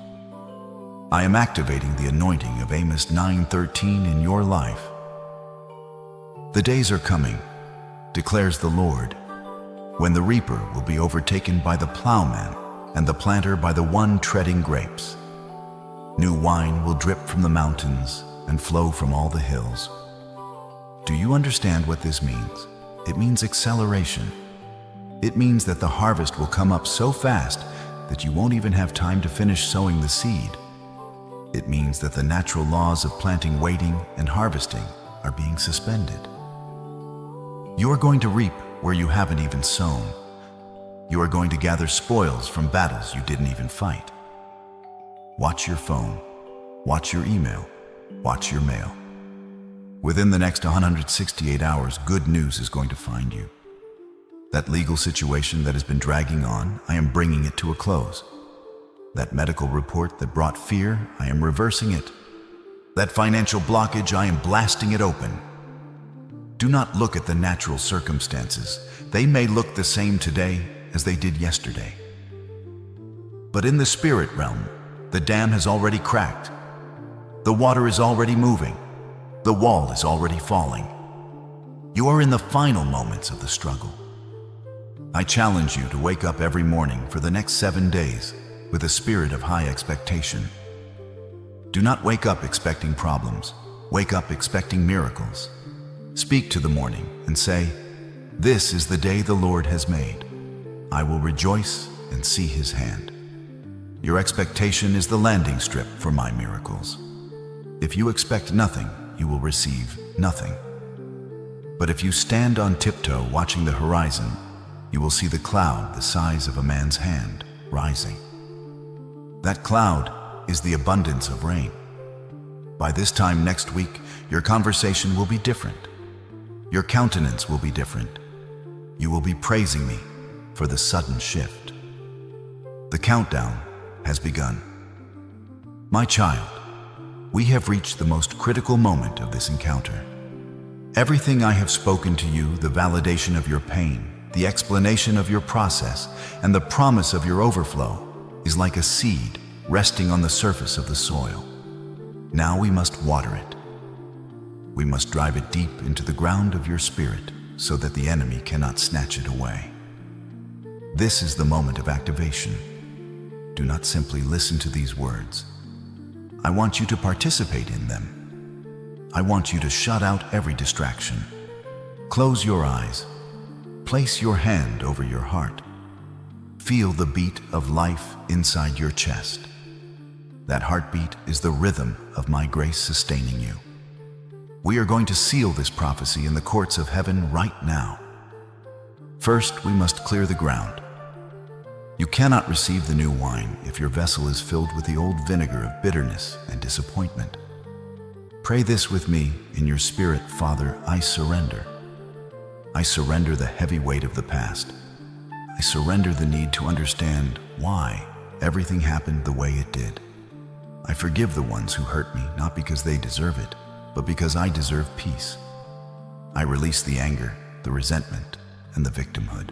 I am activating the anointing of Amos 9:13 in your life. The days are coming, declares the Lord, when the reaper will be overtaken by the plowman and the planter by the one treading grapes. New wine will drip from the mountains and flow from all the hills. Do you understand what this means? It means acceleration. It means that the harvest will come up so fast that you won't even have time to finish sowing the seed. It means that the natural laws of planting, waiting, and harvesting are being suspended. You are going to reap where you haven't even sown. You are going to gather spoils from battles you didn't even fight. Watch your phone. Watch your email. Watch your mail. Within the next 168 hours, good news is going to find you. That legal situation that has been dragging on, I am bringing it to a close. That medical report that brought fear, I am reversing it. That financial blockage, I am blasting it open. Do not look at the natural circumstances. They may look the same today, as they did yesterday. But in the spirit realm, the dam has already cracked. The water is already moving. The wall is already falling. You are in the final moments of the struggle. I challenge you to wake up every morning for the next 7 days with a spirit of high expectation. Do not wake up expecting problems. Wake up expecting miracles. Speak to the morning and say, "This is the day the Lord has made. I will rejoice and see His hand." Your expectation is the landing strip for my miracles. If you expect nothing, you will receive nothing. But if you stand on tiptoe watching the horizon, you will see the cloud the size of a man's hand rising. That cloud is the abundance of rain. By this time next week, your conversation will be different. Your countenance will be different. You will be praising me for the sudden shift. The countdown has begun. My child, we have reached the most critical moment of this encounter. Everything I have spoken to you, the validation of your pain, the explanation of your process, and the promise of your overflow, is like a seed resting on the surface of the soil. Now we must water it. We must drive it deep into the ground of your spirit so that the enemy cannot snatch it away. This is the moment of activation. Do not simply listen to these words. I want you to participate in them. I want you to shut out every distraction. Close your eyes. Place your hand over your heart. Feel the beat of life inside your chest. That heartbeat is the rhythm of my grace sustaining you. We are going to seal this prophecy in the courts of heaven right now. First, we must clear the ground. You cannot receive the new wine if your vessel is filled with the old vinegar of bitterness and disappointment. Pray this with me in your spirit. Father, I surrender. I surrender the heavy weight of the past. I surrender the need to understand why everything happened the way it did. I forgive the ones who hurt me, not because they deserve it, but because I deserve peace. I release the anger, the resentment, and the victimhood.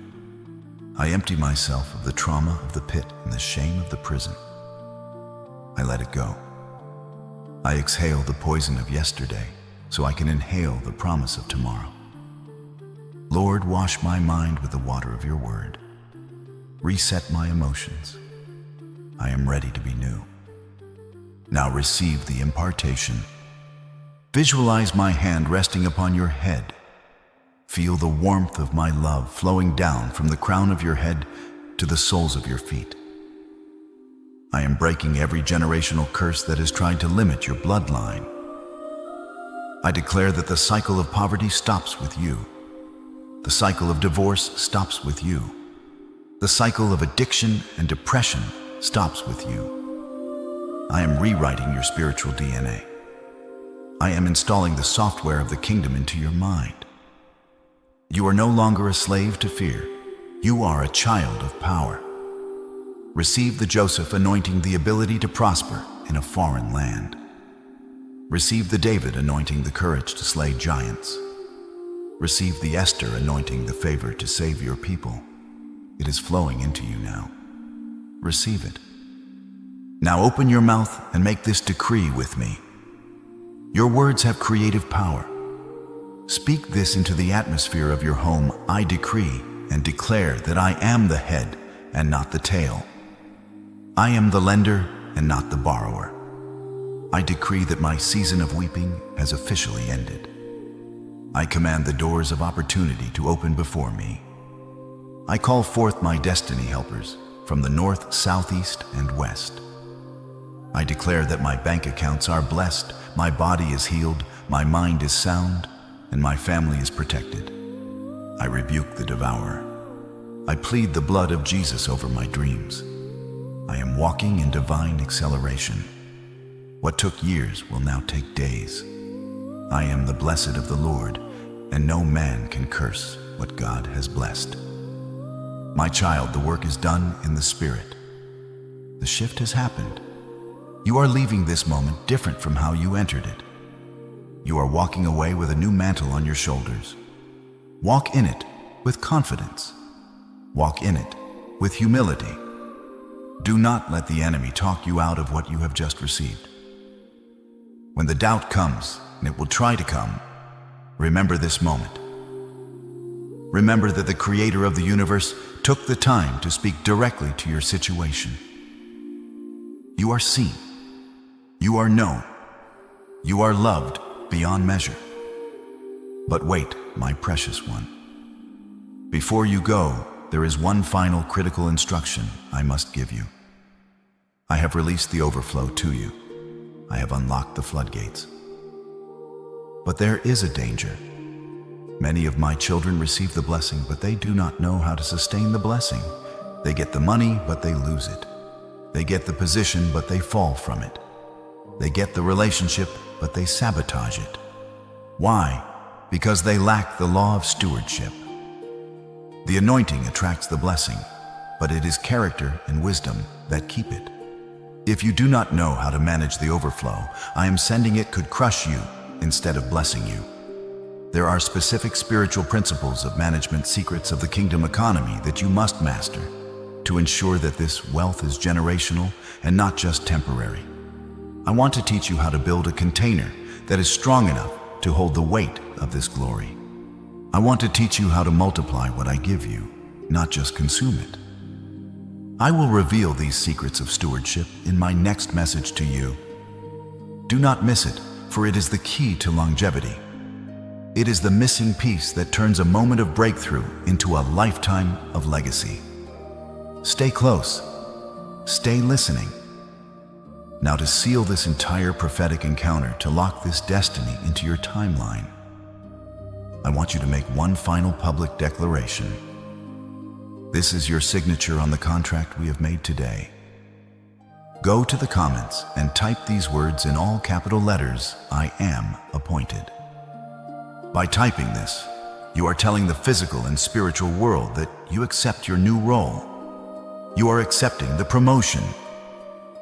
I empty myself of the trauma of the pit and the shame of the prison. I let it go. I exhale the poison of yesterday so I can inhale the promise of tomorrow. Lord, wash my mind with the water of your word. Reset my emotions. I am ready to be new. Now receive the impartation. Visualize my hand resting upon your head. Feel the warmth of my love flowing down from the crown of your head to the soles of your feet. I am breaking every generational curse that has tried to limit your bloodline. I declare that the cycle of poverty stops with you. The cycle of divorce stops with you. The cycle of addiction and depression stops with you. I am rewriting your spiritual DNA. I am installing the software of the kingdom into your mind. You are no longer a slave to fear. You are a child of power. Receive the Joseph anointing, the ability to prosper in a foreign land. Receive the David anointing, the courage to slay giants. Receive the Esther anointing, the favor to save your people. It is flowing into you now. Receive it. Now open your mouth and make this decree with me. Your words have creative power. Speak this into the atmosphere of your home. I decree and declare that I am the head and not the tail. I am the lender and not the borrower. I decree that my season of weeping has officially ended. I command the doors of opportunity to open before me. I call forth my destiny helpers from the north, south, east, and west. I declare that my bank accounts are blessed, my body is healed, my mind is sound, and my family is protected. I rebuke the devourer. I plead the blood of Jesus over my dreams. I am walking in divine acceleration. What took years will now take days. I am the blessed of the Lord, and no man can curse what God has blessed. My child, the work is done in the Spirit. The shift has happened. You are leaving this moment different from how you entered it. You are walking away with a new mantle on your shoulders. Walk in it with confidence. Walk in it with humility. Do not let the enemy talk you out of what you have just received. When the doubt comes, and it will try to come, remember this moment. Remember that the Creator of the universe took the time to speak directly to your situation. You are seen. You are known. You are loved beyond measure. But wait, my precious one. Before you go, there is one final critical instruction I must give you. I have released the overflow to you. I have unlocked the floodgates. But there is a danger. Many of my children receive the blessing, but they do not know how to sustain the blessing. They get the money, but they lose it. They get the position, but they fall from it. They get the relationship, but they sabotage it. Why? Because they lack the law of stewardship. The anointing attracts the blessing, but it is character and wisdom that keep it. If you do not know how to manage the overflow, I am sending it could crush you instead of blessing you. There are specific spiritual principles of management secrets of the kingdom economy that you must master to ensure that this wealth is generational and not just temporary. I want to teach you how to build a container that is strong enough to hold the weight of this glory. I want to teach you how to multiply what I give you, not just consume it. I will reveal these secrets of stewardship in my next message to you. Do not miss it, for it is the key to longevity. It is the missing piece that turns a moment of breakthrough into a lifetime of legacy. Stay close. Stay listening. Now, to seal this entire prophetic encounter, to lock this destiny into your timeline, I want you to make one final public declaration. This is your signature on the contract we have made today. Go to the comments and type these words in all capital letters, I am appointed. By typing this, you are telling the physical and spiritual world that you accept your new role. You are accepting the promotion.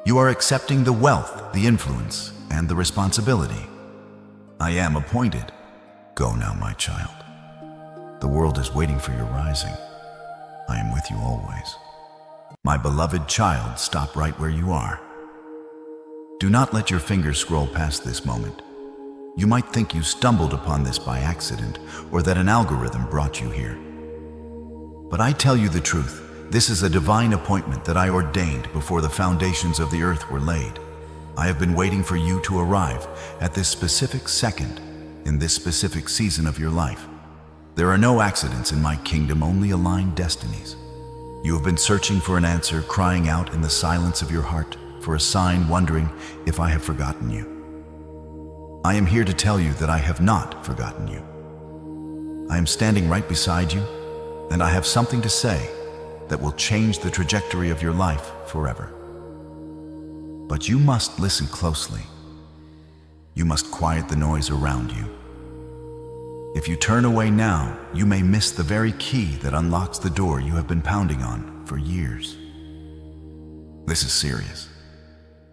You are accepting the wealth, the influence, and the responsibility. I am appointed. Go now, my child. The world is waiting for your rising. I am with you always. My beloved child, stop right where you are. Do not let your fingers scroll past this moment. You might think you stumbled upon this by accident, or that an algorithm brought you here. But I tell you the truth, this is a divine appointment that I ordained before the foundations of the earth were laid. I have been waiting for you to arrive at this specific second, in this specific season of your life. There are no accidents in my kingdom, only aligned destinies. You have been searching for an answer, crying out in the silence of your heart for a sign, wondering if I have forgotten you. I am here to tell you that I have not forgotten you. I am standing right beside you, and I have something to say that will change the trajectory of your life forever. But you must listen closely. You must quiet the noise around you. If you turn away now, you may miss the very key that unlocks the door you have been pounding on for years. This is serious.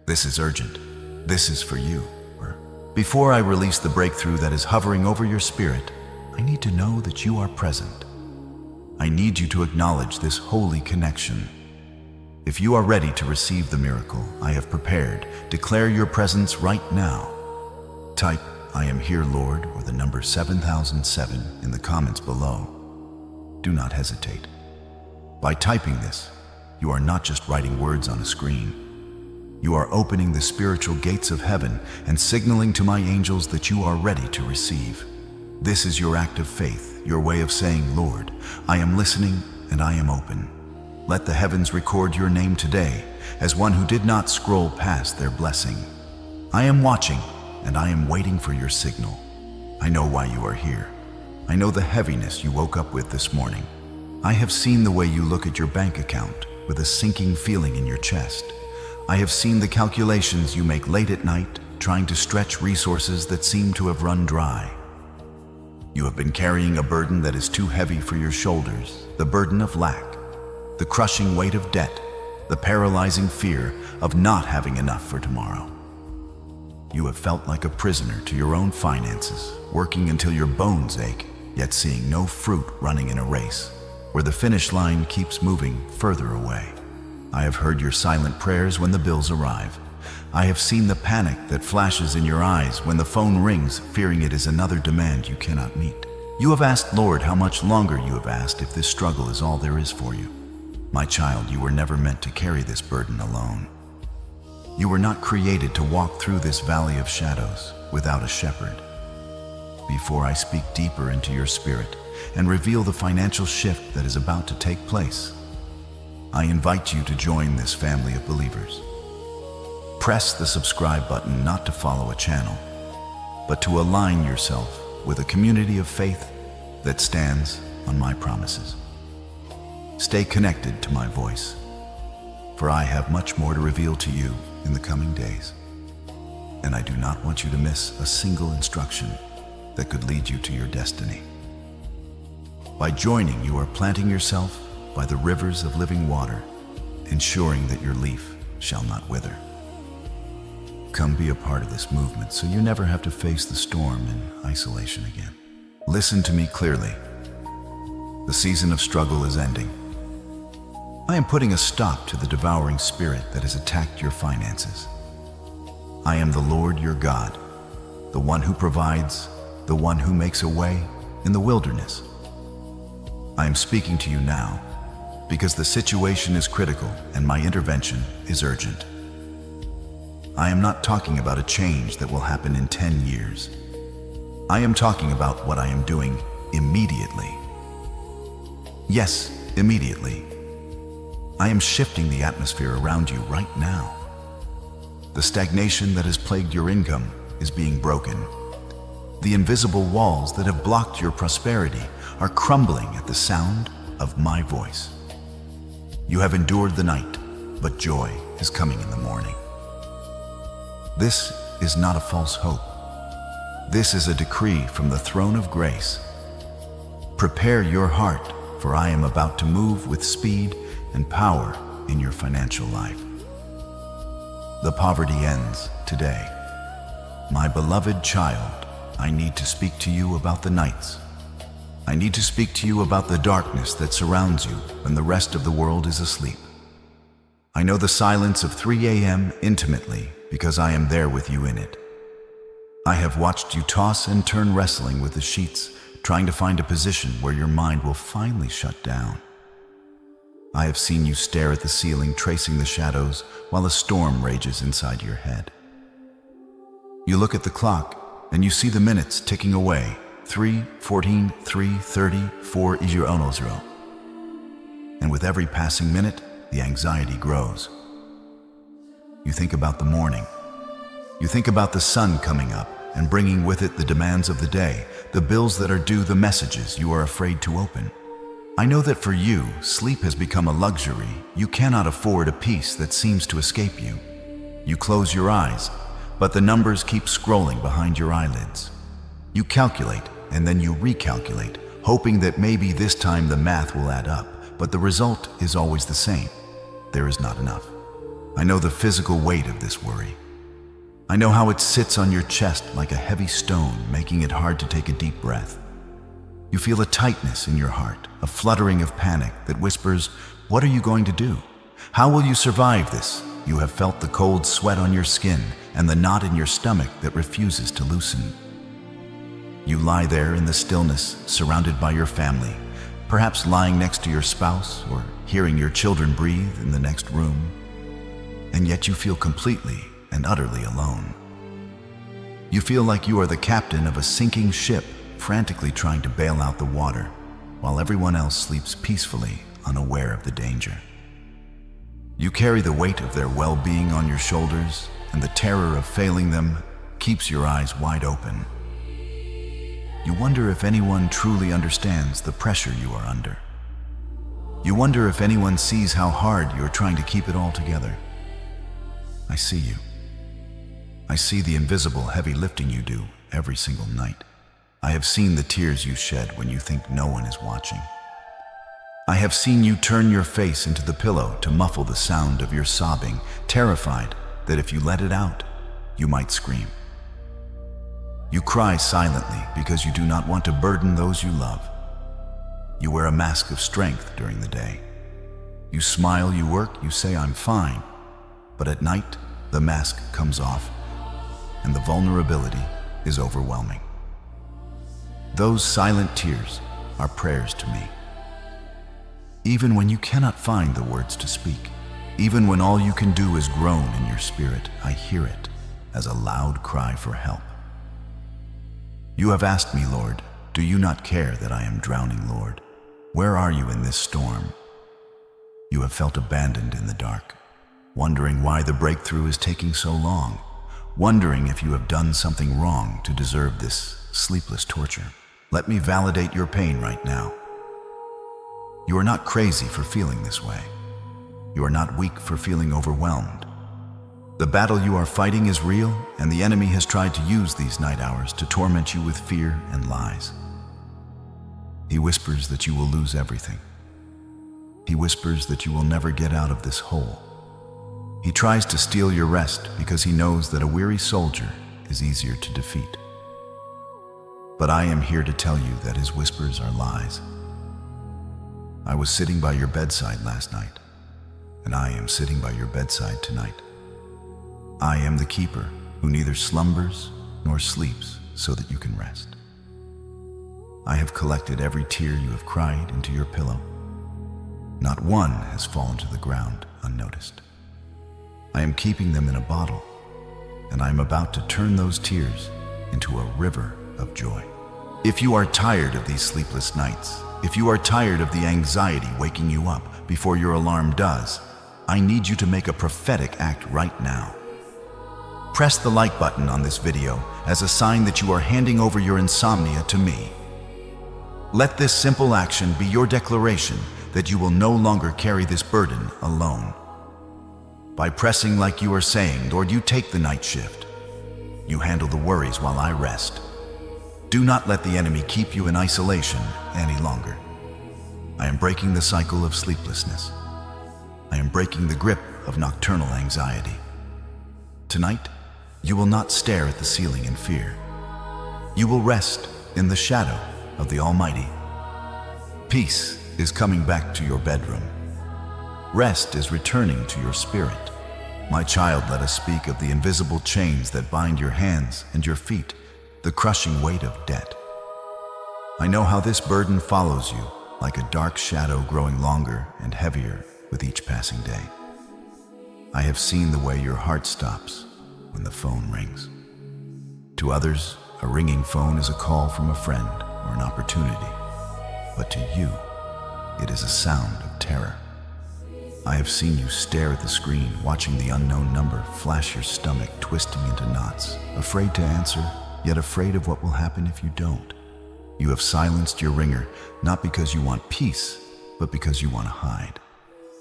This is urgent. This is for you. Before I release the breakthrough that is hovering over your spirit, I need to know that you are present. I need you to acknowledge this holy connection. If you are ready to receive the miracle I have prepared, declare your presence right now. Type, I am here, Lord, or the number 7007 in the comments below. Do not hesitate. By typing this, you are not just writing words on a screen. You are opening the spiritual gates of heaven and signaling to my angels that you are ready to receive. This is your act of faith, your way of saying, Lord, I am listening and I am open. Let the heavens record your name today as one who did not scroll past their blessing. I am watching and I am waiting for your signal. I know why you are here. I know the heaviness you woke up with this morning. I have seen the way you look at your bank account with a sinking feeling in your chest. I have seen the calculations you make late at night, trying to stretch resources that seem to have run dry. You have been carrying a burden that is too heavy for your shoulders, the burden of lack, the crushing weight of debt, the paralyzing fear of not having enough for tomorrow. You have felt like a prisoner to your own finances, working until your bones ache, yet seeing no fruit running in a race. where the finish line keeps moving further away. I have heard your silent prayers when the bills arrive. I have seen the panic that flashes in your eyes when the phone rings, fearing it is another demand you cannot meet. You have asked, Lord, how much longer? You have asked if this struggle is all there is for you. My child, you were never meant to carry this burden alone. You were not created to walk through this valley of shadows without a shepherd. Before I speak deeper into your spirit and reveal the financial shift that is about to take place, I invite you to join this family of believers. Press the subscribe button not to follow a channel, but to align yourself with a community of faith that stands on my promises. Stay connected to my voice, for I have much more to reveal to you in the coming days, and I do not want you to miss a single instruction that could lead you to your destiny. By joining, you are planting yourself by the rivers of living water, ensuring that your leaf shall not wither. Come be a part of this movement so you never have to face the storm in isolation again. Listen to me clearly. The season of struggle is ending. I am putting a stop to the devouring spirit that has attacked your finances. I am the Lord your God, the one who provides, the one who makes a way in the wilderness. I am speaking to you now because the situation is critical and my intervention is urgent. I am not talking about a change that will happen in 10 years. I am talking about what I am doing immediately. Yes, immediately. I am shifting the atmosphere around you right now. The stagnation that has plagued your income is being broken. The invisible walls that have blocked your prosperity are crumbling at the sound of my voice. You have endured the night, but joy is coming in the morning. This is not a false hope. This is a decree from the throne of grace. Prepare your heart, for I am about to move with speed and power in your financial life. The poverty ends today. My beloved child, I need to speak to you about the nights. I need to speak to you about the darkness that surrounds you when the rest of the world is asleep. I know the silence of 3 a.m. intimately because I am there with you in it. I have watched you toss and turn wrestling with the sheets, trying to find a position where your mind will finally shut down. I have seen you stare at the ceiling, tracing the shadows while a storm rages inside your head. You look at the clock and you see the minutes ticking away. 3:14, 3:30, 4:00. And with every passing minute, the anxiety grows. You think about the morning. You think about the sun coming up and bringing with it the demands of the day, the bills that are due, the messages you are afraid to open. I know that for you, sleep has become a luxury. You cannot afford a peace that seems to escape you. You close your eyes, but the numbers keep scrolling behind your eyelids. You calculate, and then you recalculate, hoping that maybe this time the math will add up, but the result is always the same. There is not enough. I know the physical weight of this worry. I know how it sits on your chest like a heavy stone, making it hard to take a deep breath. You feel a tightness in your heart, a fluttering of panic that whispers, what are you going to do? How will you survive this? You have felt the cold sweat on your skin and the knot in your stomach that refuses to loosen. You lie there in the stillness, surrounded by your family, perhaps lying next to your spouse or hearing your children breathe in the next room. And yet you feel completely and utterly alone. You feel like you are the captain of a sinking ship, frantically trying to bail out the water, while everyone else sleeps peacefully, unaware of the danger. You carry the weight of their well-being on your shoulders, and the terror of failing them keeps your eyes wide open. You wonder if anyone truly understands the pressure you are under. You wonder if anyone sees how hard you are trying to keep it all together. I see you. I see the invisible heavy lifting you do every single night. I have seen the tears you shed when you think no one is watching. I have seen you turn your face into the pillow to muffle the sound of your sobbing, terrified that if you let it out, you might scream. You cry silently because you do not want to burden those you love. You wear a mask of strength during the day. You smile, you work, you say, "I'm fine." But at night, the mask comes off, and the vulnerability is overwhelming. Those silent tears are prayers to me. Even when you cannot find the words to speak, even when all you can do is groan in your spirit, I hear it as a loud cry for help. You have asked me, "Lord, do you not care that I am drowning, Lord? Where are you in this storm?" You have felt abandoned in the dark, wondering why the breakthrough is taking so long, wondering if you have done something wrong to deserve this sleepless torture. Let me validate your pain right now. You are not crazy for feeling this way. You are not weak for feeling overwhelmed. The battle you are fighting is real, and the enemy has tried to use these night hours to torment you with fear and lies. He whispers that you will lose everything. He whispers that you will never get out of this hole. He tries to steal your rest because he knows that a weary soldier is easier to defeat. But I am here to tell you that his whispers are lies. I was sitting by your bedside last night, and I am sitting by your bedside tonight. I am the keeper who neither slumbers nor sleeps so that you can rest. I have collected every tear you have cried into your pillow. Not one has fallen to the ground unnoticed. I am keeping them in a bottle, and I am about to turn those tears into a river of joy. If you are tired of these sleepless nights, if you are tired of the anxiety waking you up before your alarm does, I need you to make a prophetic act right now. Press the like button on this video as a sign that you are handing over your insomnia to me. Let this simple action be your declaration that you will no longer carry this burden alone. By pressing like you are saying, "Lord, you take the night shift. You handle the worries while I rest." Do not let the enemy keep you in isolation any longer. I am breaking the cycle of sleeplessness. I am breaking the grip of nocturnal anxiety. Tonight, you will not stare at the ceiling in fear. You will rest in the shadow of the Almighty. Peace is coming back to your bedroom. Rest is returning to your spirit. My child, let us speak of the invisible chains that bind your hands and your feet, the crushing weight of debt. I know how this burden follows you like a dark shadow growing longer and heavier with each passing day. I have seen the way your heart stops when the phone rings. To others, a ringing phone is a call from a friend or an opportunity, but to you, it is a sound of terror. I have seen you stare at the screen, watching the unknown number flash your stomach, twisting into knots, afraid to answer, yet afraid of what will happen if you don't. You have silenced your ringer, not because you want peace, but because you want to hide.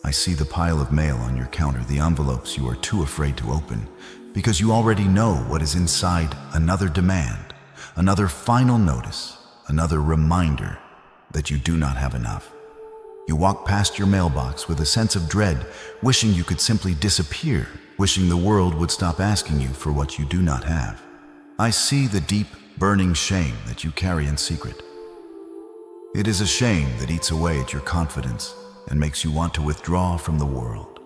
I see the pile of mail on your counter, the envelopes you are too afraid to open, because you already know what is inside: another demand, another final notice, another reminder that you do not have enough. You walk past your mailbox with a sense of dread, wishing you could simply disappear, wishing the world would stop asking you for what you do not have. I see the deep, burning shame that you carry in secret. It is a shame that eats away at your confidence and makes you want to withdraw from the world.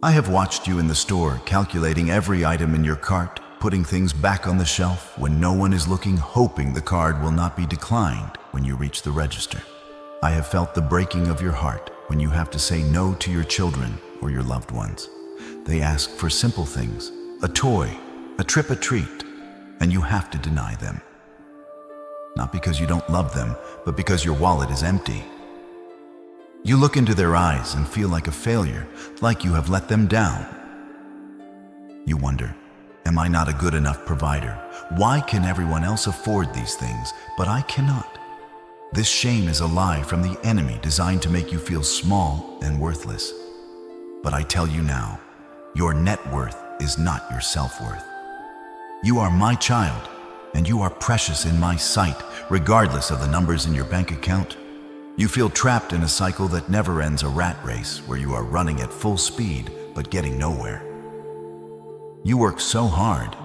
I have watched you in the store, calculating every item in your cart, putting things back on the shelf when no one is looking, hoping the card will not be declined when you reach the register. I have felt the breaking of your heart when you have to say no to your children or your loved ones. They ask for simple things, a toy, a trip, a treat, and you have to deny them. Not because you don't love them, but because your wallet is empty. You look into their eyes and feel like a failure, like you have let them down. You wonder, am I not a good enough provider? Why can everyone else afford these things, but I cannot? This shame is a lie from the enemy designed to make you feel small and worthless. But I tell you now, your net worth is not your self-worth. You are my child, and you are precious in my sight, regardless of the numbers in your bank account. You feel trapped in a cycle that never ends, a rat race where you are running at full speed but getting nowhere. You work so hard.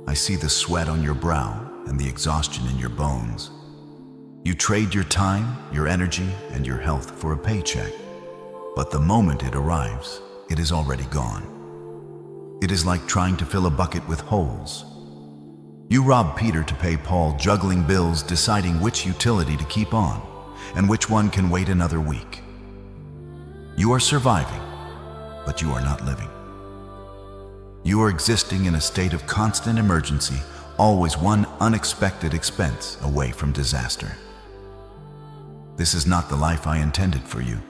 I see the sweat on your brow and the exhaustion in your bones. You trade your time, your energy, and your health for a paycheck. But the moment it arrives, it is already gone. It is like trying to fill a bucket with holes. You rob Peter to pay Paul, juggling bills, deciding which utility to keep on and which one can wait another week. You are surviving, but you are not living. You are existing in a state of constant emergency, always one unexpected expense away from disaster. This is not the life I intended for you.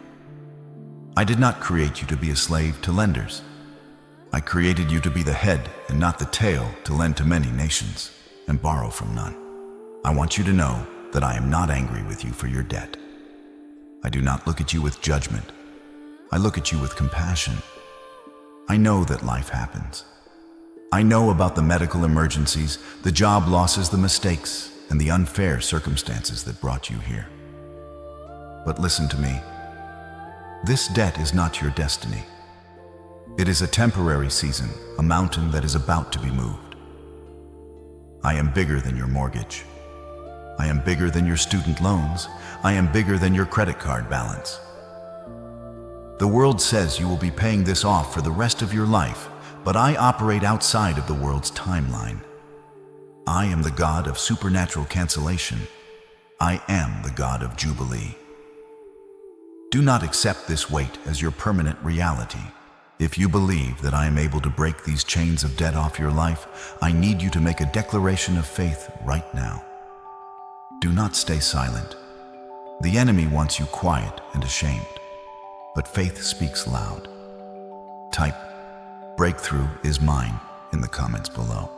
I did not create you to be a slave to lenders. I created you to be the head and not the tail, to lend to many nations and borrow from none. I want you to know that I am not angry with you for your debt. I do not look at you with judgment. I look at you with compassion. I know that life happens. I know about the medical emergencies, the job losses, the mistakes, and the unfair circumstances that brought you here. But listen to me. This debt is not your destiny. It is a temporary season, a mountain that is about to be moved. I am bigger than your mortgage. I am bigger than your student loans. I am bigger than your credit card balance. The world says you will be paying this off for the rest of your life, but I operate outside of the world's timeline. I am the God of supernatural cancellation. I am the God of Jubilee. Do not accept this weight as your permanent reality. If you believe that I am able to break these chains of debt off your life, I need you to make a declaration of faith right now. Do not stay silent. The enemy wants you quiet and ashamed, but faith speaks loud. Type "breakthrough is mine" in the comments below.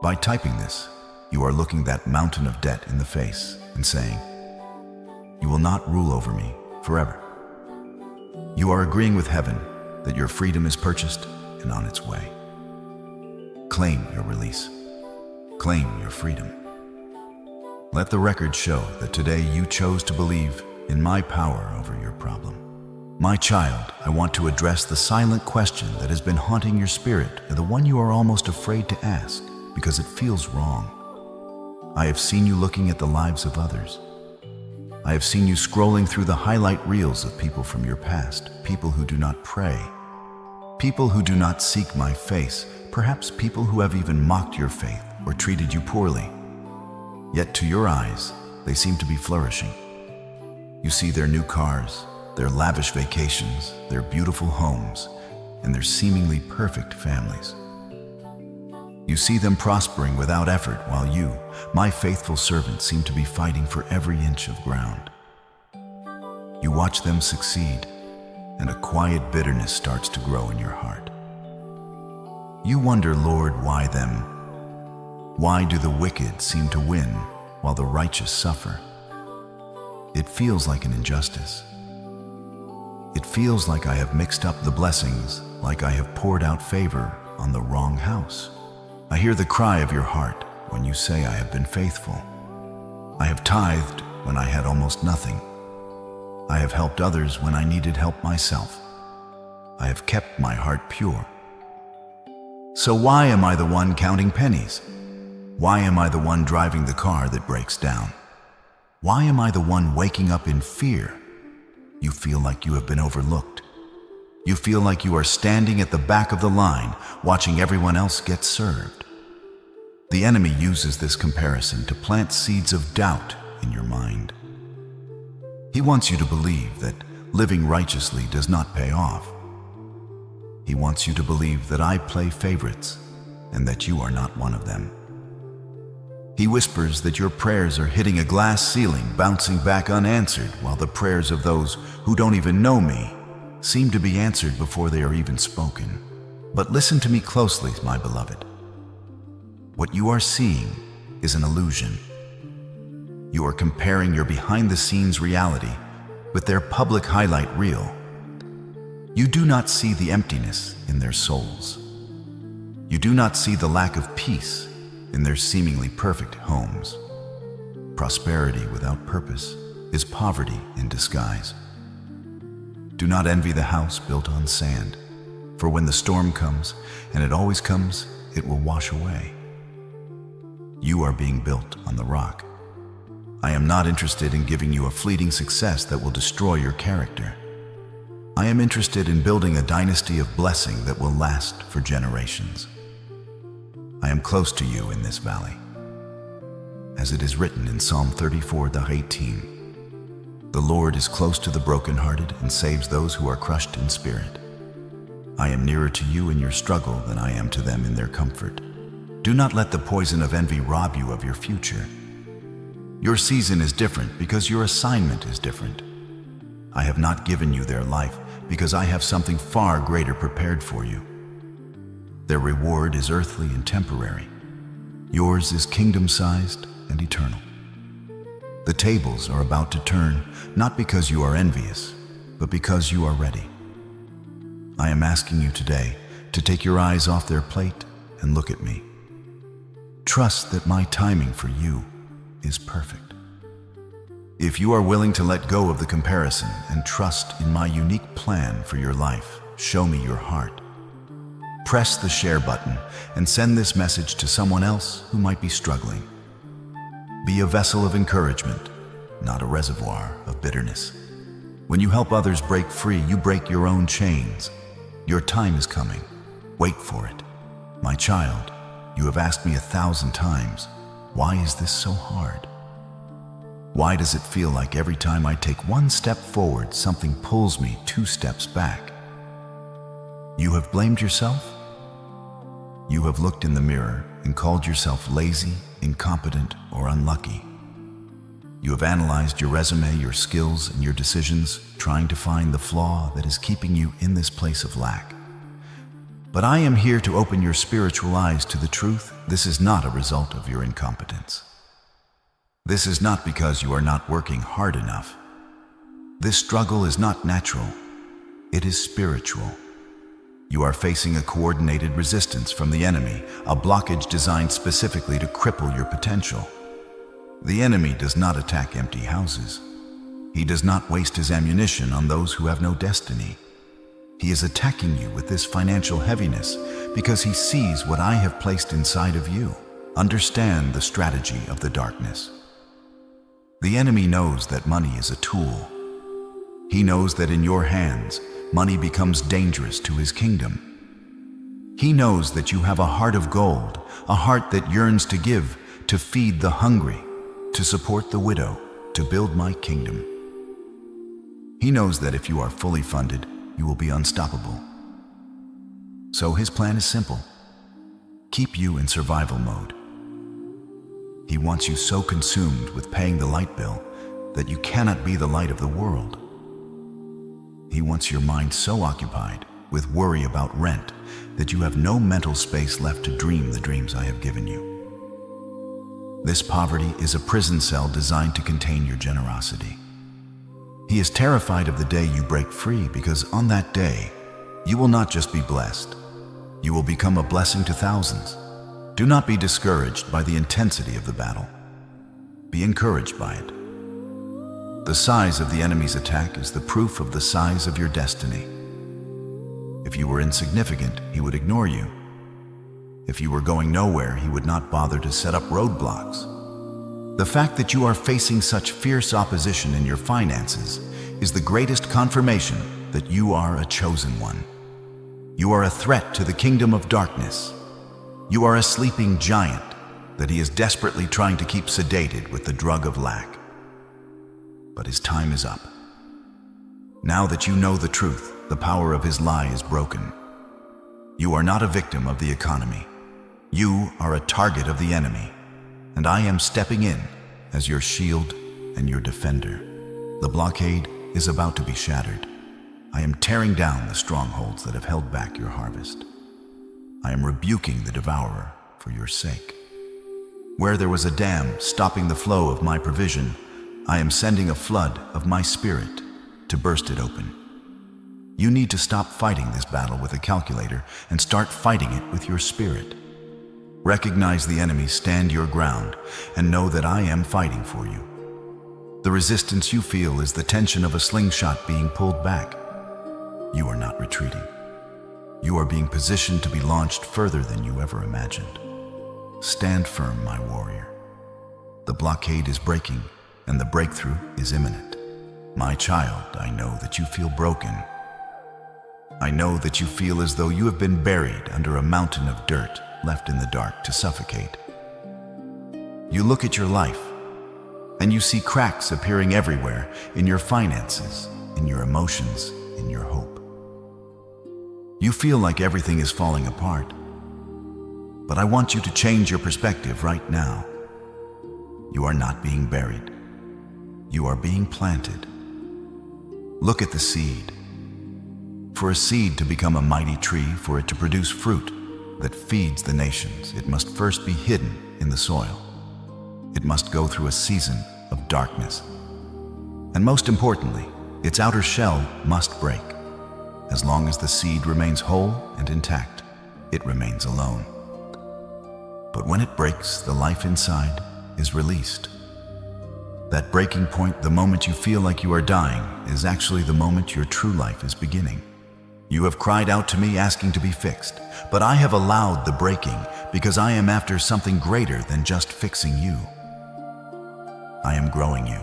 By typing this, you are looking that mountain of debt in the face and saying, "You will not rule over me forever." You are agreeing with heaven that your freedom is purchased and on its way. Claim your release. Claim your freedom. Let the record show that today you chose to believe in my power over your problem. My child, I want to address the silent question that has been haunting your spirit, and the one you are almost afraid to ask because it feels wrong. I have seen you looking at the lives of others. I have seen you scrolling through the highlight reels of people from your past, people who do not pray, people who do not seek my face, perhaps people who have even mocked your faith or treated you poorly. Yet to your eyes, they seem to be flourishing. You see their new cars, their lavish vacations, their beautiful homes, and their seemingly perfect families. You see them prospering without effort, while you, my faithful servant, seem to be fighting for every inch of ground. You watch them succeed, and a quiet bitterness starts to grow in your heart. You wonder, Lord, why them? Why do the wicked seem to win while the righteous suffer? It feels like an injustice. It feels like I have mixed up the blessings, like I have poured out favor on the wrong house. I hear the cry of your heart when you say I have been faithful. I have tithed when I had almost nothing. I have helped others when I needed help myself. I have kept my heart pure. So why am I the one counting pennies? Why am I the one driving the car that breaks down? Why am I the one waking up in fear? You feel like you have been overlooked. You feel like you are standing at the back of the line, watching everyone else get served. The enemy uses this comparison to plant seeds of doubt in your mind. He wants you to believe that living righteously does not pay off. He wants you to believe that I play favorites and that you are not one of them. He whispers that your prayers are hitting a glass ceiling, bouncing back unanswered, while the prayers of those who don't even know me seem to be answered before they are even spoken. But listen to me closely, my beloved. What you are seeing is an illusion. You are comparing your behind-the-scenes reality with their public highlight reel. You do not see the emptiness in their souls. You do not see the lack of peace in their seemingly perfect homes. Prosperity without purpose is poverty in disguise. Do not envy the house built on sand, for when the storm comes, and it always comes, it will wash away. You are being built on the rock. I am not interested in giving you a fleeting success that will destroy your character. I am interested in building a dynasty of blessing that will last for generations. I am close to you in this valley. As it is written in Psalm 34:18, the Lord is close to the brokenhearted and saves those who are crushed in spirit. I am nearer to you in your struggle than I am to them in their comfort. Do not let the poison of envy rob you of your future. Your season is different because your assignment is different. I have not given you their life because I have something far greater prepared for you. Their reward is earthly and temporary. Yours is kingdom-sized and eternal. The tables are about to turn, not because you are envious, but because you are ready. I am asking you today to take your eyes off their plate and look at me. Trust that my timing for you is perfect. If you are willing to let go of the comparison and trust in my unique plan for your life, show me your heart. Press the share button and send this message to someone else who might be struggling. Be a vessel of encouragement, not a reservoir of bitterness. When you help others break free, you break your own chains. Your time is coming. Wait for it. My child, you have asked me 1,000 times, why is this so hard? Why does it feel like every time I take one step forward, something pulls me 2 steps back? You have blamed yourself? You have looked in the mirror and called yourself lazy, incompetent, or unlucky. You have analyzed your resume, your skills, and your decisions, trying to find the flaw that is keeping you in this place of lack. But I am here to open your spiritual eyes to the truth. This is not a result of your incompetence. This is not because you are not working hard enough. This struggle is not natural. It is spiritual. You are facing a coordinated resistance from the enemy, a blockage designed specifically to cripple your potential. The enemy does not attack empty houses. He does not waste his ammunition on those who have no destiny. He is attacking you with this financial heaviness because he sees what I have placed inside of you. Understand the strategy of the darkness. The enemy knows that money is a tool. He knows that in your hands, money becomes dangerous to his kingdom. He knows that you have a heart of gold, a heart that yearns to give, to feed the hungry, to support the widow, to build my kingdom. He knows that if you are fully funded, you will be unstoppable. So his plan is simple. Keep you in survival mode. He wants you so consumed with paying the light bill that you cannot be the light of the world. He wants your mind so occupied with worry about rent that you have no mental space left to dream the dreams I have given you. This poverty is a prison cell designed to contain your generosity. He is terrified of the day you break free because on that day, you will not just be blessed, you will become a blessing to thousands. Do not be discouraged by the intensity of the battle. Be encouraged by it. The size of the enemy's attack is the proof of the size of your destiny. If you were insignificant, he would ignore you. If you were going nowhere, he would not bother to set up roadblocks. The fact that you are facing such fierce opposition in your finances is the greatest confirmation that you are a chosen one. You are a threat to the kingdom of darkness. You are a sleeping giant that he is desperately trying to keep sedated with the drug of lack. But his time is up. Now that you know the truth, the power of his lie is broken. You are not a victim of the economy. You are a target of the enemy, and I am stepping in as your shield and your defender. The blockade is about to be shattered. I am tearing down the strongholds that have held back your harvest. I am rebuking the devourer for your sake. Where there was a dam stopping the flow of my provision, I am sending a flood of my spirit to burst it open. You need to stop fighting this battle with a calculator and start fighting it with your spirit. Recognize the enemy, stand your ground, and know that I am fighting for you. The resistance you feel is the tension of a slingshot being pulled back. You are not retreating. You are being positioned to be launched further than you ever imagined. Stand firm, my warrior. The blockade is breaking, and the breakthrough is imminent. My child, I know that you feel broken. I know that you feel as though you have been buried under a mountain of dirt, left in the dark to suffocate. You look at your life, and you see cracks appearing everywhere, in your finances, in your emotions, in your hope. You feel like everything is falling apart. But I want you to change your perspective right now. You are not being buried. You are being planted. Look at the seed. For a seed to become a mighty tree, for it to produce fruit that feeds the nations, it must first be hidden in the soil. It must go through a season of darkness. And most importantly, its outer shell must break. As long as the seed remains whole and intact, it remains alone. But when it breaks, the life inside is released. That breaking point, the moment you feel like you are dying, is actually the moment your true life is beginning. You have cried out to me asking to be fixed, but I have allowed the breaking because I am after something greater than just fixing you. I am growing you.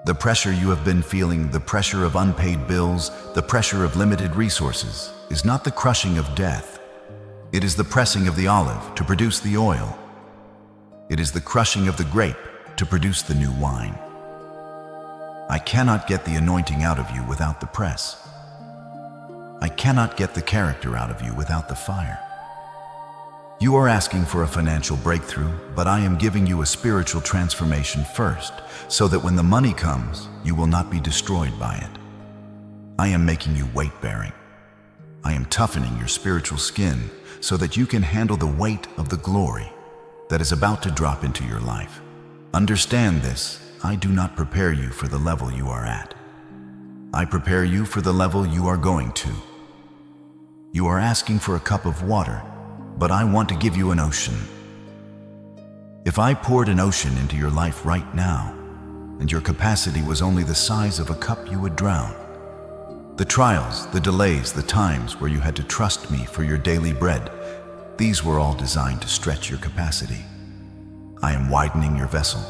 The pressure you have been feeling, the pressure of unpaid bills, the pressure of limited resources, is not the crushing of death. It is the pressing of the olive to produce the oil. It is the crushing of the grape to produce the new wine. I cannot get the anointing out of you without the press. I cannot get the character out of you without the fire. You are asking for a financial breakthrough, but I am giving you a spiritual transformation first, so that when the money comes, you will not be destroyed by it. I am making you weight-bearing. I am toughening your spiritual skin so that you can handle the weight of the glory that is about to drop into your life. Understand this, I do not prepare you for the level you are at. I prepare you for the level you are going to. You are asking for a cup of water, but I want to give you an ocean. If I poured an ocean into your life right now, and your capacity was only the size of a cup, you would drown. The trials, the delays, the times where you had to trust me for your daily bread, these were all designed to stretch your capacity. I am widening your vessel.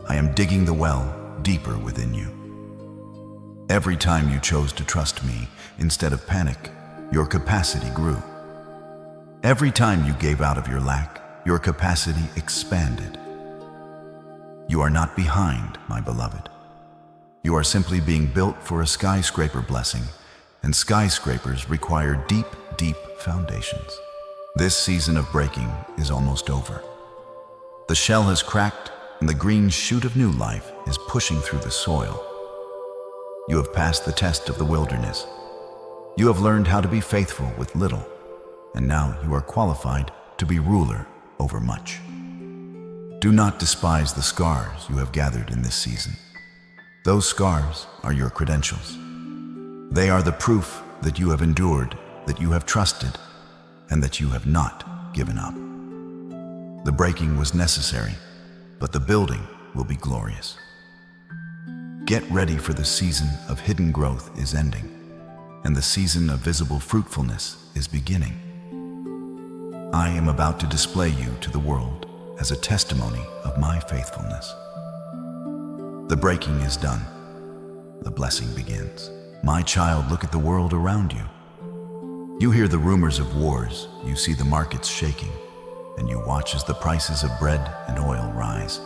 I am digging the well deeper within you. Every time you chose to trust me instead of panic, your capacity grew. Every time you gave out of your lack, your capacity expanded. You are not behind, my beloved. You are simply being built for a skyscraper blessing, and skyscrapers require deep, deep foundations. This season of breaking is almost over. The shell has cracked, and the green shoot of new life is pushing through the soil. You have passed the test of the wilderness. You have learned how to be faithful with little, and now you are qualified to be ruler over much. Do not despise the scars you have gathered in this season. Those scars are your credentials. They are the proof that you have endured, that you have trusted, and that you have not given up. The breaking was necessary, but the building will be glorious. Get ready, for the season of hidden growth is ending, and the season of visible fruitfulness is beginning. I am about to display you to the world as a testimony of my faithfulness. The breaking is done. The blessing begins. My child, look at the world around you. You hear the rumors of wars, you see the markets shaking, and you watch as the prices of bread and oil rise.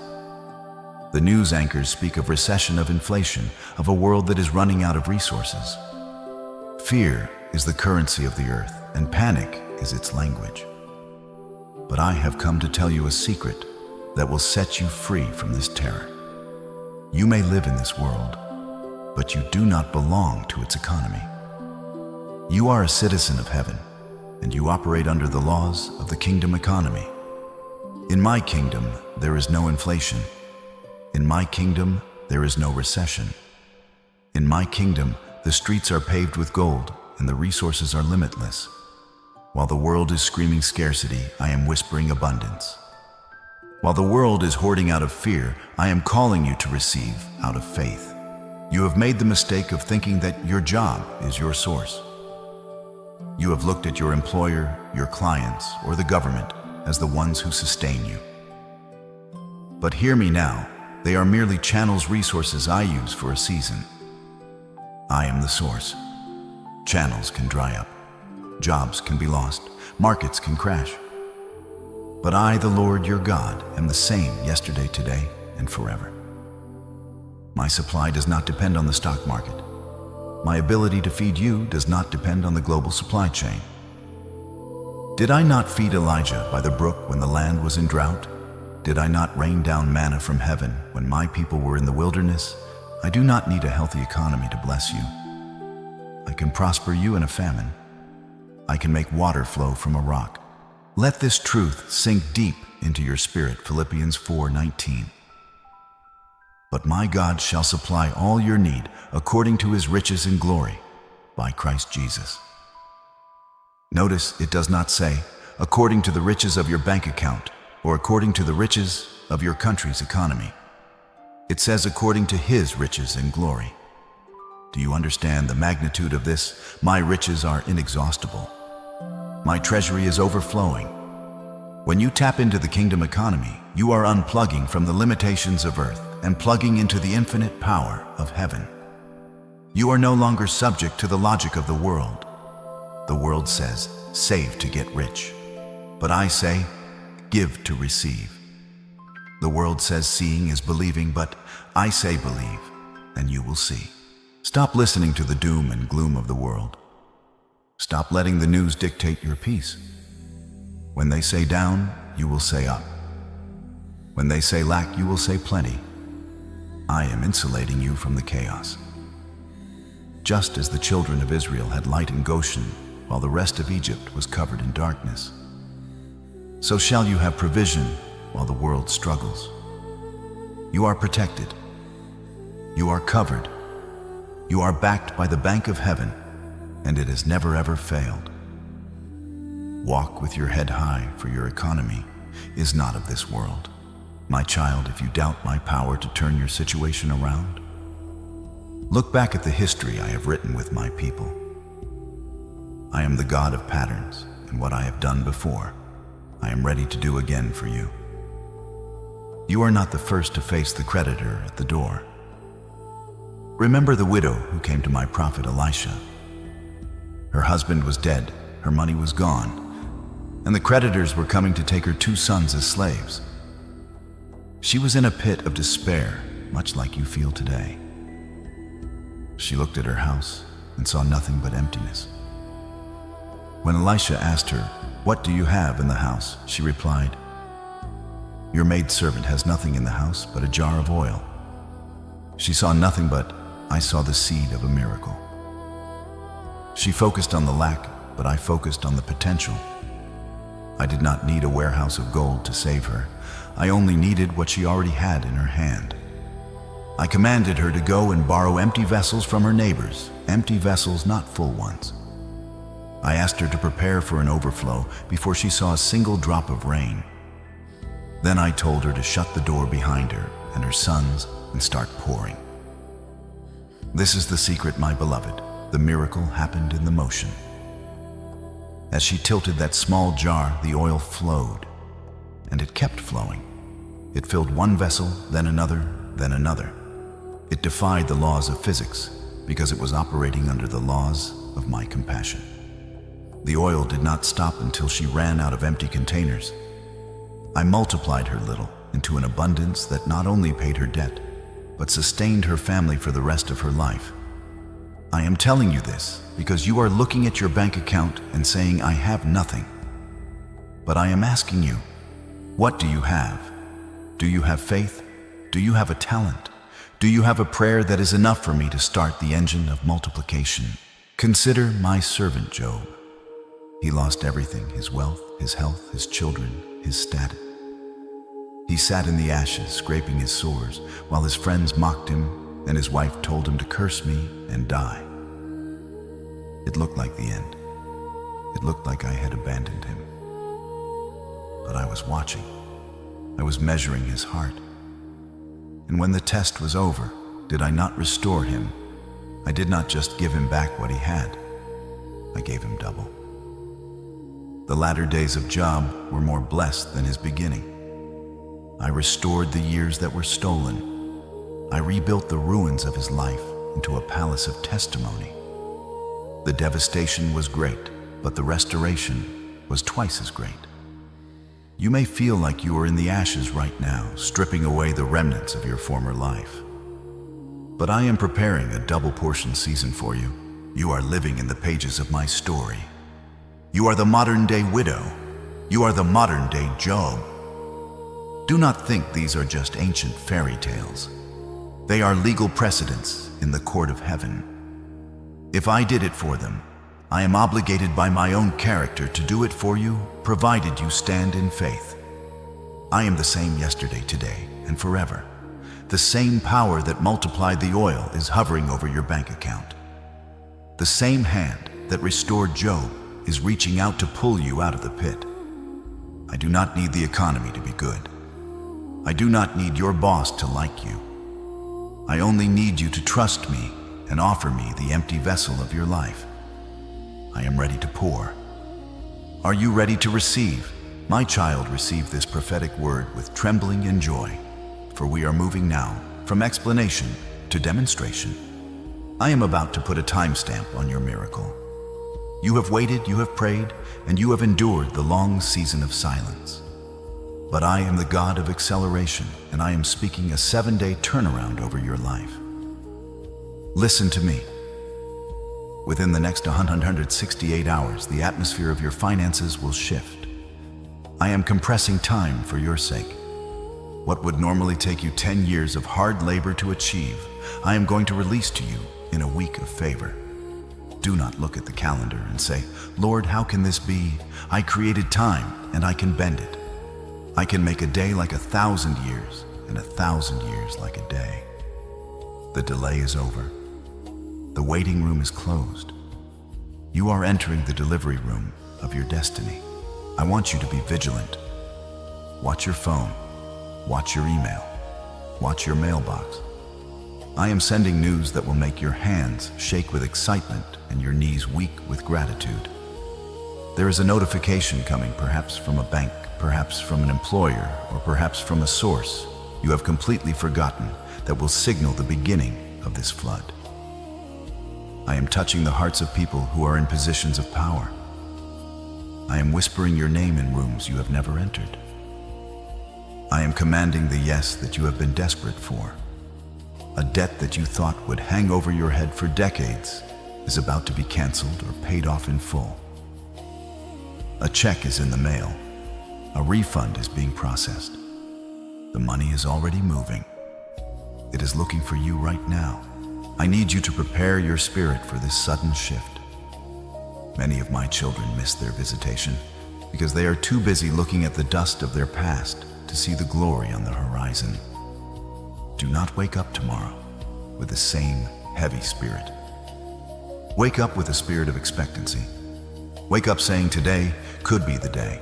The news anchors speak of recession, of inflation, of a world that is running out of resources. Fear is the currency of the earth, and panic is its language. But I have come to tell you a secret that will set you free from this terror. You may live in this world, but you do not belong to its economy. You are a citizen of heaven, and you operate under the laws of the kingdom economy. In my kingdom, there is no inflation. In my kingdom, there is no recession. In my kingdom, the streets are paved with gold, and the resources are limitless. While the world is screaming scarcity, I am whispering abundance. While the world is hoarding out of fear, I am calling you to receive out of faith. You have made the mistake of thinking that your job is your source. You have looked at your employer, your clients, or the government as the ones who sustain you. But hear me now, They are merely channels, resources I use for a season. I am the source. Channels can dry up. Jobs can be lost. Markets can crash. But I, the Lord your God, am the same yesterday, today, and forever. My supply does not depend on the stock market. My ability to feed you does not depend on the global supply chain. Did I not feed Elijah by the brook when the land was in drought? Did I not rain down manna from heaven when my people were in the wilderness? I do not need a healthy economy to bless you. I can prosper you in a famine. I can make water flow from a rock. Let this truth sink deep into your spirit. Philippians 4:19. But my God shall supply all your need according to his riches in glory by Christ Jesus. Notice it does not say, according to the riches of your bank account or according to the riches of your country's economy. It says according to his riches and glory. Do you understand the magnitude of this? My riches are inexhaustible. My treasury is overflowing. When you tap into the kingdom economy, you are unplugging from the limitations of earth and plugging into the infinite power of heaven. You are no longer subject to the logic of the world. The world says, save to get rich. But I say, give to receive. The world says seeing is believing, but I say believe, and you will see. Stop listening to the doom and gloom of the world. Stop letting the news dictate your peace. When they say down, you will say up. When they say lack, you will say plenty. I am insulating you from the chaos. Just as the children of Israel had light in Goshen, while the rest of Egypt was covered in darkness, so shall you have provision while the world struggles. You are protected. You are covered. You are backed by the bank of heaven, and it has never ever failed. Walk with your head high, for your economy is not of this world. My child, if you doubt my power to turn your situation around, look back at the history I have written with my people. I am the God of patterns, and what I have done before, I am ready to do again for you. You are not the first to face the creditor at the door. Remember the widow who came to my prophet Elisha. Her husband was dead, her money was gone, and the creditors were coming to take her 2 sons as slaves. She was in a pit of despair, much like you feel today. She looked at her house and saw nothing but emptiness. When Elisha asked her, "What do you have in the house?" she replied, "Your maidservant has nothing in the house but a jar of oil." She saw nothing, but I saw the seed of a miracle. She focused on the lack, but I focused on the potential. I did not need a warehouse of gold to save her. I only needed what she already had in her hand. I commanded her to go and borrow empty vessels from her neighbors, empty vessels, not full ones. I asked her to prepare for an overflow before she saw a single drop of rain. Then I told her to shut the door behind her and her sons and start pouring. This is the secret, my beloved. The miracle happened in the motion. As she tilted that small jar, the oil flowed, and it kept flowing. It filled one vessel, then another, then another. It defied the laws of physics because it was operating under the laws of my compassion. The oil did not stop until she ran out of empty containers. I multiplied her little into an abundance that not only paid her debt, but sustained her family for the rest of her life. I am telling you this because you are looking at your bank account and saying, "I have nothing." But I am asking you, what do you have? Do you have faith? Do you have a talent? Do you have a prayer that is enough for me to start the engine of multiplication? Consider my servant Job. He lost everything: his wealth, his health, his children, his status. He sat in the ashes, scraping his sores, while his friends mocked him and his wife told him to curse me and die. It looked like the end. It looked like I had abandoned him. But I was watching. I was measuring his heart. And when the test was over, did I not restore him? I did not just give him back what he had. I gave him double. The latter days of Job were more blessed than his beginning. I restored the years that were stolen. I rebuilt the ruins of his life into a palace of testimony. The devastation was great, but the restoration was twice as great. You may feel like you are in the ashes right now, stripping away the remnants of your former life. But I am preparing a double portion season for you. You are living in the pages of my story. You are the modern-day widow. You are the modern-day Job. Do not think these are just ancient fairy tales. They are legal precedents in the court of heaven. If I did it for them, I am obligated by my own character to do it for you, provided you stand in faith. I am the same yesterday, today, and forever. The same power that multiplied the oil is hovering over your bank account. The same hand that restored Job is reaching out to pull you out of the pit. I do not need the economy to be good. I do not need your boss to like you. I only need you to trust me and offer me the empty vessel of your life. I am ready to pour. Are you ready to receive? My child, receive this prophetic word with trembling and joy, for we are moving now from explanation to demonstration. I am about to put a timestamp on your miracle. You have waited, you have prayed, and you have endured the long season of silence. But I am the God of acceleration, and I am speaking a 7-day turnaround over your life. Listen to me. Within the next 168 hours, the atmosphere of your finances will shift. I am compressing time for your sake. What would normally take you 10 years of hard labor to achieve, I am going to release to you in a week of favor. Do not look at the calendar and say, "Lord, how can this be? I created time and I can bend it. I can make a day like 1,000 years and 1,000 years like a day." The delay is over. The waiting room is closed. You are entering the delivery room of your destiny. I want you to be vigilant. Watch your phone. Watch your email. Watch your mailbox. I am sending news that will make your hands shake with excitement and your knees weak with gratitude. There is a notification coming, perhaps from a bank, perhaps from an employer, or perhaps from a source you have completely forgotten, that will signal the beginning of this flood. I am touching the hearts of people who are in positions of power. I am whispering your name in rooms you have never entered. I am commanding the yes that you have been desperate for. A debt that you thought would hang over your head for decades is about to be canceled or paid off in full. A check is in the mail. A refund is being processed. The money is already moving. It is looking for you right now. I need you to prepare your spirit for this sudden shift. Many of my children miss their visitation because they are too busy looking at the dust of their past to see the glory on the horizon. Do not wake up tomorrow with the same heavy spirit. Wake up with a spirit of expectancy. Wake up saying today could be the day.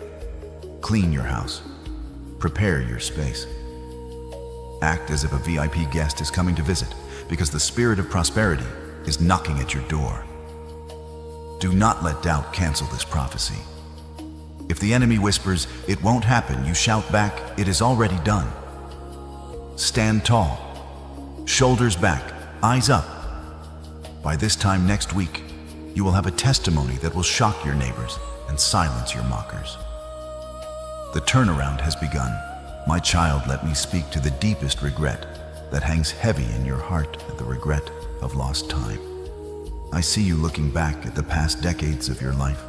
Clean your house. Prepare your space. Act as if a VIP guest is coming to visit, because the spirit of prosperity is knocking at your door. Do not let doubt cancel this prophecy. If the enemy whispers, "It won't happen," you shout back, "It is already done." Stand tall, shoulders back, eyes up. By this time next week, you will have a testimony that will shock your neighbors and silence your mockers. The turnaround has begun. My child, let me speak to the deepest regret that hangs heavy in your heart at the regret of lost time. I see you looking back at the past decades of your life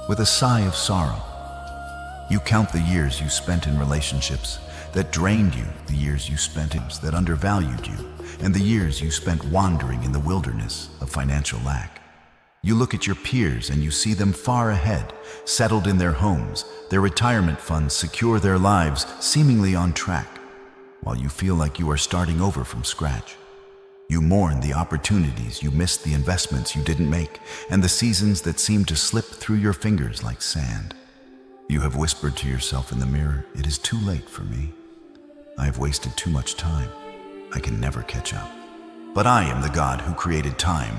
with a sigh of sorrow. You count the years you spent in relationships that drained you, the years you spent in that undervalued you, and the years you spent wandering in the wilderness of financial lack. You look at your peers and you see them far ahead, settled in their homes, their retirement funds secure, their lives seemingly on track, while you feel like you are starting over from scratch. You mourn the opportunities you missed, the investments you didn't make, and the seasons that seemed to slip through your fingers like sand. You have whispered to yourself in the mirror, "It is too late for me. I have wasted too much time. I can never catch up." But I am the God who created time,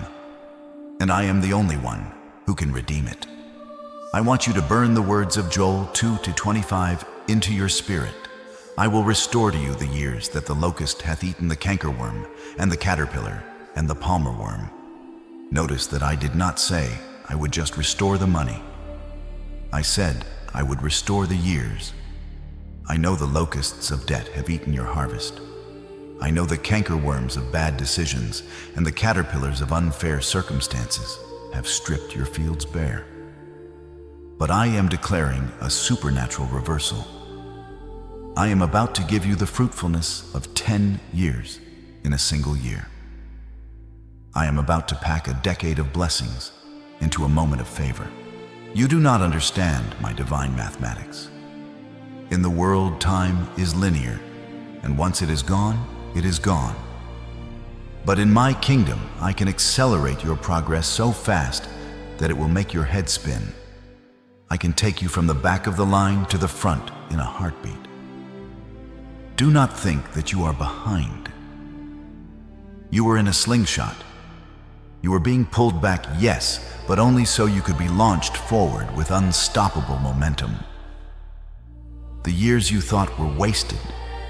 and I am the only one who can redeem it. I want you to burn the words of Joel 2:25 into your spirit. I will restore to you the years that the locust hath eaten the cankerworm, and the caterpillar, and the palmer worm. Notice that I did not say I would just restore the money. I said I would restore the years. I know the locusts of debt have eaten your harvest. I know the cankerworms of bad decisions and the caterpillars of unfair circumstances have stripped your fields bare. But I am declaring a supernatural reversal. I am about to give you the fruitfulness of 10 years in a single year. I am about to pack a decade of blessings into a moment of favor. You do not understand my divine mathematics. In the world, time is linear, and once it is gone, it is gone. But in my kingdom, I can accelerate your progress so fast that it will make your head spin. I can take you from the back of the line to the front in a heartbeat. Do not think that you are behind. You were in a slingshot. You were being pulled back, yes, but only so you could be launched forward with unstoppable momentum. The years you thought were wasted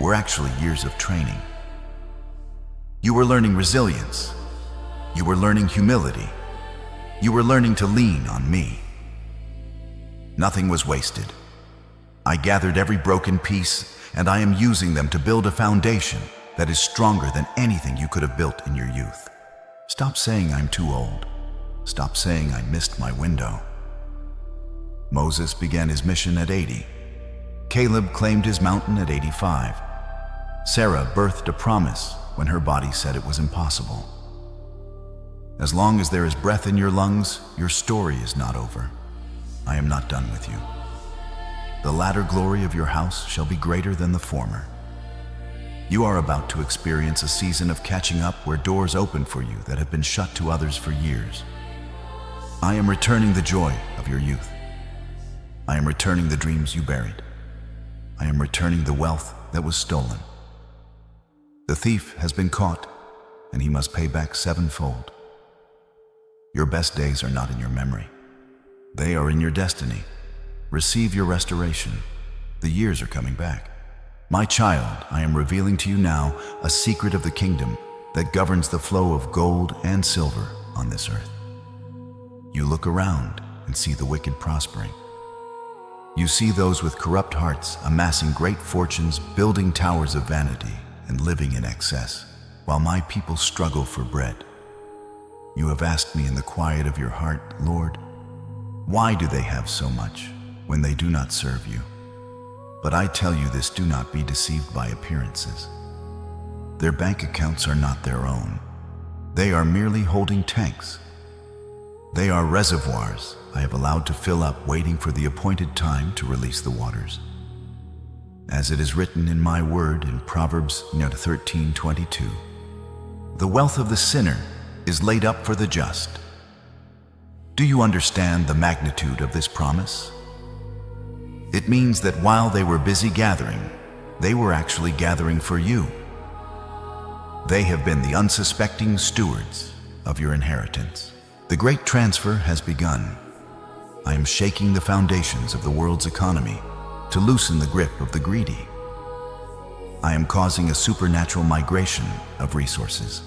were actually years of training. You were learning resilience. You were learning humility. You were learning to lean on me. Nothing was wasted. I gathered every broken piece, and I am using them to build a foundation that is stronger than anything you could have built in your youth. Stop saying I'm too old. Stop saying I missed my window. Moses began his mission at 80. Caleb claimed his mountain at 85. Sarah birthed a promise when her body said it was impossible. As long as there is breath in your lungs, your story is not over. I am not done with you. The latter glory of your house shall be greater than the former. You are about to experience a season of catching up where doors open for you that have been shut to others for years. I am returning the joy of your youth. I am returning the dreams you buried. I am returning the wealth that was stolen. The thief has been caught, and he must pay back sevenfold. Your best days are not in your memory. They are in your destiny. Receive your restoration. The years are coming back. My child, I am revealing to you now a secret of the kingdom that governs the flow of gold and silver on this earth. You look around and see the wicked prospering. You see those with corrupt hearts amassing great fortunes, building towers of vanity, and living in excess, while my people struggle for bread. You have asked me in the quiet of your heart, Lord, why do they have so much when they do not serve you? But I tell you this, do not be deceived by appearances. Their bank accounts are not their own. They are merely holding tanks. They are reservoirs I have allowed to fill up, waiting for the appointed time to release the waters. As it is written in my word in Proverbs 13:22, the wealth of the sinner is laid up for the just. Do you understand the magnitude of this promise? It means that while they were busy gathering, they were actually gathering for you. They have been the unsuspecting stewards of your inheritance. The great transfer has begun. I am shaking the foundations of the world's economy to loosen the grip of the greedy. I am causing a supernatural migration of resources.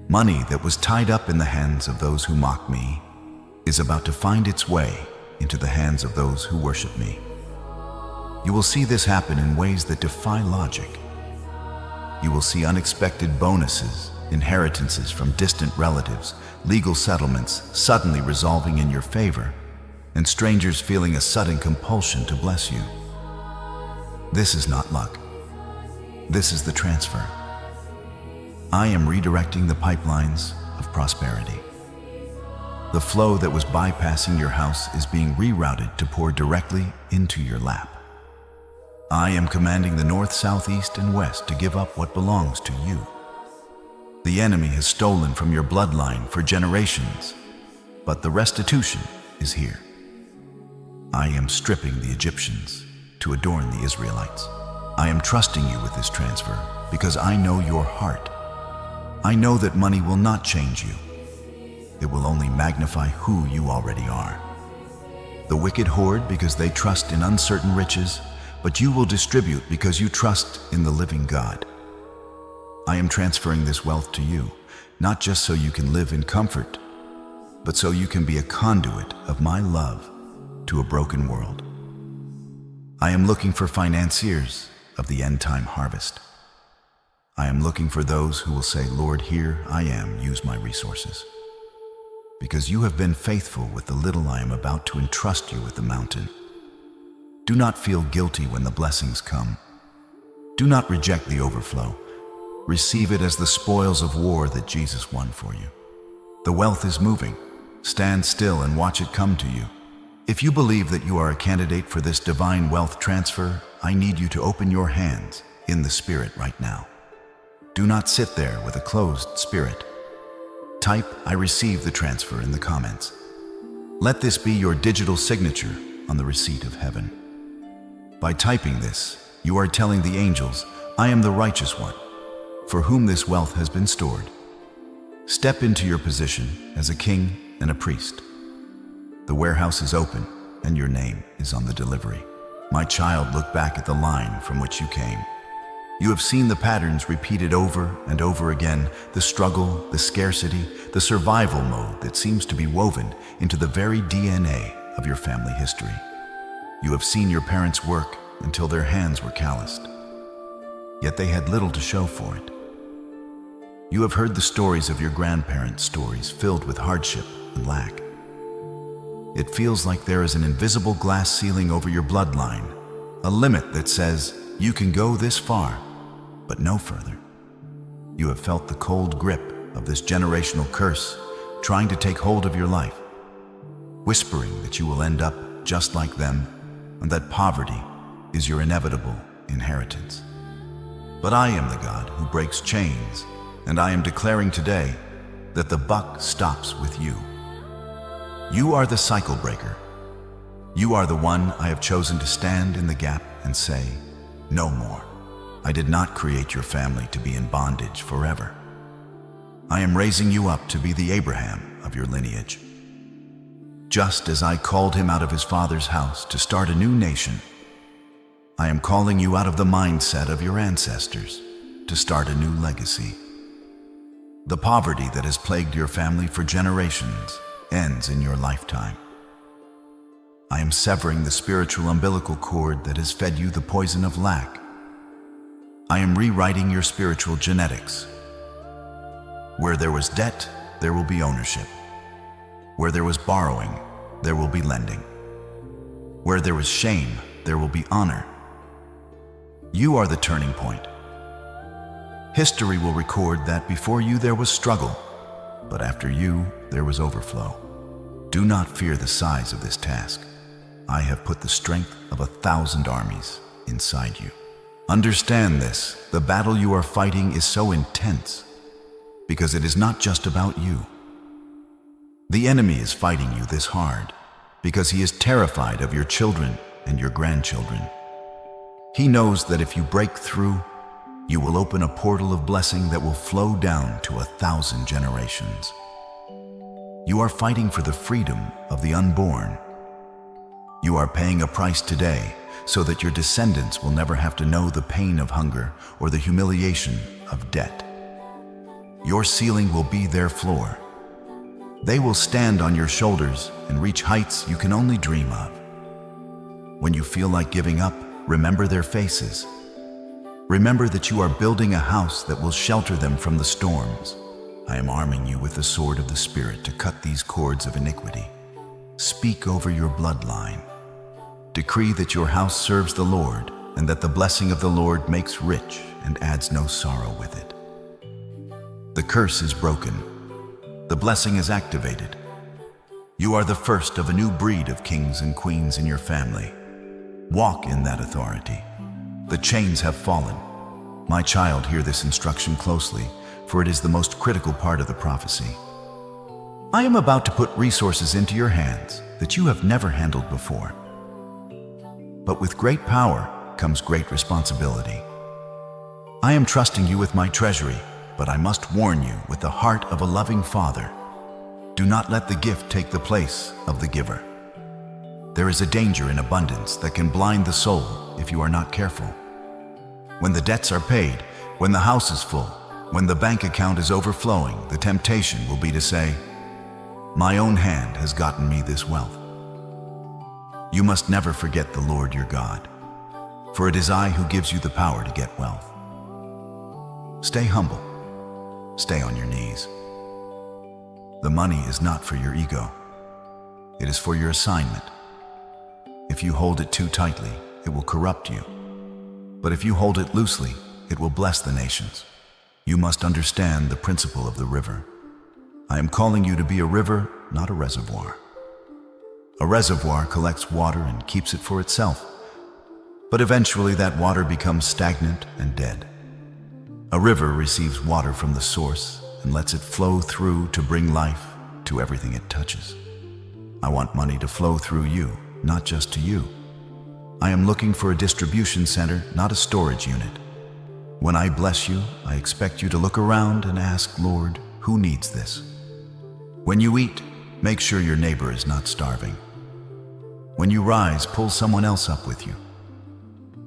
Money that was tied up in the hands of those who mock me is about to find its way into the hands of those who worship me. You will see this happen in ways that defy logic. You will see unexpected bonuses, inheritances from distant relatives, legal settlements suddenly resolving in your favor, and strangers feeling a sudden compulsion to bless you. This is not luck. This is the transfer. I am redirecting the pipelines of prosperity. The flow that was bypassing your house is being rerouted to pour directly into your lap. I am commanding the north, south, east, and west to give up what belongs to you. The enemy has stolen from your bloodline for generations, but the restitution is here. I am stripping the Egyptians to adorn the Israelites. I am trusting you with this transfer because I know your heart. I know that money will not change you. It will only magnify who you already are. The wicked hoard because they trust in uncertain riches, but you will distribute because you trust in the living God. I am transferring this wealth to you, not just so you can live in comfort, but so you can be a conduit of my love to a broken world. I am looking for financiers of the end-time harvest. I am looking for those who will say, Lord, here I am, use my resources. Because you have been faithful with the little I am about to entrust you with the mountain. Do not feel guilty when the blessings come. Do not reject the overflow. Receive it as the spoils of war that Jesus won for you. The wealth is moving. Stand still and watch it come to you. If you believe that you are a candidate for this divine wealth transfer, I need you to open your hands in the Spirit right now. Do not sit there with a closed spirit. Type, I receive the transfer in the comments. Let this be your digital signature on the receipt of heaven. By typing this, you are telling the angels, I am the righteous one, for whom this wealth has been stored. Step into your position as a king and a priest. The warehouse is open, and your name is on the delivery. My child, look back at the line from which you came. You have seen the patterns repeated over and over again, the struggle, the scarcity, the survival mode that seems to be woven into the very DNA of your family history. You have seen your parents work until their hands were calloused, yet they had little to show for it. You have heard the stories of your grandparents' stories filled with hardship and lack. It feels like there is an invisible glass ceiling over your bloodline, a limit that says you can go this far, but no further. You have felt the cold grip of this generational curse trying to take hold of your life, whispering that you will end up just like them and that poverty is your inevitable inheritance. But I am the God who breaks chains, and I am declaring today that the buck stops with you. You are the cycle breaker. You are the one I have chosen to stand in the gap and say, no more. I did not create your family to be in bondage forever. I am raising you up to be the Abraham of your lineage. Just as I called him out of his father's house to start a new nation, I am calling you out of the mindset of your ancestors to start a new legacy. The poverty that has plagued your family for generations ends in your lifetime. I am severing the spiritual umbilical cord that has fed you the poison of lack. I am rewriting your spiritual genetics. Where there was debt, there will be ownership. Where there was borrowing, there will be lending. Where there was shame, there will be honor. You are the turning point. History will record that before you there was struggle, but after you there was overflow. Do not fear the size of this task. I have put the strength of 1,000 armies inside you. Understand this, the battle you are fighting is so intense because it is not just about you. The enemy is fighting you this hard because he is terrified of your children and your grandchildren. He knows that if you break through, you will open a portal of blessing that will flow down to 1,000 generations. You are fighting for the freedom of the unborn. You are paying a price today so that your descendants will never have to know the pain of hunger or the humiliation of debt. Your ceiling will be their floor. They will stand on your shoulders and reach heights you can only dream of. When you feel like giving up, remember their faces. Remember that you are building a house that will shelter them from the storms. I am arming you with the sword of the Spirit to cut these cords of iniquity. Speak over your bloodline. Decree that your house serves the Lord, and that the blessing of the Lord makes rich and adds no sorrow with it. The curse is broken. The blessing is activated. You are the first of a new breed of kings and queens in your family. Walk in that authority. The chains have fallen. My child, hear this instruction closely, for it is the most critical part of the prophecy. I am about to put resources into your hands that you have never handled before. But with great power comes great responsibility. I am trusting you with my treasury, but I must warn you with the heart of a loving father. Do not let the gift take the place of the giver. There is a danger in abundance that can blind the soul if you are not careful. When the debts are paid, when the house is full, when the bank account is overflowing, the temptation will be to say, "My own hand has gotten me this wealth." You must never forget the Lord your God, for it is I who gives you the power to get wealth. Stay humble. Stay on your knees. The money is not for your ego. It is for your assignment. If you hold it too tightly, it will corrupt you. But if you hold it loosely, it will bless the nations. You must understand the principle of the river. I am calling you to be a river, not a reservoir. A reservoir collects water and keeps it for itself, but eventually that water becomes stagnant and dead. A river receives water from the source and lets it flow through to bring life to everything it touches. I want money to flow through you, not just to you. I am looking for a distribution center, not a storage unit. When I bless you, I expect you to look around and ask, "Lord, who needs this?" When you eat, make sure your neighbor is not starving. When you rise, pull someone else up with you.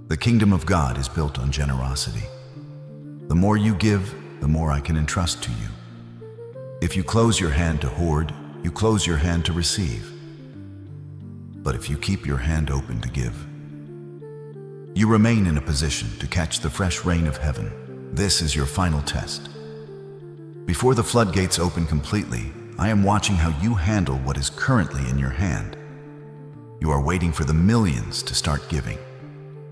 The kingdom of God is built on generosity. The more you give, the more I can entrust to you. If you close your hand to hoard, you close your hand to receive. But if you keep your hand open to give, you remain in a position to catch the fresh rain of heaven. This is your final test. Before the floodgates open completely, I am watching how you handle what is currently in your hand. You are waiting for the millions to start giving,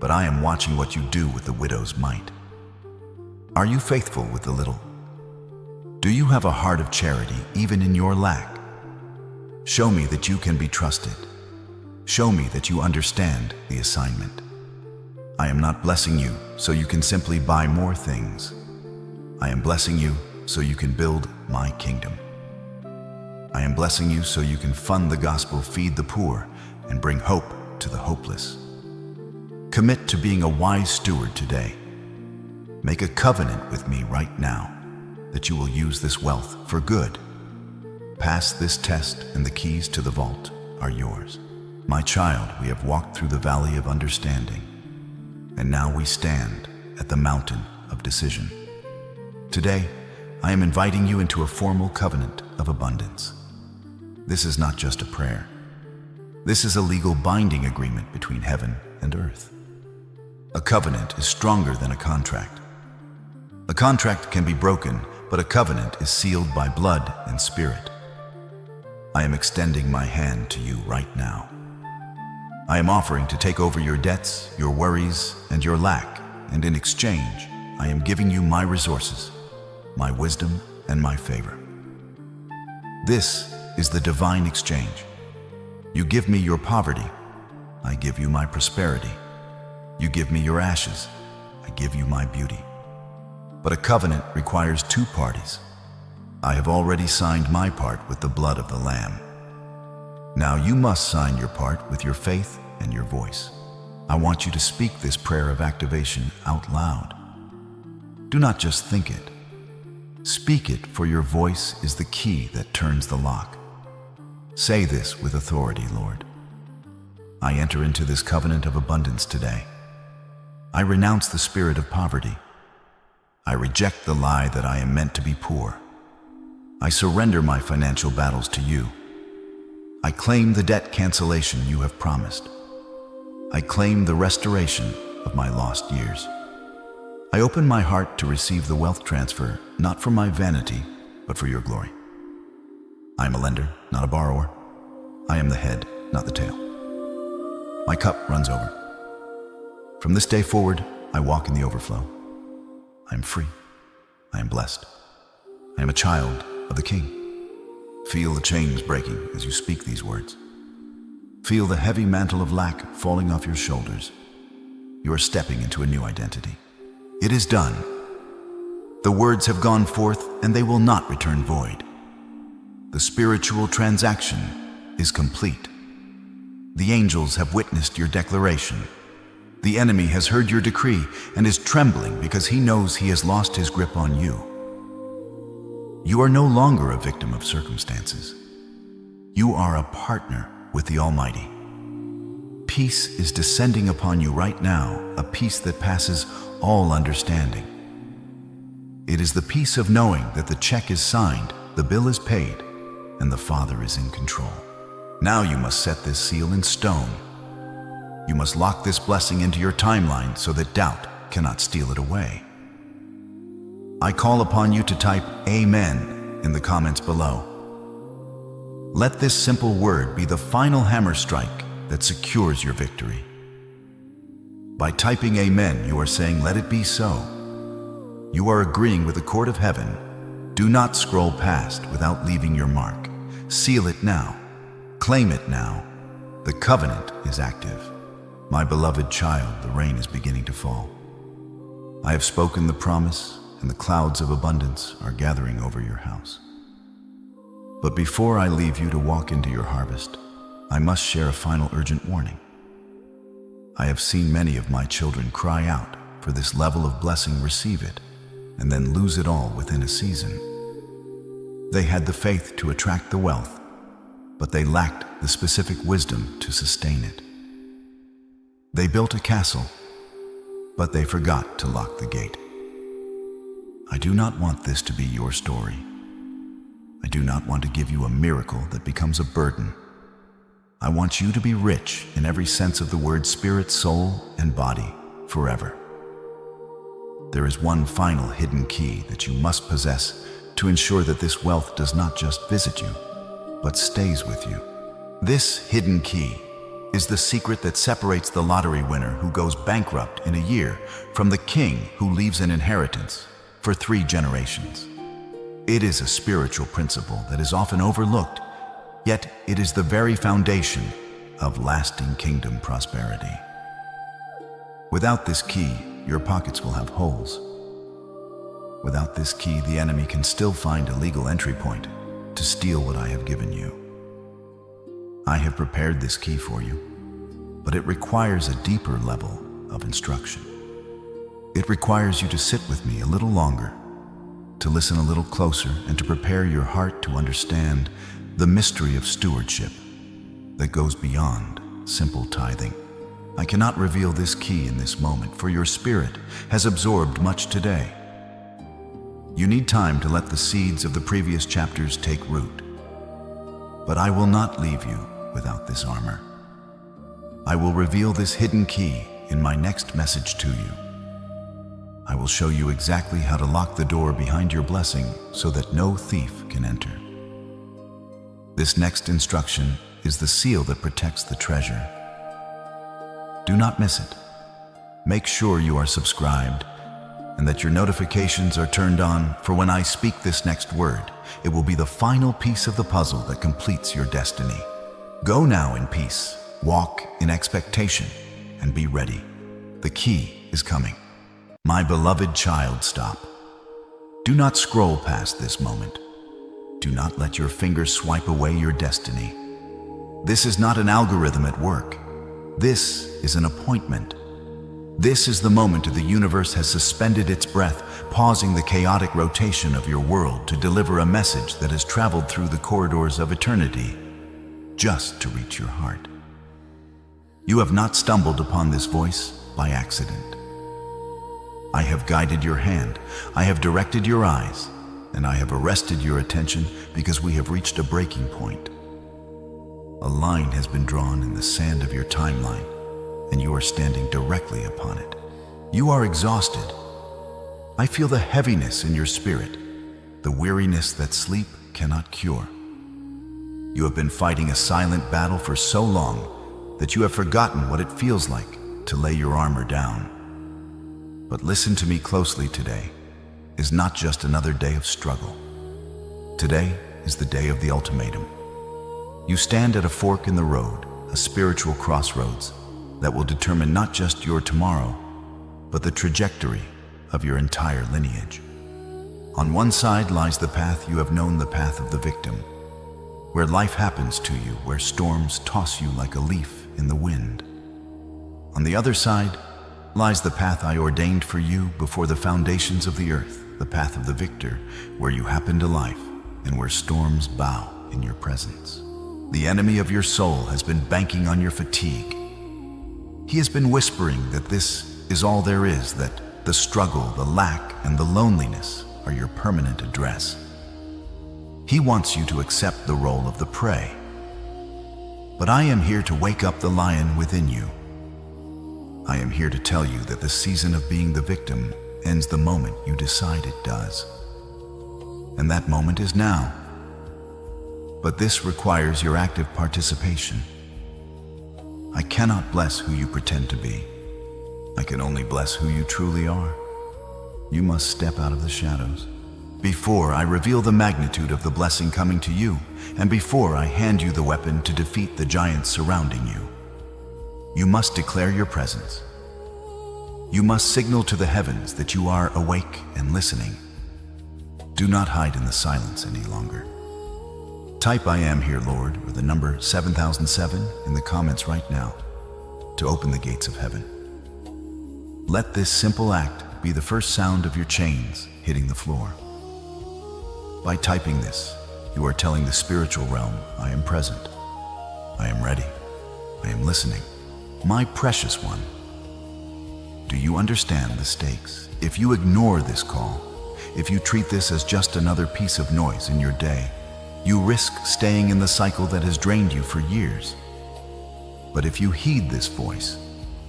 but I am watching what you do with the widow's mite. Are you faithful with the little? Do you have a heart of charity even in your lack? Show me that you can be trusted. Show me that you understand the assignment. I am not blessing you so you can simply buy more things. I am blessing you so you can build my kingdom. I am blessing you so you can fund the gospel, feed the poor, and bring hope to the hopeless. Commit to being a wise steward today. Make a covenant with me right now that you will use this wealth for good. Pass this test and the keys to the vault are yours. My child, we have walked through the valley of understanding, and now we stand at the mountain of decision. Today, I am inviting you into a formal covenant of abundance. This is not just a prayer. This is a legal binding agreement between heaven and earth. A covenant is stronger than a contract. A contract can be broken, but a covenant is sealed by blood and spirit. I am extending my hand to you right now. I am offering to take over your debts, your worries, and your lack, and in exchange, I am giving you my resources, my wisdom, and my favor. This is the divine exchange. You give me your poverty, I give you my prosperity. You give me your ashes, I give you my beauty. But a covenant requires two parties. I have already signed my part with the blood of the Lamb. Now you must sign your part with your faith and your voice. I want you to speak this prayer of activation out loud. Do not just think it. Speak it, for your voice is the key that turns the lock. Say this with authority, Lord. I enter into this covenant of abundance today. I renounce the spirit of poverty. I reject the lie that I am meant to be poor. I surrender my financial battles to you. I claim the debt cancellation you have promised. I claim the restoration of my lost years. I open my heart to receive the wealth transfer, not for my vanity, but for your glory. I am a lender, not a borrower. I am the head, not the tail. My cup runs over. From this day forward, I walk in the overflow. I am free. I am blessed. I am a child of the King. Feel the chains breaking as you speak these words. Feel the heavy mantle of lack falling off your shoulders. You are stepping into a new identity. It is done. The words have gone forth and they will not return void. The spiritual transaction is complete. The angels have witnessed your declaration. The enemy has heard your decree and is trembling because he knows he has lost his grip on you. You are no longer a victim of circumstances. You are a partner with the Almighty. Peace is descending upon you right now, a peace that passes all understanding. It is the peace of knowing that the check is signed, the bill is paid, and the Father is in control. Now you must set this seal in stone. You must lock this blessing into your timeline so that doubt cannot steal it away. I call upon you to type Amen in the comments below. Let this simple word be the final hammer strike that secures your victory. By typing Amen, you are saying, let it be so. You are agreeing with the court of heaven. Do not scroll past without leaving your mark. Seal it now. Claim it now. The covenant is active. My beloved child, the rain is beginning to fall. I have spoken the promise, and the clouds of abundance are gathering over your house. But before I leave you to walk into your harvest, I must share a final urgent warning. I have seen many of my children cry out for this level of blessing, receive it, and then lose it all within a season. They had the faith to attract the wealth, but they lacked the specific wisdom to sustain it. They built a castle, but they forgot to lock the gate. I do not want this to be your story. I do not want to give you a miracle that becomes a burden. I want you to be rich in every sense of the word, spirit, soul, and body, forever. There is one final hidden key that you must possess to ensure that this wealth does not just visit you, but stays with you. This hidden key is the secret that separates the lottery winner who goes bankrupt in a year from the king who leaves an inheritance for 3 generations. It is a spiritual principle that is often overlooked, yet it is the very foundation of lasting kingdom prosperity. Without this key, your pockets will have holes. Without this key, the enemy can still find a legal entry point to steal what I have given you. I have prepared this key for you, but it requires a deeper level of instruction. It requires you to sit with me a little longer, to listen a little closer, and to prepare your heart to understand the mystery of stewardship that goes beyond simple tithing. I cannot reveal this key in this moment, for your spirit has absorbed much today. You need time to let the seeds of the previous chapters take root. But I will not leave you without this armor. I will reveal this hidden key in my next message to you. I will show you exactly how to lock the door behind your blessing so that no thief can enter. This next instruction is the seal that protects the treasure. Do not miss it. Make sure you are subscribed and that your notifications are turned on, for when I speak this next word, it will be the final piece of the puzzle that completes your destiny. Go now in peace, walk in expectation, and be ready. The key is coming. My beloved child, stop. Do not scroll past this moment. Do not let your fingers swipe away your destiny. This is not an algorithm at work. This is an appointment. This is the moment the universe has suspended its breath, pausing the chaotic rotation of your world to deliver a message that has traveled through the corridors of eternity, just to reach your heart. You have not stumbled upon this voice by accident. I have guided your hand, I have directed your eyes, and I have arrested your attention because we have reached a breaking point. A line has been drawn in the sand of your timeline, and you are standing directly upon it. You are exhausted. I feel the heaviness in your spirit, the weariness that sleep cannot cure. You have been fighting a silent battle for so long that you have forgotten what it feels like to lay your armor down. But listen to me closely. Today is not just another day of struggle. Today is the day of the ultimatum. You stand at a fork in the road, a spiritual crossroads that will determine not just your tomorrow, but the trajectory of your entire lineage. On one side lies the path you have known, the path of the victim, where life happens to you, where storms toss you like a leaf in the wind. On the other side lies the path I ordained for you before the foundations of the earth, the path of the victor, where you happen to life and where storms bow in your presence. The enemy of your soul has been banking on your fatigue, He has been whispering that this is all there is, that the struggle, the lack, and the loneliness are your permanent address. He wants you to accept the role of the prey. But I am here to wake up the lion within you. I am here to tell you that the season of being the victim ends the moment you decide it does. And that moment is now. But this requires your active participation. I cannot bless who you pretend to be. I can only bless who you truly are. You must step out of the shadows. Before I reveal the magnitude of the blessing coming to you, and before I hand you the weapon to defeat the giants surrounding you, you must declare your presence. You must signal to the heavens that you are awake and listening. Do not hide in the silence any longer. Type "I am here, Lord," or the number 7007 in the comments right now to open the gates of heaven. Let this simple act be the first sound of your chains hitting the floor. By typing this, you are telling the spiritual realm, "I am present. I am ready. I am listening. My precious one." Do you understand the stakes? If you ignore this call, if you treat this as just another piece of noise in your day, you risk staying in the cycle that has drained you for years. But if you heed this voice,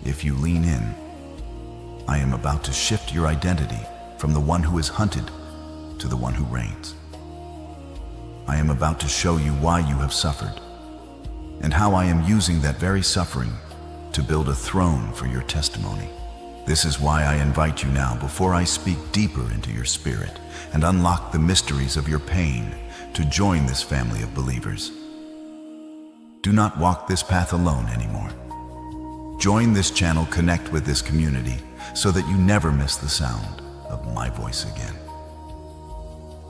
if you lean in, I am about to shift your identity from the one who is hunted to the one who reigns. I am about to show you why you have suffered and how I am using that very suffering to build a throne for your testimony. This is why I invite you now, before I speak deeper into your spirit and unlock the mysteries of your pain, to join this family of believers. Do not walk this path alone anymore. Join this channel, connect with this community, so that you never miss the sound of my voice again.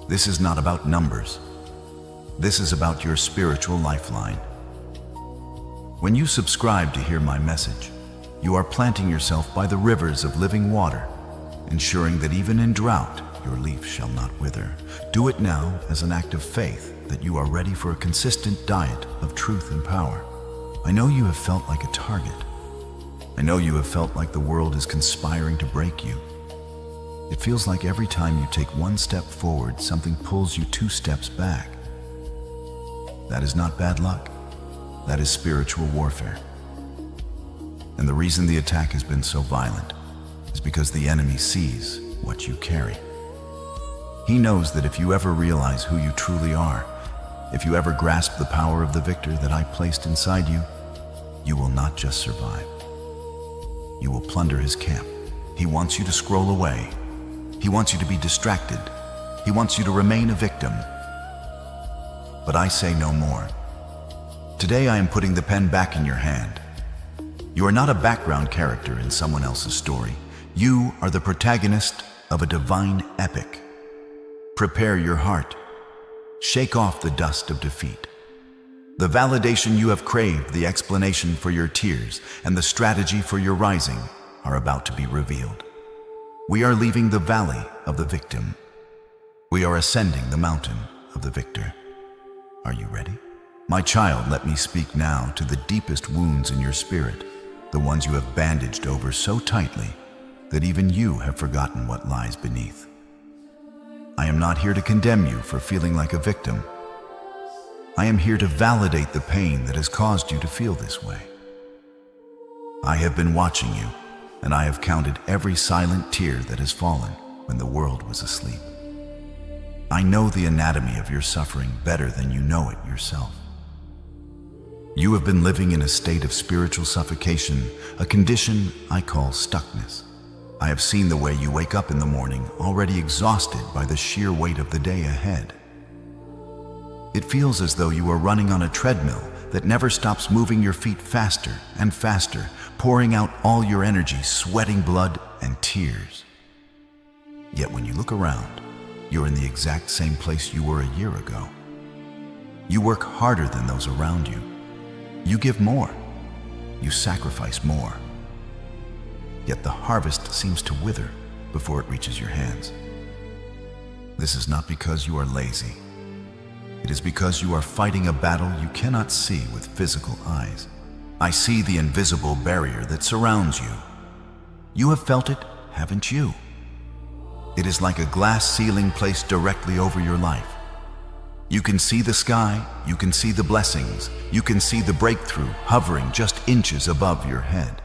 This is not about numbers. This is about your spiritual lifeline. When you subscribe to hear my message, you are planting yourself by the rivers of living water, ensuring that even in drought, your leaf shall not wither. Do it now as an act of faith that you are ready for a consistent diet of truth and power. I know you have felt like a target. I know you have felt like the world is conspiring to break you. It feels like every time you take one step forward, something pulls you 2 steps back. That is not bad luck. That is spiritual warfare. And the reason the attack has been so violent is because the enemy sees what you carry. He knows that if you ever realize who you truly are, if you ever grasp the power of the victor that I placed inside you, you will not just survive. You will plunder his camp. He wants you to scroll away. He wants you to be distracted. He wants you to remain a victim. But I say no more. Today I am putting the pen back in your hand. You are not a background character in someone else's story. You are the protagonist of a divine epic. Prepare your heart. Shake off the dust of defeat. The validation you have craved, the explanation for your tears, and the strategy for your rising are about to be revealed. We are leaving the valley of the victim. We are ascending the mountain of the victor. Are you ready? My child, let me speak now to the deepest wounds in your spirit, the ones you have bandaged over so tightly that even you have forgotten what lies beneath. I am not here to condemn you for feeling like a victim. I am here to validate the pain that has caused you to feel this way. I have been watching you, and I have counted every silent tear that has fallen when the world was asleep. I know the anatomy of your suffering better than you know it yourself. You have been living in a state of spiritual suffocation, a condition I call stuckness. I have seen the way you wake up in the morning, already exhausted by the sheer weight of the day ahead. It feels as though you are running on a treadmill that never stops moving your feet faster and faster, pouring out all your energy, sweating blood and tears. Yet when you look around, you're in the exact same place you were a year ago. You work harder than those around you. You give more. You sacrifice more. Yet the harvest seems to wither before it reaches your hands. This is not because you are lazy. It is because you are fighting a battle you cannot see with physical eyes. I see the invisible barrier that surrounds you. You have felt it, haven't you? It is like a glass ceiling placed directly over your life. You can see the sky, you can see the blessings, you can see the breakthrough hovering just inches above your head.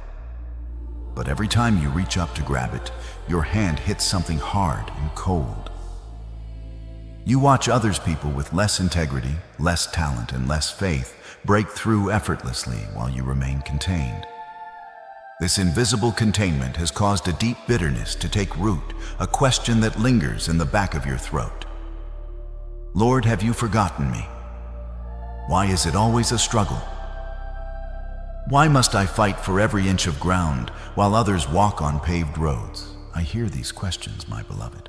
But every time you reach up to grab it, your hand hits something hard and cold. You watch others people with less integrity, less talent, and less faith break through effortlessly while you remain contained. This invisible containment has caused a deep bitterness to take root, a question that lingers in the back of your throat. Lord, have you forgotten me? Why is it always a struggle? Why must I fight for every inch of ground while others walk on paved roads? I hear these questions, my beloved.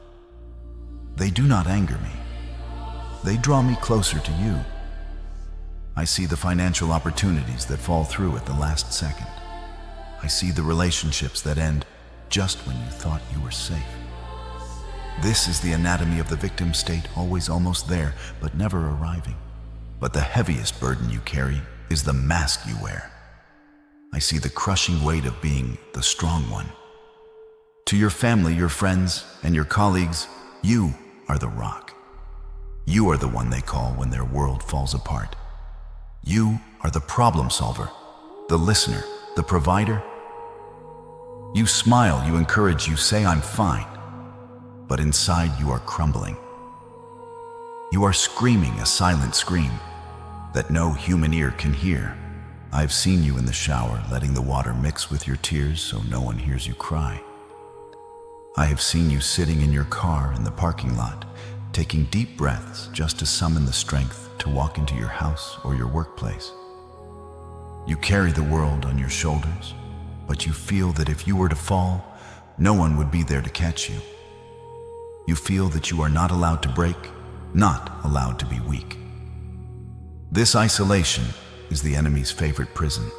They do not anger me. They draw me closer to you. I see the financial opportunities that fall through at the last second. I see the relationships that end just when you thought you were safe. This is the anatomy of the victim state, always almost there, but never arriving. But the heaviest burden you carry is the mask you wear. I see the crushing weight of being the strong one. To your family, your friends, and your colleagues, you are the rock. You are the one they call when their world falls apart. You are the problem solver, the listener, the provider. You smile, you encourage, you say, I'm fine. But inside you are crumbling. You are screaming a silent scream that no human ear can hear. I've seen you in the shower, letting the water mix with your tears so no one hears you cry. I have seen you sitting in your car in the parking lot, taking deep breaths just to summon the strength to walk into your house or your workplace. You carry the world on your shoulders, but you feel that if you were to fall, no one would be there to catch you. You feel that you are not allowed to break, not allowed to be weak. This isolation is the enemy's favorite prison.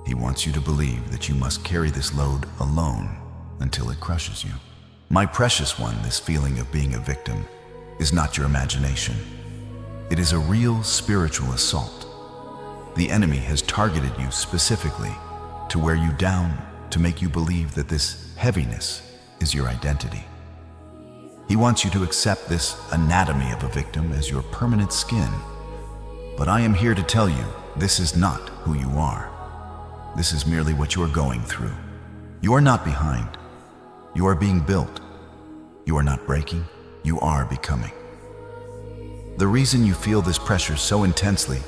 He wants you to believe that you must carry this load alone until it crushes you. My precious one, this feeling of being a victim is not your imagination. It is a real spiritual assault. The enemy has targeted you specifically to wear you down, to make you believe that this heaviness is your identity. He wants you to accept this anatomy of a victim as your permanent skin. But I am here to tell you, this is not who you are. This is merely what you are going through. You are not behind. You are being built. You are not breaking. You are becoming. The reason you feel this pressure so intensely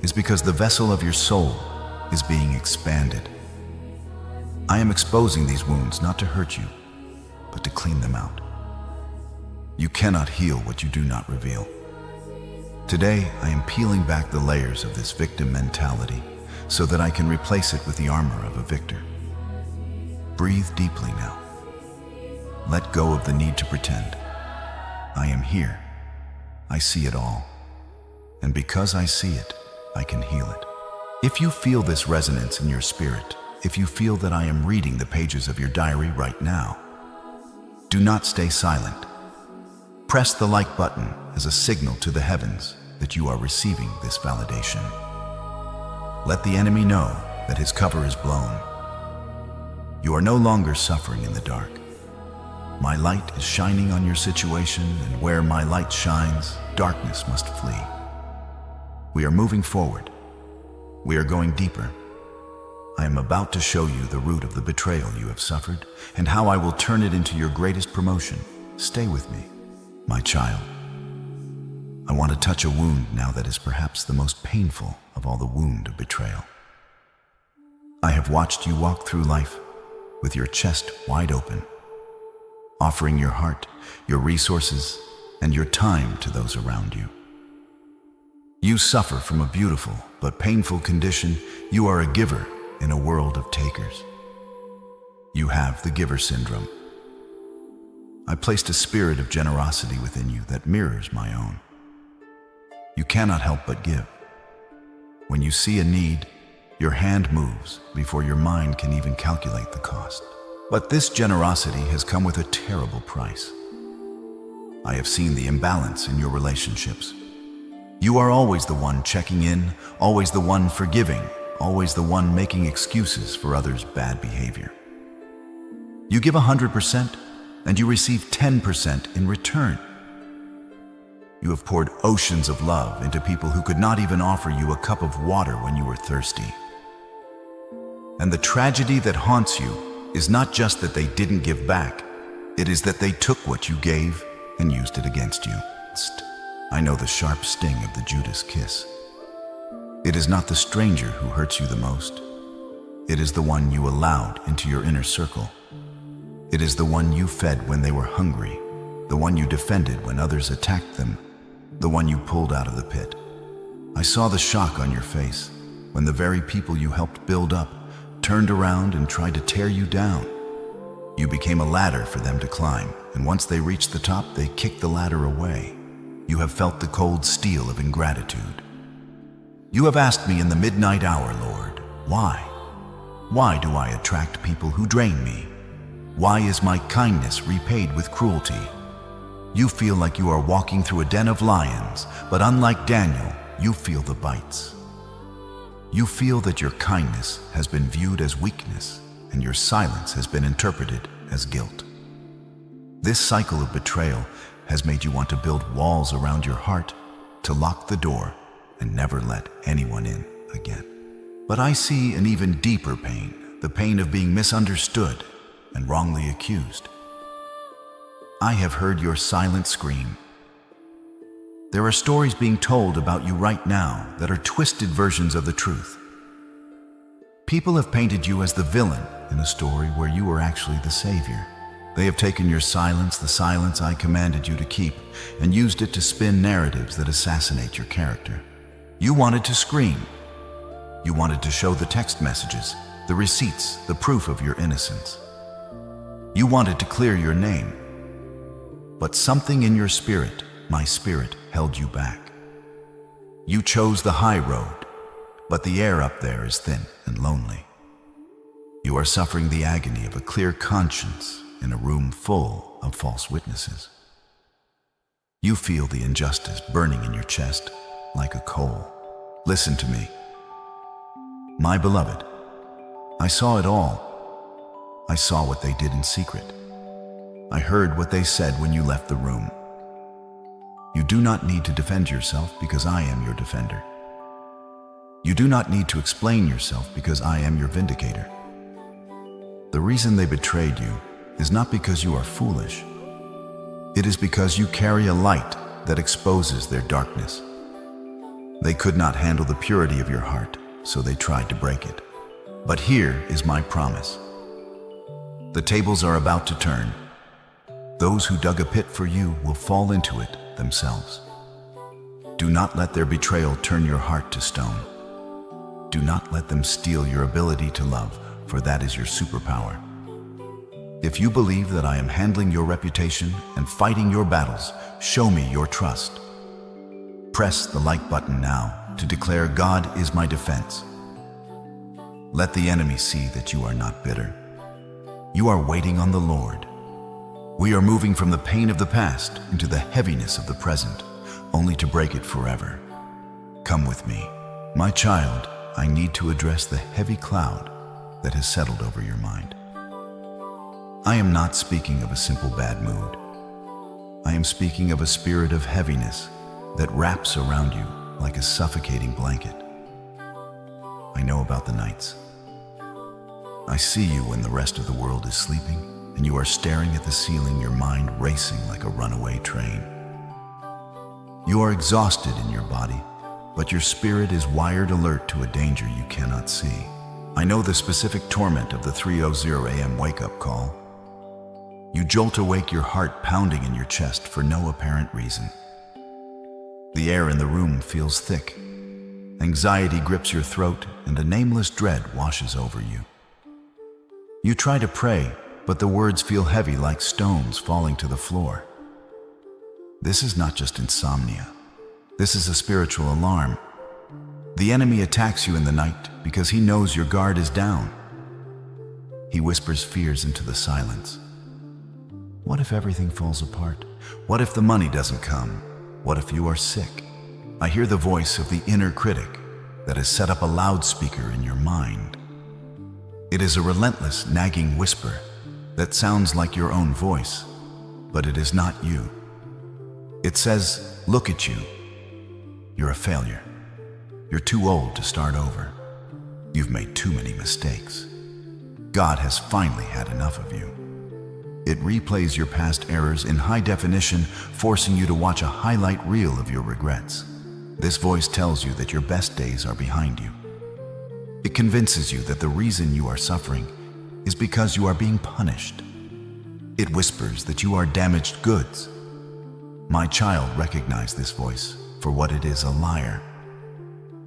is because the vessel of your soul is being expanded. I am exposing these wounds not to hurt you, but to clean them out. You cannot heal what you do not reveal. Today, I am peeling back the layers of this victim mentality so that I can replace it with the armor of a victor. Breathe deeply now. Let go of the need to pretend. I am here. I see it all. And because I see it, I can heal it. If you feel this resonance in your spirit, if you feel that I am reading the pages of your diary right now, do not stay silent. Press the like button as a signal to the heavens that you are receiving this validation. Let the enemy know that his cover is blown. You are no longer suffering in the dark. My light is shining on your situation, and where my light shines, darkness must flee. We are moving forward. We are going deeper. I am about to show you the root of the betrayal you have suffered and how I will turn it into your greatest promotion. Stay with me, my child. I want to touch a wound now that is perhaps the most painful of all the wound of betrayal. I have watched you walk through life with your chest wide open, offering your heart, your resources, and your time to those around you. You suffer from a beautiful but painful condition. You are a giver in a world of takers. You have the giver syndrome. I placed a spirit of generosity within you that mirrors my own. You cannot help but give. When you see a need, your hand moves before your mind can even calculate the cost. But this generosity has come with a terrible price. I have seen the imbalance in your relationships. You are always the one checking in, always the one forgiving, always the one making excuses for others' bad behavior. You give 100% and you receive 10% in return. You have poured oceans of love into people who could not even offer you a cup of water when you were thirsty. And the tragedy that haunts you is not just that they didn't give back, it is that they took what you gave and used it against you. I know the sharp sting of the Judas kiss. It is not the stranger who hurts you the most. It is the one you allowed into your inner circle. It is the one you fed when they were hungry, the one you defended when others attacked them, the one you pulled out of the pit. I saw the shock on your face when the very people you helped build up turned around and tried to tear you down. You became a ladder for them to climb, and once they reached the top, they kicked the ladder away. You have felt the cold steel of ingratitude. You have asked me in the midnight hour, Lord, why? Why do I attract people who drain me? Why is my kindness repaid with cruelty? You feel like you are walking through a den of lions, but unlike Daniel, you feel the bites. You feel that your kindness has been viewed as weakness, and your silence has been interpreted as guilt. This cycle of betrayal has made you want to build walls around your heart, to lock the door and never let anyone in again. But I see an even deeper pain, the pain of being misunderstood and wrongly accused. I have heard your silent scream. There are stories being told about you right now that are twisted versions of the truth. People have painted you as the villain in a story where you were actually the savior. They have taken your silence, the silence I commanded you to keep, and used it to spin narratives that assassinate your character. You wanted to scream. You wanted to show the text messages, the receipts, the proof of your innocence. You wanted to clear your name. But something in your spirit, my spirit, held you back. You chose the high road, but the air up there is thin and lonely. You are suffering the agony of a clear conscience in a room full of false witnesses. You feel the injustice burning in your chest like a coal. Listen to me. My beloved, I saw it all. I saw what they did in secret. I heard what they said when you left the room. You do not need to defend yourself because I am your defender. You do not need to explain yourself because I am your vindicator. The reason they betrayed you is not because you are foolish. It is because you carry a light that exposes their darkness. They could not handle the purity of your heart, so they tried to break it. But here is my promise. The tables are about to turn. Those who dug a pit for you will fall into it themselves. Do not let their betrayal turn your heart to stone. Do not let them steal your ability to love, for that is your superpower. If you believe that I am handling your reputation and fighting your battles, show me your trust. Press the like button now to declare God is my defense. Let the enemy see that you are not bitter. You are waiting on the Lord. We are moving from the pain of the past into the heaviness of the present, only to break it forever. Come with me. My child, I need to address the heavy cloud that has settled over your mind. I am not speaking of a simple bad mood. I am speaking of a spirit of heaviness that wraps around you like a suffocating blanket. I know about the nights. I see you when the rest of the world is sleeping, and you are staring at the ceiling, your mind racing like a runaway train. You are exhausted in your body, but your spirit is wired alert to a danger you cannot see. I know the specific torment of the 3:00 a.m. wake-up call. You jolt awake, your heart pounding in your chest for no apparent reason. The air in the room feels thick. Anxiety grips your throat, and a nameless dread washes over you. You try to pray, but the words feel heavy like stones falling to the floor. This is not just insomnia. This is a spiritual alarm. The enemy attacks you in the night because he knows your guard is down. He whispers fears into the silence. What if everything falls apart? What if the money doesn't come? What if you are sick? I hear the voice of the inner critic. that has set up a loudspeaker in your mind. It is a relentless, nagging whisper that sounds like your own voice, but it is not you. It says, "Look at you. You're a failure. You're too old to start over. You've made too many mistakes. God has finally had enough of you." It replays your past errors in high definition, forcing you to watch a highlight reel of your regrets. This voice tells you that your best days are behind you. It convinces you that the reason you are suffering is because you are being punished. It whispers that you are damaged goods. My child, recognize this voice for what it is, a liar.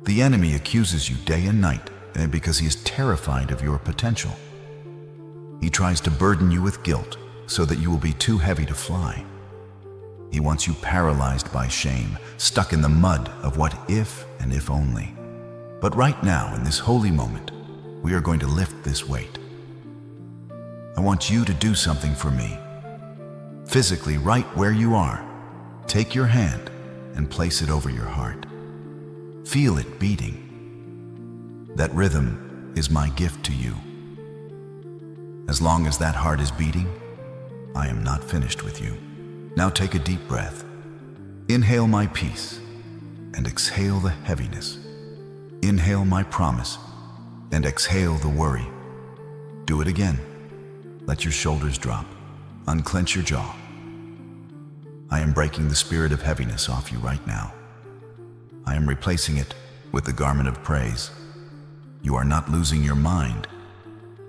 The enemy accuses you day and night because he is terrified of your potential. He tries to burden you with guilt so that you will be too heavy to fly. He wants you paralyzed by shame, stuck in the mud of what if and if only. But right now, in this holy moment, we are going to lift this weight. I want you to do something for me. Physically, right where you are, take your hand and place it over your heart. Feel it beating. That rhythm is my gift to you. As long as that heart is beating, I am not finished with you. Now take a deep breath. Inhale my peace and exhale the heaviness. Inhale my promise and exhale the worry. Do it again. Let your shoulders drop. Unclench your jaw. I am breaking the spirit of heaviness off you right now. I am replacing it with the garment of praise. You are not losing your mind.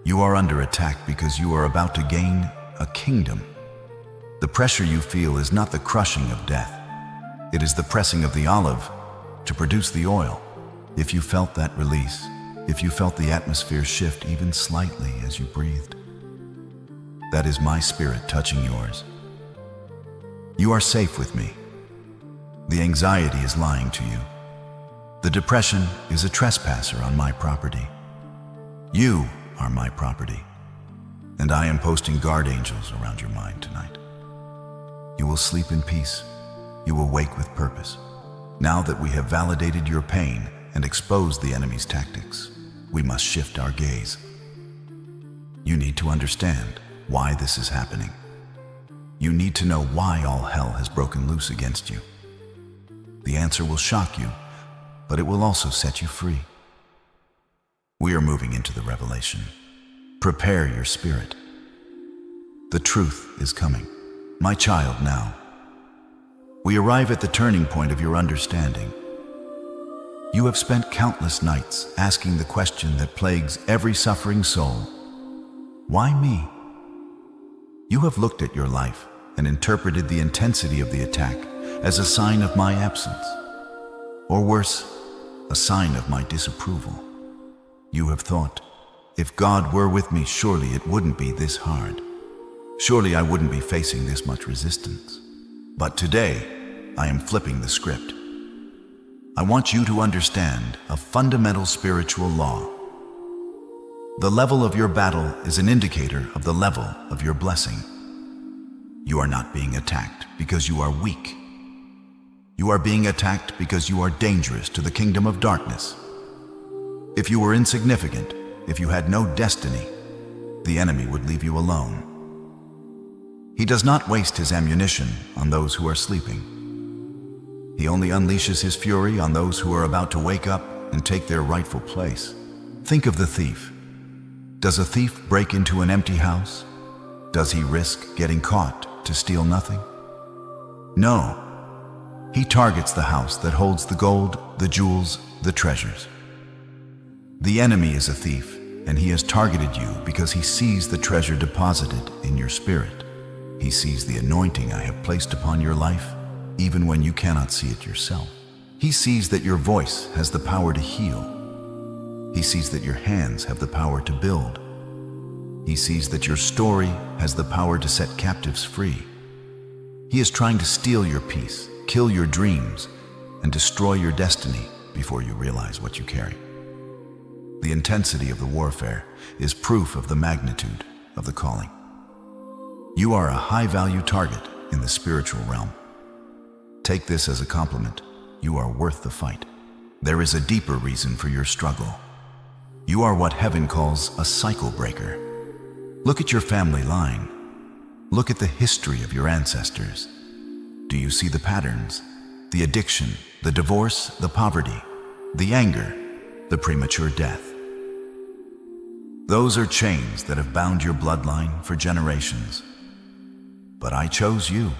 You are under attack because you are about to gain a kingdom. The pressure you feel is not the crushing of death. It is the pressing of the olive to produce the oil. If you felt that release, if you felt the atmosphere shift even slightly as you breathed, that is my spirit touching yours. You are safe with me. The anxiety is lying to you. The depression is a trespasser on my property. You are my property, and I am posting guard angels around your mind tonight. You will sleep in peace. You will wake with purpose. Now that we have validated your pain and exposed the enemy's tactics, we must shift our gaze. You need to understand why this is happening. You need to know why all hell has broken loose against you. The answer will shock you, but it will also set you free. We are moving into the revelation. Prepare your spirit. The truth is coming. My child, now. We arrive at the turning point of your understanding. You have spent countless nights asking the question that plagues every suffering soul. Why me? You have looked at your life and interpreted the intensity of the attack as a sign of my absence, or worse, a sign of my disapproval. You have thought, if God were with me, surely it wouldn't be this hard. Surely I wouldn't be facing this much resistance. But today, I am flipping the script. I want you to understand a fundamental spiritual law. The level of your battle is an indicator of the level of your blessing. You are not being attacked because you are weak. You are being attacked because you are dangerous to the kingdom of darkness. If you were insignificant, if you had no destiny, the enemy would leave you alone. He does not waste his ammunition on those who are sleeping. He only unleashes his fury on those who are about to wake up and take their rightful place. Think of the thief. Does a thief break into an empty house? Does he risk getting caught to steal nothing? No. He targets the house that holds the gold, the jewels, the treasures. The enemy is a thief, and he has targeted you because he sees the treasure deposited in your spirit. He sees the anointing I have placed upon your life, even when you cannot see it yourself. He sees that your voice has the power to heal. He sees that your hands have the power to build. He sees that your story has the power to set captives free. He is trying to steal your peace, kill your dreams, and destroy your destiny before you realize what you carry. The intensity of the warfare is proof of the magnitude of the calling. You are a high-value target in the spiritual realm. Take this as a compliment. You are worth the fight. There is a deeper reason for your struggle. You are what heaven calls a cycle breaker. Look at your family line. Look at the history of your ancestors. Do you see the patterns? The addiction, the divorce, the poverty, the anger, the premature death. Those are chains that have bound your bloodline for generations. But I chose you.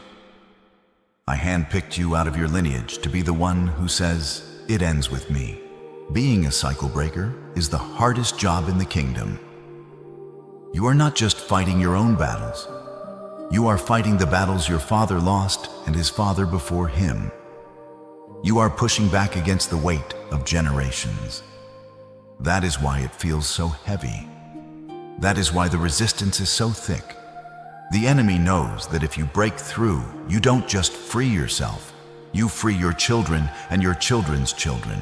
I handpicked you out of your lineage to be the one who says, "It ends with me." Being a cycle breaker is the hardest job in the kingdom. You are not just fighting your own battles. You are fighting the battles your father lost and his father before him. You are pushing back against the weight of generations. That is why it feels so heavy. That is why the resistance is so thick. The enemy knows that if you break through, you don't just free yourself, you free your children and your children's children.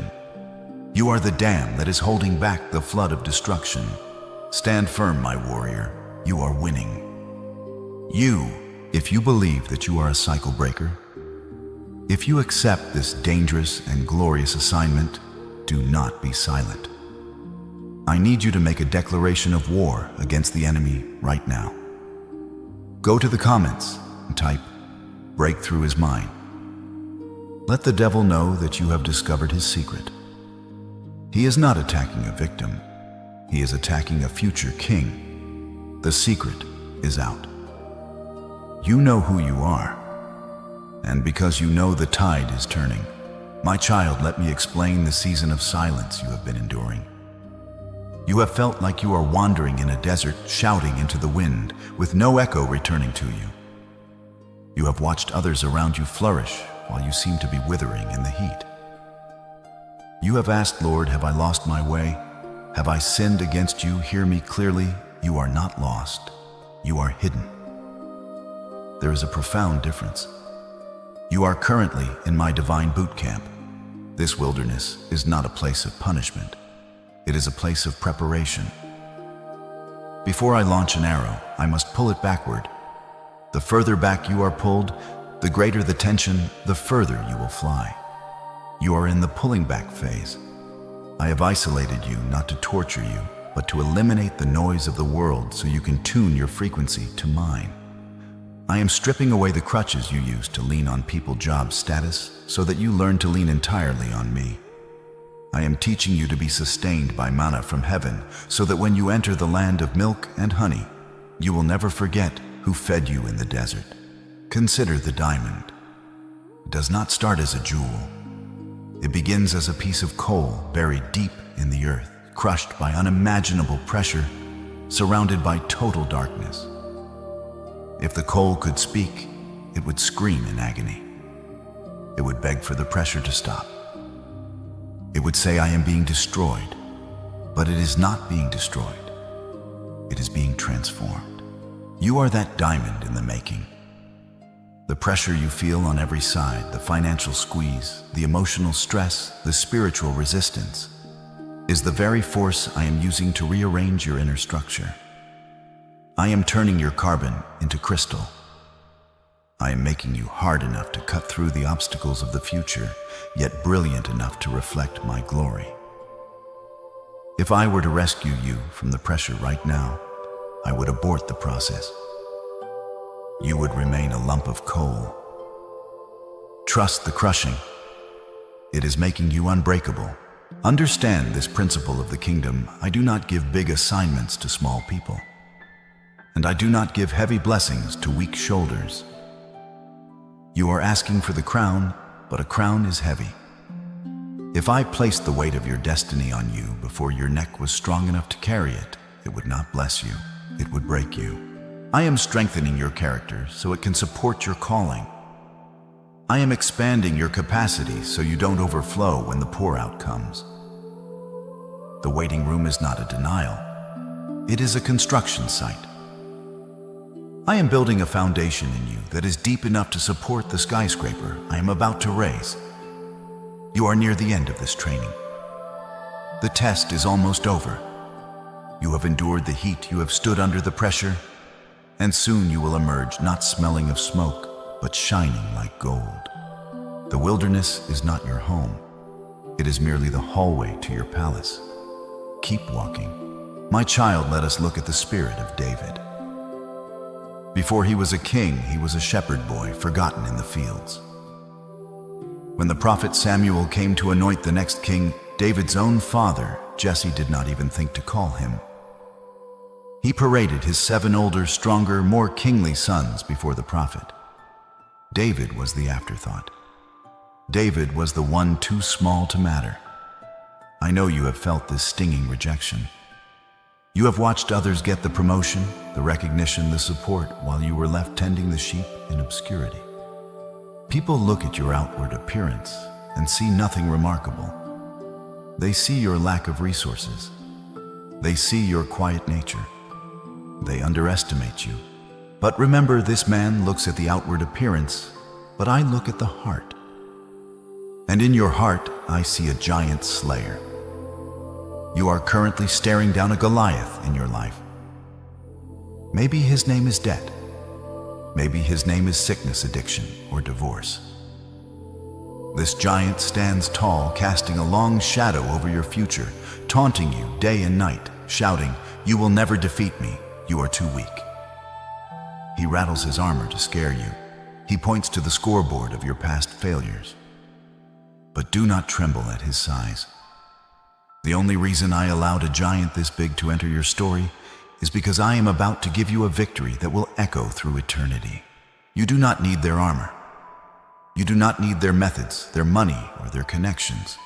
You are the dam that is holding back the flood of destruction. Stand firm, my warrior. You are winning. If you believe that you are a cycle breaker, if you accept this dangerous and glorious assignment, do not be silent. I need you to make a declaration of war against the enemy right now. Go to the comments and type, "Breakthrough is mine." Let the devil know that you have discovered his secret. He is not attacking a victim. He is attacking a future king. The secret is out. You know who you are. And because you know the tide is turning, my child, let me explain the season of silence you have been enduring. You have felt like you are wandering in a desert, shouting into the wind, with no echo returning to you. You have watched others around you flourish while you seem to be withering in the heat. You have asked, "Lord, have I lost my way? Have I sinned against you?" Hear me clearly, you are not lost. You are hidden. There is a profound difference. You are currently in my divine boot camp. This wilderness is not a place of punishment. It is a place of preparation. Before I launch an arrow, I must pull it backward. The further back you are pulled, the greater the tension, the further you will fly. You are in the pulling back phase. I have isolated you not to torture you, but to eliminate the noise of the world so you can tune your frequency to mine. I am stripping away the crutches you use to lean on people, job, status, so that you learn to lean entirely on me. I am teaching you to be sustained by manna from heaven, so that when you enter the land of milk and honey, you will never forget who fed you in the desert. Consider the diamond. It does not start as a jewel. It begins as a piece of coal buried deep in the earth, crushed by unimaginable pressure, surrounded by total darkness. If the coal could speak, it would scream in agony. It would beg for the pressure to stop. It would say, "I am being destroyed," but it is not being destroyed. It is being transformed. You are that diamond in the making. The pressure you feel on every side, the financial squeeze, the emotional stress, the spiritual resistance, is the very force I am using to rearrange your inner structure. I am turning your carbon into crystal. I am making you hard enough to cut through the obstacles of the future, yet brilliant enough to reflect my glory. If I were to rescue you from the pressure right now, I would abort the process. You would remain a lump of coal. Trust the crushing. It is making you unbreakable. Understand this principle of the kingdom. I do not give big assignments to small people. And I do not give heavy blessings to weak shoulders. You are asking for the crown, but a crown is heavy. If I placed the weight of your destiny on you before your neck was strong enough to carry it, it would not bless you, it would break you. I am strengthening your character so it can support your calling. I am expanding your capacity so you don't overflow when the pour-out comes. The waiting room is not a denial. It is a construction site. I am building a foundation in you that is deep enough to support the skyscraper I am about to raise. You are near the end of this training. The test is almost over. You have endured the heat, you have stood under the pressure, and soon you will emerge not smelling of smoke, but shining like gold. The wilderness is not your home. It is merely the hallway to your palace. Keep walking. My child, let us look at the spirit of David. Before he was a king, he was a shepherd boy, forgotten in the fields. When the prophet Samuel came to anoint the next king, David's own father, Jesse, did not even think to call him. He paraded his 7 older, stronger, more kingly sons before the prophet. David was the afterthought. David was the one too small to matter. I know you have felt this stinging rejection. You have watched others get the promotion, the recognition, the support, while you were left tending the sheep in obscurity. People look at your outward appearance and see nothing remarkable. They see your lack of resources. They see your quiet nature. They underestimate you. But remember, this man looks at the outward appearance, but I look at the heart. And in your heart, I see a giant slayer. You are currently staring down a Goliath in your life. Maybe his name is debt. Maybe his name is sickness, addiction, or divorce. This giant stands tall, casting a long shadow over your future, taunting you day and night, shouting, "You will never defeat me. You are too weak." He rattles his armor to scare you. He points to the scoreboard of your past failures. But do not tremble at his size. The only reason I allowed a giant this big to enter your story is because I am about to give you a victory that will echo through eternity. You do not need their armor. You do not need their methods, their money, or their connections.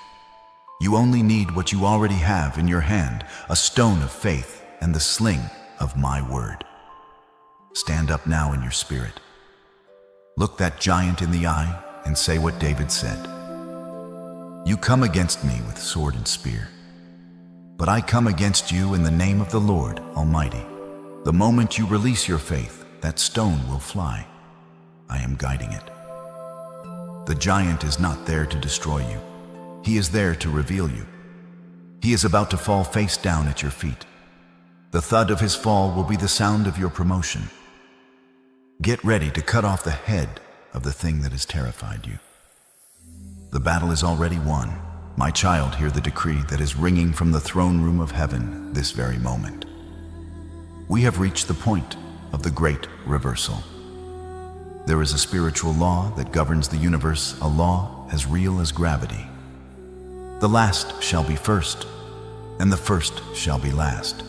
You only need what you already have in your hand, a stone of faith and the sling of my word. Stand up now in your spirit. Look that giant in the eye and say what David said. You come against me with sword and spear, but I come against you in the name of the Lord Almighty. The moment you release your faith, that stone will fly. I am guiding it. The giant is not there to destroy you. He is there to reveal you. He is about to fall face down at your feet. The thud of his fall will be the sound of your promotion. Get ready to cut off the head of the thing that has terrified you. The battle is already won. My child, hear the decree that is ringing from the throne room of heaven this very moment. We have reached the point of the great reversal. There is a spiritual law that governs the universe, a law as real as gravity. The last shall be first, and the first shall be last.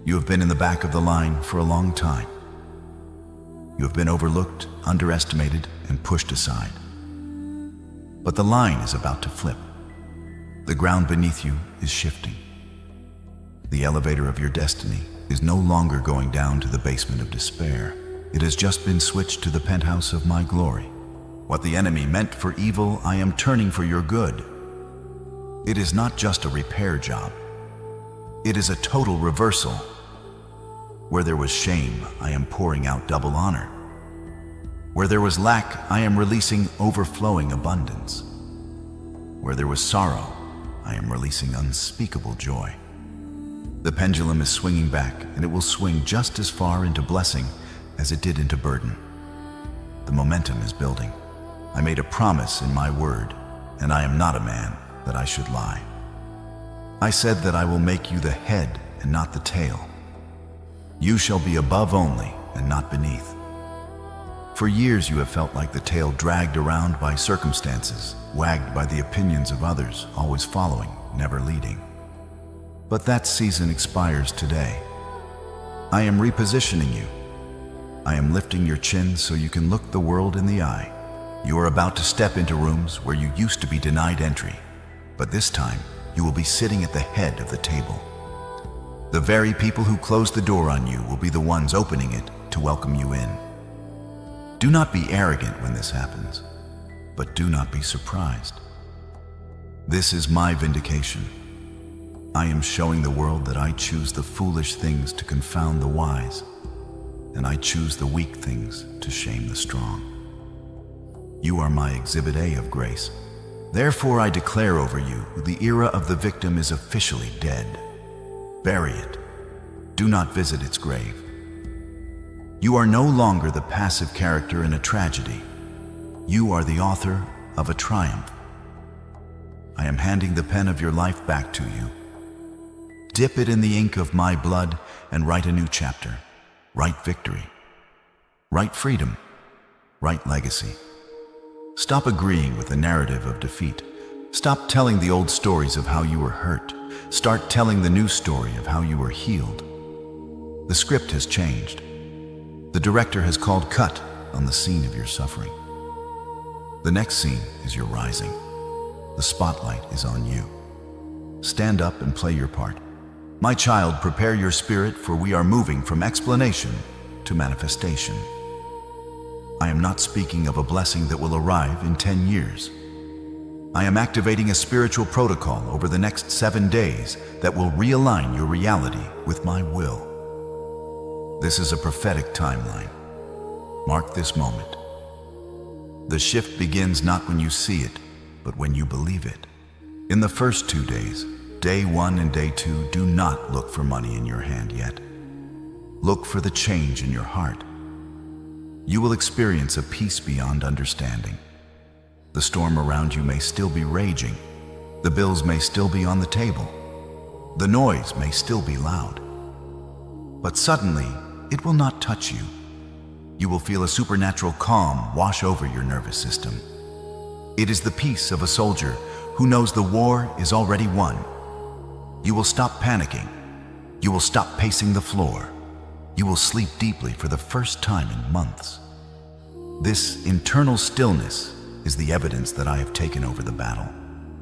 You have been in the back of the line for a long time. You have been overlooked, underestimated, and pushed aside. But the line is about to flip. The ground beneath you is shifting. The elevator of your destiny is no longer going down to the basement of despair. It has just been switched to the penthouse of my glory. What the enemy meant for evil, I am turning for your good. It is not just a repair job. It is a total reversal. Where there was shame, I am pouring out double honor. Where there was lack, I am releasing overflowing abundance. Where there was sorrow, I am releasing unspeakable joy. The pendulum is swinging back, and it will swing just as far into blessing as it did into burden. The momentum is building. I made a promise in my word, and I am not a man that I should lie. I said that I will make you the head and not the tail. You shall be above only and not beneath. For years you have felt like the tail dragged around by circumstances, wagged by the opinions of others, always following, never leading. But that season expires today. I am repositioning you. I am lifting your chin so you can look the world in the eye. You are about to step into rooms where you used to be denied entry, but this time you will be sitting at the head of the table. The very people who closed the door on you will be the ones opening it to welcome you in. Do not be arrogant when this happens, but do not be surprised. This is my vindication. I am showing the world that I choose the foolish things to confound the wise, and I choose the weak things to shame the strong. You are my exhibit A of grace. Therefore I declare over you, the era of the victim is officially dead. Bury it. Do not visit its grave. You are no longer the passive character in a tragedy. You are the author of a triumph. I am handing the pen of your life back to you. Dip it in the ink of my blood and write a new chapter. Write victory. Write freedom. Write legacy. Stop agreeing with the narrative of defeat. Stop telling the old stories of how you were hurt. Start telling the new story of how you were healed. The script has changed. The director has called cut on the scene of your suffering. The next scene is your rising. The spotlight is on you. Stand up and play your part. My child, prepare your spirit, for we are moving from explanation to manifestation. I am not speaking of a blessing that will arrive in 10 years. I am activating a spiritual protocol over the next 7 days that will realign your reality with my will. This is a prophetic timeline. Mark this moment. The shift begins not when you see it, but when you believe it. In the first 2 days, day 1 and day 2, do not look for money in your hand yet. Look for the change in your heart. You will experience a peace beyond understanding. The storm around you may still be raging. The bills may still be on the table. The noise may still be loud. But suddenly, it will not touch you. You will feel a supernatural calm wash over your nervous system. It is the peace of a soldier who knows the war is already won. You will stop panicking. You will stop pacing the floor. You will sleep deeply for the first time in months. This internal stillness is the evidence that I have taken over the battle.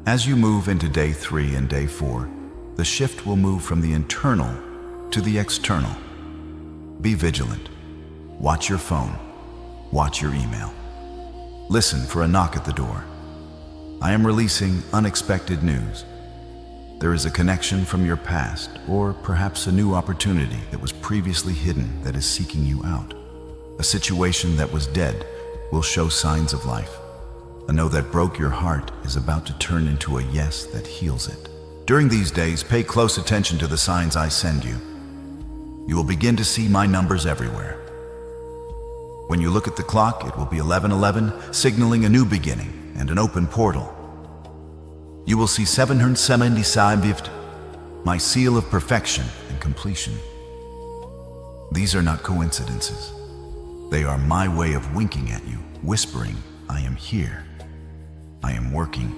As you move into day 3 and day 4, the shift will move from the internal to the external. Be vigilant. Watch your phone. Watch your email. Listen for a knock at the door. I am releasing unexpected news. There is a connection from your past, or perhaps a new opportunity that was previously hidden that is seeking you out. A situation that was dead will show signs of life. A no that broke your heart is about to turn into a yes that heals it. During these days, pay close attention to the signs I send you. You will begin to see my numbers everywhere. When you look at the clock, it will be 11:11, signaling a new beginning and an open portal. You will see 775, my seal of perfection and completion. These are not coincidences. They are my way of winking at you, whispering, I am here. I am working.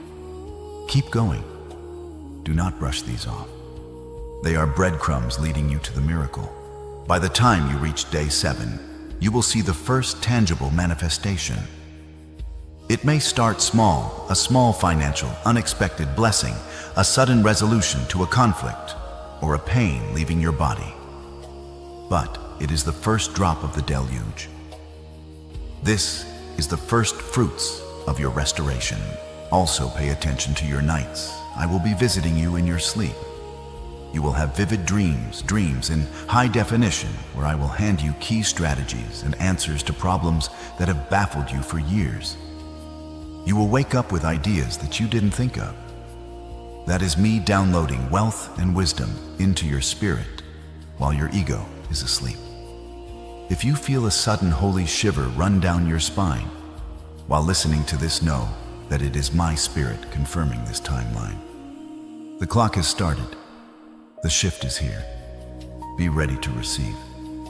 Keep going. Do not brush these off. They are breadcrumbs leading you to the miracle. By the time you reach day 7, you will see the first tangible manifestation. It may start small, a small financial, unexpected blessing, a sudden resolution to a conflict, or a pain leaving your body. But it is the first drop of the deluge. This is the first fruits of your restoration. Also pay attention to your nights. I will be visiting you in your sleep. You will have vivid dreams in high definition, where I will hand you key strategies and answers to problems that have baffled you for years. You will wake up with ideas that you didn't think of. That is me downloading wealth and wisdom into your spirit while your ego is asleep. If you feel a sudden holy shiver run down your spine while listening to this, know that it is my spirit confirming this timeline. The clock has started. The shift is here. Be ready to receive.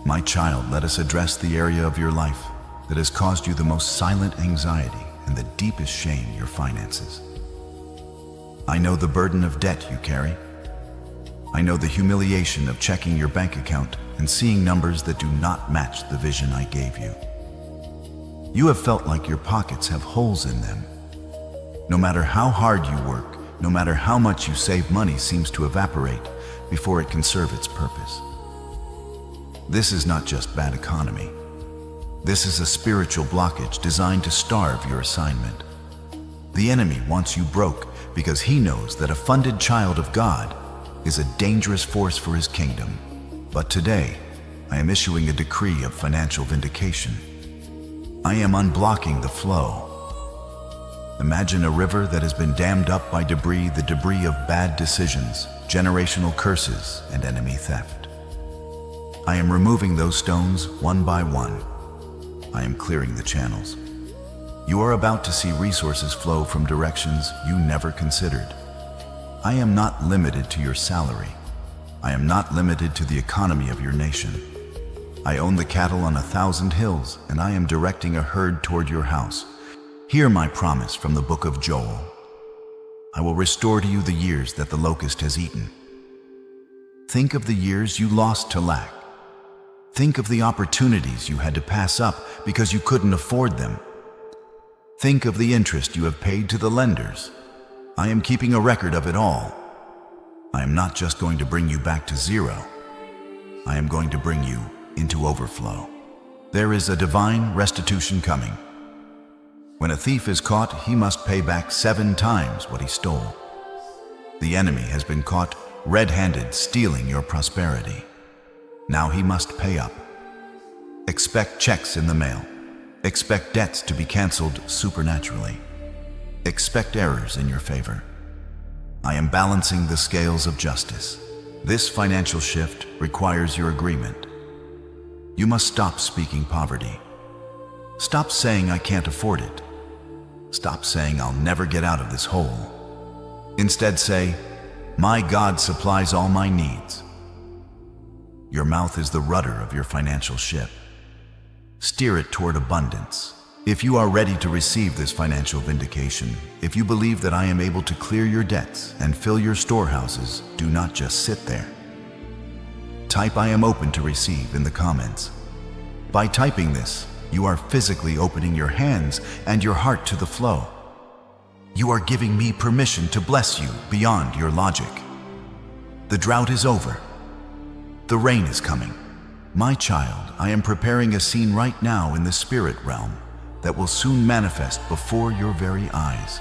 My child, let us address the area of your life that has caused you the most silent anxiety and the deepest shame, your finances. I know the burden of debt you carry. I know the humiliation of checking your bank account and seeing numbers that do not match the vision I gave you. You have felt like your pockets have holes in them. No matter how hard you work, no matter how much you save, money seems to evaporate before it can serve its purpose. This is not just bad economy. This is a spiritual blockage designed to starve your assignment. The enemy wants you broke because he knows that a funded child of God is a dangerous force for his kingdom. But today, I am issuing a decree of financial vindication. I am unblocking the flow. Imagine a river that has been dammed up by debris, the debris of bad decisions, generational curses, and enemy theft. I am removing those stones one by one. I am clearing the channels. You are about to see resources flow from directions you never considered. I am not limited to your salary. I am not limited to the economy of your nation. I own the cattle on 1,000 hills, and I am directing a herd toward your house. Hear my promise from the book of Joel. I will restore to you the years that the locust has eaten. Think of the years you lost to lack. Think of the opportunities you had to pass up because you couldn't afford them. Think of the interest you have paid to the lenders. I am keeping a record of it all. I am not just going to bring you back to zero. I am going to bring you into overflow. There is a divine restitution coming. When a thief is caught, he must pay back 7 times what he stole. The enemy has been caught red-handed stealing your prosperity. Now he must pay up. Expect checks in the mail. Expect debts to be canceled supernaturally. Expect errors in your favor. I am balancing the scales of justice. This financial shift requires your agreement. You must stop speaking poverty. Stop saying I can't afford it. Stop saying I'll never get out of this hole. Instead say, my God supplies all my needs. Your mouth is the rudder of your financial ship. Steer it toward abundance. If you are ready to receive this financial vindication, if you believe that I am able to clear your debts and fill your storehouses, do not just sit there. Type I am open to receive in the comments. By typing this, you are physically opening your hands and your heart to the flow. You are giving me permission to bless you beyond your logic. The drought is over. The rain is coming. My child, I am preparing a scene right now in the spirit realm that will soon manifest before your very eyes.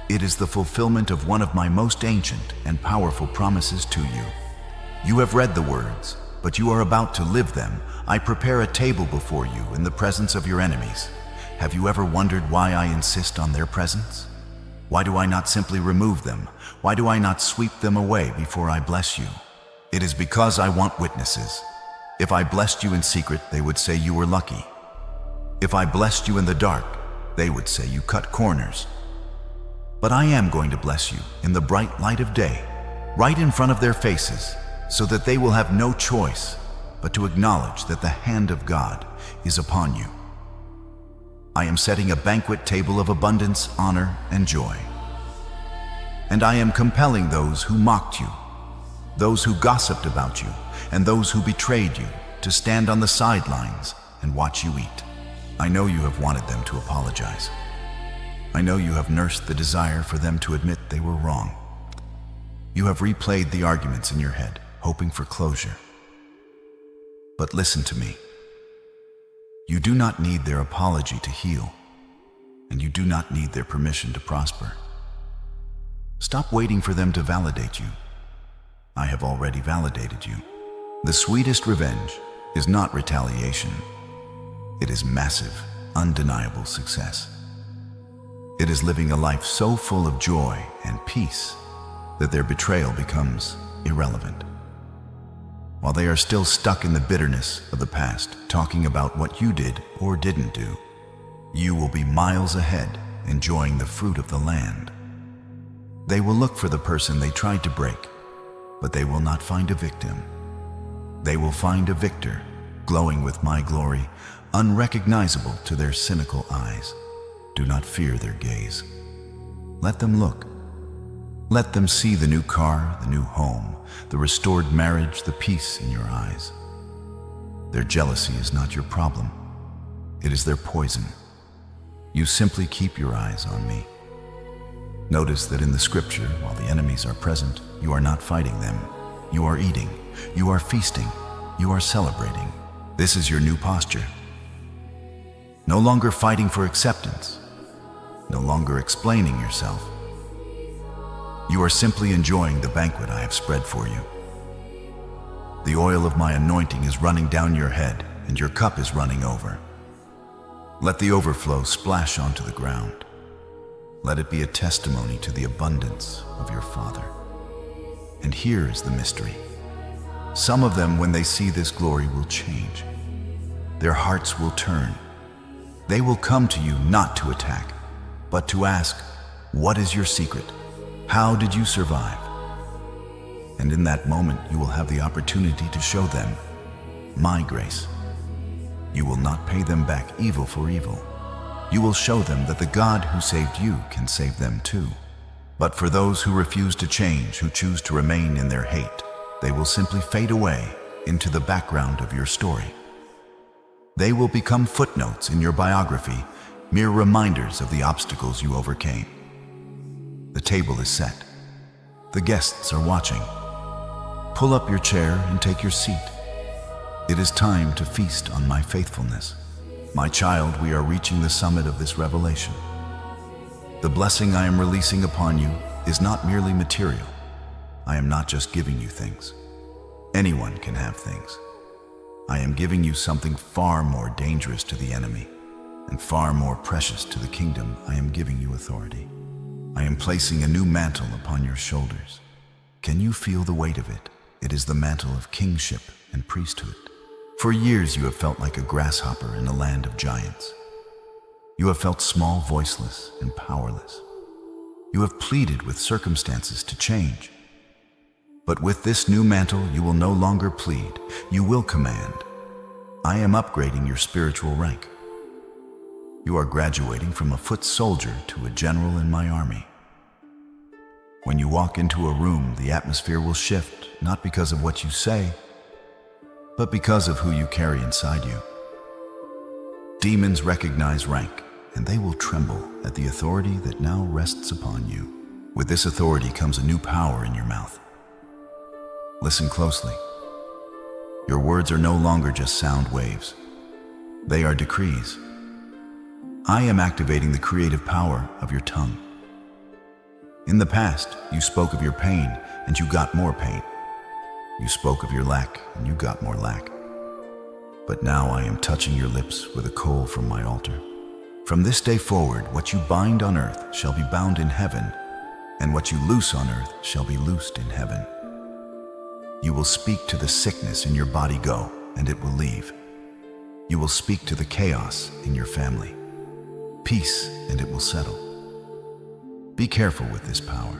It is the fulfillment of one of my most ancient and powerful promises to you. You have read the words, but you are about to live them. I prepare a table before you in the presence of your enemies. Have you ever wondered why I insist on their presence? Why do I not simply remove them? Why do I not sweep them away before I bless you? It is because I want witnesses. If I blessed you in secret, they would say you were lucky. If I blessed you in the dark, they would say you cut corners. But I am going to bless you in the bright light of day, right in front of their faces, so that they will have no choice but to acknowledge that the hand of God is upon you. I am setting a banquet table of abundance, honor, and joy. And I am compelling those who mocked you, those who gossiped about you, and those who betrayed you to stand on the sidelines and watch you eat. I know you have wanted them to apologize. I know you have nursed the desire for them to admit they were wrong. You have replayed the arguments in your head, hoping for closure. But listen to me. You do not need their apology to heal, and you do not need their permission to prosper. Stop waiting for them to validate you. I have already validated you. The sweetest revenge is not retaliation. It is massive, undeniable success. It is living a life so full of joy and peace that their betrayal becomes irrelevant. While they are still stuck in the bitterness of the past, talking about what you did or didn't do, you will be miles ahead, enjoying the fruit of the land. They will look for the person they tried to break, but they will not find a victim. They will find a victor, glowing with my glory, unrecognizable to their cynical eyes. Do not fear their gaze. Let them look. Let them see the new car, the new home, the restored marriage, the peace in your eyes. Their jealousy is not your problem. It is their poison. You simply keep your eyes on me. Notice that in the scripture, while the enemies are present, you are not fighting them. You are eating. You are feasting. You are celebrating. This is your new posture. No longer fighting for acceptance. No longer explaining yourself. You are simply enjoying the banquet I have spread for you. The oil of my anointing is running down your head, and your cup is running over. Let the overflow splash onto the ground. Let it be a testimony to the abundance of your Father. And here is the mystery. Some of them, when they see this glory, will change. Their hearts will turn. They will come to you not to attack, but to ask, what is your secret? How did you survive? And in that moment, you will have the opportunity to show them my grace. You will not pay them back evil for evil. You will show them that the God who saved you can save them too. But for those who refuse to change, who choose to remain in their hate, they will simply fade away into the background of your story. They will become footnotes in your biography, mere reminders of the obstacles you overcame. The table is set. The guests are watching. Pull up your chair and take your seat. It is time to feast on my faithfulness. My child, we are reaching the summit of this revelation. The blessing I am releasing upon you is not merely material. I am not just giving you things. Anyone can have things. I am giving you something far more dangerous to the enemy and far more precious to the kingdom. I am giving you authority. I am placing a new mantle upon your shoulders. Can you feel the weight of it? It is the mantle of kingship and priesthood. For years you have felt like a grasshopper in a land of giants. You have felt small, voiceless, and powerless. You have pleaded with circumstances to change. But with this new mantle, you will no longer plead. You will command. I am upgrading your spiritual rank. You are graduating from a foot soldier to a general in my army. When you walk into a room, the atmosphere will shift, not because of what you say, but because of who you carry inside you. Demons recognize rank, and they will tremble at the authority that now rests upon you. With this authority comes a new power in your mouth. Listen closely. Your words are no longer just sound waves. They are decrees. I am activating the creative power of your tongue. In the past, you spoke of your pain, and you got more pain. You spoke of your lack, and you got more lack. But now I am touching your lips with a coal from my altar. From this day forward, what you bind on earth shall be bound in heaven, and what you loose on earth shall be loosed in heaven. You will speak to the sickness in your body, go, and it will leave. You will speak to the chaos in your family. Peace, and it will settle. Be careful with this power.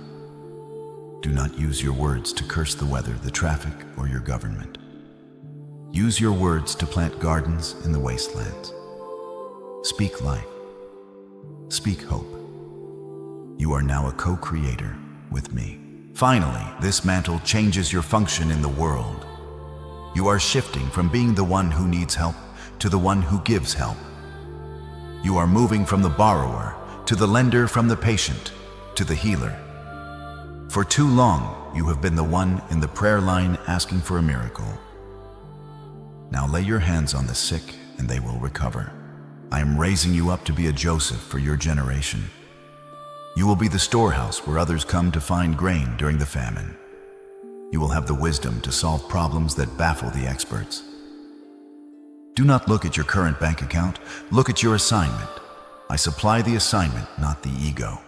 Do not use your words to curse the weather, the traffic, or your government. Use your words to plant gardens in the wastelands. Speak life. Speak hope. You are now a co-creator with me. Finally, this mantle changes your function in the world. You are shifting from being the one who needs help to the one who gives help. You are moving from the borrower to the lender, from the patient to the healer. For too long, you have been the one in the prayer line asking for a miracle. Now lay your hands on the sick and they will recover. I am raising you up to be a Joseph for your generation. You will be the storehouse where others come to find grain during the famine. You will have the wisdom to solve problems that baffle the experts. Do not look at your current bank account, look at your assignment. I supply the assignment, not the ego.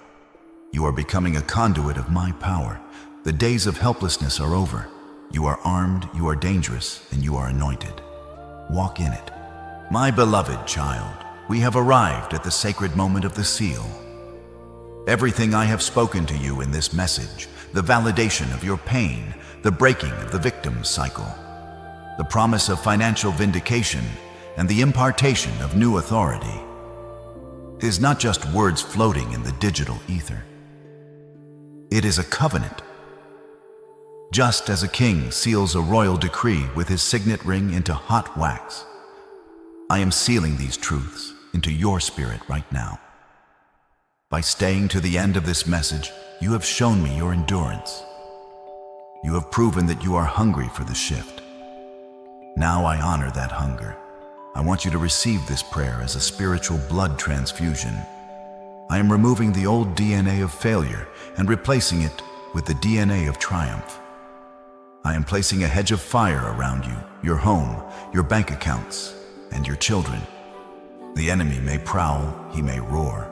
You are becoming a conduit of my power. The days of helplessness are over. You are armed, you are dangerous, and you are anointed. Walk in it. My beloved child, we have arrived at the sacred moment of the seal. Everything I have spoken to you in this message, the validation of your pain, the breaking of the victim cycle, the promise of financial vindication, and the impartation of new authority, is not just words floating in the digital ether. It is a covenant. Just as a king seals a royal decree with his signet ring into hot wax, I am sealing these truths into your spirit right now. By staying to the end of this message, you have shown me your endurance. You have proven that you are hungry for the shift. Now I honor that hunger. I want you to receive this prayer as a spiritual blood transfusion. I am removing the old DNA of failure and replacing it with the DNA of triumph. I am placing a hedge of fire around you, your home, your bank accounts, and your children. The enemy may prowl, he may roar,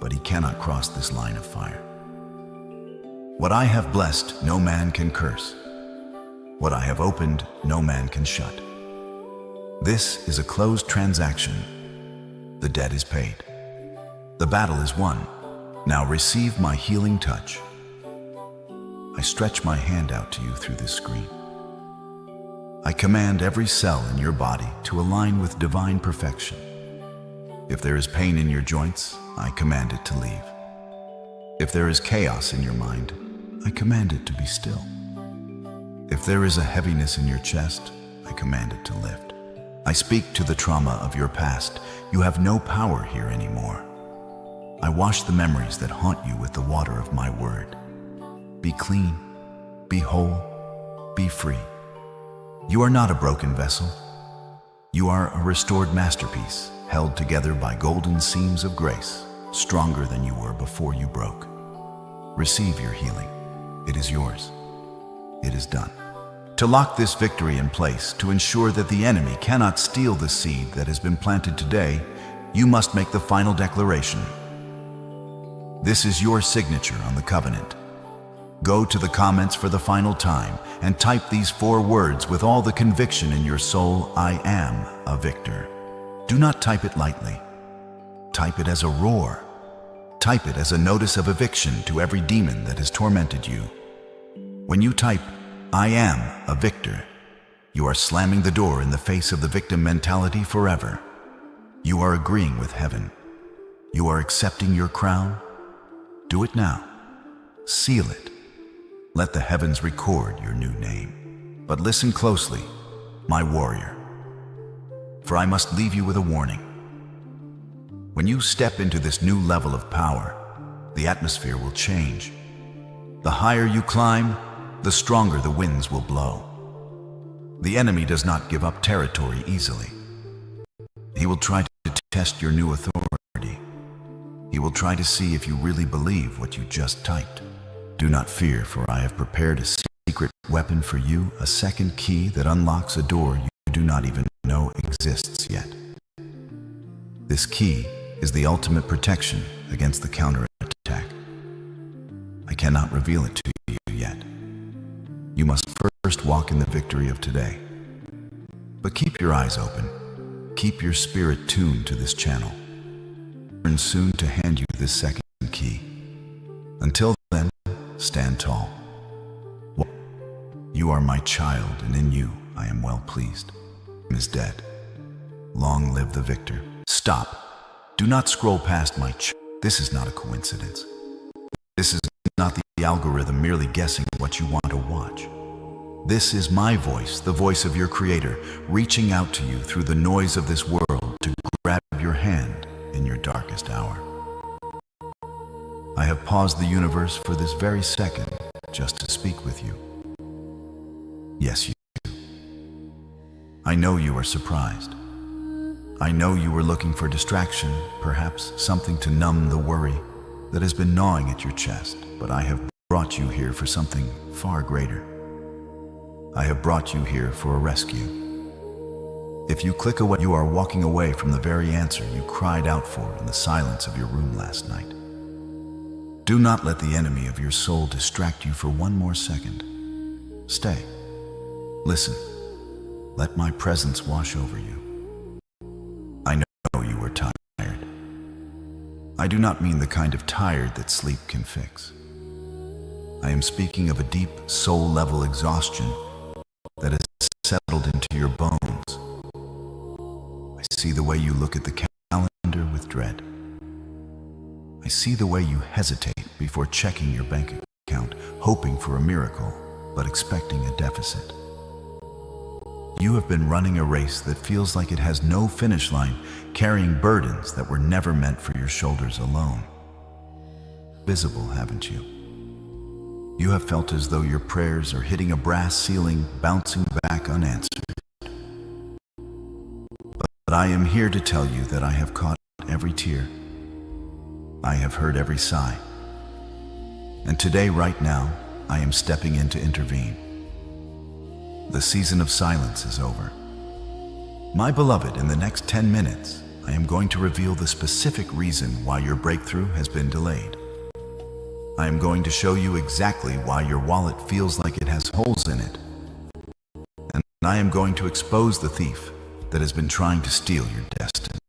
but he cannot cross this line of fire. What I have blessed, no man can curse. What I have opened, no man can shut. This is a closed transaction. The debt is paid. The battle is won. Now receive my healing touch. I stretch my hand out to you through this screen. I command every cell in your body to align with divine perfection. If there is pain in your joints, I command it to leave. If there is chaos in your mind, I command it to be still. If there is a heaviness in your chest, I command it to lift. I speak to the trauma of your past. You have no power here anymore. I wash the memories that haunt you with the water of my word. Be clean, be whole, be free. You are not a broken vessel. You are a restored masterpiece, held together by golden seams of grace, stronger than you were before you broke. Receive your healing. It is yours. It is done. To lock this victory in place, to ensure that the enemy cannot steal the seed that has been planted today, you must make the final declaration. This is your signature on the covenant. Go to the comments for the final time and type these 4 words with all the conviction in your soul: I am a victor. Do not type it lightly. Type it as a roar. Type it as a notice of eviction to every demon that has tormented you. When you type, I am a victor, you are slamming the door in the face of the victim mentality forever. You are agreeing with heaven. You are accepting your crown. Do it now. Seal it. Let the heavens record your new name. But listen closely, my warrior, for I must leave you with a warning. When you step into this new level of power, the atmosphere will change. The higher you climb, the stronger the winds will blow. The enemy does not give up territory easily. He will try to test your new authority. He will try to see if you really believe what you just typed. Do not fear, for I have prepared a secret weapon for you, a second key that unlocks a door you do not even know exists yet. This key is the ultimate protection against the counterattack. I cannot reveal it to you yet. You must first walk in the victory of today. But keep your eyes open. Keep your spirit tuned to this channel. And soon to hand you this second key. Until then, stand tall. You are my child, and in you I am well pleased. Is dead. Long live the victor. Stop. Do not scroll past my This is not a coincidence. This is not the algorithm merely guessing what you want to watch. This is my voice, the voice of your creator, reaching out to you through the noise of this world to grab your hand in your darkest hour. I have paused the universe for this very second just to speak with you. Yes, you do. I know you are surprised. I know you were looking for distraction, perhaps something to numb the worry that has been gnawing at your chest, but I have brought you here for something far greater. I have brought you here for a rescue. If you click away, you are walking away from the very answer you cried out for in the silence of your room last night. Do not let the enemy of your soul distract you for one more second. Stay. Listen. Let my presence wash over you. I know you are tired. I do not mean the kind of tired that sleep can fix. I am speaking of a deep, soul-level exhaustion that has settled into your bones. I see the way you look at the calendar with dread. I see the way you hesitate before checking your bank account, hoping for a miracle, but expecting a deficit. You have been running a race that feels like it has no finish line, carrying burdens that were never meant for your shoulders alone. Visible, haven't you? You have felt as though your prayers are hitting a brass ceiling, bouncing back unanswered. But I am here to tell you that I have caught every tear. I have heard every sigh. And today, right now, I am stepping in to intervene. The season of silence is over. My beloved, in the next 10 minutes, I am going to reveal the specific reason why your breakthrough has been delayed. I am going to show you exactly why your wallet feels like it has holes in it. And I am going to expose the thief that has been trying to steal your destiny.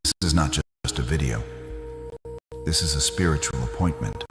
This is not just a video. This is a spiritual appointment.